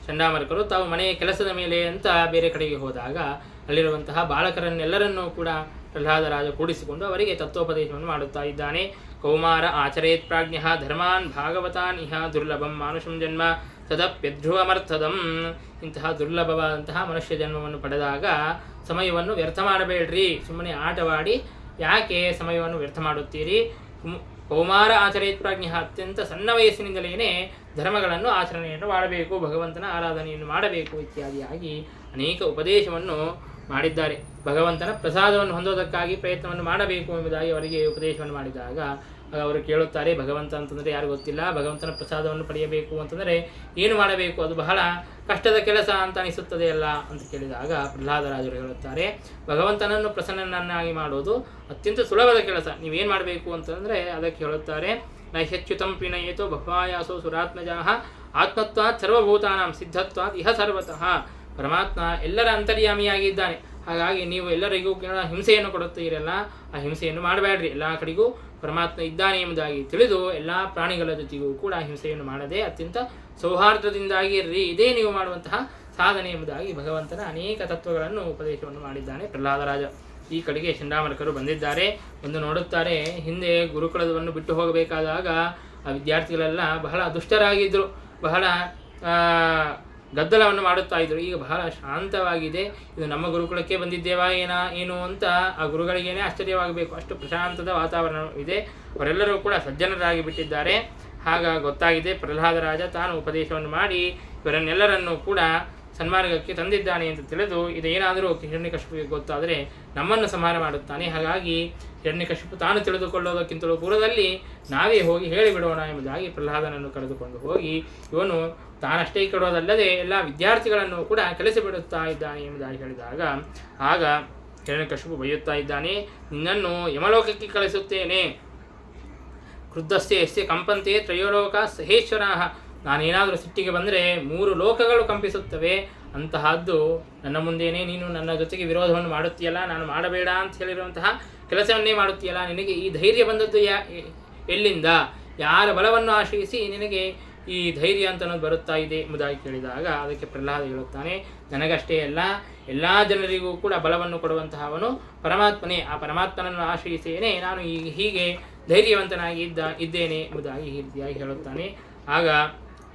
ಚಂಡಾಮರ್ಕರು ತಾವು ಮನೆಯ ಕೆಲಸದ ಮೇಲೆ ಅಂತ ಬೇರೆ ಕಡೆಗೆ ಹೋದಾಗ ಅಲ್ಲಿರುವಂತಹ ಬಾಲಕರನ್ನೆಲ್ಲರನ್ನೂ ಕೂಡ ಪ್ರಹ್ಲಾದರಾಜ ಕೂಡಿಸಿಕೊಂಡು ಅವರಿಗೆ ತತ್ವೋಪದೇಶವನ್ನು ಮಾಡುತ್ತಾ ಇದ್ದಾನೆ. ಕೌಮಾರ ಆಚರೇತ್ ಪ್ರಾಜ್ಞ ಧರ್ಮಾನ್ ಭಾಗವತಾನ್ ಇಹ ದುರ್ಲಭಂ ಮಾನುಷಂ ಜನ್ಮ ತದಪ್ಯಧ್ರುವಮರ್ಥದಂ. ಇಂತಹ ದುರ್ಲಭವಾದಂತಹ ಮನುಷ್ಯ ಜನ್ಮವನ್ನು ಪಡೆದಾಗ ಸಮಯವನ್ನು ವ್ಯರ್ಥ ಮಾಡಬೇಡ್ರಿ, ಸುಮ್ಮನೆ ಆಟವಾಡಿ ಯಾಕೆ ಸಮಯವನ್ನು ವ್ಯರ್ಥ ಮಾಡುತ್ತೀರಿ? ಕೌಮಾರ ಆಚರೇತ್ ಪ್ರಾಜ್ಞ, ಅತ್ಯಂತ ಸಣ್ಣ ವಯಸ್ಸಿನಿಂದಲೇ ಧರ್ಮಗಳನ್ನು ಆಚರಣೆಯನ್ನು ಮಾಡಬೇಕು, ಭಗವಂತನ ಆರಾಧನೆಯನ್ನು ಮಾಡಬೇಕು ಇತ್ಯಾದಿಯಾಗಿ ಅನೇಕ ಉಪದೇಶವನ್ನು ಮಾಡಿದ್ದಾರೆ. ಭಗವಂತನ ಪ್ರಸಾದವನ್ನು ಹೊಂದೋದಕ್ಕಾಗಿ ಪ್ರಯತ್ನವನ್ನು ಮಾಡಬೇಕು ಎಂಬುದಾಗಿ ಅವರಿಗೆ ಉಪದೇಶವನ್ನು ಮಾಡಿದಾಗ ಅವರು ಕೇಳುತ್ತಾರೆ, ಭಗವಂತ ಅಂತಂದರೆ ಯಾರು ಗೊತ್ತಿಲ್ಲ, ಭಗವಂತನ ಪ್ರಸಾದವನ್ನು ಪಡೆಯಬೇಕು ಅಂತಂದರೆ ಏನು ಮಾಡಬೇಕು, ಅದು ಬಹಳ ಕಷ್ಟದ ಕೆಲಸ ಅಂತ ಅನಿಸುತ್ತದೆ ಅಲ್ಲ ಅಂತ ಕೇಳಿದಾಗ ಪ್ರಹ್ಲಾದರಾಜರು ಹೇಳುತ್ತಾರೆ, ಭಗವಂತನನ್ನು ಪ್ರಸನ್ನನನ್ನಾಗಿ ಮಾಡೋದು ಅತ್ಯಂತ ಸುಲಭದ ಕೆಲಸ. ನೀವೇನು ಮಾಡಬೇಕು ಅಂತಂದರೆ ಅದಕ್ಕೆ ಹೇಳುತ್ತಾರೆ, ನೈಹ್ಯಚ್ಯುತಂ ಪ್ರೀಣಯೇತೋ ಬಹ್ವಾಯಾಸೋ ಸುರಾತ್ಮಜಾಃ ಆತ್ಮತ್ವಾತ್ ಸರ್ವಭೂತಾನಾಂ ಸಿದ್ಧತ್ವಾತ್ ಇಹ ಸರ್ವತಃ. ಪರಮಾತ್ಮ ಎಲ್ಲರ ಅಂತರ್ಯಾಮಿಯಾಗಿದ್ದಾನೆ. ಹಾಗಾಗಿ ನೀವು ಎಲ್ಲರಿಗೂ ಹಿಂಸೆಯನ್ನು ಕೊಡುತ್ತೀರಲ್ಲ, ಆ ಹಿಂಸೆಯನ್ನು ಮಾಡಬೇಡ್ರಿ. ಎಲ್ಲ ಕಡೆಗೂ ಪರಮಾತ್ಮ ಇದ್ದಾನೆ ಎಂಬುದಾಗಿ ತಿಳಿದು ಎಲ್ಲ ಪ್ರಾಣಿಗಳ ಜೊತೆಗೂ ಕೂಡ ಹಿಂಸೆಯನ್ನು ಮಾಡದೆ ಅತ್ಯಂತ ಸೌಹಾರ್ದದಿಂದಾಗಿ ಇರ್ರಿ, ಇದೇ ನೀವು ಮಾಡುವಂತಹ ಸಾಧನೆ ಎಂಬುದಾಗಿ ಭಗವಂತನ ಅನೇಕ ತತ್ವಗಳನ್ನು ಉಪದೇಶವನ್ನು ಮಾಡಿದ್ದಾನೆ ಪ್ರಹ್ಲಾದರಾಜ. ಈ ಕಡೆಗೆ ಚಂಡಾಮರ್ಕರು ಬಂದಿದ್ದಾರೆ. ಒಂದು ನೋಡುತ್ತಾರೆ, ಹಿಂದೆ ಗುರುಕುಲವನ್ನು ಬಿಟ್ಟು ಹೋಗಬೇಕಾದಾಗ ಆ ವಿದ್ಯಾರ್ಥಿಗಳೆಲ್ಲ ಬಹಳ ದುಷ್ಟರಾಗಿದ್ದರು, ಬಹಳ ಗದ್ದಲವನ್ನು ಮಾಡುತ್ತಾ ಇದ್ದರು. ಈಗ ಬಹಳ ಶಾಂತವಾಗಿದೆ, ಇದು ನಮ್ಮ ಗುರುಕುಲಕ್ಕೆ ಬಂದಿದ್ದೇವಾ ಏನು ಅಂತ ಆ ಗುರುಗಳಿಗೇನೆ ಆಶ್ಚರ್ಯವಾಗಬೇಕು, ಅಷ್ಟು ಪ್ರಶಾಂತದ ವಾತಾವರಣವಿದೆ. ಅವರೆಲ್ಲರೂ ಕೂಡ ಸಜ್ಜನರಾಗಿ ಬಿಟ್ಟಿದ್ದಾರೆ. ಆಗ ಗೊತ್ತಾಗಿದೆ, ಪ್ರಹ್ಲಾದರಾಜ ತಾನು ಉಪದೇಶವನ್ನು ಮಾಡಿ ಇವರನ್ನೆಲ್ಲರನ್ನೂ ಕೂಡ ಸನ್ಮಾರ್ಗಕ್ಕೆ ತಂದಿದ್ದಾನೆ ಅಂತ ತಿಳಿದು ಇದೇನಾದರೂ ಹಿರಣ್ಯಕಶಿಪುವಿಗೆ ಗೊತ್ತಾದರೆ ನಮ್ಮನ್ನು ಸಂಹಾರ ಮಾಡುತ್ತಾನೆ. ಹಾಗಾಗಿ ಹಿರಣ್ಯಕಶಿಪು ತಾನು ತಿಳಿದುಕೊಳ್ಳೋದಕ್ಕಿಂತಲೂ ಪೂರ್ವದಲ್ಲಿ ನಾವೇ ಹೋಗಿ ಹೇಳಿಬಿಡೋಣ ಎಂಬುದಾಗಿ ಪ್ರಹ್ಲಾದನನ್ನು ಕರೆದುಕೊಂಡು ಹೋಗಿ ಇವನು ತಾನಷ್ಟೇ ಕೊಡೋದಲ್ಲದೆ ಎಲ್ಲ ವಿದ್ಯಾರ್ಥಿಗಳನ್ನು ಕೂಡ ಕಲಿಸಿಬಿಡುತ್ತಾ ಇದ್ದಾನೆ ಎಂಬುದಾಗಿ ಹೇಳಿದಾಗ ಆಗ ಹಿರಣ್ಯಕಶಿಪು ಬೈಯುತ್ತಾ ಇದ್ದಾನೆ, ನಿನ್ನನ್ನು ಯಮಲೋಕಕ್ಕೆ ಕಳಿಸುತ್ತೇನೆ. ಕ್ರುದ್ಧಸ್ಯ ಯಸ್ಯ ಕಂಪಂತೆ ತ್ರಯೋಲೋಕ ಸಹೇಶ್ವರಾಃ. ನಾನೇನಾದರೂ ಸಿಟ್ಟಿಗೆ ಬಂದರೆ 3 ಲೋಕಗಳು ಕಂಪಿಸುತ್ತವೆ. ಅಂತಹದ್ದು ನನ್ನ ಮುಂದೇನೆ ನೀನು ನನ್ನ ಜೊತೆಗೆ ವಿರೋಧವನ್ನು ಮಾಡುತ್ತೀಯಲ್ಲ, ನಾನು ಮಾಡಬೇಡ ಅಂತ ಹೇಳಿರುವಂತಹ ಕೆಲಸವನ್ನೇ ಮಾಡುತ್ತೀಯಲ್ಲ, ನಿನಗೆ ಈ ಧೈರ್ಯ ಬಂದದ್ದು ಎಲ್ಲಿಂದ, ಯಾರ ಬಲವನ್ನು ಆಶ್ರಯಿಸಿ ನಿನಗೆ ಈ ಧೈರ್ಯ ಅಂತ ಅನ್ನೋದು ಬರುತ್ತಾ ಇದೆ ಎಂಬುದಾಗಿ ಕೇಳಿದಾಗ ಅದಕ್ಕೆ ಪ್ರಹ್ಲಾದ ಹೇಳುತ್ತಾನೆ, ನನಗಷ್ಟೇ ಅಲ್ಲ ಎಲ್ಲ ಜನರಿಗೂ ಕೂಡ ಬಲವನ್ನು ಕೊಡುವಂತಹವನು ಪರಮಾತ್ಮನೇ. ಆ ಪರಮಾತ್ಮನನ್ನು ಆಶ್ರಯಿಸೇನೆ ನಾನು ಹೀಗೆ ಧೈರ್ಯವಂತನಾಗಿ ಇದ್ದೇನೆ ಎಂಬುದಾಗಿ ಈ ರೀತಿಯಾಗಿ ಹೇಳುತ್ತಾನೆ. ಆಗ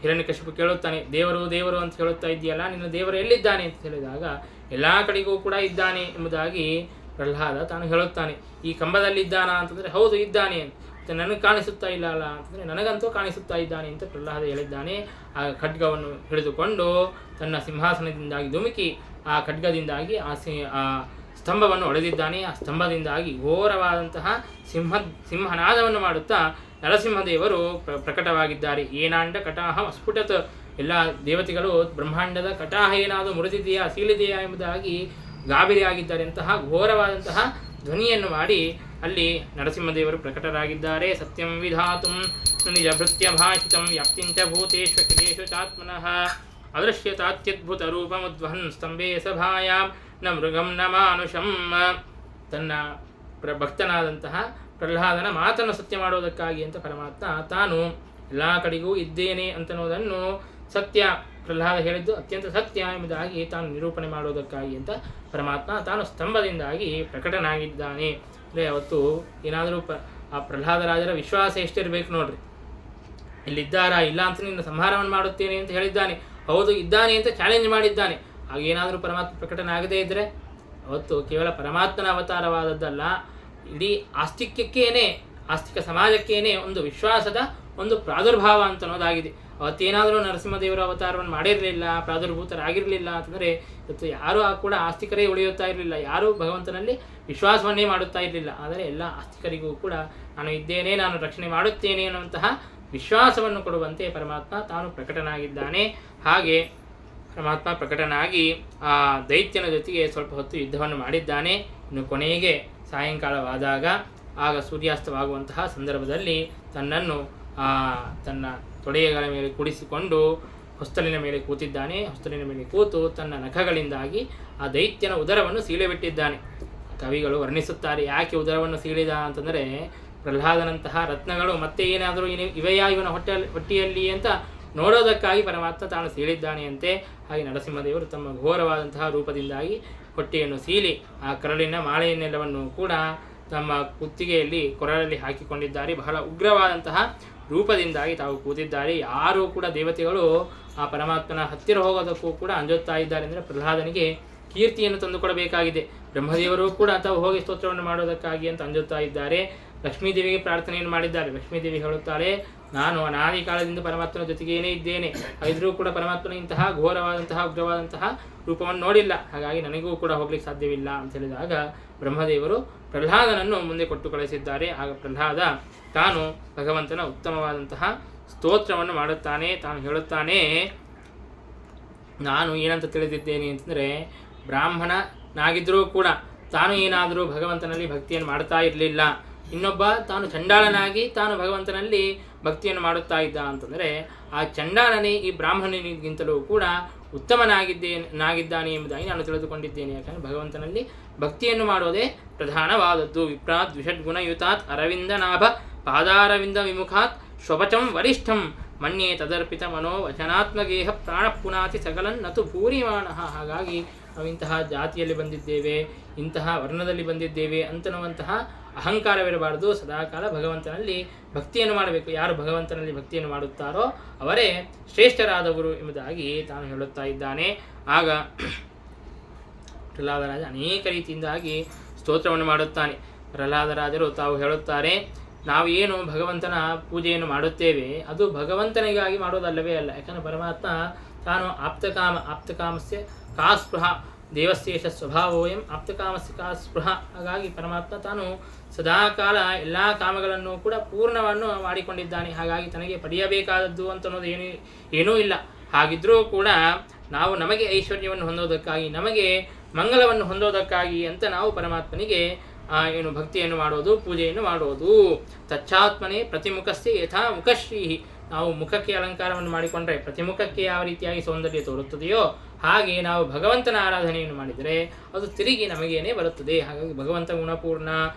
ಹಿರಣ್ಯಕಶಿಪು ಕೇಳುತ್ತಾನೆ, ದೇವರು ದೇವರು ಅಂತ ಹೇಳುತ್ತಾ ಇದೆಯಲ್ಲ, ನಿನ್ನ ದೇವರು ಎಲ್ಲಿದ್ದಾನೆ ಅಂತ ಹೇಳಿದಾಗ ಎಲ್ಲ ಕಡೆಗೂ ಕೂಡ ಇದ್ದಾನೆ ಎಂಬುದಾಗಿ ಪ್ರಹ್ಲಾದ ತಾನು ಹೇಳುತ್ತಾನೆ. ಈ ಕಂಬದಲ್ಲಿದ್ದಾನ ಅಂತಂದರೆ ಹೌದು ಇದ್ದಾನೆ ಅಂತ, ನನಗೆ ಕಾಣಿಸುತ್ತಾ ಇಲ್ಲ ಅಲ್ಲ ಅಂತಂದರೆ ನನಗಂತೂ ಕಾಣಿಸುತ್ತಾ ಇದ್ದಾನೆ ಅಂತ ಪ್ರಹ್ಲಾದ ಹೇಳಿದ್ದಾನೆ. ಆ ಖಡ್ಗವನ್ನು ಹಿಡಿದುಕೊಂಡು ತನ್ನ ಸಿಂಹಾಸನದಿಂದಾಗಿ ಧುಮುಕಿ ಆ ಖಡ್ಗದಿಂದಾಗಿ ಆ ಸ್ತಂಭವನ್ನು ಒಡೆದಿದ್ದಾನೆ. ಆ ಸ್ತಂಭದಿಂದಾಗಿ ಘೋರವಾದಂತಹ ಸಿಂಹನಾದವನ್ನು ಮಾಡುತ್ತಾ ನರಸಿಂಹದೇವರು ಪ್ರಕಟವಾಗಿದ್ದಾರೆ. ಏನಾಂಡ ಕಟಾಹ ಸ್ಫುಟತ್. ಎಲ್ಲ ದೇವತೆಗಳು ಬ್ರಹ್ಮಾಂಡದ ಕಟಾಹ ಏನಾದರೂ ಮುರಿದಿದೆಯಾ ಸೀಳಿದೆಯಾ ಎಂಬುದಾಗಿ ಗಾಬರಿಯಾಗಿದ್ದಾರೆ. ಅಂತಹ ಘೋರವಾದಂತಹ ಧ್ವನಿಯನ್ನು ಮಾಡಿ ಅಲ್ಲಿ ನರಸಿಂಹದೇವರು ಪ್ರಕಟರಾಗಿದ್ದಾರೆ. ಸತ್ಯಂ ವಿಧಾತುಂ ನಿಜ ಭೃತ್ಯ ಭಾಷಿತಂ ವ್ಯಾಪ್ತಿಂಚ ಭೂತೇಶ್ವ ಖಿಲೇಶು ಚಾತ್ಮನಃ ಅದೃಶ್ಯತಾತ್ಯದ್ಭುತ ರೂಪಮುದ್ವಹನ್ ಸ್ತಂಭೆ ಸಭಾಯಾಂ ನ ಮೃಗಂ ನ ಮಾನುಷಂ. ತನ್ನ ಭಕ್ತನಾದಂತಹ ಪ್ರಹ್ಲಾದನ ಮಾತನ್ನು ಸತ್ಯ ಮಾಡೋದಕ್ಕಾಗಿ ಅಂತ ಪರಮಾತ್ಮ ತಾನು ಎಲ್ಲ ಕಡೆಗೂ ಇದ್ದೇನೆ ಅಂತನ್ನೋದನ್ನು ಸತ್ಯ ಪ್ರಹ್ಲಾದ ಹೇಳಿದ್ದು ಅತ್ಯಂತ ಸತ್ಯ ಎಂಬುದಾಗಿ ತಾನು ನಿರೂಪಣೆ ಮಾಡೋದಕ್ಕಾಗಿ ಅಂತ ಪರಮಾತ್ಮ ತಾನು ಸ್ತಂಭದಿಂದಾಗಿ ಪ್ರಕಟನಾಗಿದ್ದಾನೆ. ಅಂದರೆ ಅವತ್ತು ಏನಾದರೂ ಆ ಪ್ರಹ್ಲಾದರಾಜರ ವಿಶ್ವಾಸ ಎಷ್ಟಿರಬೇಕು ನೋಡ್ರಿ. ಇಲ್ಲಿದ್ದಾರಾ ಇಲ್ಲ ಅಂತ ನಿನ್ನ ಸಂಹಾರವನ್ನು ಮಾಡುತ್ತೇನೆ ಅಂತ ಹೇಳಿದ್ದಾನೆ, ಹೌದು ಇದ್ದಾನೆ ಅಂತ ಚಾಲೆಂಜ್ ಮಾಡಿದ್ದಾನೆ. ಹಾಗೇನಾದರೂ ಪರಮಾತ್ಮ ಪ್ರಕಟನಾಗದೇ ಇದ್ದರೆ ಅವತ್ತು ಕೇವಲ ಪರಮಾತ್ಮನ ಅವತಾರವಾದದ್ದಲ್ಲ, ಇಡೀ ಆಸ್ತಿಕ ಸಮಾಜಕ್ಕೇನೆ ಒಂದು ವಿಶ್ವಾಸದ ಒಂದು ಪ್ರಾದುರ್ಭಾವ ಅಂತ ಅನ್ನೋದಾಗಿದೆ. ಅವತ್ತೇನಾದರೂ ನರಸಿಂಹದೇವರ ಅವತಾರವನ್ನು ಮಾಡಿರಲಿಲ್ಲ, ಪ್ರಾದುರ್ಭೂತರಾಗಿರಲಿಲ್ಲ ಅಂತಂದರೆ ಇವತ್ತು ಯಾರೂ ಕೂಡ ಆಸ್ತಿಕರೇ ಉಳಿಯುತ್ತಾ ಇರಲಿಲ್ಲ, ಯಾರೂ ಭಗವಂತನಲ್ಲಿ ವಿಶ್ವಾಸವನ್ನೇ ಮಾಡುತ್ತಾ ಇರಲಿಲ್ಲ. ಆದರೆ ಎಲ್ಲ ಆಸ್ತಿಕರಿಗೂ ಕೂಡ ನಾನು ಇದ್ದೇನೆ, ನಾನು ರಕ್ಷಣೆ ಮಾಡುತ್ತೇನೆ ಅನ್ನುವಂತಹ ವಿಶ್ವಾಸವನ್ನು ಕೊಡುವಂತೆ ಪರಮಾತ್ಮ ತಾನು ಪ್ರಕಟನಾಗಿದ್ದಾನೆ. ಹಾಗೆ ಪರಮಾತ್ಮ ಪ್ರಕಟನಾಗಿ ಆ ದೈತ್ಯನ ಜೊತೆಗೆ ಸ್ವಲ್ಪ ಹೊತ್ತು ಯುದ್ಧವನ್ನು ಮಾಡಿದ್ದಾನೆ. ಇನ್ನು ಕೊನೆಗೆ ಸಾಯಂಕಾಲವಾದಾಗ ಆಗ ಸೂರ್ಯಾಸ್ತವಾಗುವಂತಹ ಸಂದರ್ಭದಲ್ಲಿ ತನ್ನನ್ನು ತನ್ನ ತೊಡೆಗಳ ಮೇಲೆ ಕೂಡಿಸಿಕೊಂಡು ಹೊಸ್ತಲಿನ ಮೇಲೆ ಕೂತಿದ್ದಾನೆ. ಹೊಸ್ತಲಿನ ಮೇಲೆ ಕೂತು ತನ್ನ ನಖಗಳಿಂದಾಗಿ ಆ ದೈತ್ಯನ ಉದರವನ್ನು ಸೀಳೆಬಿಟ್ಟಿದ್ದಾನೆ. ಕವಿಗಳು ವರ್ಣಿಸುತ್ತಾರೆ, ಯಾಕೆ ಉದರವನ್ನು ಸೀಳಿದ ಅಂತಂದರೆ ಪ್ರಹ್ಲಾದನಂತಹ ರತ್ನಗಳು ಮತ್ತೆ ಏನಾದರೂ ಇವೆಯಾ ಇವನ ಹೊಟ್ಟೆಯಲ್ಲಿ ಅಂತ ನೋಡೋದಕ್ಕಾಗಿ ಪರಮಾತ್ಮ ತಾನು ಸೀಳಿದ್ದಾನೆ ಅಂತೆ. ಹಾಗೆ ನರಸಿಂಹದೇವರು ತಮ್ಮ ಘೋರವಾದಂತಹ ರೂಪದಿಂದಾಗಿ ಹೊಟ್ಟೆಯನ್ನು ಸೀಳಿ ಆ ಕರಳಿನ ಮಾಳೆಯನ್ನೆಲ್ಲವನ್ನು ಕೂಡ ತಮ್ಮ ಕುತ್ತಿಗೆಯಲ್ಲಿ ಕೊರಳಲ್ಲಿ ಹಾಕಿಕೊಂಡಿದ್ದಾರೆ. ಬಹಳ ಉಗ್ರವಾದಂತಹ ರೂಪದಿಂದಾಗಿ ತಾವು ಕೂತಿದ್ದಾರೆ. ಯಾರೂ ಕೂಡ ದೇವತೆಗಳು ಆ ಪರಮಾತ್ಮನ ಹತ್ತಿರ ಹೋಗೋದಕ್ಕೂ ಕೂಡ ಅಂಜುತ್ತಾ ಇದ್ದಾರೆ. ಅಂದರೆ ಪ್ರಹ್ಲಾದನಿಗೆ ಕೀರ್ತಿಯನ್ನು ತಂದುಕೊಡಬೇಕಾಗಿದೆ. ಬ್ರಹ್ಮದೇವರು ಕೂಡ ತಾವು ಹೋಗಿ ಸ್ತೋತ್ರವನ್ನು ಮಾಡೋದಕ್ಕಾಗಿ ಅಂತ ಅಂಜುತ್ತಾ ಇದ್ದಾರೆ. ಲಕ್ಷ್ಮೀದೇವಿಗೆ ಪ್ರಾರ್ಥನೆಯನ್ನು ಮಾಡಿದ್ದಾರೆ. ಲಕ್ಷ್ಮೀದೇವಿ ಹೇಳುತ್ತಾಳೆ, ನಾನು ಅನಾದಿ ಕಾಲದಿಂದ ಪರಮಾತ್ಮನ ಜೊತೆಗೇನೇ ಇದ್ದೇನೆ, ಇದ್ರೂ ಕೂಡ ಪರಮಾತ್ಮನ ಇಂತಹ ಘೋರವಾದಂತಹ ಉಗ್ರವಾದಂತಹ ರೂಪವನ್ನು ನೋಡಿಲ್ಲ, ಹಾಗಾಗಿ ನನಗೂ ಕೂಡ ಹೋಗ್ಲಿಕ್ಕೆ ಸಾಧ್ಯವಿಲ್ಲ ಅಂತ ಹೇಳಿದಾಗ ಬ್ರಹ್ಮದೇವರು ಪ್ರಹ್ಲಾದನನ್ನು ಮುಂದೆ ಕೊಟ್ಟು ಕಳಿಸಿದ್ದಾರೆ. ಆಗ ಪ್ರಹ್ಲಾದ ತಾನು ಭಗವಂತನ ಉತ್ತಮವಾದಂತಹ ಸ್ತೋತ್ರವನ್ನು ಮಾಡುತ್ತಾನೆ. ತಾನು ಹೇಳುತ್ತಾನೆ, ನಾನು ಏನಂತ ತಿಳಿದಿದ್ದೇನೆ ಅಂತಂದರೆ, ಬ್ರಾಹ್ಮಣನಾಗಿದ್ದರೂ ಕೂಡ ತಾನು ಏನಾದರೂ ಭಗವಂತನಲ್ಲಿ ಭಕ್ತಿಯನ್ನು ಮಾಡ್ತಾ ಇರಲಿಲ್ಲ, ಇನ್ನೊಬ್ಬ ತಾನು ಚಂಡಾಲನಾಗಿ ತಾನು ಭಗವಂತನಲ್ಲಿ ಭಕ್ತಿಯನ್ನು ಇದ್ದ ಅಂತಂದರೆ ಆ ಚಂಡಾಲನೇ ಈ ಬ್ರಾಹ್ಮಣನಿಗಿಂತಲೂ ಕೂಡ ಉತ್ತಮನಾಗಿದ್ದಾನೆ ಎಂಬುದಾಗಿ ನಾನು ತಿಳಿದುಕೊಂಡಿದ್ದೇನೆ. ಯಾಕಂದರೆ ಭಗವಂತನಲ್ಲಿ ಭಕ್ತಿಯನ್ನು ಮಾಡೋದೇ ಪ್ರಧಾನವಾದದ್ದು. ವಿಪ್ರಾತ್ ದ್ವಿಷಡ್ಗುಣಯುತಾತ್ ಅರವಿಂದನಾಭ ಪಾದಾರವಿಂದ ವಿಮುಖಾತ್ ಶ್ವಪಚಂ ವರಿಷ್ಠಂ ಮನ್ಯೇ ತದರ್ಪಿತ ಮನೋವಚನಾತ್ಮಗೇಹ ಪ್ರಾಣ ಪುನಾತಿ ಸಕಲನ್ನತು ಭೂರಿಮಾನಃ. ಹಾಗಾಗಿ ನಾವು ಇಂತಹ ಜಾತಿಯಲ್ಲಿ ಬಂದಿದ್ದೇವೆ, ಇಂತಹ ವರ್ಣದಲ್ಲಿ ಬಂದಿದ್ದೇವೆ ಅಂತನ್ನುವಂತಹ ಅಹಂಕಾರವಿರಬಾರದು. ಸದಾಕಾಲ ಭಗವಂತನಲ್ಲಿ ಭಕ್ತಿಯನ್ನು ಮಾಡಬೇಕು. ಯಾರು ಭಗವಂತನಲ್ಲಿ ಭಕ್ತಿಯನ್ನು ಮಾಡುತ್ತಾರೋ ಅವರೇ ಶ್ರೇಷ್ಠರಾದವರು ಎಂಬುದಾಗಿ ತಾನು ಹೇಳುತ್ತಾ ಇದ್ದಾನೆ. ಆಗ ಪ್ರಹ್ಲಾದರಾಜ ಅನೇಕ ರೀತಿಯಿಂದಾಗಿ ಸ್ತೋತ್ರವನ್ನು ಮಾಡುತ್ತಾನೆ. ಪ್ರಹ್ಲಾದರಾಜರು ತಾವು ಹೇಳುತ್ತಾರೆ, ನಾವು ಏನು ಭಗವಂತನ ಪೂಜೆಯನ್ನು ಮಾಡುತ್ತೇವೆ ಅದು ಭಗವಂತನಿಗಾಗಿ ಮಾಡೋದಲ್ಲವೇ ಅಲ್ಲ. ಯಾಕಂದರೆ ಪರಮಾತ್ಮ ತಾನು ಆಪ್ತಕಾಮಸ್ಯ ಕಾ ಸ್ಪೃಹ ದೇವಶೇಷ ಸ್ವಭಾವೋಯಂ ಆಪ್ತಕಾಮಸ್ಯ ಕಾ ಸ್ಪೃಹ. ಹಾಗಾಗಿ ಪರಮಾತ್ಮ ತಾನು ಸದಾಕಾಲ ಎಲ್ಲ ಕಾಮಗಳನ್ನು ಕೂಡ ಪೂರ್ಣವನ್ನು ಮಾಡಿಕೊಂಡಿದ್ದಾನೆ. ಹಾಗಾಗಿ ತನಗೆ ಪಡೆಯಬೇಕಾದದ್ದು ಅಂತನ್ನೋದು ಏನೂ ಇಲ್ಲ. ಹಾಗಿದ್ದರೂ ಕೂಡ ನಾವು ನಮಗೆ ಐಶ್ವರ್ಯವನ್ನು ಹೊಂದೋದಕ್ಕಾಗಿ, ನಮಗೆ ಮಂಗಲವನ್ನು ಹೊಂದೋದಕ್ಕಾಗಿ ಅಂತ ನಾವು ಪರಮಾತ್ಮನಿಗೆ ಭಕ್ತಿಯನ್ನು ಮಾಡೋದು, ಪೂಜೆಯನ್ನು ಮಾಡೋದು. ತಚ್ಚಾತ್ಮನೇ ಪ್ರತಿಮುಖಸ್ಯ ಯಥಾ ಮುಖಶ್ರೀ. ನಾವು ಮುಖಕ್ಕೆ ಅಲಂಕಾರವನ್ನು ಮಾಡಿಕೊಂಡ್ರೆ ಪ್ರತಿಮುಖಕ್ಕೆ ಯಾವ ರೀತಿಯಾಗಿ ಸೌಂದರ್ಯ ತೋರುತ್ತದೆಯೋ ಹಾಗೆ ನಾವು ಭಗವಂತನ ಆರಾಧನೆಯನ್ನು ಮಾಡಿದರೆ ಅದು ತಿರುಗಿ ನಮಗೇನೆ ಬರುತ್ತದೆ. ಹಾಗಾಗಿ ಭಗವಂತ ಗುಣಪೂರ್ಣ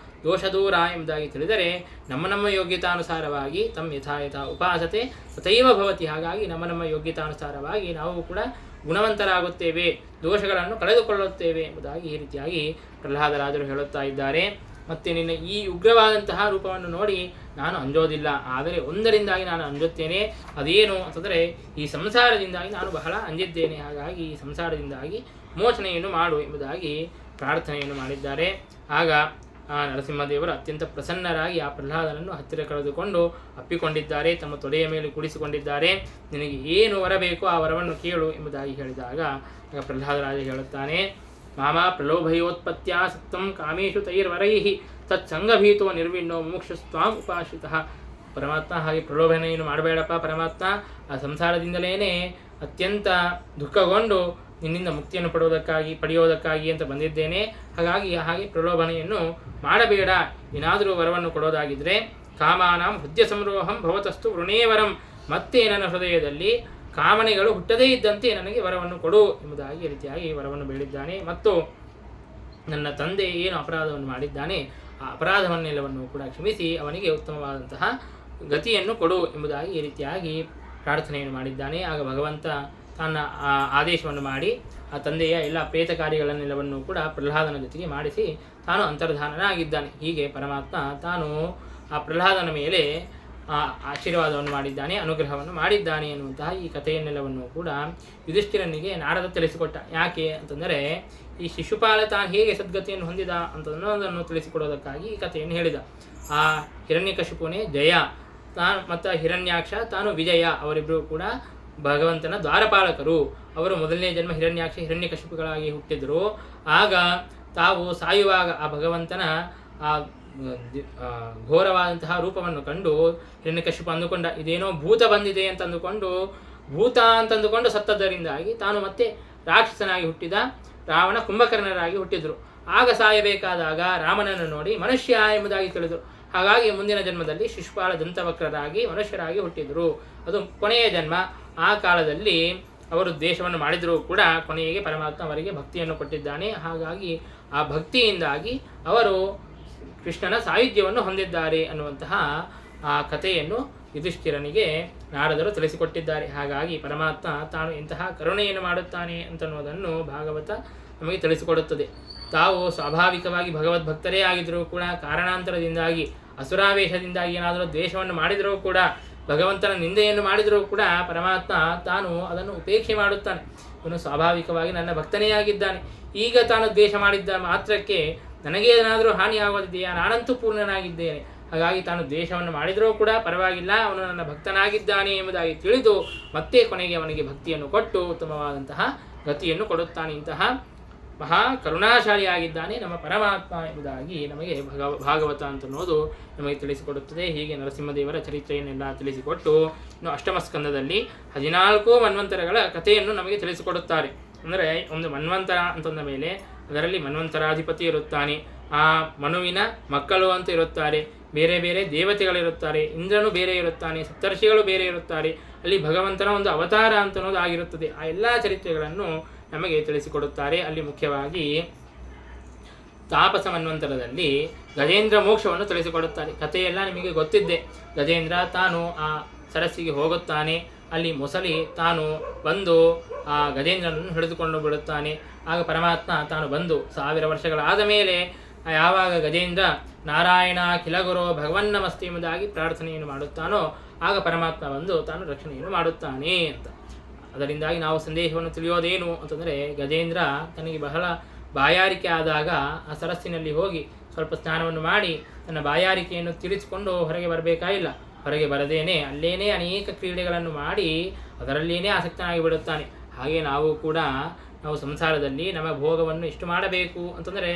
ದೋಷದೂರ ಎಂಬುದಾಗಿ ತಿಳಿದರೆ ನಮ್ಮ ಯೋಗ್ಯತಾನುಸಾರವಾಗಿ ತಮ್ಮ ಯಥಾ ಉಪಾಸತೆ ತಥೈವ ಭವತಿ. ಹಾಗಾಗಿ ನಮ್ಮ ಯೋಗ್ಯತಾನುಸಾರವಾಗಿ ನಾವು ಕೂಡ ಗುಣವಂತರಾಗುತ್ತೇವೆ, ದೋಷಗಳನ್ನು ಕಳೆದುಕೊಳ್ಳುತ್ತೇವೆ ಎಂಬುದಾಗಿ ಈ ರೀತಿಯಾಗಿ ಪ್ರಹ್ಲಾದರಾಜರು ಹೇಳುತ್ತಾ ಇದ್ದಾರೆ. ಮತ್ತು ನಿನ್ನ ಈ ಉಗ್ರವಾದಂತಹ ರೂಪವನ್ನು ನೋಡಿ ನಾನು ಅಂಜೋದಿಲ್ಲ, ಆದರೆ ಒಂದರಿಂದಾಗಿ ನಾನು ಅಂಜುತ್ತೇನೆ. ಅದೇನು ಅಂತಂದರೆ ಈ ಸಂಸಾರದಿಂದಾಗಿ ನಾನು ಬಹಳ ಅಂಜಿದ್ದೇನೆ. ಹಾಗಾಗಿ ಈ ಸಂಸಾರದಿಂದಾಗಿ ಮೋಚನೆಯನ್ನು ಮಾಡು ಎಂಬುದಾಗಿ ಪ್ರಾರ್ಥನೆಯನ್ನು ಮಾಡಿದ್ದಾರೆ. ಆಗ ನರಸಿಂಹದೇವರು ಅತ್ಯಂತ ಪ್ರಸನ್ನರಾಗಿ ಆ ಪ್ರಹ್ಲಾದನನ್ನು ಹತ್ತಿರ ಕಳೆದುಕೊಂಡು ಅಪ್ಪಿಕೊಂಡಿದ್ದಾರೆ, ತಮ್ಮ ತೊಡೆಯ ಮೇಲೆ ಕೂಡಿಸಿಕೊಂಡಿದ್ದಾರೆ. ನಿನಗೆ ಏನು ವರ ಬೇಕೋ ಆ ವರವನ್ನು ಕೇಳು ಎಂಬುದಾಗಿ ಹೇಳಿದಾಗ ಆಗ ಪ್ರಹ್ಲಾದರಾಜ ಹೇಳುತ್ತಾನೆ, ಮಾಮ ಪ್ರಲೋಭಯೋತ್ಪತ್ತ್ಯಾ ಸಕ್ತಂ ಕಾಮೇಶು ತೈರ್ವರೈಃ ತತ್ಸಂಗಭೀತೋ ನಿರ್ವಿಣ್ಣೋ ಮುಮುಕ್ಷುಸ್ತ್ವಾಂ ಉಪಾಶ್ರಿತಃ. ಪರಮಾತ್ಮ ಹಾಗೆ ಪ್ರಲೋಭನೆಯನ್ನು ಮಾಡಬೇಡಪ್ಪ ಪರಮಾತ್ಮ, ಆ ಸಂಸಾರದಿಂದಲೇ ಅತ್ಯಂತ ದುಃಖಗೊಂಡು ನಿನ್ನಿಂದ ಮುಕ್ತಿಯನ್ನು ಪಡೆಯೋದಕ್ಕಾಗಿ ಅಂತ ಬಂದಿದ್ದೇನೆ. ಹಾಗೆ ಪ್ರಲೋಭನೆಯನ್ನು ಮಾಡಬೇಡ. ಏನಾದರೂ ವರವನ್ನು ಕೊಡೋದಾಗಿದ್ದರೆ ಕಾಮಾನಾಂ ಹೃದಯ ಸಂರೋಹಂ ಭವತಸ್ತು ವೃಣೇವರಂ. ಮತ್ತೆ ನನ್ನ ಹೃದಯದಲ್ಲಿ ಕಾಮನೆಗಳು ಹುಟ್ಟದೇ ಇದ್ದಂತೆ ನನಗೆ ವರವನ್ನು ಕೊಡು ಎಂಬುದಾಗಿ ರೀತಿಯಾಗಿ ವರವನ್ನು ಬೇಡಿದ್ದಾನೆ. ಮತ್ತು ನನ್ನ ತಂದೆ ಏನು ಅಪರಾಧವನ್ನು ಮಾಡಿದ್ದಾನೆ ಆ ಅಪರಾಧವನ್ನೆಲ್ಲವನ್ನು ಕೂಡ ಕ್ಷಮಿಸಿ ಅವನಿಗೆ ಉತ್ತಮವಾದಂತಹ ಗತಿಯನ್ನು ಕೊಡು ಎಂಬುದಾಗಿ ಈ ರೀತಿಯಾಗಿ ಪ್ರಾರ್ಥನೆಯನ್ನು ಮಾಡಿದ್ದಾನೆ. ಆಗ ಭಗವಂತ ತನ್ನ ಆದೇಶವನ್ನು ಮಾಡಿ ಆ ತಂದೆಯ ಎಲ್ಲ ಪ್ರೇತ ಕಾರ್ಯಗಳನ್ನೆಲ್ಲವನ್ನು ಕೂಡ ಪ್ರಹ್ಲಾದನ ಜೊತೆಗೆ ಮಾಡಿಸಿ ತಾನು ಅಂತರ್ಧಾನನಾಗಿದ್ದಾನೆ. ಹೀಗೆ ಪರಮಾತ್ಮ ತಾನು ಆ ಪ್ರಹ್ಲಾದನ ಮೇಲೆ ಆಶೀರ್ವಾದವನ್ನು ಮಾಡಿದ್ದಾನೆ, ಅನುಗ್ರಹವನ್ನು ಮಾಡಿದ್ದಾನೆ ಎನ್ನುವಂತಹ ಈ ಕಥೆಯನ್ನೆಲ್ಲವನ್ನು ಕೂಡ ಯುಧಿಷ್ಠಿರನಿಗೆ ನಾರದ ತಿಳಿಸಿಕೊಟ್ಟ. ಯಾಕೆ ಅಂತಂದರೆ ಈ ಶಿಶುಪಾಲ ತಾನು ಹೇಗೆ ಸದ್ಗತಿಯನ್ನು ಹೊಂದಿದ ಅಂತನ್ನೋದನ್ನು ತಿಳಿಸಿಕೊಡೋದಕ್ಕಾಗಿ ಈ ಕಥೆಯನ್ನು ಹೇಳಿದ. ಆ ಹಿರಣ್ಯಕಶಿಪುನೇ ಜಯ, ಮತ್ತು ಹಿರಣ್ಯಾಕ್ಷ ತಾನು ವಿಜಯ, ಅವರಿಬ್ಬರು ಕೂಡ ಭಗವಂತನ ದ್ವಾರಪಾಲಕರು. ಅವರು ಮೊದಲನೇ ಜನ್ಮ ಹಿರಣ್ಯಕಶಿಪುಗಳಾಗಿ ಹುಟ್ಟಿದರು. ಆಗ ತಾವು ಸಾಯುವಾಗ ಆ ಭಗವಂತನ ಆ ಘೋರವಾದಂತಹ ರೂಪವನ್ನು ಕಂಡು ಹಿರಣ್ಯಕಶಿಪು ಅಂದುಕೊಂಡ, ಇದೇನೋ ಭೂತ ಬಂದಿದೆ ಅಂತಂದುಕೊಂಡು ಸತ್ತದರಿಂದಾಗಿ ತಾನು ಮತ್ತೆ ರಾಕ್ಷಸನಾಗಿ ಹುಟ್ಟಿದ ರಾವಣ ಕುಂಭಕರ್ಣರಾಗಿ ಹುಟ್ಟಿದ್ರು. ಆಗ ಸಾಯಬೇಕಾದಾಗ ರಾಮನನ್ನು ನೋಡಿ ಮನುಷ್ಯ ಎಂಬುದಾಗಿ ತಿಳಿದರು. ಹಾಗಾಗಿ ಮುಂದಿನ ಜನ್ಮದಲ್ಲಿ ಶಿಶುಪಾಲ ದಂತವಕ್ರರಾಗಿ ಮನುಷ್ಯರಾಗಿ ಹುಟ್ಟಿದರು. ಅದು ಕೊನೆಯ ಜನ್ಮ. ಆ ಕಾಲದಲ್ಲಿ ಅವರು ದ್ವೇಷವನ್ನು ಮಾಡಿದರೂ ಕೂಡ ಕೊನೆಗೆ ಪರಮಾತ್ಮ ಅವರಿಗೆ ಭಕ್ತಿಯನ್ನು ಕೊಟ್ಟಿದ್ದಾನೆ. ಹಾಗಾಗಿ ಆ ಭಕ್ತಿಯಿಂದಾಗಿ ಅವರು ಕೃಷ್ಣನ ಸಾಯುಜ್ಯವನ್ನು ಹೊಂದಿದ್ದಾರೆ ಅನ್ನುವಂತಹ ಆ ಕಥೆಯನ್ನು ಯುಧಿಷ್ಠಿರನಿಗೆ ನಾರದರು ತಿಳಿಸಿಕೊಟ್ಟಿದ್ದಾರೆ. ಹಾಗಾಗಿ ಪರಮಾತ್ಮ ತಾನು ಇಂತಹ ಕರುಣೆಯನ್ನು ಮಾಡುತ್ತಾನೆ ಅಂತನ್ನುವುದನ್ನು ಭಾಗವತ ನಮಗೆ ತಿಳಿಸಿಕೊಡುತ್ತದೆ. ತಾವು ಸ್ವಾಭಾವಿಕವಾಗಿ ಭಗವದ್ಭಕ್ತರೇ ಆಗಿದ್ದರೂ ಕೂಡ ಕಾರಣಾಂತರದಿಂದಾಗಿ ಅಸುರಾವೇಶದಿಂದಾಗಿ ಏನಾದರೂ ದ್ವೇಷವನ್ನು ಮಾಡಿದರೂ ಕೂಡ ಭಗವಂತನ ನಿಂದೆಯನ್ನು ಮಾಡಿದರೂ ಕೂಡ ಪರಮಾತ್ಮ ತಾನು ಅದನ್ನು ಉಪೇಕ್ಷೆ ಮಾಡುತ್ತಾನೆ. ಇವನು ಸ್ವಾಭಾವಿಕವಾಗಿ ನನ್ನ ಭಕ್ತನೇ ಆಗಿದ್ದಾನೆ, ಈಗ ತಾನು ದ್ವೇಷ ಮಾಡಿದ್ದ ಮಾತ್ರಕ್ಕೆ ನನಗೆ ಏನಾದರೂ ಹಾನಿಯಾಗೋದಿದೆಯಾ? ನಾನಂತೂ ಪೂರ್ಣನಾಗಿದ್ದೇನೆ, ಹಾಗಾಗಿ ತಾನು ದ್ವೇಷವನ್ನು ಮಾಡಿದರೂ ಕೂಡ ಪರವಾಗಿಲ್ಲ, ಅವನು ನನ್ನ ಭಕ್ತನಾಗಿದ್ದಾನೆ ಎಂಬುದಾಗಿ ತಿಳಿದು ಮತ್ತೆ ಕೊನೆಗೆ ಅವನಿಗೆ ಭಕ್ತಿಯನ್ನು ಕೊಟ್ಟು ಉತ್ತಮವಾದಂತಹ ಗತಿಯನ್ನು ಕೊಡುತ್ತಾನೆ. ಇಂತಹ ಮಹಾ ಕರುಣಾಶಾಲಿಯಾಗಿದ್ದಾನೆ ನಮ್ಮ ಪರಮಾತ್ಮ ಎಂಬುದಾಗಿ ನಮಗೆ ಭಾಗವತ ಅಂತನ್ನೋದು ನಮಗೆ ತಿಳಿಸಿಕೊಡುತ್ತದೆ. ಹೀಗೆ ನರಸಿಂಹದೇವರ ಚರಿತ್ರೆಯನ್ನೆಲ್ಲ ತಿಳಿಸಿಕೊಟ್ಟು ಇನ್ನು ಅಷ್ಟಮ ಸ್ಕಂದದಲ್ಲಿ 14 ಮನ್ವಂತರಗಳ ಕಥೆಯನ್ನು ನಮಗೆ ತಿಳಿಸಿಕೊಡುತ್ತಾರೆ. ಅಂದರೆ ಒಂದು ಮನ್ವಂತರ ಅಂತಂದ ಮೇಲೆ ಅದರಲ್ಲಿ ಮನ್ವಂತರಾಧಿಪತಿ ಇರುತ್ತಾನೆ, ಆ ಮನುವಿನ ಮಕ್ಕಳು ಅಂತ ಇರುತ್ತಾರೆ, ಬೇರೆ ಬೇರೆ ದೇವತೆಗಳಿರುತ್ತಾರೆ, ಇಂದ್ರನು ಬೇರೆ ಇರುತ್ತಾನೆ, ಸಪ್ತರ್ಷಿಗಳು ಬೇರೆ ಇರುತ್ತಾರೆ, ಅಲ್ಲಿ ಭಗವಂತನ ಒಂದು ಅವತಾರ ಅಂತನ್ನೋದು ಆಗಿರುತ್ತದೆ. ಆ ಎಲ್ಲ ಚರಿತ್ರೆಗಳನ್ನು ನಮಗೆ ತಿಳಿಸಿಕೊಡುತ್ತಾರೆ. ಅಲ್ಲಿ ಮುಖ್ಯವಾಗಿ ತಾಪಸ ಮನ್ವಂತರದಲ್ಲಿ ಗಜೇಂದ್ರ ಮೋಕ್ಷವನ್ನು ತಿಳಿಸಿಕೊಡುತ್ತಾರೆ. ಕಥೆಯೆಲ್ಲ ನಿಮಗೆ ಗೊತ್ತಿದ್ದೆ. ಗಜೇಂದ್ರ ತಾನು ಆ ಸರಸ್ಸಿಗೆ ಹೋಗುತ್ತಾನೆ, ಅಲ್ಲಿ ಮೊಸಲಿ ತಾನು ಬಂದು ಆ ಗಜೇಂದ್ರನನ್ನು ಹಿಡಿದುಕೊಂಡು ಬಿಡುತ್ತಾನೆ. ಆಗ ಪರಮಾತ್ಮ ತಾನು ಬಂದು 1000 ವರ್ಷಗಳಾದ ಮೇಲೆ ಯಾವಾಗ ಗಜೇಂದ್ರ ನಾರಾಯಣ ಕಿಲಗುರೋ ಭಗವನ್ನಮಸ್ತಿ ಎಂಬುದಾಗಿ ಪ್ರಾರ್ಥನೆಯನ್ನು ಮಾಡುತ್ತಾನೋ ಆಗ ಪರಮಾತ್ಮ ಬಂದು ತಾನು ರಕ್ಷಣೆಯನ್ನು ಮಾಡುತ್ತಾನೆ ಅಂತ. ಅದರಿಂದಾಗಿ ನಾವು ಸಂದೇಶವನ್ನು ತಿಳಿಯೋದೇನು ಅಂತಂದರೆ, ಗಜೇಂದ್ರ ತನಗೆ ಬಹಳ ಬಾಯಾರಿಕೆ ಆದಾಗ ಆ ಸರಸ್ಸಿನಲ್ಲಿ ಹೋಗಿ ಸ್ವಲ್ಪ ಸ್ನಾನವನ್ನು ಮಾಡಿ ತನ್ನ ಬಾಯಾರಿಕೆಯನ್ನು ತಿಳಿಸಿಕೊಂಡು ಹೊರಗೆ ಬರಬೇಕಾಗಿಲ್ಲ. ಹೊರಗೆ ಬರದೇನೆ ಅಲ್ಲೇನೇ ಅನೇಕ ಕ್ರೀಡೆಗಳನ್ನು ಮಾಡಿ ಅದರಲ್ಲೇನೇ ಆಸಕ್ತನಾಗಿ ಬಿಡುತ್ತಾನೆ. ಹಾಗೆ ನಾವು ಕೂಡ ನಾವು ಸಂಸಾರದಲ್ಲಿ ನಮ್ಮ ಭೋಗವನ್ನು ಎಷ್ಟು ಮಾಡಬೇಕು ಅಂತಂದರೆ,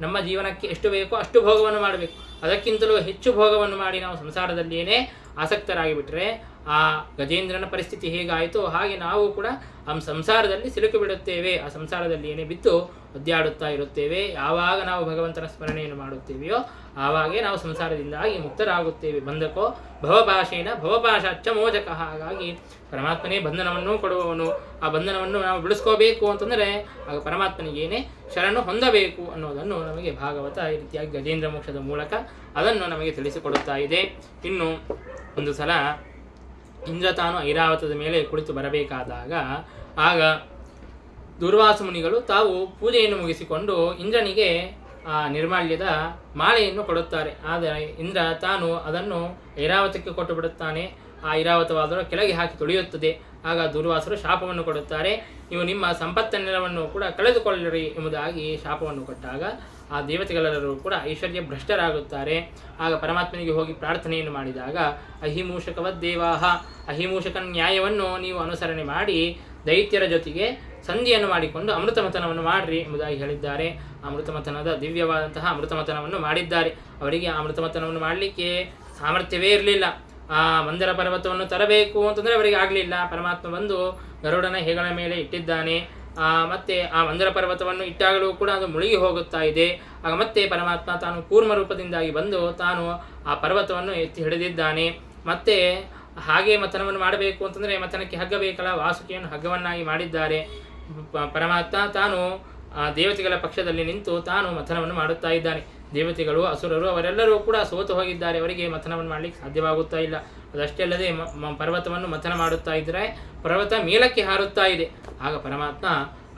ನಮ್ಮ ಜೀವನಕ್ಕೆ ಎಷ್ಟು ಬೇಕೋ ಅಷ್ಟು ಭೋಗವನ್ನು ಮಾಡಬೇಕು. ಅದಕ್ಕಿಂತಲೂ ಹೆಚ್ಚು ಭೋಗವನ್ನು ಮಾಡಿ ನಾವು ಸಂಸಾರದಲ್ಲಿಯೇ ಆಸಕ್ತರಾಗಿಬಿಟ್ರೆ ಆ ಗಜೇಂದ್ರನ ಪರಿಸ್ಥಿತಿ ಹೇಗಾಯಿತೋ ಹಾಗೆ ನಾವು ಕೂಡ ಆ ಸಂಸಾರದಲ್ಲಿ ಸಿಲುಕಿ ಬಿಡುತ್ತೇವೆ. ಆ ಸಂಸಾರದಲ್ಲಿ ಬಿದ್ದು ಒದ್ದಾಡುತ್ತಾ ಇರುತ್ತೇವೆ. ಯಾವಾಗ ನಾವು ಭಗವಂತನ ಸ್ಮರಣೆಯನ್ನು ಮಾಡುತ್ತೇವೆಯೋ ಆವಾಗೇ ನಾವು ಸಂಸಾರದಿಂದಾಗಿ ಮುಕ್ತರಾಗುತ್ತೇವೆ. ಬಂಧಕೋ ಭವಪಾಶೇನ ಭವಪಾಶಾಚ್ಚ ಮೋಚಕ. ಹಾಗಾಗಿ ಪರಮಾತ್ಮನೇ ಬಂಧನವನ್ನು ಕೊಡುವವನು. ಆ ಬಂಧನವನ್ನು ನಾವು ಬಿಡಿಸ್ಕೋಬೇಕು ಅಂತಂದರೆ ಆಗ ಪರಮಾತ್ಮನಿಗೇನೆ ಶರಣು ಹೊಂದಬೇಕು ಅನ್ನೋದನ್ನು ನಮಗೆ ಭಾಗವತ ಈ ರೀತಿಯಾಗಿ ಗಜೇಂದ್ರ ಮೋಕ್ಷದ ಮೂಲಕ ಅದನ್ನು ನಮಗೆ ತಿಳಿಸಿಕೊಡುತ್ತಾ ಇದೆ. ಇನ್ನು ಒಂದು ಸಲ ಇಂದ್ರ ತಾನು ಐರಾವತದ ಮೇಲೆ ಕುಳಿತು ಬರಬೇಕಾದಾಗ ಆಗ ದುರ್ವಾಸ ಮುನಿಗಳು ತಾವು ಪೂಜೆಯನ್ನು ಮುಗಿಸಿಕೊಂಡು ಇಂದ್ರನಿಗೆ ಆ ನಿರ್ಮಾಲ್ಯದ ಮಾಲೆಯನ್ನು ಕೊಡುತ್ತಾರೆ. ಆದರೆ ಇಂದ್ರ ತಾನು ಅದನ್ನು ಐರಾವತಕ್ಕೆ ಕೊಟ್ಟು ಬಿಡುತ್ತಾನೆ. ಆ ಐರಾವತವಾದರೂ ಕೆಳಗೆ ಹಾಕಿ ತುಳಿಯುತ್ತದೆ. ಆಗ ದುರ್ವಾಸರು ಶಾಪವನ್ನು ಕೊಡುತ್ತಾರೆ, ನೀವು ನಿಮ್ಮ ಸಂಪತ್ತನ್ನೆಲ್ಲವನ್ನು ಕೂಡ ಕಳೆದುಕೊಳ್ಳಿರಿ ಎಂಬುದಾಗಿ ಶಾಪವನ್ನು ಕೊಟ್ಟಾಗ ಆ ದೇವತೆಗಳೆಲ್ಲರೂ ಕೂಡ ಐಶ್ವರ್ಯ ಭ್ರಷ್ಟರಾಗುತ್ತಾರೆ. ಆಗ ಪರಮಾತ್ಮನಿಗೆ ಹೋಗಿ ಪ್ರಾರ್ಥನೆಯನ್ನು ಮಾಡಿದಾಗ ಅಹಿಮೂಷಕವದ್ದೇವಾಹ, ಅಹಿಮೂಷಕ ನ್ಯಾಯವನ್ನು ನೀವು ಅನುಸರಣೆ ಮಾಡಿ ದೈತ್ಯರ ಜೊತೆಗೆ ಸಂಧಿಯನ್ನು ಮಾಡಿಕೊಂಡು ಅಮೃತಮಥನವನ್ನು ಮಾಡಿರಿ ಎಂಬುದಾಗಿ ಹೇಳಿದ್ದಾರೆ. ಅಮೃತಮಥನದ ದಿವ್ಯವಾದಂತಹ ಅಮೃತಮಥನವನ್ನು ಮಾಡಿದ್ದಾರೆ. ಅವರಿಗೆ ಆ ಅಮೃತಮಥನವನ್ನು ಮಾಡಲಿಕ್ಕೆ ಸಾಮರ್ಥ್ಯವೇ ಇರಲಿಲ್ಲ. ಆ ಮಂದರ ಪರ್ವತವನ್ನು ತರಬೇಕು ಅಂತಂದರೆ ಅವರಿಗೆ ಆಗಲಿಲ್ಲ. ಪರಮಾತ್ಮ ಬಂದು ಗರುಡನ ಹೆಗಲ ಮೇಲೆ ಇಟ್ಟಿದ್ದಾನೆ. ಮತ್ತೆ ಆ ಮಂದರ ಪರ್ವತವನ್ನು ಇಟ್ಟಾಗಲೂ ಕೂಡ ಅದು ಮುಳುಗಿ ಹೋಗುತ್ತಾ ಇದೆ. ಆಗ ಮತ್ತೆ ಪರಮಾತ್ಮ ತಾನು ಕೂರ್ಮ ರೂಪದಿಂದಾಗಿ ಬಂದು ತಾನು ಆ ಪರ್ವತವನ್ನು ಎತ್ತಿ ಹಿಡಿದಿದ್ದಾನೆ. ಮತ್ತೆ ಹಾಗೆ ಮಥನವನ್ನು ಮಾಡಬೇಕು ಅಂತಂದರೆ ಮಥನಕ್ಕೆ ಹಗ್ಗ ಬೇಕಲ್ಲ, ವಾಸುಕಿಯನ್ನು ಹಗ್ಗವನ್ನಾಗಿ ಮಾಡಿದ್ದಾರೆ. ಪರಮಾತ್ಮ ತಾನು ದೇವತೆಗಳ ಪಕ್ಷದಲ್ಲಿ ನಿಂತು ತಾನು ಮಥನವನ್ನು ಮಾಡುತ್ತಾ ಇದ್ದಾನೆ. ದೇವತೆಗಳು ಅಸುರರು ಅವರೆಲ್ಲರೂ ಕೂಡ ಸೋತು ಹೋಗಿದ್ದಾರೆ. ಅವರಿಗೆ ಮಥನವನ್ನು ಮಾಡಲಿಕ್ಕೆ ಸಾಧ್ಯವಾಗುತ್ತಾ ಇಲ್ಲ. ಅದಷ್ಟೇ ಅಲ್ಲದೆ ಪರ್ವತವನ್ನು ಮಥನ ಮಾಡುತ್ತಾ ಇದ್ದರೆ ಪರ್ವತ ಮೇಲಕ್ಕೆ ಹಾರುತ್ತಾ ಇದೆ. ಆಗ ಪರಮಾತ್ಮ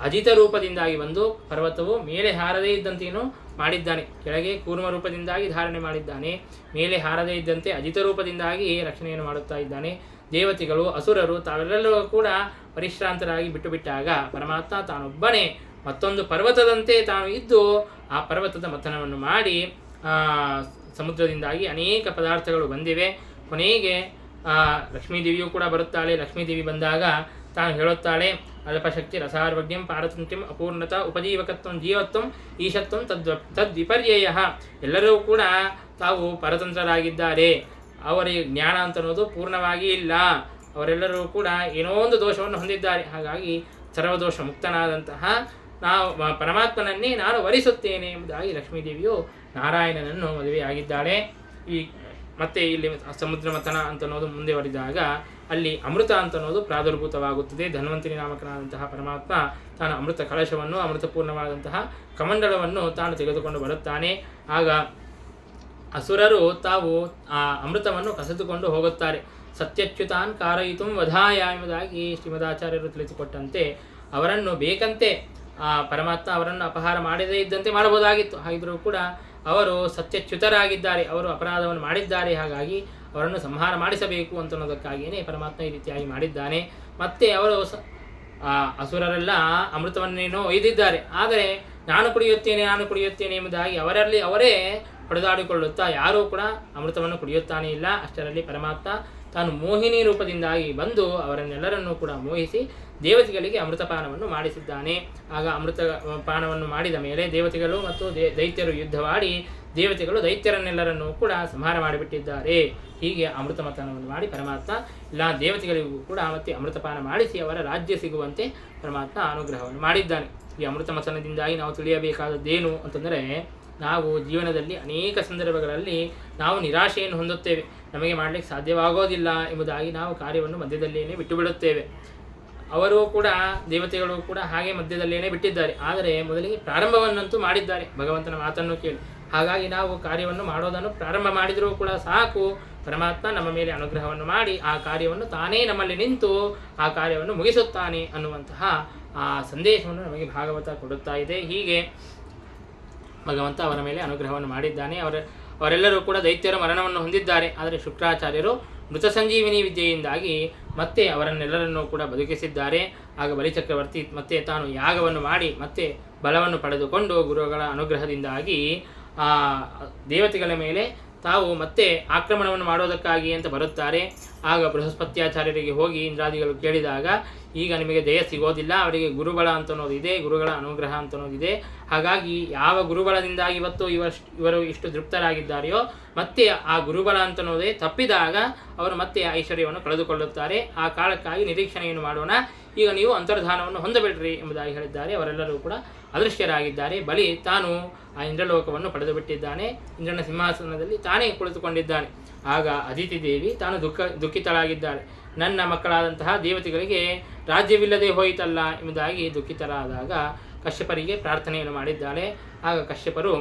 ಅಜಿತ ರೂಪದಿಂದಾಗಿ ಬಂದು ಪರ್ವತವು ಮೇಲೆ ಹಾರದೇ ಇದ್ದಂತೇನು ಮಾಡಿದ್ದಾನೆ. ಕೆಳಗೆ ಕೂರ್ಮ ರೂಪದಿಂದಾಗಿ ಧಾರಣೆ ಮಾಡಿದ್ದಾನೆ, ಮೇಲೆ ಹಾರದೇ ಇದ್ದಂತೆ ಅಜಿತ ರೂಪದಿಂದಾಗಿ ರಕ್ಷಣೆಯನ್ನು ಮಾಡುತ್ತಾ ಇದ್ದಾನೆ. ದೇವತೆಗಳು ಅಸುರರು ತಾವೆಲ್ಲರೂ ಕೂಡ ಪರಿಶ್ರಾಂತರಾಗಿ ಬಿಟ್ಟು ಬಿಟ್ಟಾಗ ಪರಮಾತ್ಮ ತಾನೊಬ್ಬನೇ ಮತ್ತೊಂದು ಪರ್ವತದಂತೆ ತಾನು ಇದ್ದು ಆ ಪರ್ವತದ ಮಥನವನ್ನು ಮಾಡಿ ಸಮುದ್ರದಿಂದಾಗಿ ಅನೇಕ ಪದಾರ್ಥಗಳು ಬಂದಿವೆ. ಕೊನೆಗೆ ಲಕ್ಷ್ಮೀದೇವಿಯೂ ಕೂಡ ಬರುತ್ತಾಳೆ. ಲಕ್ಷ್ಮೀದೇವಿ ಬಂದಾಗ ತಾನು ಹೇಳುತ್ತಾಳೆ, ಅಲ್ಪಶಕ್ತಿ ರಸಾರ್ವಜ್ಞಂ ಪಾರತಂತ್ರ್ಯಂ ಅಪೂರ್ಣತ ಉಪಜೀವಕತ್ವಂ ಜೀವತ್ವಂ ಈಶತ್ವಂ ತದ್ವಿಪರ್ಯಯ. ಎಲ್ಲರೂ ಕೂಡ ತಾವು ಪರತಂತ್ರರಾಗಿದ್ದಾರೆ. ಅವರಿಗೆ ಜ್ಞಾನ ಅಂತನ್ನೋದು ಪೂರ್ಣವಾಗಿ ಇಲ್ಲ. ಅವರೆಲ್ಲರೂ ಕೂಡ ಏನೋ ಒಂದು ದೋಷವನ್ನು ಹೊಂದಿದ್ದಾರೆ. ಹಾಗಾಗಿ ಸರ್ವದೋಷ ಮುಕ್ತನಾದಂತಹ ನಾವು ಪರಮಾತ್ಮನನ್ನೇ ನಾನು ವರಿಸುತ್ತೇನೆ ಎಂಬುದಾಗಿ ಲಕ್ಷ್ಮೀದೇವಿಯು ನಾರಾಯಣನನ್ನು ಮದುವೆಯಾಗಿದ್ದಾಳೆ. ಮತ್ತೆ ಇಲ್ಲಿ ಸಮುದ್ರ ಮಥನ ಅಂತನ್ನೋದು ಮುಂದೆ ವರಿದಾಗ ಅಲ್ಲಿ ಅಮೃತ ಅಂತನ್ನೋದು ಪ್ರಾದುರ್ಭೂತವಾಗುತ್ತದೆ. ಧನ್ವಂತರಿ ನಾಮಕನಾದಂತಹ ಪರಮಾತ್ಮ ತಾನು ಅಮೃತ ಕಳಶವನ್ನು ಅಮೃತಪೂರ್ಣವಾದಂತಹ ಕಮಂಡಲವನ್ನು ತಾನು ತೆಗೆದುಕೊಂಡು ಬರುತ್ತಾನೆ. ಆಗ ಅಸುರರು ತಾವು ಆ ಅಮೃತವನ್ನು ಕಸಿದುಕೊಂಡು ಹೋಗುತ್ತಾರೆ. ಸತ್ಯಚ್ಯುತಾನ್ ಕಾರಯಿತು ವಧಾಯ ಎಂಬುದಾಗಿ ಶ್ರೀಮದಾಚಾರ್ಯರು ತಿಳಿಸಿಕೊಟ್ಟಂತೆ ಅವರನ್ನು ಬೇಕಂತೆ ಪರಮಾತ್ಮ ಅವರನ್ನು ಅಪಹಾರ ಮಾಡದೇ ಇದ್ದಂತೆ ಮಾಡಬಹುದಾಗಿತ್ತು. ಹಾಗಿದ್ದರೂ ಕೂಡ ಅವರು ಸತ್ಯಚ್ಯುತರಾಗಿದ್ದಾರೆ, ಅವರು ಅಪರಾಧವನ್ನು ಮಾಡಿದ್ದಾರೆ. ಹಾಗಾಗಿ ಅವರನ್ನು ಸಂಹಾರ ಮಾಡಿಸಬೇಕು ಅಂತನ್ನೋದಕ್ಕಾಗಿಯೇ ಪರಮಾತ್ಮ ಈ ರೀತಿಯಾಗಿ ಮಾಡಿದ್ದಾನೆ. ಮತ್ತೆ ಅವರು ಅಸುರರೆಲ್ಲ ಅಮೃತವನ್ನೇನೋ ಒಯ್ದಿದ್ದಾರೆ. ಆದರೆ ನಾನು ಕುಡಿಯುತ್ತೇನೆ ಎಂಬುದಾಗಿ ಅವರಲ್ಲಿ ಅವರೇ ಹೊಡೆದಾಡಿಕೊಳ್ಳುತ್ತಾ ಯಾರೂ ಕೂಡ ಅಮೃತವನ್ನು ಕುಡಿಯುತ್ತಾನೇ ಇಲ್ಲ. ಅಷ್ಟರಲ್ಲಿ ಪರಮಾತ್ಮ ತಾನು ಮೋಹಿನಿ ರೂಪದಿಂದಾಗಿ ಬಂದು ಅವರನ್ನೆಲ್ಲರನ್ನೂ ಕೂಡ ಮೋಹಿಸಿ ದೇವತೆಗಳಿಗೆ ಅಮೃತಪಾನವನ್ನು ಮಾಡಿಸಿದ್ದಾನೆ. ಆಗ ಅಮೃತಪಾನವನ್ನು ಮಾಡಿದ ಮೇಲೆ ದೇವತೆಗಳು ಮತ್ತು ದೈತ್ಯರು ಯುದ್ಧವಾಡಿ ದೇವತೆಗಳು ದೈತ್ಯರನ್ನೆಲ್ಲರನ್ನೂ ಕೂಡ ಸಂಹಾರ ಮಾಡಿಬಿಟ್ಟಿದ್ದಾರೆ. ಹೀಗೆ ಅಮೃತಮತನವನ್ನು ಮಾಡಿ ಪರಮಾತ್ಮ ಎಲ್ಲ ದೇವತೆಗಳಿಗೂ ಕೂಡ ಮತ್ತೆ ಅಮೃತಪಾನ ಮಾಡಿಸಿ ಅವರ ರಾಜ್ಯ ಸಿಗುವಂತೆ ಪರಮಾತ್ಮ ಅನುಗ್ರಹವನ್ನು ಮಾಡಿದ್ದಾನೆ. ಈ ಅಮೃತಮತನದಿಂದಾಗಿ ನಾವು ತಿಳಿಯಬೇಕಾದದ್ದೇನು ಅಂತಂದರೆ, ನಾವು ಜೀವನದಲ್ಲಿ ಅನೇಕ ಸಂದರ್ಭಗಳಲ್ಲಿ ನಾವು ನಿರಾಶೆಯನ್ನು ಹೊಂದುತ್ತೇವೆ. ನಮಗೆ ಮಾಡಲಿಕ್ಕೆ ಸಾಧ್ಯವಾಗೋದಿಲ್ಲ ಎಂಬುದಾಗಿ ನಾವು ಕಾರ್ಯವನ್ನು ಮಧ್ಯದಲ್ಲಿಯೇ ಬಿಟ್ಟು ಬಿಡುತ್ತೇವೆ. ಅವರು ಕೂಡ ದೇವತೆಗಳು ಕೂಡ ಹಾಗೆ ಮಧ್ಯದಲ್ಲಿಯೇ ಬಿಟ್ಟಿದ್ದಾರೆ. ಆದರೆ ಮೊದಲಿಗೆ ಪ್ರಾರಂಭವನ್ನಂತೂ ಮಾಡಿದ್ದಾರೆ ಭಗವಂತನ ಮಾತನ್ನು ಕೇಳಿ. ಹಾಗಾಗಿ ನಾವು ಕಾರ್ಯವನ್ನು ಮಾಡೋದನ್ನು ಪ್ರಾರಂಭ ಮಾಡಿದರೂ ಕೂಡ ಸಾಕು, ಪರಮಾತ್ಮ ನಮ್ಮ ಮೇಲೆ ಅನುಗ್ರಹವನ್ನು ಮಾಡಿ ಆ ಕಾರ್ಯವನ್ನು ತಾನೇ ನಮ್ಮಲ್ಲಿ ನಿಂತು ಆ ಕಾರ್ಯವನ್ನು ಮುಗಿಸುತ್ತಾನೆ ಅನ್ನುವಂತಹ ಆ ಸಂದೇಶವನ್ನು ನಮಗೆ ಭಾಗವತ ಕೊಡುತ್ತಾ ಇದೆ. ಹೀಗೆ ಭಗವಂತ ಅವರ ಮೇಲೆ ಅನುಗ್ರಹವನ್ನು ಮಾಡಿದ್ದಾನೆ. ಅವರೆಲ್ಲರೂ ಕೂಡ ದೈತ್ಯರ ಮರಣವನ್ನು ಹೊಂದಿದ್ದಾರೆ. ಆದರೆ ಶುಕ್ರಾಚಾರ್ಯರು ಮೃತ ಸಂಜೀವಿನಿ ವಿದ್ಯೆಯಿಂದಾಗಿ ಮತ್ತೆ ಅವರನ್ನೆಲ್ಲರನ್ನೂ ಕೂಡ ಬದುಕಿಸಿದ್ದಾರೆ. ಆಗ ಬಲಿಚಕ್ರವರ್ತಿ ಮತ್ತೆ ತಾನು ಯಾಗವನ್ನು ಮಾಡಿ ಮತ್ತೆ ಬಲವನ್ನು ಪಡೆದುಕೊಂಡು ಗುರುಗಳ ಅನುಗ್ರಹದಿಂದಾಗಿ ಆ ದೇವತೆಗಳ ಮೇಲೆ ತಾವು ಮತ್ತೆ ಆಕ್ರಮಣವನ್ನು ಮಾಡೋದಕ್ಕಾಗಿ ಅಂತ ಬರುತ್ತಾರೆ. ಆಗ ಬೃಹಸ್ಪತ್ಯಾಚಾರ್ಯರಿಗೆ ಹೋಗಿ ಇಂದ್ರಾದಿಗಳು ಕೇಳಿದಾಗ, ಈಗ ನಿಮಗೆ ಜಯ ಸಿಗೋದಿಲ್ಲ, ಅವರಿಗೆ ಗುರುಬಲ ಅಂತನೋದಿದೆ, ಗುರುಗಳ ಅನುಗ್ರಹ ಅಂತನೋದಿದೆ. ಹಾಗಾಗಿ ಯಾವ ಗುರುಬಲದಿಂದಾಗಿ ಇವತ್ತು ಇವರು ಇಷ್ಟು ತೃಪ್ತರಾಗಿದ್ದಾರೆಯೋ ಮತ್ತೆ ಆ ಗುರುಬಲ ಅಂತನೋದೇ ತಪ್ಪಿದಾಗ ಅವರು ಮತ್ತೆ ಐಶ್ವರ್ಯವನ್ನು ಕಳೆದುಕೊಳ್ಳುತ್ತಾರೆ. ಆ ಕಾಲಕ್ಕಾಗಿ ನಿರೀಕ್ಷಣೆಯನ್ನು ಮಾಡೋಣ, ಈಗ ನೀವು ಅಂತರ್ಧಾನವನ್ನು ಹೊಂದಬೇಡ್ರಿ ಎಂಬುದಾಗಿ ಹೇಳಿದ್ದಾರೆ. ಅವರೆಲ್ಲರೂ ಕೂಡ ಅದೃಶ್ಯರಾಗಿದ್ದಾರೆ. ಬಲಿ ತಾನು ಆ ಇಂದ್ರಲೋಕವನ್ನು ಪಡೆದು ಬಿಟ್ಟಿದ್ದಾನೆ. ಇಂದ್ರನ ಸಿಂಹಾಸನದಲ್ಲಿ ತಾನೇ ಕುಳಿತುಕೊಂಡಿದ್ದಾನೆ. ಆಗ ಅದಿತಿ ದೇವಿ ತಾನು ದುಃಖಿತಳಾಗಿದ್ದಾಳೆ. ನನ್ನ ಮಕ್ಕಳಾದಂತಹ ದೇವತೆಗಳಿಗೆ ರಾಜ್ಯವಿಲ್ಲದೆ ಹೋಯಿತಲ್ಲ ಎಂಬುದಾಗಿ ದುಃಖಿತರಾದಾಗ ಕಶ್ಯಪರಿಗೆ ಪ್ರಾರ್ಥನೆಯನ್ನು ಮಾಡಿದ್ದಾಳೆ. ಆಗ ಕಶ್ಯಪರು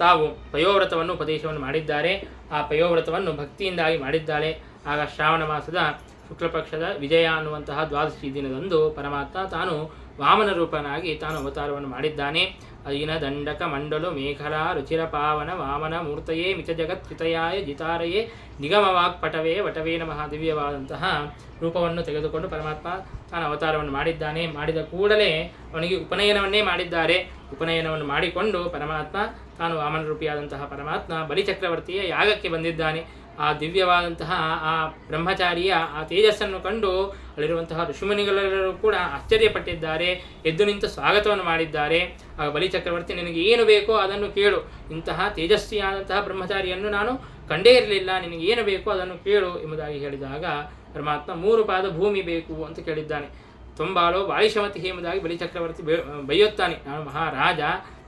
ತಾವು ಪಯೋವ್ರತವನ್ನು ಉಪದೇಶವನ್ನು ಮಾಡಿದ್ದಾರೆ. ಆ ಪಯೋವ್ರತವನ್ನು ಭಕ್ತಿಯಿಂದಾಗಿ ಮಾಡಿದ್ದಾಳೆ. ಆಗ ಶ್ರಾವಣ ಮಾಸದ ಶುಕ್ಲಪಕ್ಷದ ವಿಜಯ ಅನ್ನುವಂತಹ ದ್ವಾದಶಿ ದಿನದಂದು ಪರಮಾತ್ಮ ತಾನು ವಾಮನ ರೂಪನಾಗಿ ತಾನು ಅವತಾರವನ್ನು ಮಾಡಿದ್ದಾನೆ. ಅಯಿನ ದಂಡಕ ಮಂಡಲು ಮೇಖಲಾ ರುಚಿರ ಪಾವನ ವಾಮನ ಮೂರ್ತಯೇ ಮಿತ ಜಗತ್ ಚಿತಯಾಯ ಜಿತಾರಯೇ ನಿಗಮವಾಗ್ ಪಟವೇ ವಟವೇ ನಮಃ ದಿವ್ಯವಾದಂತಹ ರೂಪವನ್ನು ತೆಗೆದುಕೊಂಡು ಪರಮಾತ್ಮ ತಾನು ಅವತಾರವನ್ನು ಮಾಡಿದ್ದಾನೆ. ಮಾಡಿದ ಕೂಡಲೇ ಅವನಿಗೆ ಉಪನಯನವನ್ನೇ ಮಾಡಿದ್ದಾರೆ. ಉಪನಯನವನ್ನು ಮಾಡಿಕೊಂಡು ಪರಮಾತ್ಮ ತಾನು ವಾಮನ ರೂಪಿಯಾದಂತಹ ಪರಮಾತ್ಮ ಬಲಿಚಕ್ರವರ್ತಿಯ ಯಾಗಕ್ಕೆ ಬಂದಿದ್ದಾನೆ. ಆ ದಿವ್ಯವಾದಂತಹ ಆ ಬ್ರಹ್ಮಚಾರಿಯ ಆ ತೇಜಸ್ಸನ್ನು ಕಂಡು ಅಲ್ಲಿರುವಂತಹ ಋಷಿಮುನಿಗಳೆಲ್ಲರೂ ಕೂಡ ಆಶ್ಚರ್ಯಪಟ್ಟಿದ್ದಾರೆ. ಎದ್ದು ನಿಂತು ಸ್ವಾಗತವನ್ನು ಮಾಡಿದ್ದಾರೆ. ಆ ಬಲಿಚಕ್ರವರ್ತಿ, ನಿನಗೆ ಏನು ಬೇಕೋ ಅದನ್ನು ಕೇಳು, ಇಂತಹ ತೇಜಸ್ವಿಯಾದಂತಹ ಬ್ರಹ್ಮಚಾರಿಯನ್ನು ನಾನು ಕಂಡೇ ಇರಲಿಲ್ಲ, ನಿನಗೆ ಏನು ಬೇಕೋ ಅದನ್ನು ಕೇಳು ಎಂಬುದಾಗಿ ಹೇಳಿದಾಗ ಪರಮಾತ್ಮ 3 ಪಾದ ಭೂಮಿ ಬೇಕು ಅಂತ ಕೇಳಿದ್ದಾನೆ. ತೊಂಬಾಳೋ ವಾಯುಶಮತಿ ಎಂಬುದಾಗಿ ಬಲಿಚಕ್ರವರ್ತಿ ಬೈಯುತ್ತಾನೆ. ನಾನು ಮಹಾರಾಜ,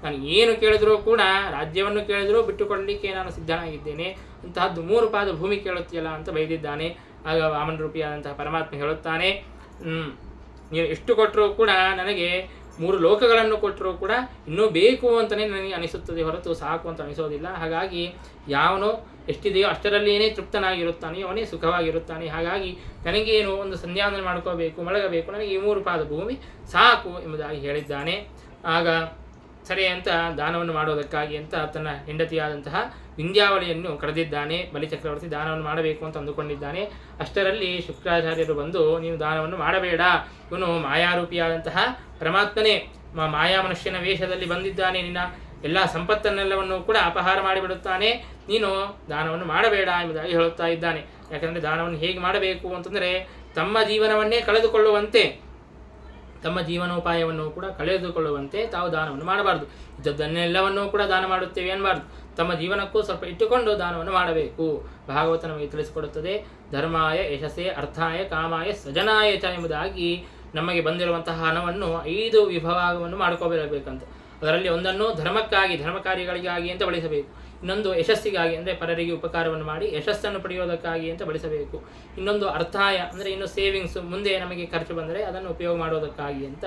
ನಾನು ಏನು ಕೇಳಿದ್ರೂ ಕೂಡ, ರಾಜ್ಯವನ್ನು ಕೇಳಿದ್ರೂ ಬಿಟ್ಟುಕೊಡಲಿಕ್ಕೆ ನಾನು ಸಿದ್ಧನಾಗಿದ್ದೇನೆ, ಅಂತಹದ್ದು 3 ಪಾದ ಭೂಮಿ ಕೇಳುತ್ತೀಯಲ್ಲ ಅಂತ ಬೈದಿದ್ದಾನೆ. ಆಗ ವಾಮನ ರೂಪಿಯಾದಂತಹ ಪರಮಾತ್ಮ ಹೇಳುತ್ತಾನೆ, ನೀವು ಎಷ್ಟು ಕೊಟ್ಟರೂ ಕೂಡ, ನನಗೆ 3 ಲೋಕಗಳನ್ನು ಕೊಟ್ಟರೂ ಕೂಡ ಇನ್ನೂ ಬೇಕು ಅಂತಲೇ ನನಗೆ ಅನಿಸುತ್ತದೆ ಹೊರತು ಸಾಕು ಅಂತ ಅನಿಸೋದಿಲ್ಲ. ಹಾಗಾಗಿ ಯಾವನೋ ಎಷ್ಟಿದೆಯೋ ಅಷ್ಟರಲ್ಲಿಯೇ ತೃಪ್ತನಾಗಿರುತ್ತಾನೆ, ಅವನೇ ಸುಖವಾಗಿರುತ್ತಾನೆ. ಹಾಗಾಗಿ ನನಗೇನು ಒಂದು ಸಂಧ್ಯಾವಂದನೆ ಮಾಡ್ಕೋಬೇಕು, ಮಲಗಬೇಕು, ನನಗೆ ಈ 3 ಪಾದ ಭೂಮಿ ಸಾಕು ಎಂಬುದಾಗಿ ಹೇಳಿದ್ದಾನೆ. ಆಗ ಸರಿ ಅಂತ ದಾನವನ್ನು ಮಾಡೋದಕ್ಕಾಗಿ ಅಂತ ತನ್ನ ಹೆಂಡತಿಯಾದಂತಹ ವಿಂಧ್ಯಾವಳಿಯನ್ನು ಕರೆದಿದ್ದಾನೆ. ಬಲಿಚಕ್ರವರ್ತಿ ದಾನವನ್ನು ಮಾಡಬೇಕು ಅಂತ ಅಂದುಕೊಂಡಿದ್ದಾನೆ. ಅಷ್ಟರಲ್ಲಿ ಶುಕ್ರಾಚಾರ್ಯರು ಬಂದು, ನೀನು ದಾನವನ್ನು ಮಾಡಬೇಡ, ಇವನು ಮಾಯಾರೂಪಿಯಾದಂತಹ ಪರಮಾತ್ಮನೇ ಮಾಯಾ ಮನುಷ್ಯನ ವೇಷದಲ್ಲಿ ಬಂದಿದ್ದಾನೆ, ನಿನ್ನ ಎಲ್ಲ ಸಂಪತ್ತನ್ನೆಲ್ಲವನ್ನು ಕೂಡ ಅಪಹಾರ ಮಾಡಿಬಿಡುತ್ತಾನೆ, ನೀನು ದಾನವನ್ನು ಮಾಡಬೇಡ ಎಂಬುದಾಗಿ ಹೇಳುತ್ತಾ ಇದ್ದಾನೆ. ಯಾಕಂದರೆ ದಾನವನ್ನು ಹೇಗೆ ಮಾಡಬೇಕು ಅಂತಂದರೆ, ತಮ್ಮ ಜೀವನವನ್ನೇ ಕಳೆದುಕೊಳ್ಳುವಂತೆ, ತಮ್ಮ ಜೀವನೋಪಾಯವನ್ನು ಕೂಡ ಕಳೆದುಕೊಳ್ಳುವಂತೆ ತಾವು ದಾನವನ್ನು ಮಾಡಬಾರ್ದು. ಇದ್ದದ್ದನ್ನೆಲ್ಲವನ್ನೂ ಕೂಡ ದಾನ ಮಾಡುತ್ತೇವೆ ಅನ್ನಬಾರ್ದು. ತಮ್ಮ ಜೀವನಕ್ಕೂ ಸ್ವಲ್ಪ ಇಟ್ಟುಕೊಂಡು ದಾನವನ್ನು ಮಾಡಬೇಕು. ಭಾಗವತ ನಮಗೆ ತಿಳಿಸಿಕೊಡುತ್ತದೆ, ಧರ್ಮಾಯ ಯಶಸ್ಸೇ ಅರ್ಥಾಯ ಕಾಮಾಯ ಸ್ವಜನಾಯ ಚ ಎಂಬುದಾಗಿ ನಮಗೆ ಬಂದಿರುವಂತಹ ಹಣವನ್ನು 5 ವಿಭಾಗವನ್ನು ಮಾಡ್ಕೋಬೇಕಂತ. ಅದರಲ್ಲಿ ಒಂದನ್ನು ಧರ್ಮಕ್ಕಾಗಿ, ಧರ್ಮ ಕಾರ್ಯಗಳಿಗಾಗಿ ಅಂತ ಬಳಸಬೇಕು. ಇನ್ನೊಂದು ಯಶಸ್ಸಿಗಾಗಿ, ಅಂದರೆ ಪರರಿಗೆ ಉಪಕಾರವನ್ನು ಮಾಡಿ ಯಶಸ್ಸನ್ನು ಪಡೆಯೋದಕ್ಕಾಗಿ ಅಂತ ಬಳಸಬೇಕು. ಇನ್ನೊಂದು ಅರ್ಥಾಯ, ಅಂದರೆ ಇನ್ನು ಸೇವಿಂಗ್ಸ್, ಮುಂದೆ ನಮಗೆ ಖರ್ಚು ಬಂದರೆ ಅದನ್ನು ಉಪಯೋಗ ಮಾಡೋದಕ್ಕಾಗಿ ಅಂತ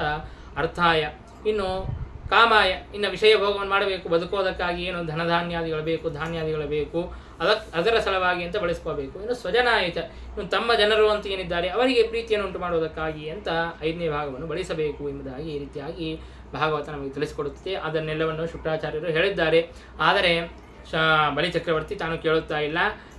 ಅರ್ಥಾಯ. ಇನ್ನು ಕಾಮಾಯ, ಇನ್ನು ವಿಷಯ ಭೋಗವನ್ನು ಮಾಡಬೇಕು, ಬದುಕೋದಕ್ಕಾಗಿ ಏನು ಧನಧಾನ್ಯಾದಿಗಳು ಬೇಕು, ಧಾನ್ಯಾದಿಗಳು ಬೇಕು, ಅದರ ಸಲುವಾಗಿ ಅಂತ ಬಳಸ್ಕೋಬೇಕು. ಇನ್ನು ಸ್ವಜನಾಯಚ, ಇನ್ನು ತಮ್ಮ ಜನರು ಅಂತ ಏನಿದ್ದಾರೆ ಅವರಿಗೆ ಪ್ರೀತಿಯನ್ನು ಉಂಟು ಮಾಡೋದಕ್ಕಾಗಿ ಅಂತ 5ನೇ ಭಾಗವನ್ನು ಬಳಸಬೇಕು ಎಂಬುದಾಗಿ ಈ ರೀತಿಯಾಗಿ ಭಾಗವತ ನಮಗೆ ತಿಳಿಸಿಕೊಡುತ್ತದೆ. ಅದನ್ನೆಲ್ಲವನ್ನು ಶುಕ್ರಾಚಾರ್ಯರು ಹೇಳಿದ್ದಾರೆ. ಆದರೆ ಬಲಿಚಕ್ರವರ್ತಿ ತಾನು ಕೇಳುತ್ತಾ ಇಲ್ಲ.